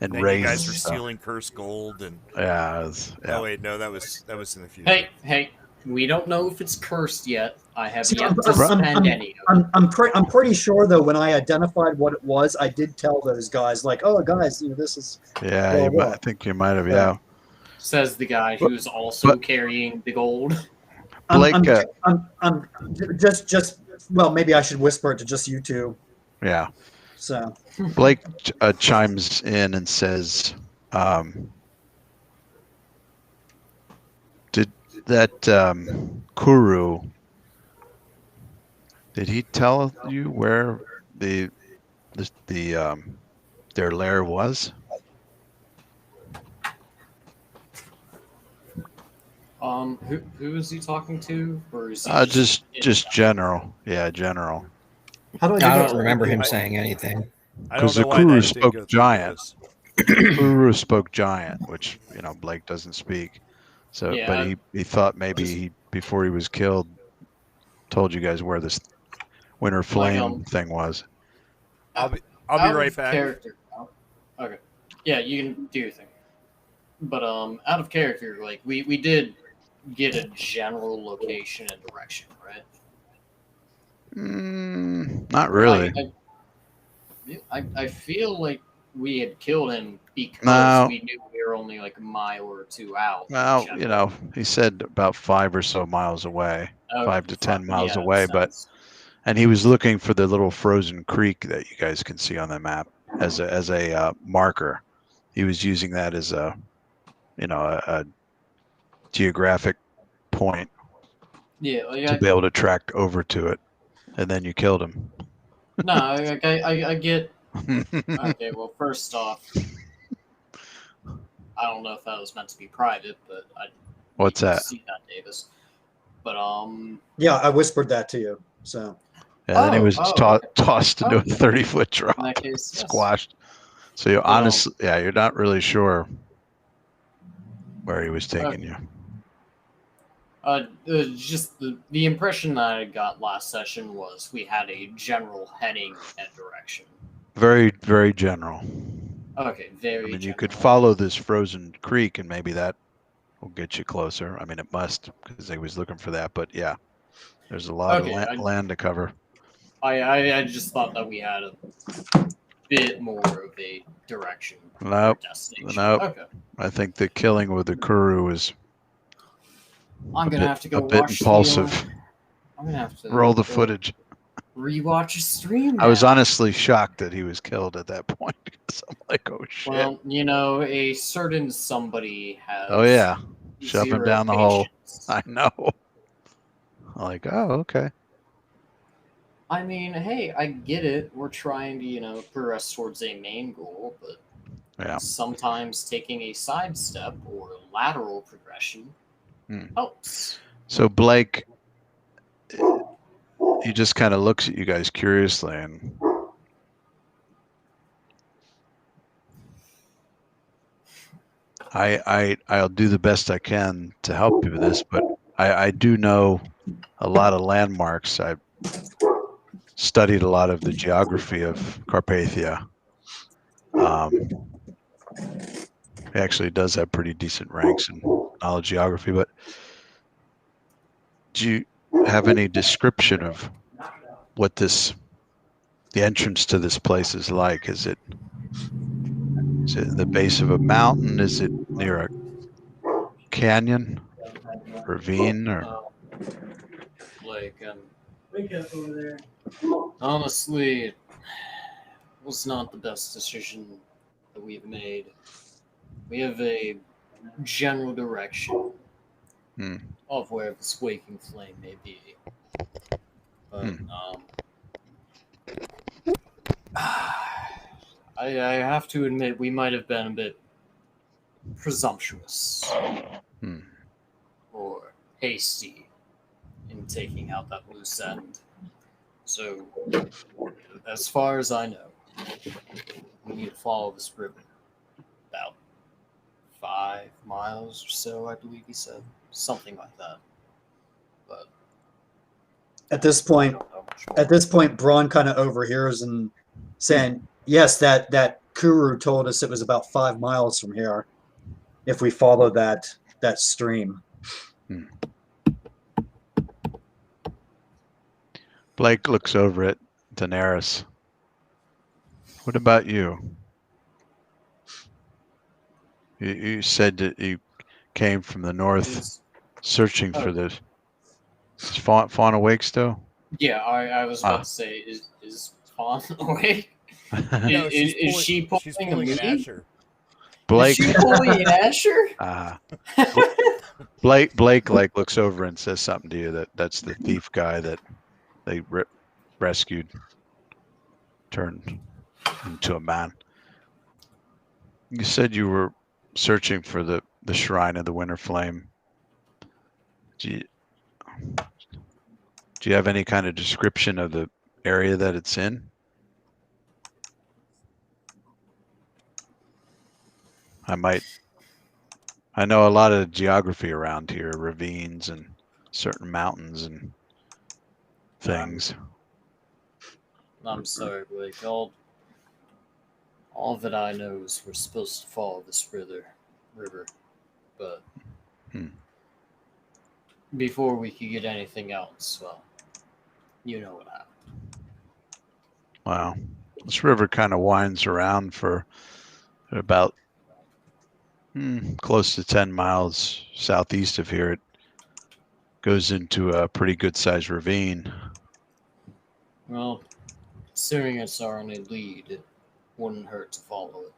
and you guys were stealing cursed gold and. Yeah. Oh wait, no, that was in the future. Hey, we don't know if it's cursed yet. I have yet to spend any. I'm pretty sure though. When I identified what it was, I did tell those guys like, "Oh, guys, this is." Yeah, I think you might have. Yeah. Says the guy who's also carrying the gold. Blake, I'm just well, maybe I should whisper it to just you two. Yeah. So Blake chimes in and says, "Did that Kuru? Did he tell you where their lair was?" Who is he talking to? Or is he just general? Yeah, general. I don't remember him saying anything. Because the Kuru spoke giant. Kuru spoke giant, which Blake doesn't speak. So, Yeah. but he thought maybe before he was killed, told you guys where this winter flame thing was. I'll be right back. Character. Okay. Yeah, you can do your thing. But out of character, like we did get a general location and direction, right? Not really. I feel like we had killed him because No. we knew we were only like a mile or two out. Well, he said about 5 or so miles away, 5 to 10 miles yeah, away, and he was looking for the little frozen creek that you guys can see on the map as a marker. He was using that as a geographic point to be able to track over to it, and then you killed him. No, I get. Okay, well, first off, I don't know if that was meant to be private, but I What's that? see that, Davis. But Yeah, I whispered that to you. So. Yeah, then he was tossed into a 30-foot drop, in that case, yes. squashed. So you honestly, you're not really sure where he was taking you. Just the impression that I got last session was we had a general heading and direction. Very, very general. Okay, very. I mean, you general. could follow this frozen creek, and maybe that will get you closer. I mean, it must, because they was looking for that. But yeah, there's a lot of land to cover. I just thought that we had a bit more of a direction. Nope. Nope. Okay. I think the killing with the Kuru is I'm gonna have to go a bit watch impulsive. I'm gonna have to roll the footage. Rewatch a stream. I was honestly shocked that he was killed at that point. Because I'm like, oh shit. Well, a certain somebody has. Oh yeah, shoving down the hole. Patience. I know. I'm like, oh okay. I mean, hey, I get it. We're trying to, progress towards a main goal, but sometimes taking a sidestep or lateral progression helps. So Blake, he just kind of looks at you guys curiously, and I'll do the best I can to help you with this, but I do know a lot of landmarks. I studied a lot of the geography of Carpathia. He actually does have pretty decent ranks in knowledge geography, but do you have any description of what the entrance to this place is like? Is it the base of a mountain? Is it near a canyon, ravine, or Honestly, it was not the best decision that we've made. We have a general direction of where this waking flame may be. But I have to admit we might have been a bit presumptuous or hasty in taking out that loose end. So, as far as I know, we need to follow this river about 5 miles or so, I believe he said. Something like that. But at this point, Braun kind of overhears and saying, yes, that Kuru told us it was about 5 miles from here if we follow that stream. Blake looks over at Daenerys. What about you? You said that you came from the north searching for this. Is Fawn awake still? Yeah, I was about to say, is Fawn awake? No, is she pulling an Asher. Blake. Is she pulling an Asher? Blake looks over and says something to you that's the thief guy that they rescued, turned into a man. You said you were searching for the shrine of the Winter Flame. Do you have any kind of description of the area that it's in? I know a lot of geography around here, ravines and certain mountains and things. I'm sorry, Blake. All that I know is we're supposed to follow this river. But before we could get anything else, well, you know what happened. Wow. This river kind of winds around for about close to 10 miles southeast of here. It goes into a pretty good-sized ravine. Well, considering it's our only lead, it wouldn't hurt to follow it.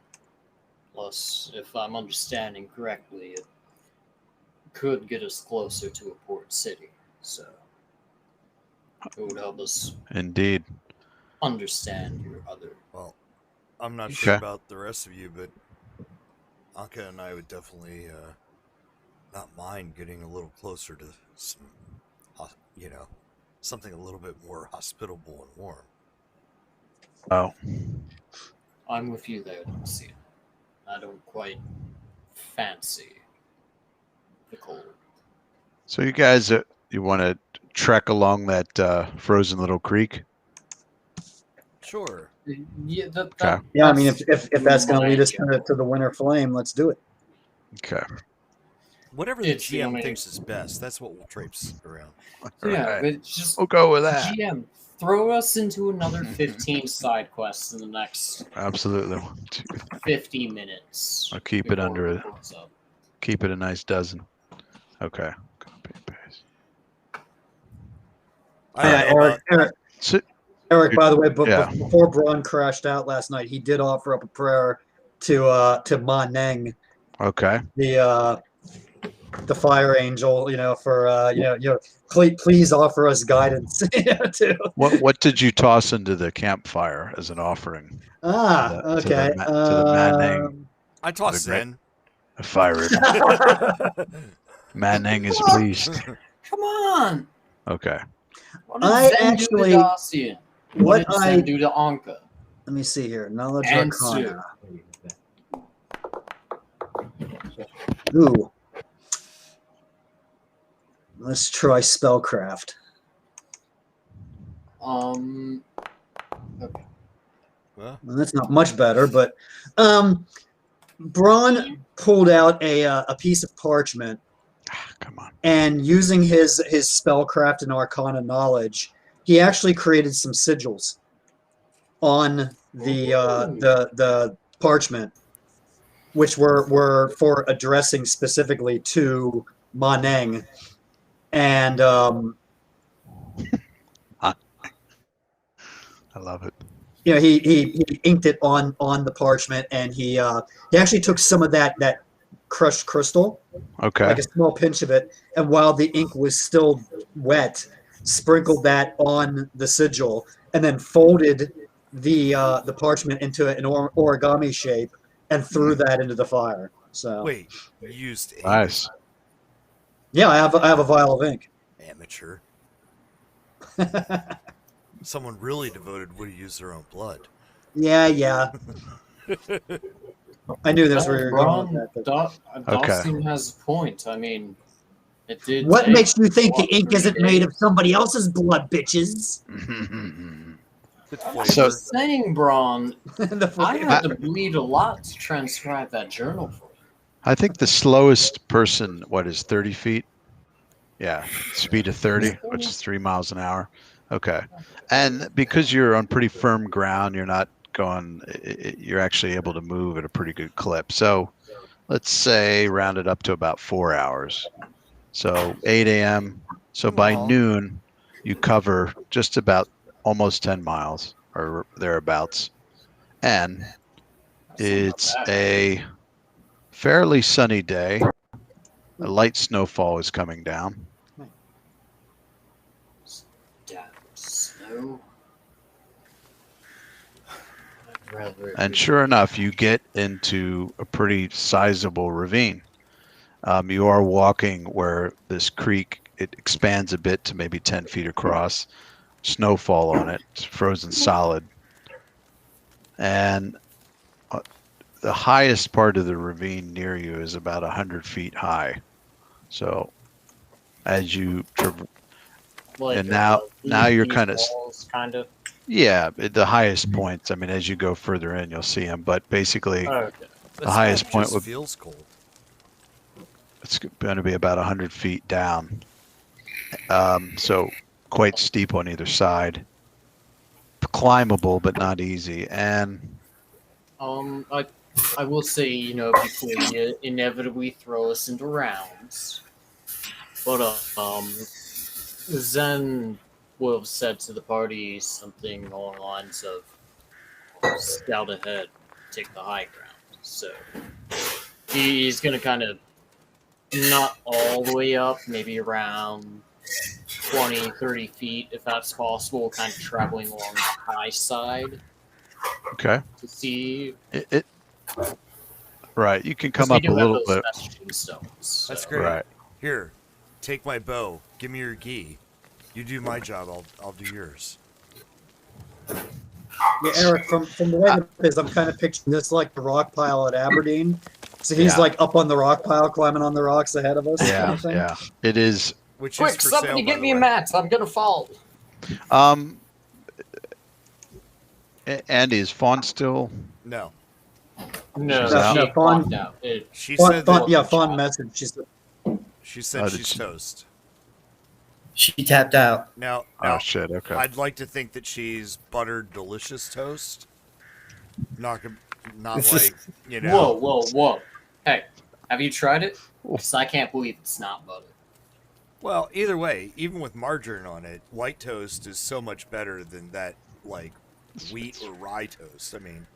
Plus, if I'm understanding correctly, it could get us closer to a port city, so it would help us Indeed. understand your other. Well, I'm not sure Okay. about the rest of you, but Anka and I would definitely not mind getting a little closer to some, something a little bit more hospitable and warm. Oh, I'm with you there, Lucian. I don't quite fancy the cold. so you guys, you want to trek along that frozen little creek? Sure. Yeah, Okay. Yeah, I mean, if that's going to lead us my- to the Winter Flame, let's do it. Okay. Whatever the It's the GM only- thinks is best, that's what we'll traipse around. Yeah, Right. but just We'll go with that. GM, throw us into another 15 side quests in the next Absolutely. 50 minutes. I'll keep it before under it it. comes up. Keep it a nice dozen. Okay. Copy and paste. Eric, by the way, Yeah. before Braun crashed out last night, he did offer up a prayer to Ma Neng, Okay. the fire angel, for please offer us guidance. Too. What did you toss into the campfire as an offering? Ah, To the okay. to the Manning I toss The great- in. fire. Manning is pleased. Come on! Okay. What did I Zen actually- do to Dacian? What did Zen do to Anka? Let me see here. Knowledge And Arcana. Ooh. Let's try spellcraft. Okay. Well, Well, that's not much better, but Braun pulled out a piece of parchment, Come on. and using his spellcraft and arcana knowledge, he actually created some sigils on the parchment, which were for addressing specifically to Maneng. And I love it. he inked it on the parchment, and he actually took some of that crushed crystal, Okay. like a small pinch of it, and while the ink was still wet, sprinkled that on the sigil, and then folded the parchment into an origami shape and threw that into the fire. So wait, you used ink? Nice. yeah, I have a vial of ink. Amateur. Someone really devoted would have used their own blood. Yeah. I knew that's where you were going with that. but- Dacian has a point. I mean, it did. What take makes you think the what, ink 3 isn't made days? of somebody else's blood, bitches? Good I'm flavor. just saying, Braun, The I flavor. had to bleed a lot to transcribe that journal for you. I think the slowest person, is 30 feet? Yeah, speed of 30, which is 3 miles an hour. Okay. And because you're on pretty firm ground, you're not going, you're actually able to move at a pretty good clip. So let's say round it up to about 4 hours. So 8 a.m. So by Aw. noon, you cover just about almost 10 miles or thereabouts. And it's a fairly sunny day. A light snowfall is coming down. Damn snow. I'd rather it And be- sure enough, you get into a pretty sizable ravine. You are walking where this creek, it expands a bit to maybe 10 feet across. Snowfall on it, it's frozen solid. And the highest part of the ravine near you is about 100 feet high. So as you, like, and now you're these kind of, walls, kind of. yeah, at the highest points. I mean, as you go further in, you'll see them. But basically, Okay. This highest map point just would- feels cold. it's going to be about 100 feet down. So quite steep on either side. climbable, but not easy. And I will say, before you inevitably throw us into rounds, but Zen will have said to the party something along the lines of "Scout ahead, take the high ground." So he's gonna kind of not all the way up, maybe around 20, 30 feet, if that's possible, kind of traveling along the high side okay, to see. Right, you can 'Cause come we up a do have little those bit. messaging stones. That's so- great. Right. Here, take my bow. Give me your gi. You do my job. I'll do yours. Yeah, Eric, from the way it is, I'm kind of picturing this like the rock pile at Aberdeen. So he's Yeah. like up on the rock pile, climbing on the rocks ahead of us. kind Yeah, of thing. yeah. It is. Which Quick, is for somebody sale, by get the me a way. mat. I'm gonna fall. Andy, is Fawn still? No. No, She's out? she No, Fawn- walked out. She Fawn, said Fawn, that yeah, Fawn message. she said Oh, did she's she- toast. She tapped out. Now, Oh shit. Okay. I'd like to think that she's buttered delicious toast. Not like, Whoa. Hey, have you tried it? Because I can't believe it's not butter. Well, either way, even with margarine on it, white toast is so much better than that, like, wheat or rye toast. I mean,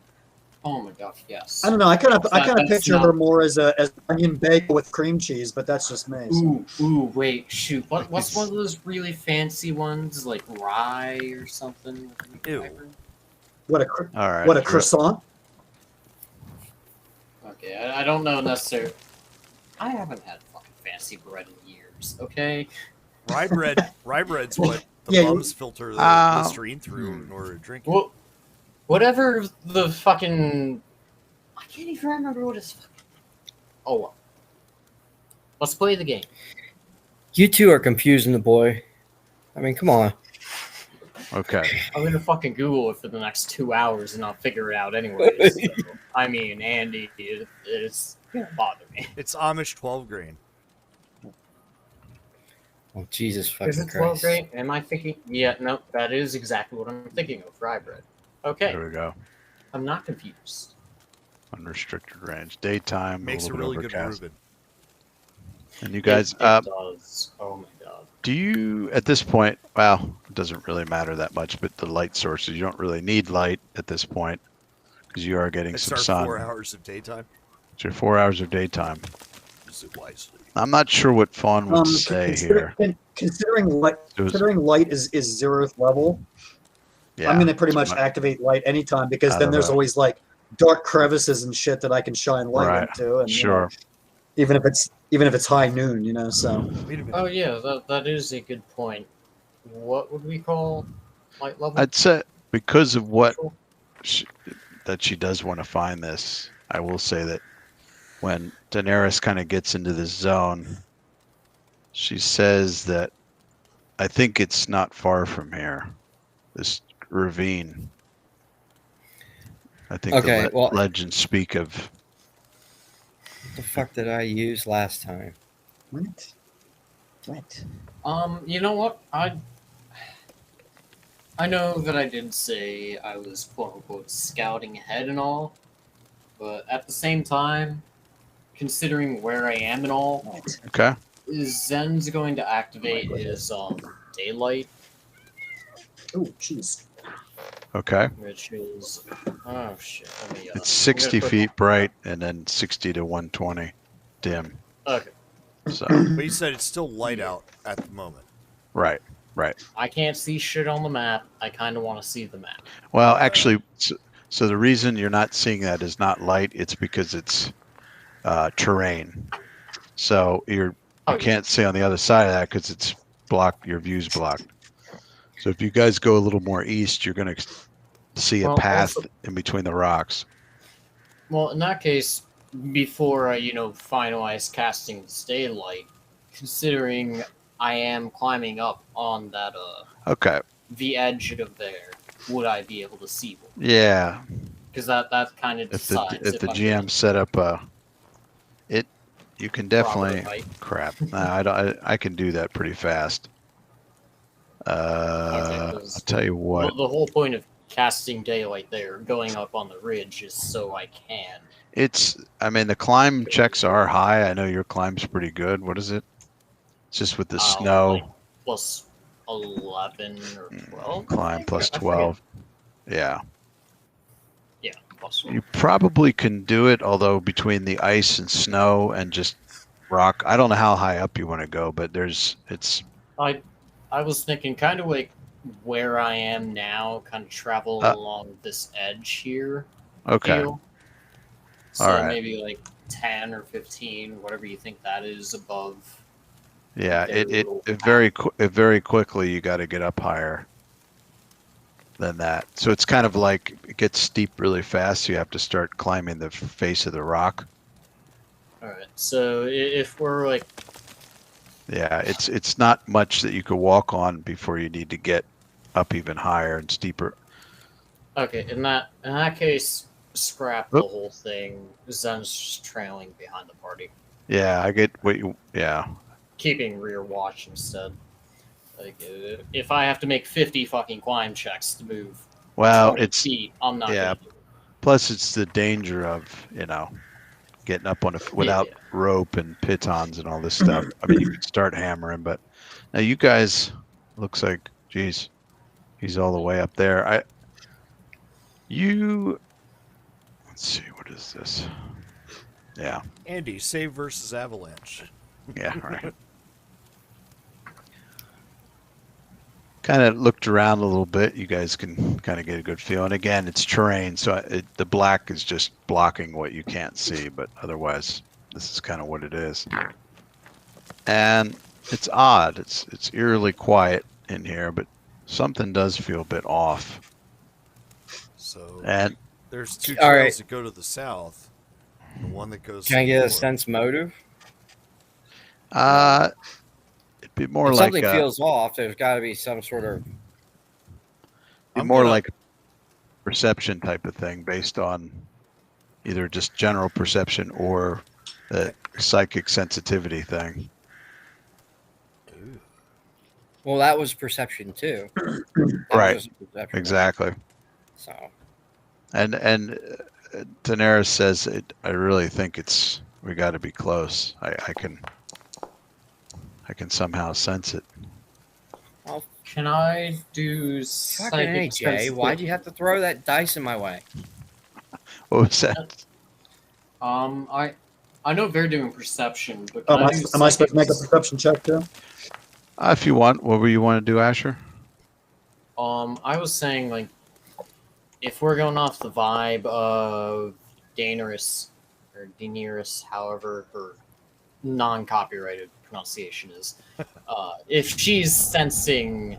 Oh my gosh, yes. I don't know. I kind of That's picture her more as onion bagel with cream cheese, but that's just me. So. Ooh, wait, shoot. What's one of those really fancy ones, like rye or something? Ew. What a All right. what a croissant. Okay, I don't know necessarily. I haven't had fucking fancy bread in years, okay? rye bread's what the Yeah, bums filter the Listerine through in order to drink it. Well, whatever the fucking... I can't even remember what it's fucking... Oh, well. Let's play the game. You two are confusing the boy. I mean, come on. Okay. I'm gonna fucking Google it for the next 2 hours and I'll figure it out anyways. So, I mean, Andy, it's gonna bother me. It's Amish 12 grain. Oh, Jesus Is fucking it 12 Christ. grain? Am I thinking? Yeah, no, that is exactly what I'm thinking of. Rye bread. Okay, There we go. I'm not confused. Unrestricted range. Daytime. Makes a little really bit good overcast. Reuben. And you guys, It does. Oh my god. do you at this point? Well, it doesn't really matter that much, but the light sources, you don't really need light at this point because you are getting It's some our sun. 4 hours of daytime. It's your 4 hours of daytime. Use it wisely. I'm not sure what Fawn would say here. Considering light, It was- considering light is 0th level, Yeah, I'm going to pretty it's much much- activate light anytime because I then don't there's know. always like dark crevices and shit that I can shine light Right. into. And, Sure. even if it's high noon, so. Wait a minute. Oh yeah, that is a good point. What would we call light level? I'd say because of what that she does want to find this, I will say that when Daenerys kind of gets into this zone, she says that I think it's not far from here, this ravine. I think Okay, well- legends speak of. What the fuck did I use last time? What? You know what? I know that I did say I was quote unquote scouting ahead and all, but at the same time, considering where I am and all, Okay. is Zen's going to activate his daylight, Oh, jeez. Okay. which is oh shit. Let me, It's 60 I'm gonna feet bright and then 60 to 120 dim. Okay, So But you said it's still light out at the moment. right. I can't see shit on the map. I kind of want to see the map. Well, actually, so the reason you're not seeing that is not light. It's because it's terrain. So you can't see on the other side of that because it's blocked. Your view's blocked. So if you guys go a little more east, you're going to see a Well, path also- in between the rocks. Well, in that case, before I, finalize casting this daylight, considering I am climbing up on that, Okay. the edge of there, would I be able to see one? Yeah. Because that kind of If the decides if the I'm GM set up it, you can definitely. right? Crap. Nah, I can do that pretty fast. I'll 'cause tell you what. The whole point of casting daylight there, going up on the ridge is so I can. I mean, the climb checks are high. I know your climb's pretty good. What is it? It's just with the snow. Like plus 11 or 12. Climb plus I forget. 12. Yeah. Yeah, plus 12. You probably can do it, although between the ice and snow and just rock, I don't know how high up you want to go, but I was thinking kind of like where I am now, kind of travel along this edge here. Okay. Deal. So All right. maybe like 10 or 15, whatever you think that is above. Yeah, it very quickly you got to get up higher than that. So it's kind of like it gets steep really fast. So you have to start climbing the face of the rock. All right. So if we're like, yeah, it's not much that you could walk on before you need to get up even higher and steeper. okay, in that case, scrap the whole thing. Zen's just trailing behind the party, Yeah, I get what you. Yeah, keeping rear watch instead. Like, if I have to make 50 fucking climb checks to move, well, 20 it's feet, I'm not. yeah. Gonna do it. Plus, it's the danger of getting up on without Yeah. rope and pitons and all this stuff. I mean, you could start hammering, but now you guys looks like, geez, he's all the way up there. Let's see, what is this? Yeah. Andy, save versus avalanche. Yeah, right. Kind of looked around a little bit. You guys can kind of get a good feel. And again, it's terrain, so the black is just blocking what you can't see, but otherwise, this is kind of what it is. And it's odd. It's eerily quiet in here, but something does feel a bit off. So And there's two All trails right. that go to the south. The one that goes. Can I to the get a north. sense motive? It'd be more If like something feels off, there's got to be some sort of. I'm more gonna- like perception type of thing based on either just general perception or the psychic sensitivity thing. Ooh. Well, that was perception too. That Right. was perception. Exactly. So And Daenerys says, I really think we got to be close. I can somehow sense it. Can I do fucking A, psychic Jay. Why'd you have to throw that dice in my way? What was that? I know they're doing perception, but Oh, can am I supposed to make a perception check too? If you want, what were you want to do, Asher? I was saying like, if we're going off the vibe of Daenerys or Daenerys, however her non-copyrighted pronunciation is, if she's sensing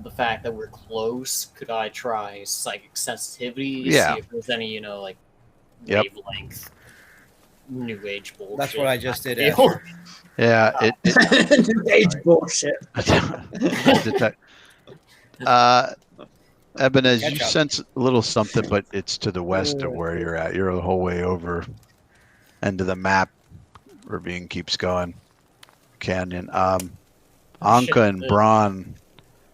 the fact that we're close, could I try psychic sensitivity? Yeah. See if there's any, like Yep. wavelength, new age bullshit. That's what I just did. Feel- Asher. Yeah, New age bullshit. Ebenez, you Catch up. sense a little something, but it's to the west of where you're at. You're the whole way over into the map. Ravine keeps going. Canyon. Anka and Braun,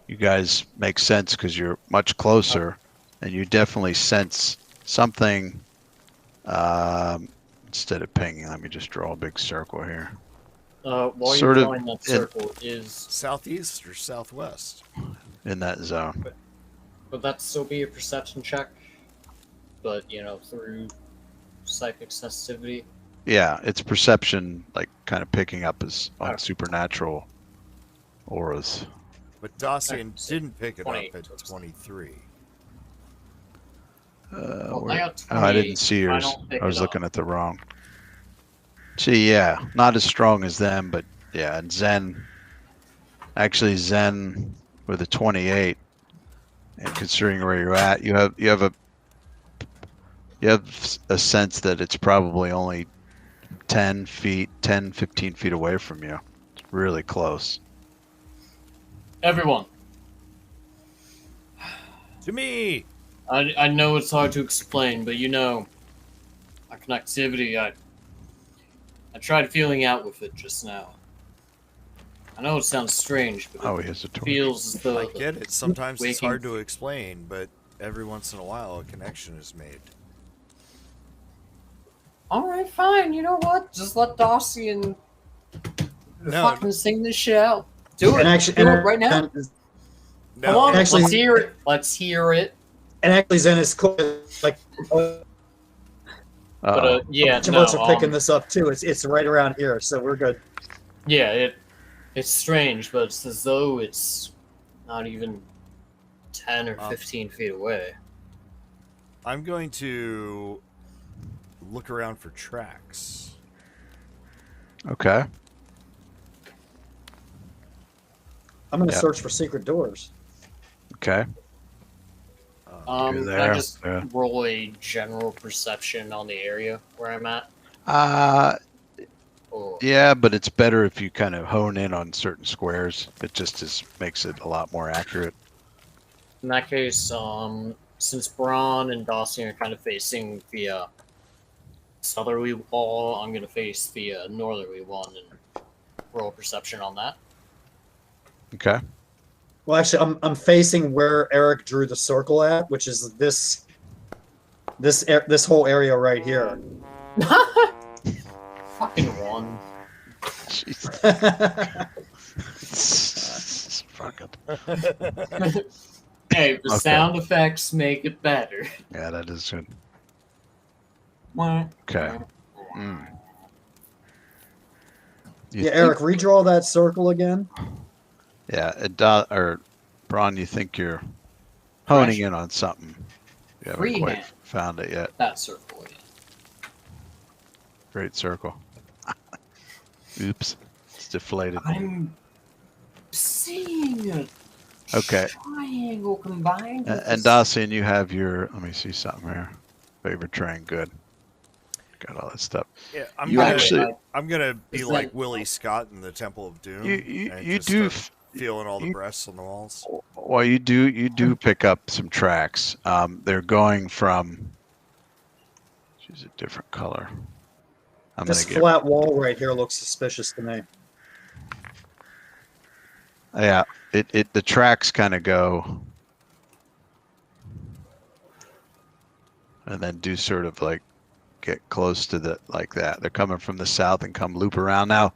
you guys make sense because you're much closer, and you definitely sense something. Instead of pinging, let me just draw a big circle here. While Sort you're of drawing that circle, is Southeast or southwest? In that zone. would that still be a perception check? But through psychic sensitivity. Yeah, it's perception, like kind of picking up as on Okay. supernatural auras. But Dacian So didn't pick it up 28 at total. 23. I got I 28. didn't see I yours. don't pick I was it looking up. at the wrong. See, yeah, not as strong as them, but yeah, and Zen. Actually, Zen with a 28, and considering where you're at, you have a sense that it's probably only 10, 15 feet away from you. It's really close. Everyone, To me! I know it's hard to explain, but our connectivity, I tried feeling out with it just now. I know it sounds strange, but Oh, it he has a torch. feels as though I get it. Sometimes it's waking- hard to explain, but every once in a while a connection is made. All right, fine. You know what? Just let Darcy and No. fucking sing this shit out. Do it. And actually, Do it right now. No. Come on, actually- let's hear it. Let's hear it. And actually, Zen is cool. Like, But Uh-oh. yeah, bunch of no. us are picking this up too. It's right around here, so we're good. Yeah, it's strange, but it's as though it's not even 10 or 15 feet away. I'm going to look around for tracks. Okay. I'm going to Yeah. search for secret doors. Okay. You're Can there. I just Yeah. roll a general perception on the area where I'm at? Or, Yeah, but it's better if you kind of hone in on certain squares. It just makes it a lot more accurate. in that case, since Braun and Dawson are kind of facing the southerly wall, I'm going to face the northerly one and roll perception on that. Okay. Well, actually, I'm facing where Eric drew the circle at, which is this whole area right here. Fucking one. Fuck it. Hey, the Okay. sound effects make it better. Yeah, that is good. Wah. Okay. Mm. You Yeah, think- Eric, redraw that circle again. Yeah, or Braun, you think you're honing in on something. You haven't quite Freehand. found it yet. That circle again. Great circle. Oops. It's deflated. I'm seeing a Okay. triangle combined. with And this- Dacian, you have your, let me see something here. Favorite train, good. Got all that stuff. Yeah, I'm You gonna, actually- I'm gonna be Is like that- Willie Scott in the Temple of Doom. You and just do start feeling all the you- breasts on the walls. Well, you do pick up some tracks. They're going from. She's a different color. I'm This gonna get. flat wall right here looks suspicious to me. Yeah, the tracks kind of go, and then do sort of like get close to the like that. They're coming from the south and come loop around. Now,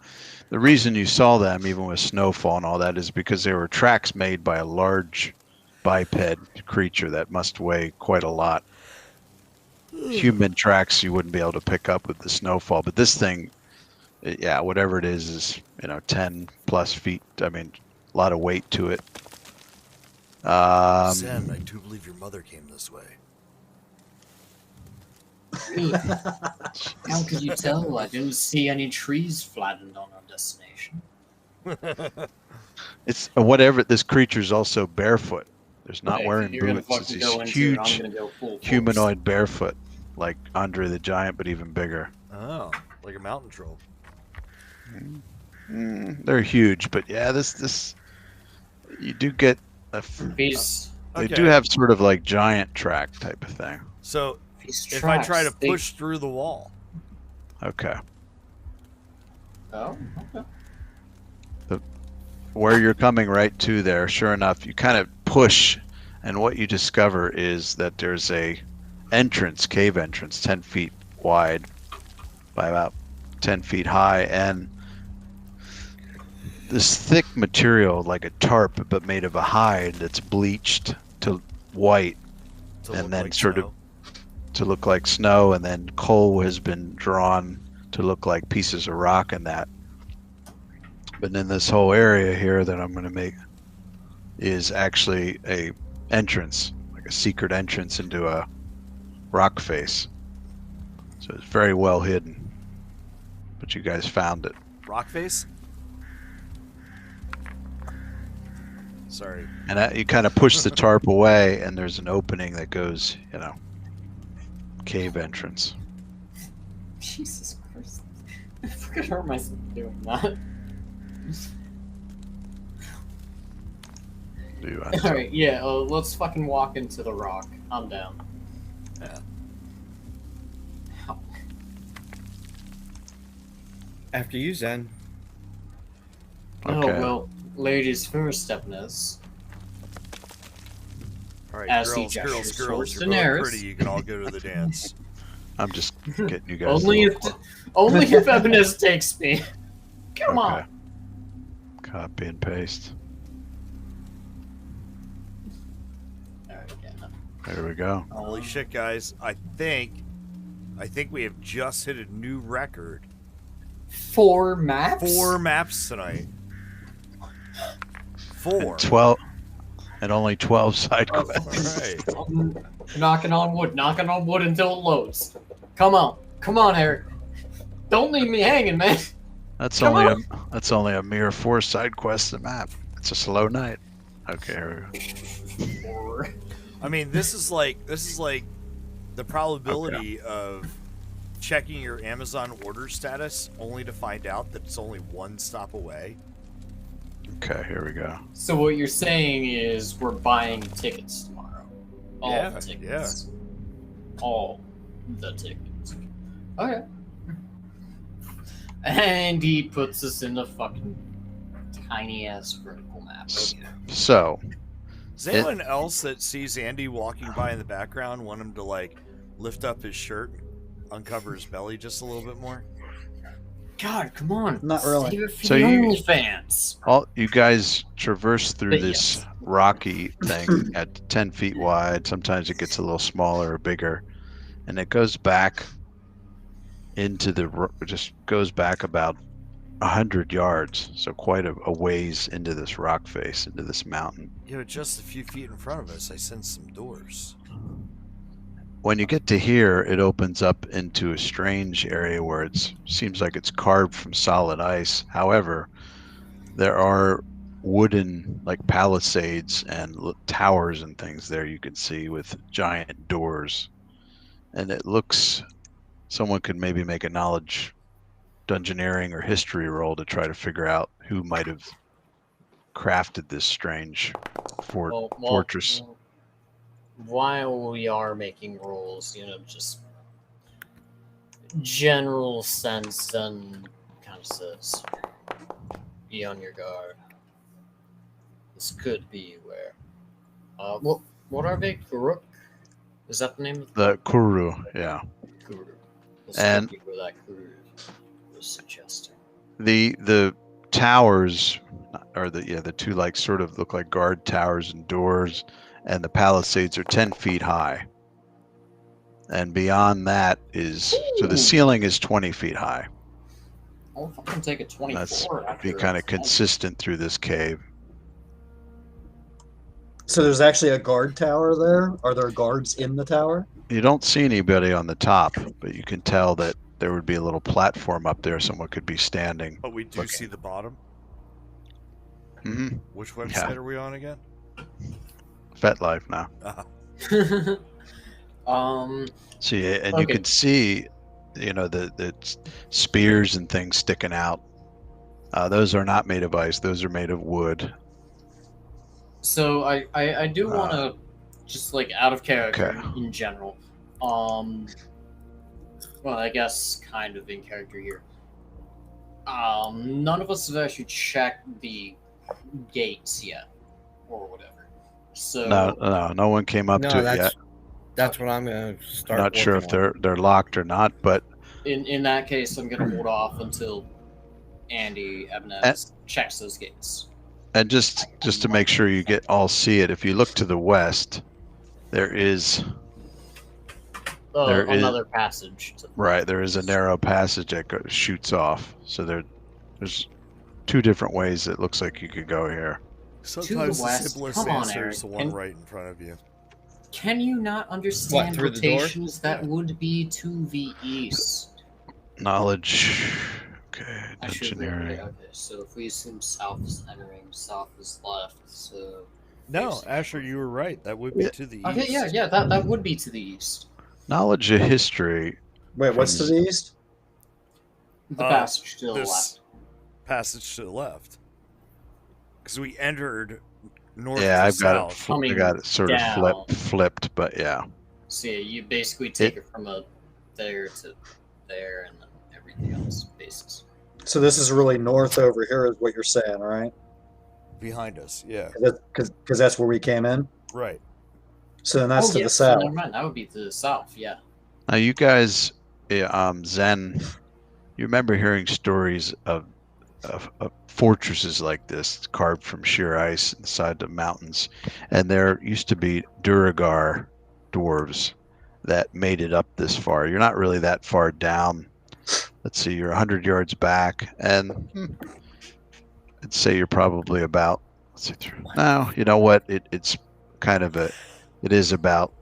the reason you saw them, even with snowfall and all that, is because they were tracks made by a large biped creature that must weigh quite a lot. Human tracks you wouldn't be able to pick up with the snowfall, but this thing, yeah, whatever it is 10 plus feet. I mean, a lot of weight to it. Zen, I do believe your mother came this way. How could you tell? I didn't see any trees flattened on our destination. It's whatever. This creature's also barefoot. There's not Okay, wearing if you're gonna boots. It's fucking go this into it, I'm huge gonna go full force. humanoid barefoot, like Andre the Giant, but even bigger. Oh, like a mountain troll. They're huge, but yeah, this you do get These they Okay. do have sort of like giant track type of thing. So these if I try to tracks, they- push through the wall, Okay, Oh, okay. where you're coming right to there, sure enough, you kind of push, and what you discover is that there's a cave entrance, 10 feet wide by about 10 feet high, and this thick material like a tarp but made of a hide that's bleached to white to and look then like sort snow. of to look like snow, and then coal has been drawn to look like pieces of rock and that. But then this whole area here that I'm going to make is actually a entrance, like a secret entrance into a rock face. So it's very well hidden, but you guys found it. rock face. Sorry. And you kind of push the tarp away, and there's an opening that goes, cave entrance. Jesus Christ! I forgot hurt myself doing that. Do you All right, yeah. Let's fucking walk into the rock. I'm down. Yeah. After you, Zen. Oh Okay. well, ladies first, Stepness. All right, As he girls, gestures girls, girls. towards You're both Daenerys. pretty. You can all go to the dance. I'm just getting you guys. Only if Ebenez takes me. Come Okay. on. Copy and paste. Alright, yeah. There we go. Holy shit, guys! I think we have just hit a new record. 4 maps? 4 maps tonight. 4. And 12, and only 12 side All quests. right. Knocking on wood until it loads. Come on, Eric. Don't leave me hanging, man. That's Come only a mere 4 side quests a map. It's a slow night. Okay, here we go. I mean, this is like the probability of checking your Amazon order status only to find out that it's only 1 stop away. Okay, here we go. So what you're saying is we're buying tickets tomorrow. All Yeah, the tickets. All the tickets. Okay. And he puts us in the fucking tiny ass vertical map. Okay. So, Does anyone else that sees Andy walking by in the background want him to like lift up his shirt, uncover his belly just a little bit more? God, come on. Not really. Save it for So the you- OnlyFans. all you guys traverse through But this yes. rocky thing at 10 feet wide. Sometimes it gets a little smaller or bigger, and it goes back into just goes back about 100 yards, so quite a ways into this rock face, into this mountain. You know, just a few feet in front of us, I sense some doors. When you get to here, it opens up into a strange area where it seems like it's carved from solid ice. However, there are wooden like palisades and towers and things there you can see with giant doors. And it looks, someone could maybe make a knowledge dungeoneering or history roll to try to figure out who might have crafted this strange fortress. While we are making rolls, just general sense and kind of says, be on your guard. This could be where. What are they? Kuruk? Is that the name of The Kuru, yeah. Kuru? This And- could be where that Kuru was suggesting. The towers are the two like sort of look like guard towers and doors, and the palisades are 10 feet high. And beyond that is so the ceiling is 20 feet high. I'll fucking take a 24. That's after be kind of it's consistent through this cave. So there's actually a guard tower there. Are there guards in the tower? You don't see anybody on the top, but you can tell that there would be a little platform up there someone could be standing. But we do see the bottom. Hmm. Which website are we on again? FetLife now. See, and you Okay. can see, the spears and things sticking out. Those are not made of ice; those are made of wood. So I do want to just like out of character Okay. in general. Well, I guess kind of in character here. None of us have actually checked the gates yet, or whatever. So No one came up to it yet. That's what I'm gonna start. Not sure if working on. they're locked or not, but in that case, I'm gonna hold off until Andy Ebenez checks those gates. and just to make sure you get all see it, if you look to the west, there is There is- Another passage. there is a narrow passage that shoots off. So there's 2 different ways it looks like you could go here. Sometimes the west. simplest Come on, answer Eric. is the one right in front of you. Can you not understand through the door? rotations that would be to the east? Knowledge. Okay, I should engineering. okay, so if we assume south is entering, south is left, so No, Asher, you were right. That would be to the east. okay, yeah, that would be to the east. Knowledge of history. Wait, what's to the east? The passage to the this left. Passage to the left. Because we entered north Yeah, to I've got south. it. I got it sort of down. flipped, but yeah. So yeah, you basically take it from there to there, and then everything else bases. So this is really north over here, is what you're saying, right? Behind us, yeah. Because that's where we came in. Right. So then that's to the so south. never mind. That would be to the south. Yeah. Now, you guys, Zen, you remember hearing stories of fortresses like this carved from sheer ice inside the mountains, and there used to be Duragar dwarves that made it up this far. You're not really that far down. Let's see, you're 100 yards back, and I'd say you're probably about. Let's see, no, you know what? It's kind of it is about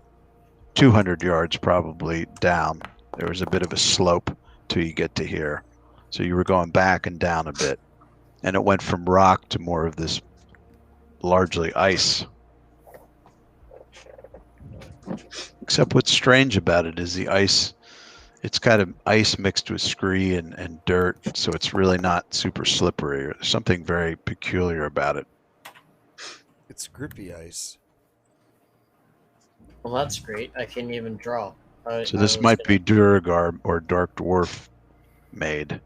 200 yards probably down. There was a bit of a slope till you get to here. So you were going back and down a bit. And it went from rock to more of this largely ice. Except what's strange about it is the ice, it's kind of ice mixed with scree and dirt, so it's really not super slippery. There's something very peculiar about it. It's grippy ice. Well, that's great. I can't even draw. So this might be Duragar or Dark Dwarf made.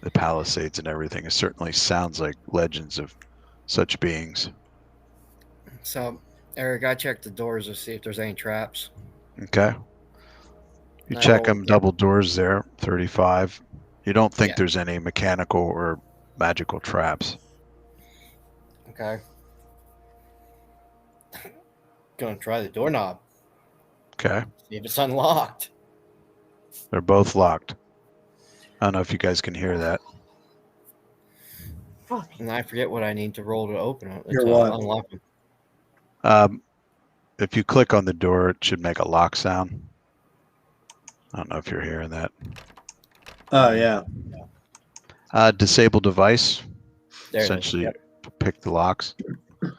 The Palisades and everything. It certainly sounds like legends of such beings. So, Eric, I checked the doors to see if there's any traps. Okay. You No. check them, double doors there, 35. You don't think Yeah. there's any mechanical or magical traps. Okay. Gonna try the doorknob. Okay. See if it's unlocked. They're both locked. I don't know if you guys can hear that. And I forget what I need to roll to open it. You're to what? unlock them. If you click on the door, it should make a lock sound. I don't know if you're hearing that. Oh yeah. Disable device. There it is. Essentially, Yep. pick the locks.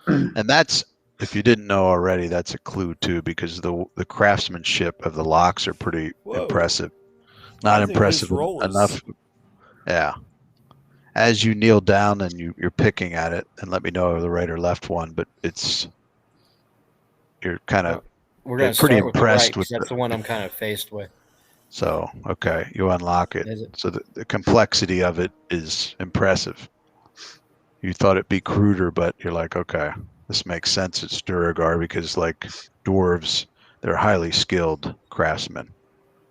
And that's, if you didn't know already, that's a clue too, because the craftsmanship of the locks are pretty Whoa. impressive. Not I think impressive his roll is- enough. Yeah. As you kneel down and you're picking at it, and let me know the right or left one, but you're kind of, We're gonna pretty start with the impressed right, with 'cause that's the one I'm kind of faced with. so, okay, you unlock it. Is it? So the complexity of it is impressive. You thought it'd be cruder, but you're like, okay, this makes sense. It's Duragar because, like dwarves, they're highly skilled craftsmen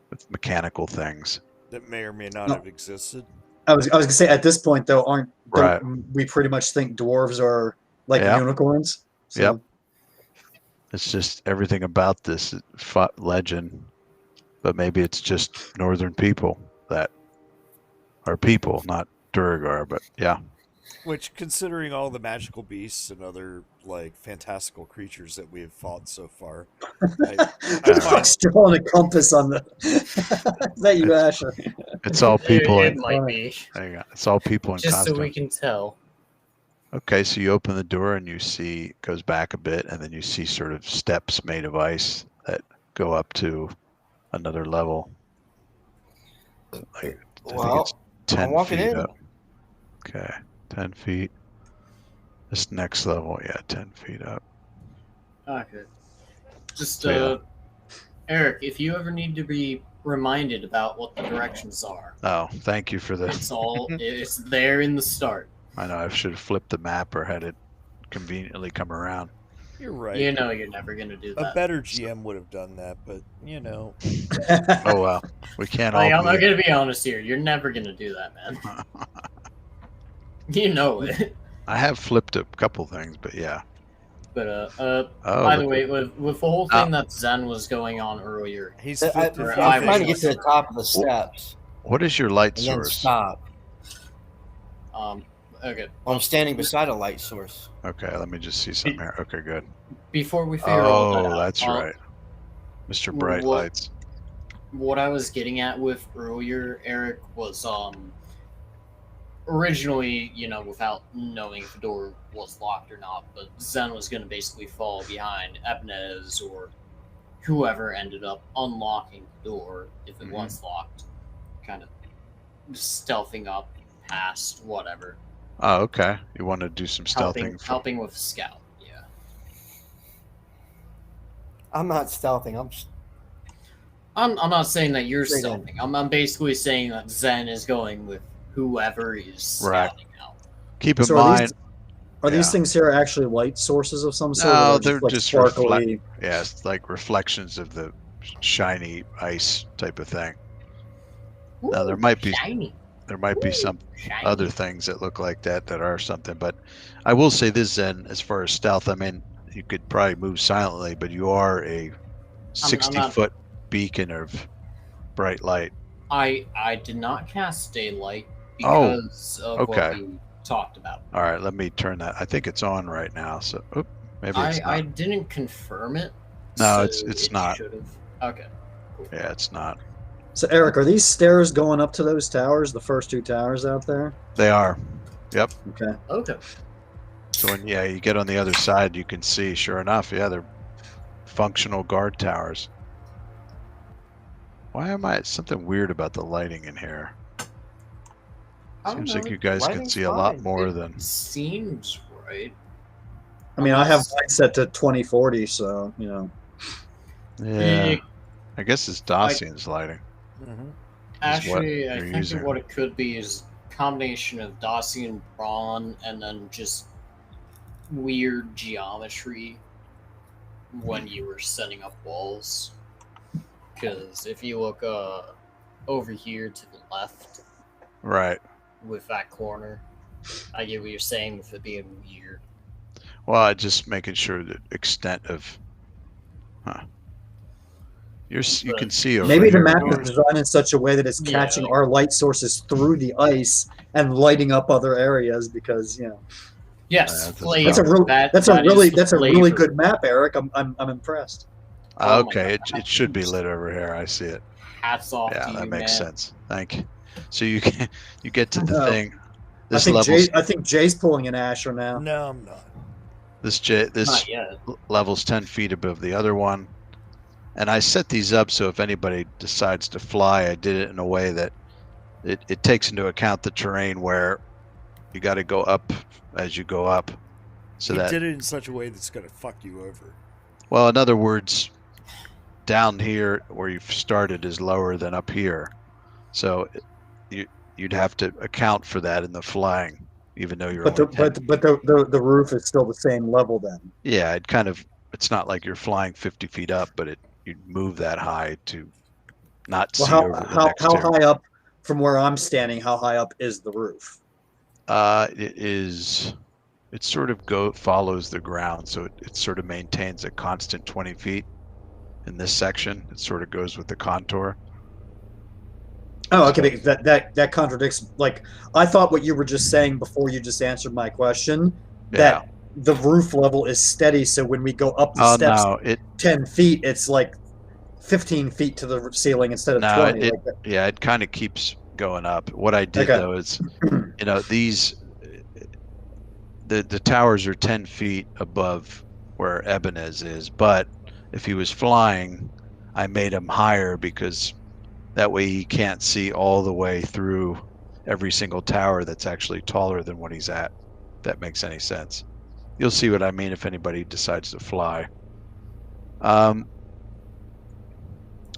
with mechanical things. That may or may not No. have existed. I was gonna say at this point though, don't Right. we pretty much think dwarves are like Yeah. unicorns? So, Yep. It's just everything about this legend, but maybe it's just northern people that are people, not Duragar. But yeah, Which, considering all the magical beasts and other like fantastical creatures that we have fought so far, the fuck's drawing a compass on the. Is that you, Asher? it's all people. It in, might be. there you go. It's all people in Just costume. so we can tell. Okay, so you open the door and you see it goes back a bit, and then you see sort of steps made of ice that go up to another level. Like, I think Well, it's 10 I'm walking feet in. up. Okay, 10 feet. This next level, yeah, 10 feet up. Okay. Just, So, yeah. Eric, if you ever need to be reminded about what the directions are, Oh, thank you for it's the. all it's there in the start. I know I should have flipped the map or had it conveniently come around. You're right. You know you're never gonna do A that. better GM would have done that, but you know. Oh well, we can't Like, all. I'm gonna be honest here. You're never gonna do that, man. You know it. I have flipped a couple things, but yeah. But Oh, by the look way, at- with the whole thing that Zen was going on earlier, He's I'm flipped a few I trying to things. get to the top of the steps what is your light and then source? stop. okay. I'm standing beside a light source. Okay, let me just see something here. Okay, good. Before we figure all that Oh, out, that's right. Mr. Bright what- Lights. What I was getting at with earlier, Eric, was originally, without knowing if the door was locked or not, but Zen was going to basically fall behind Ebenez or whoever ended up unlocking the door if it was locked, kind of stealthing up past whatever, Oh, okay. You want to do some stealthing? helping with scout. Yeah, I'm not stealthing. I'm not saying that you're Straight in. stealthing. I'm basically saying that Zen is going with whoever is Right. scouting out. Keep in So are mind, these- Are these Yeah. things here actually light sources of some sort? No, or they're like just sparkly. Yeah, it's like reflections of the shiny ice type of thing. Now there might be shiny. some Shiny. other things that look like that are something, but I will say this then, as far as stealth, I mean, you could probably move silently, but you are a I'm 60-foot beacon of bright light. I did not cast daylight Oh, because of okay. what we talked about. All right, let me turn that. I think it's on right now. So, maybe it's not. I didn't confirm it. No, so it's it not. Should've. Okay. Cool. Yeah, it's not. So, Eric, are these stairs going up to those towers, the first 2 towers out there? They are. Yep. Okay. Okay. So when you get on the other side, you can see. Sure enough, yeah, they're functional guard towers. Why am I something weird about the lighting in here? I don't Seems know, like you guys can lighting's see a lot fine. more It than. Seems right. I mean, I have Unless- mine set to 2040, so you know. Yeah. I guess it's Dacian's lighting. Mm-hmm. Actually, I you're think using. that what it could be is a combination of Dacian brawn and then just weird geometry when you were setting up walls. Because if you look over here to the left Right. with that corner, I get what you're saying with it being weird. Well, just making sure the extent of. You can see over Maybe the here. map is designed in such a way that it's catching our light sources through the ice and lighting up other areas because you know. Yes, flavor. That's a really flavor. good map, Eric. I'm impressed. Oh my Okay, God. it should be lit over here. I see it. Hats off Yeah, to that you, makes man. sense. Thank you. So you get to the No. thing. I This think level's I think Jay's pulling an Asher now. No, I'm not. this Not yet. level's 10 feet above the other one, and I set these up so if anybody decides to fly, I did it in a way that it takes into account the terrain where you got to go up as you go up. So You that did it in such a way that's going to fuck you over. well, in other words, down here where you've started is lower than up here, so you'd have to account for that in the flying, even though you're But only 10. the roof is still the same level then. Yeah, it's not like you're flying 50 feet up, but you'd move that high to not see over the next how two. high up from where I'm standing? How high up is the roof? It sort of follows the ground, so it sort of maintains a constant 20 feet in this section. It sort of goes with the contour. Oh, okay. That contradicts. Like I thought what you were just saying before you just answered my question. That the roof level is steady, so when we go up the steps 10 feet, it's like 15 feet to the ceiling instead of 20. It kind of keeps going up. What I did though is, the towers are 10 feet above where Ebenez is, but if he was flying, I made him higher because that way he can't see all the way through every single tower that's actually taller than what he's at. If that makes any sense. You'll see what I mean if anybody decides to fly.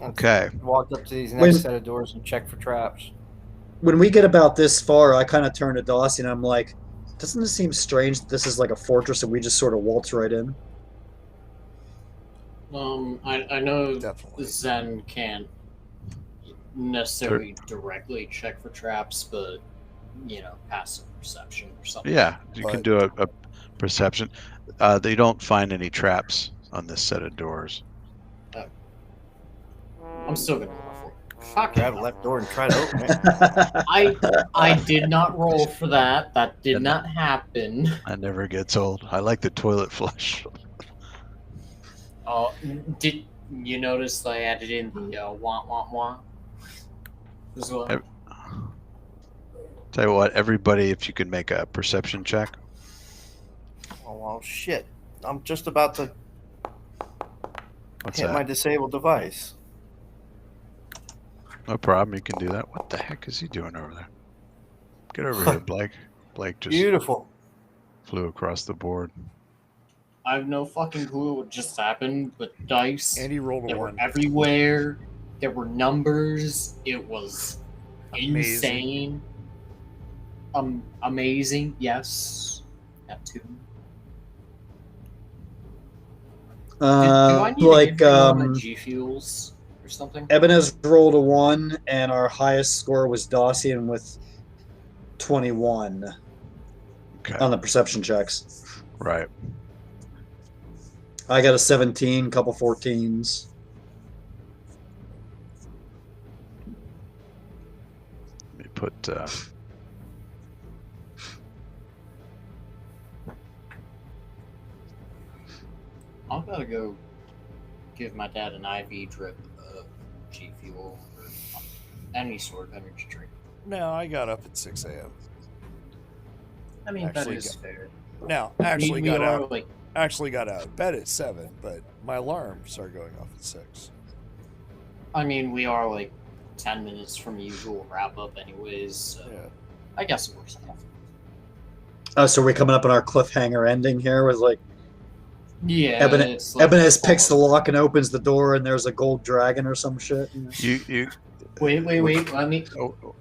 Okay. Walk up to these next set of doors and check for traps. When we get about this far, I kind of turn to Dawson and I'm like, doesn't this seem strange that this is like a fortress and we just sort of waltz right in? I know Zen can't necessarily directly check for traps, but passive perception or something. Yeah, you can do a perception. They don't find any traps on this set of doors. I'm still gonna roll for it. Fuck, grab a left door and try to open it. I did not roll for that. That did not happen. That never gets old. I like the toilet flush. Oh, did you notice I added in the wah as well? Tell you what, everybody, if you can make a perception check. Oh well, shit! I'm just about to What's hit that? my disabled device. No problem, you can do that. What the heck is he doing over there? Get over here, Blake. Blake just Beautiful. flew across the board. I have no fucking clue what just happened, but dice. And he rolled a were 1. everywhere. There were numbers. It was insane. Amazing. Yes. Neptune. Do I need to give you G fuels or something? Ebenez rolled a 1, and our highest score was Dossian with 21 on the perception checks. Right. I got a 17, couple 14s. Let me put. I'm gonna go give my dad an IV drip of G Fuel or any sort of energy drink. No, I got up at 6 a.m. I mean, Actually that is got- fair. Now, actually We got are, out. like, Actually got out of bed at 7, but my alarm started going off at 6. I mean, we are like 10 minutes from usual wrap up, anyways. So Yeah. I guess it works out. Oh, so we're coming up on our cliffhanger ending here with like Yeah, it's like Ebenez picks the lock and opens the door, and there's a gold dragon or some shit. You Wait. Let me.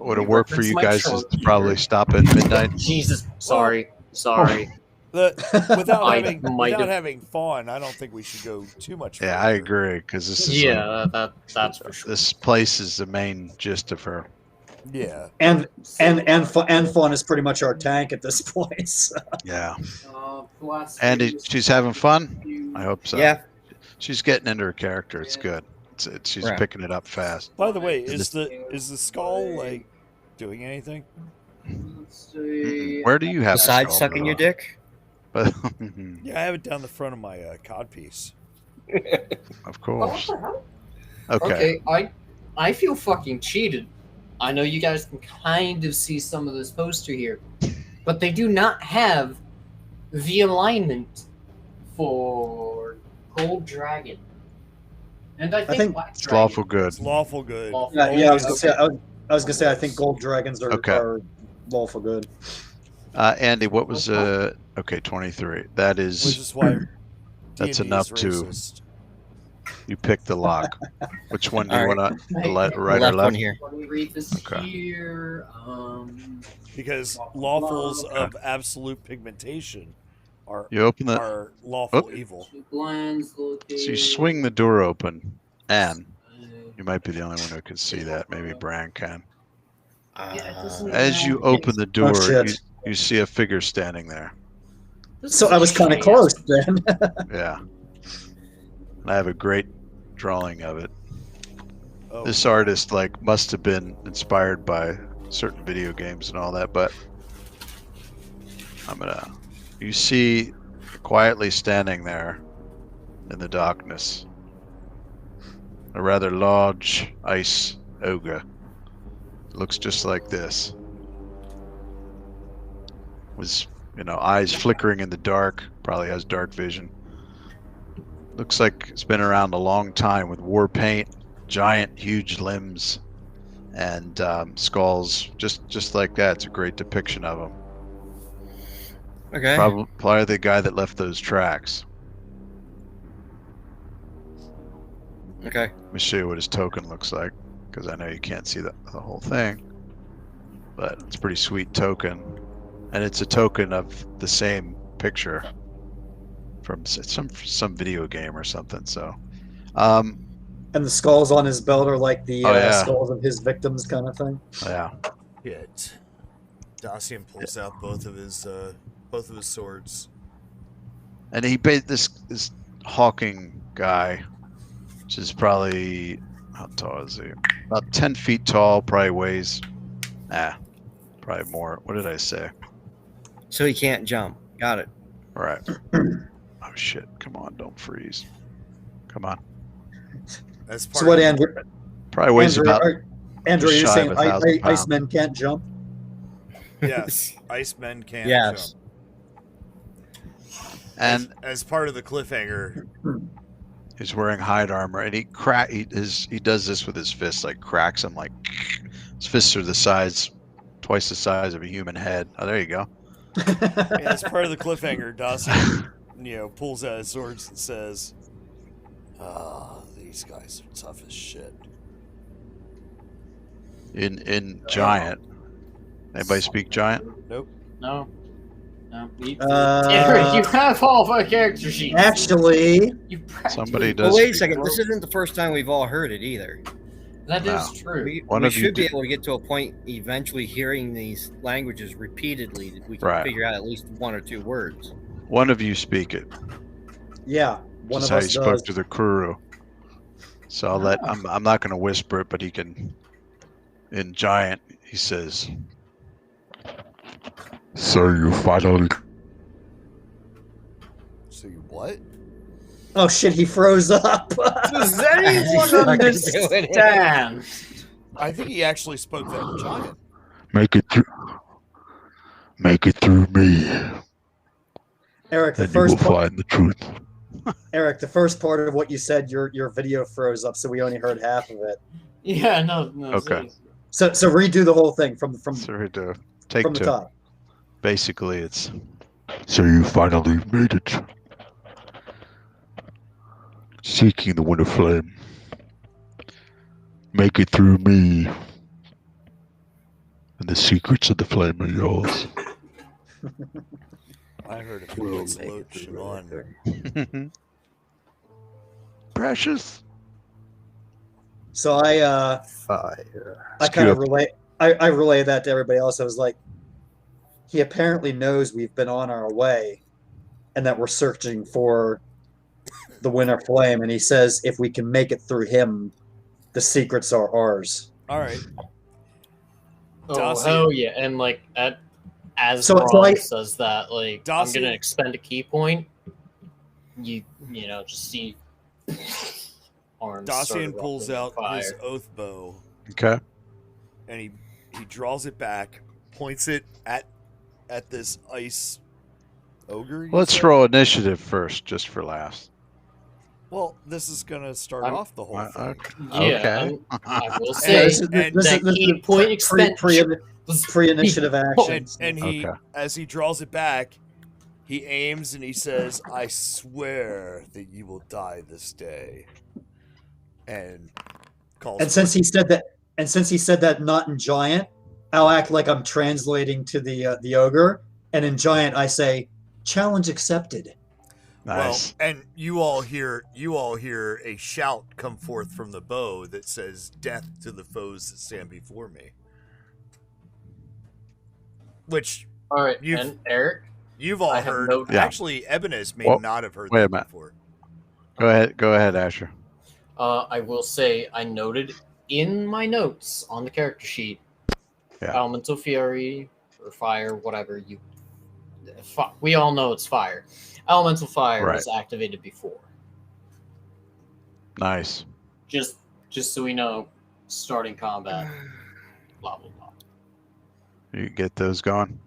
would it work for reference you my guys chart to probably here. stop at midnight? Jesus, sorry. Without I having might without have- having fawn, I don't think we should go too much. Yeah, further. I agree because this is Yeah, that's for sure. this place is the main gist of her. Yeah. And Fawn is pretty much our tank at this point. So. Yeah. Andy, she's having fun. I hope so. Yeah. She's getting into her character. It's good. She's Right. picking it up fast. By the way, is the skull like doing anything? Where do you have Besides the skull, sucking your Noah? dick? But Yeah, I have it down the front of my cod piece. of course. Okay. Okay. I feel fucking cheated. I know you guys can kind of see some of this poster here, but they do not have the alignment for Gold Dragon. And I think Black It's Dragon. lawful good. It's lawful good. Lawful Yeah, I was good. gonna say. I was gonna say. I think gold dragons are, Okay. are lawful good. Andy, what was okay, 23. That Which is is why that's D&D is enough to racist. you pick the lock. Which one do you All want to Hey, right The or left left? one here. Let me read this Okay. here. Because lawfuls of absolute pigmentation are You open the are lawful Oh. evil. Blinds so you swing the door open, and you might be the only one who can see that. Maybe Bran can. As you open the door, shit. you see a figure standing there. So I was kind of close then. Yeah. And I have a great drawing of it. Oh, This artist must have been inspired by certain video games and all that, but you see quietly standing there in the darkness a rather large ice ogre. Looks just like this. With eyes flickering in the dark, probably has dark vision. Looks like it's been around a long time with war paint, giant, huge limbs, and skulls, just like that. It's a great depiction of him. Okay. Probably the guy that left those tracks. Okay. Let me show you what his token looks like, because I know you can't see the whole thing. But it's a pretty sweet token, and it's a token of the same picture from some video game or something. So, And the skulls on his belt are like the Oh, yeah. skulls of his victims, kind of thing. yeah. shit. Dacian pulls out both of his swords. And he paid this hawking guy, which is probably, how tall is he? About 10 feet tall, probably weighs, probably more. What did I say? So he can't jump. Got it. All right. Oh shit! Come on, don't freeze. Come on. As part So what, of- Andrew? Probably weighs Andrew, about. Andrew, just you're shy saying of 1,000 pounds. Icemen can't jump? Yes, icemen can Yes. jump. And As part of the cliffhanger, he's wearing hide armor, and he does this with his fists, cracks them, his fists are twice the size of a human head. Oh, there you go. as part of the cliffhanger, Dacian, pulls out his swords and says, these guys are tough as shit. In giant. Anybody speak giant? Nope. No. You have all my character sheets. Actually, You Somebody Well, does. wait a second. This isn't the first time we've all heard it either. That No. is true. One We of you should be did- able to get to a point eventually hearing these languages repeatedly that we can Right. figure out at least one or two words. One of you speak it. yeah, one Just of how us he does. spoke to the Kuru. So I'll let. I'm not going to whisper it, but he can. In giant, he says, "So you finally." So you what? Oh shit, he froze up. Does He's anyone fucking doing it. understand? I think he actually spoke that in giant. Make it through. Make it through me, Eric, the and you will first part, find the truth. Eric, the first part of what you said, your video froze up, so we only heard half of it. Yeah, no. Okay. So redo the whole thing from Sorry to take from the two. top. Basically, it's. So you finally made it. Seeking the winter flame. Make it through me. And the secrets of the flame are yours. I heard a Felix Loach on. Precious. So I Fire. kind of relay I relay that to everybody else. I was like, he apparently knows we've been on our way and that we're searching for the winter flame, and he says if we can make it through him, the secrets are ours. All right. Oh Dacian. hell yeah! And like as So- Ron so I- says that, like I'm Dacian. gonna expend a key point. You know just see arms. sort Dacian of pulls erupting in out his fire. oath bow Okay. and he draws it back, points it at this ice ogre. you Let's said? roll initiative first, just for laughs. Well, this is gonna start I'm- off the whole thing. Yeah, Okay. I will Yeah, say this is that key point expenditure. pre-initiative And, actions. and he, Okay. as he draws it back, he aims and he says, "I swear that you will die this day." And calls. And since he said that not in giant, I'll act like I'm translating to the ogre, and in giant I say, "Challenge accepted." Nice. Well, and you all hear a shout come forth from the bow that says, "Death to the foes that stand before me." Which All right, You've- and Eric, you've all I have heard. no- Yeah. Actually, Ebenes may Well, not have heard wait a that minute. before. Go ahead, Asher. I will say I noted in my notes on the character sheet, Yeah. elemental fury or fire, whatever you. We all know it's fire. Elemental fire Right. was activated before. Nice. Just so we know, starting combat. Blah blah blah. You get those going?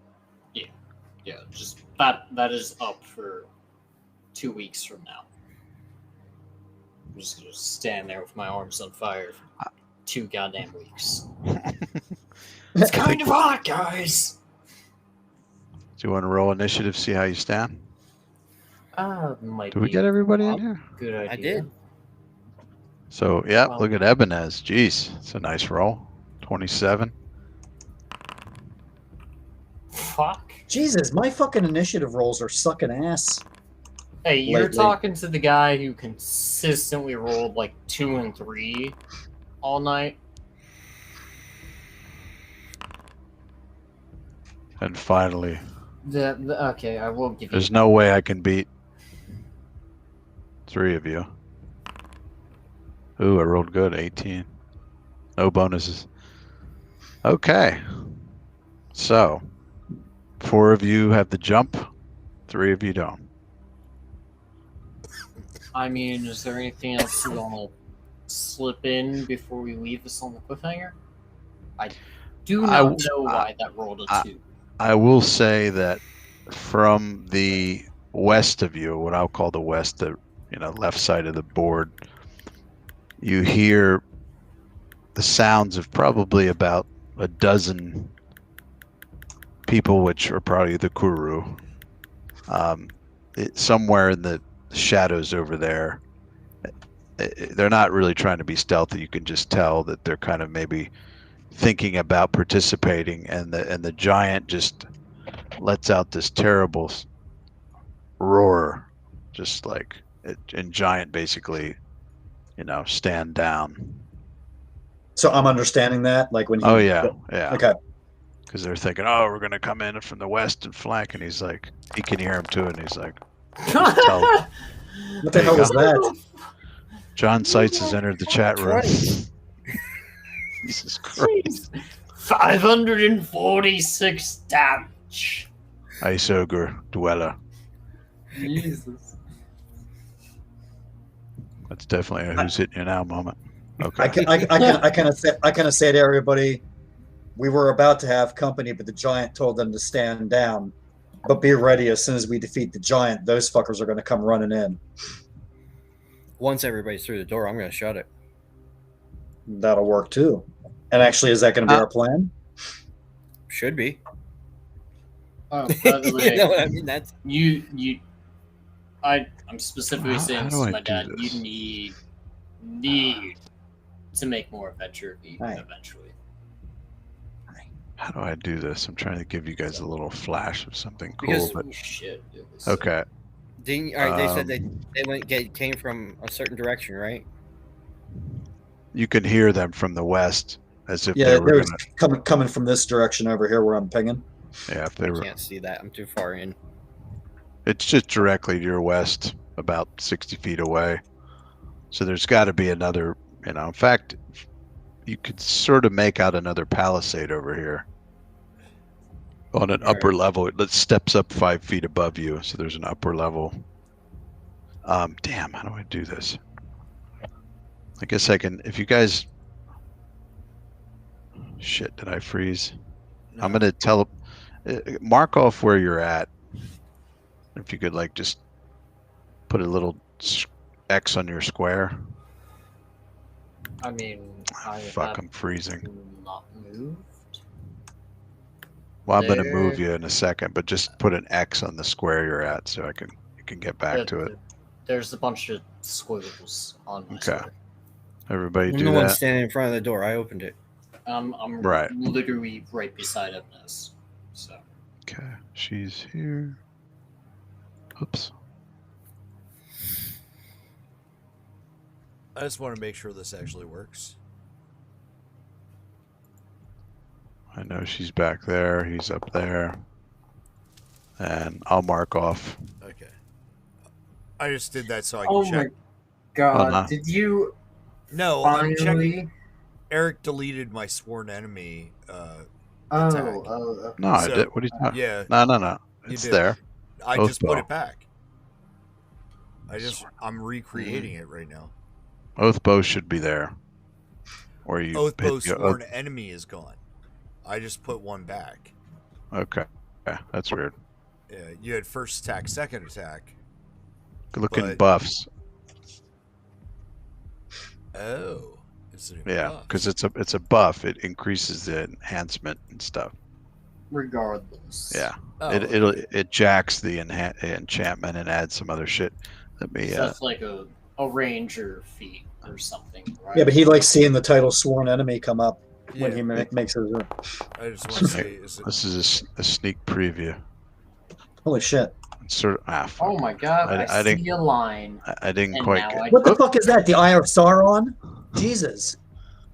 Yeah, just that is up for 2 weeks from now. I'm just gonna stand there with my arms on fire for 2 goddamn weeks. It's kind of hot, guys. Do you want to roll initiative, see how you stand? Might Do we be get everybody a in here? good idea. I did. So, yeah, Wow. look at Ebenes. Jeez, it's a nice roll. 27. Fuck. Jesus, my fucking initiative rolls are sucking ass. Hey, you're Lately. talking to the guy who consistently rolled like 2 and 3 all night. And finally, Okay, I will give you. there's no way I can beat 3 of you. Ooh, I rolled good. 18. No bonuses. Okay. So, 4 of you have the jump. 3 of you don't. I mean, is there anything else you want to slip in before we leave this on the cliffhanger? I do I not w- know why that rolled a 2. I will say that from the west of you, what I'll call the west, the left side of the board, you hear the sounds of probably about a dozen people, which are probably the Kuru. Somewhere in the shadows over there. They're not really trying to be stealthy. You can just tell that they're kind of maybe thinking about participating, and the giant just lets out this terrible roar, just like and giant basically, stand down. So I'm understanding that, like when he. Oh yeah. Okay. Because they're thinking, oh, we're gonna come in from the west and flank, and he's like, he can hear him too, and he's like, just tell him. What the hell was that? John Seitz has entered the chat room. Jesus Christ. 546 damage. Ice Ogre Dweller. Jesus. That's definitely a who's hitting you now moment. Okay. I kind of say to everybody, we were about to have company, but the giant told them to stand down. But be ready, as soon as we defeat the giant, those fuckers are going to come running in. Once everybody's through the door, I'm going to shut it. That'll work too. And actually, is that going to be our plan? Should be. Oh, by the way, You know what I mean? That's I'm specifically saying this to my dad. You need to make more adventure eventually. How do I do this? I'm trying to give you guys a little flash of something cool. Because- But Shit. okay. All right, they said they came from a certain direction, right? You can hear them from the west, as if Yeah, they were coming from this direction over here where I'm pinging. Yeah, if they I were. can't see that. I'm too far in. It's just directly to your west, about 60 feet away. So there's got to be another. In fact, you could sort of make out another palisade over here on an upper level. It steps up 5 feet above you, so there's an upper level. Damn, how do I do this? I guess I can. If you guys, shit, did I freeze? No. I'm gonna mark off where you're at. If you could just put a little X on your square. I mean, I'm freezing. Not moved. Well, I'm going to move you in a second, but just put an X on the square you're at so you can get back to it. There's a bunch of squiggles on my square. Everybody do no that. one's standing in front of the door. I opened it. I'm right. literally right beside Edna's. So. Okay, she's here. Oops. I just want to make sure this actually works. I know she's back there. He's up there. And I'll mark off. Okay. I just did that so I can check. Oh my god. Did you No, finally... I'm checking. Eric deleted my sworn enemy attack. No, I did. What are you talking? Yeah. No. It's there. I just put it back. I'm recreating it right now. Oath bow should be there. Or you Oath bow sworn enemy is gone. I just put one back. Okay. Yeah, that's weird. Yeah, you had first attack, second attack. Good looking buffs. Oh. Yeah, because it's a buff. It increases the enhancement and stuff. Regardless. Yeah. Oh, it jacks the enchantment and adds some other shit. Let me. So that's like a ranger feat or something, right? Yeah, but he likes seeing the title "Sworn Enemy" come up when he makes his. I just want to say, this is a sneak preview. Holy shit! Sort of, oh my god! I see a line. I didn't quite get. What the fuck is that? The Eye of Sauron? Jesus!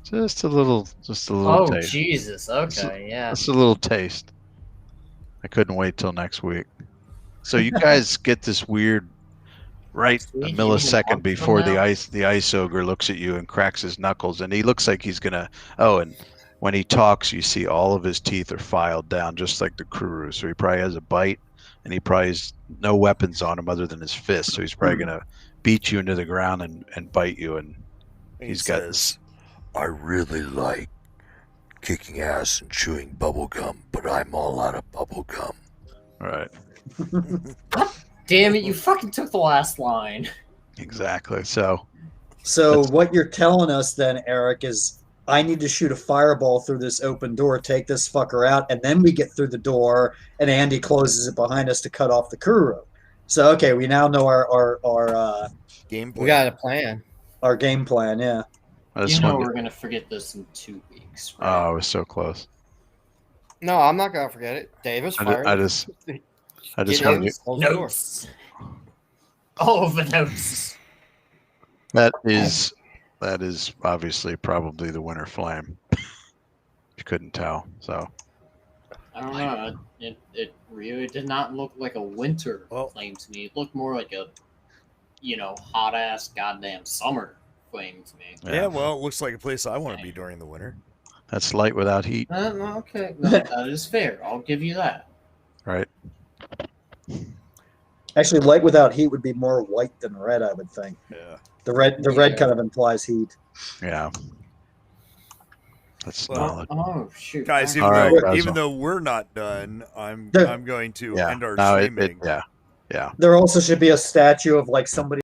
Just a little Oh taste. Jesus! Okay, yeah. Just a little taste. I couldn't wait till next week. So you guys get this weird. Right a millisecond before the ice ogre looks at you and cracks his knuckles, and he looks like he's gonna. Oh, and when he talks, you see all of his teeth are filed down, just like the Kururu. So he probably has a bite, and he probably has no weapons on him other than his fist. So he's probably gonna beat you into the ground and bite you. And he's got this. I really like kicking ass and chewing bubble gum, but I'm all out of bubble gum. All right. Damn it! You fucking took the last line. Exactly. So what you're telling us then, Eric, is I need to shoot a fireball through this open door, take this fucker out, and then we get through the door, and Andy closes it behind us to cut off the Kururu. So okay, we now know our game plan. We got a plan. Our game plan, yeah. We're gonna forget this in 2 weeks. Right? Oh, it was so close. No, I'm not gonna forget it. Davis fired. I just Get heard in, you. close the door. Notes. All of the notes. That is obviously probably the winter flame. You couldn't tell, so I don't know. It really did not look like a winter flame to me. It looked more like a, hot ass goddamn summer flame to me. Yeah, well, it looks like a place I want to be during the winter. that's light without heat, Okay, no, that is fair. I'll give you that. right? Actually, light without heat would be more white than red, I would think. Yeah. The red kind of implies heat. Yeah. That's Well, knowledge. Oh shoot, Guys, All right, Basil. even though we're not done, I'm The- going to Yeah. end our No, streaming. yeah. There also should be a statue of like somebody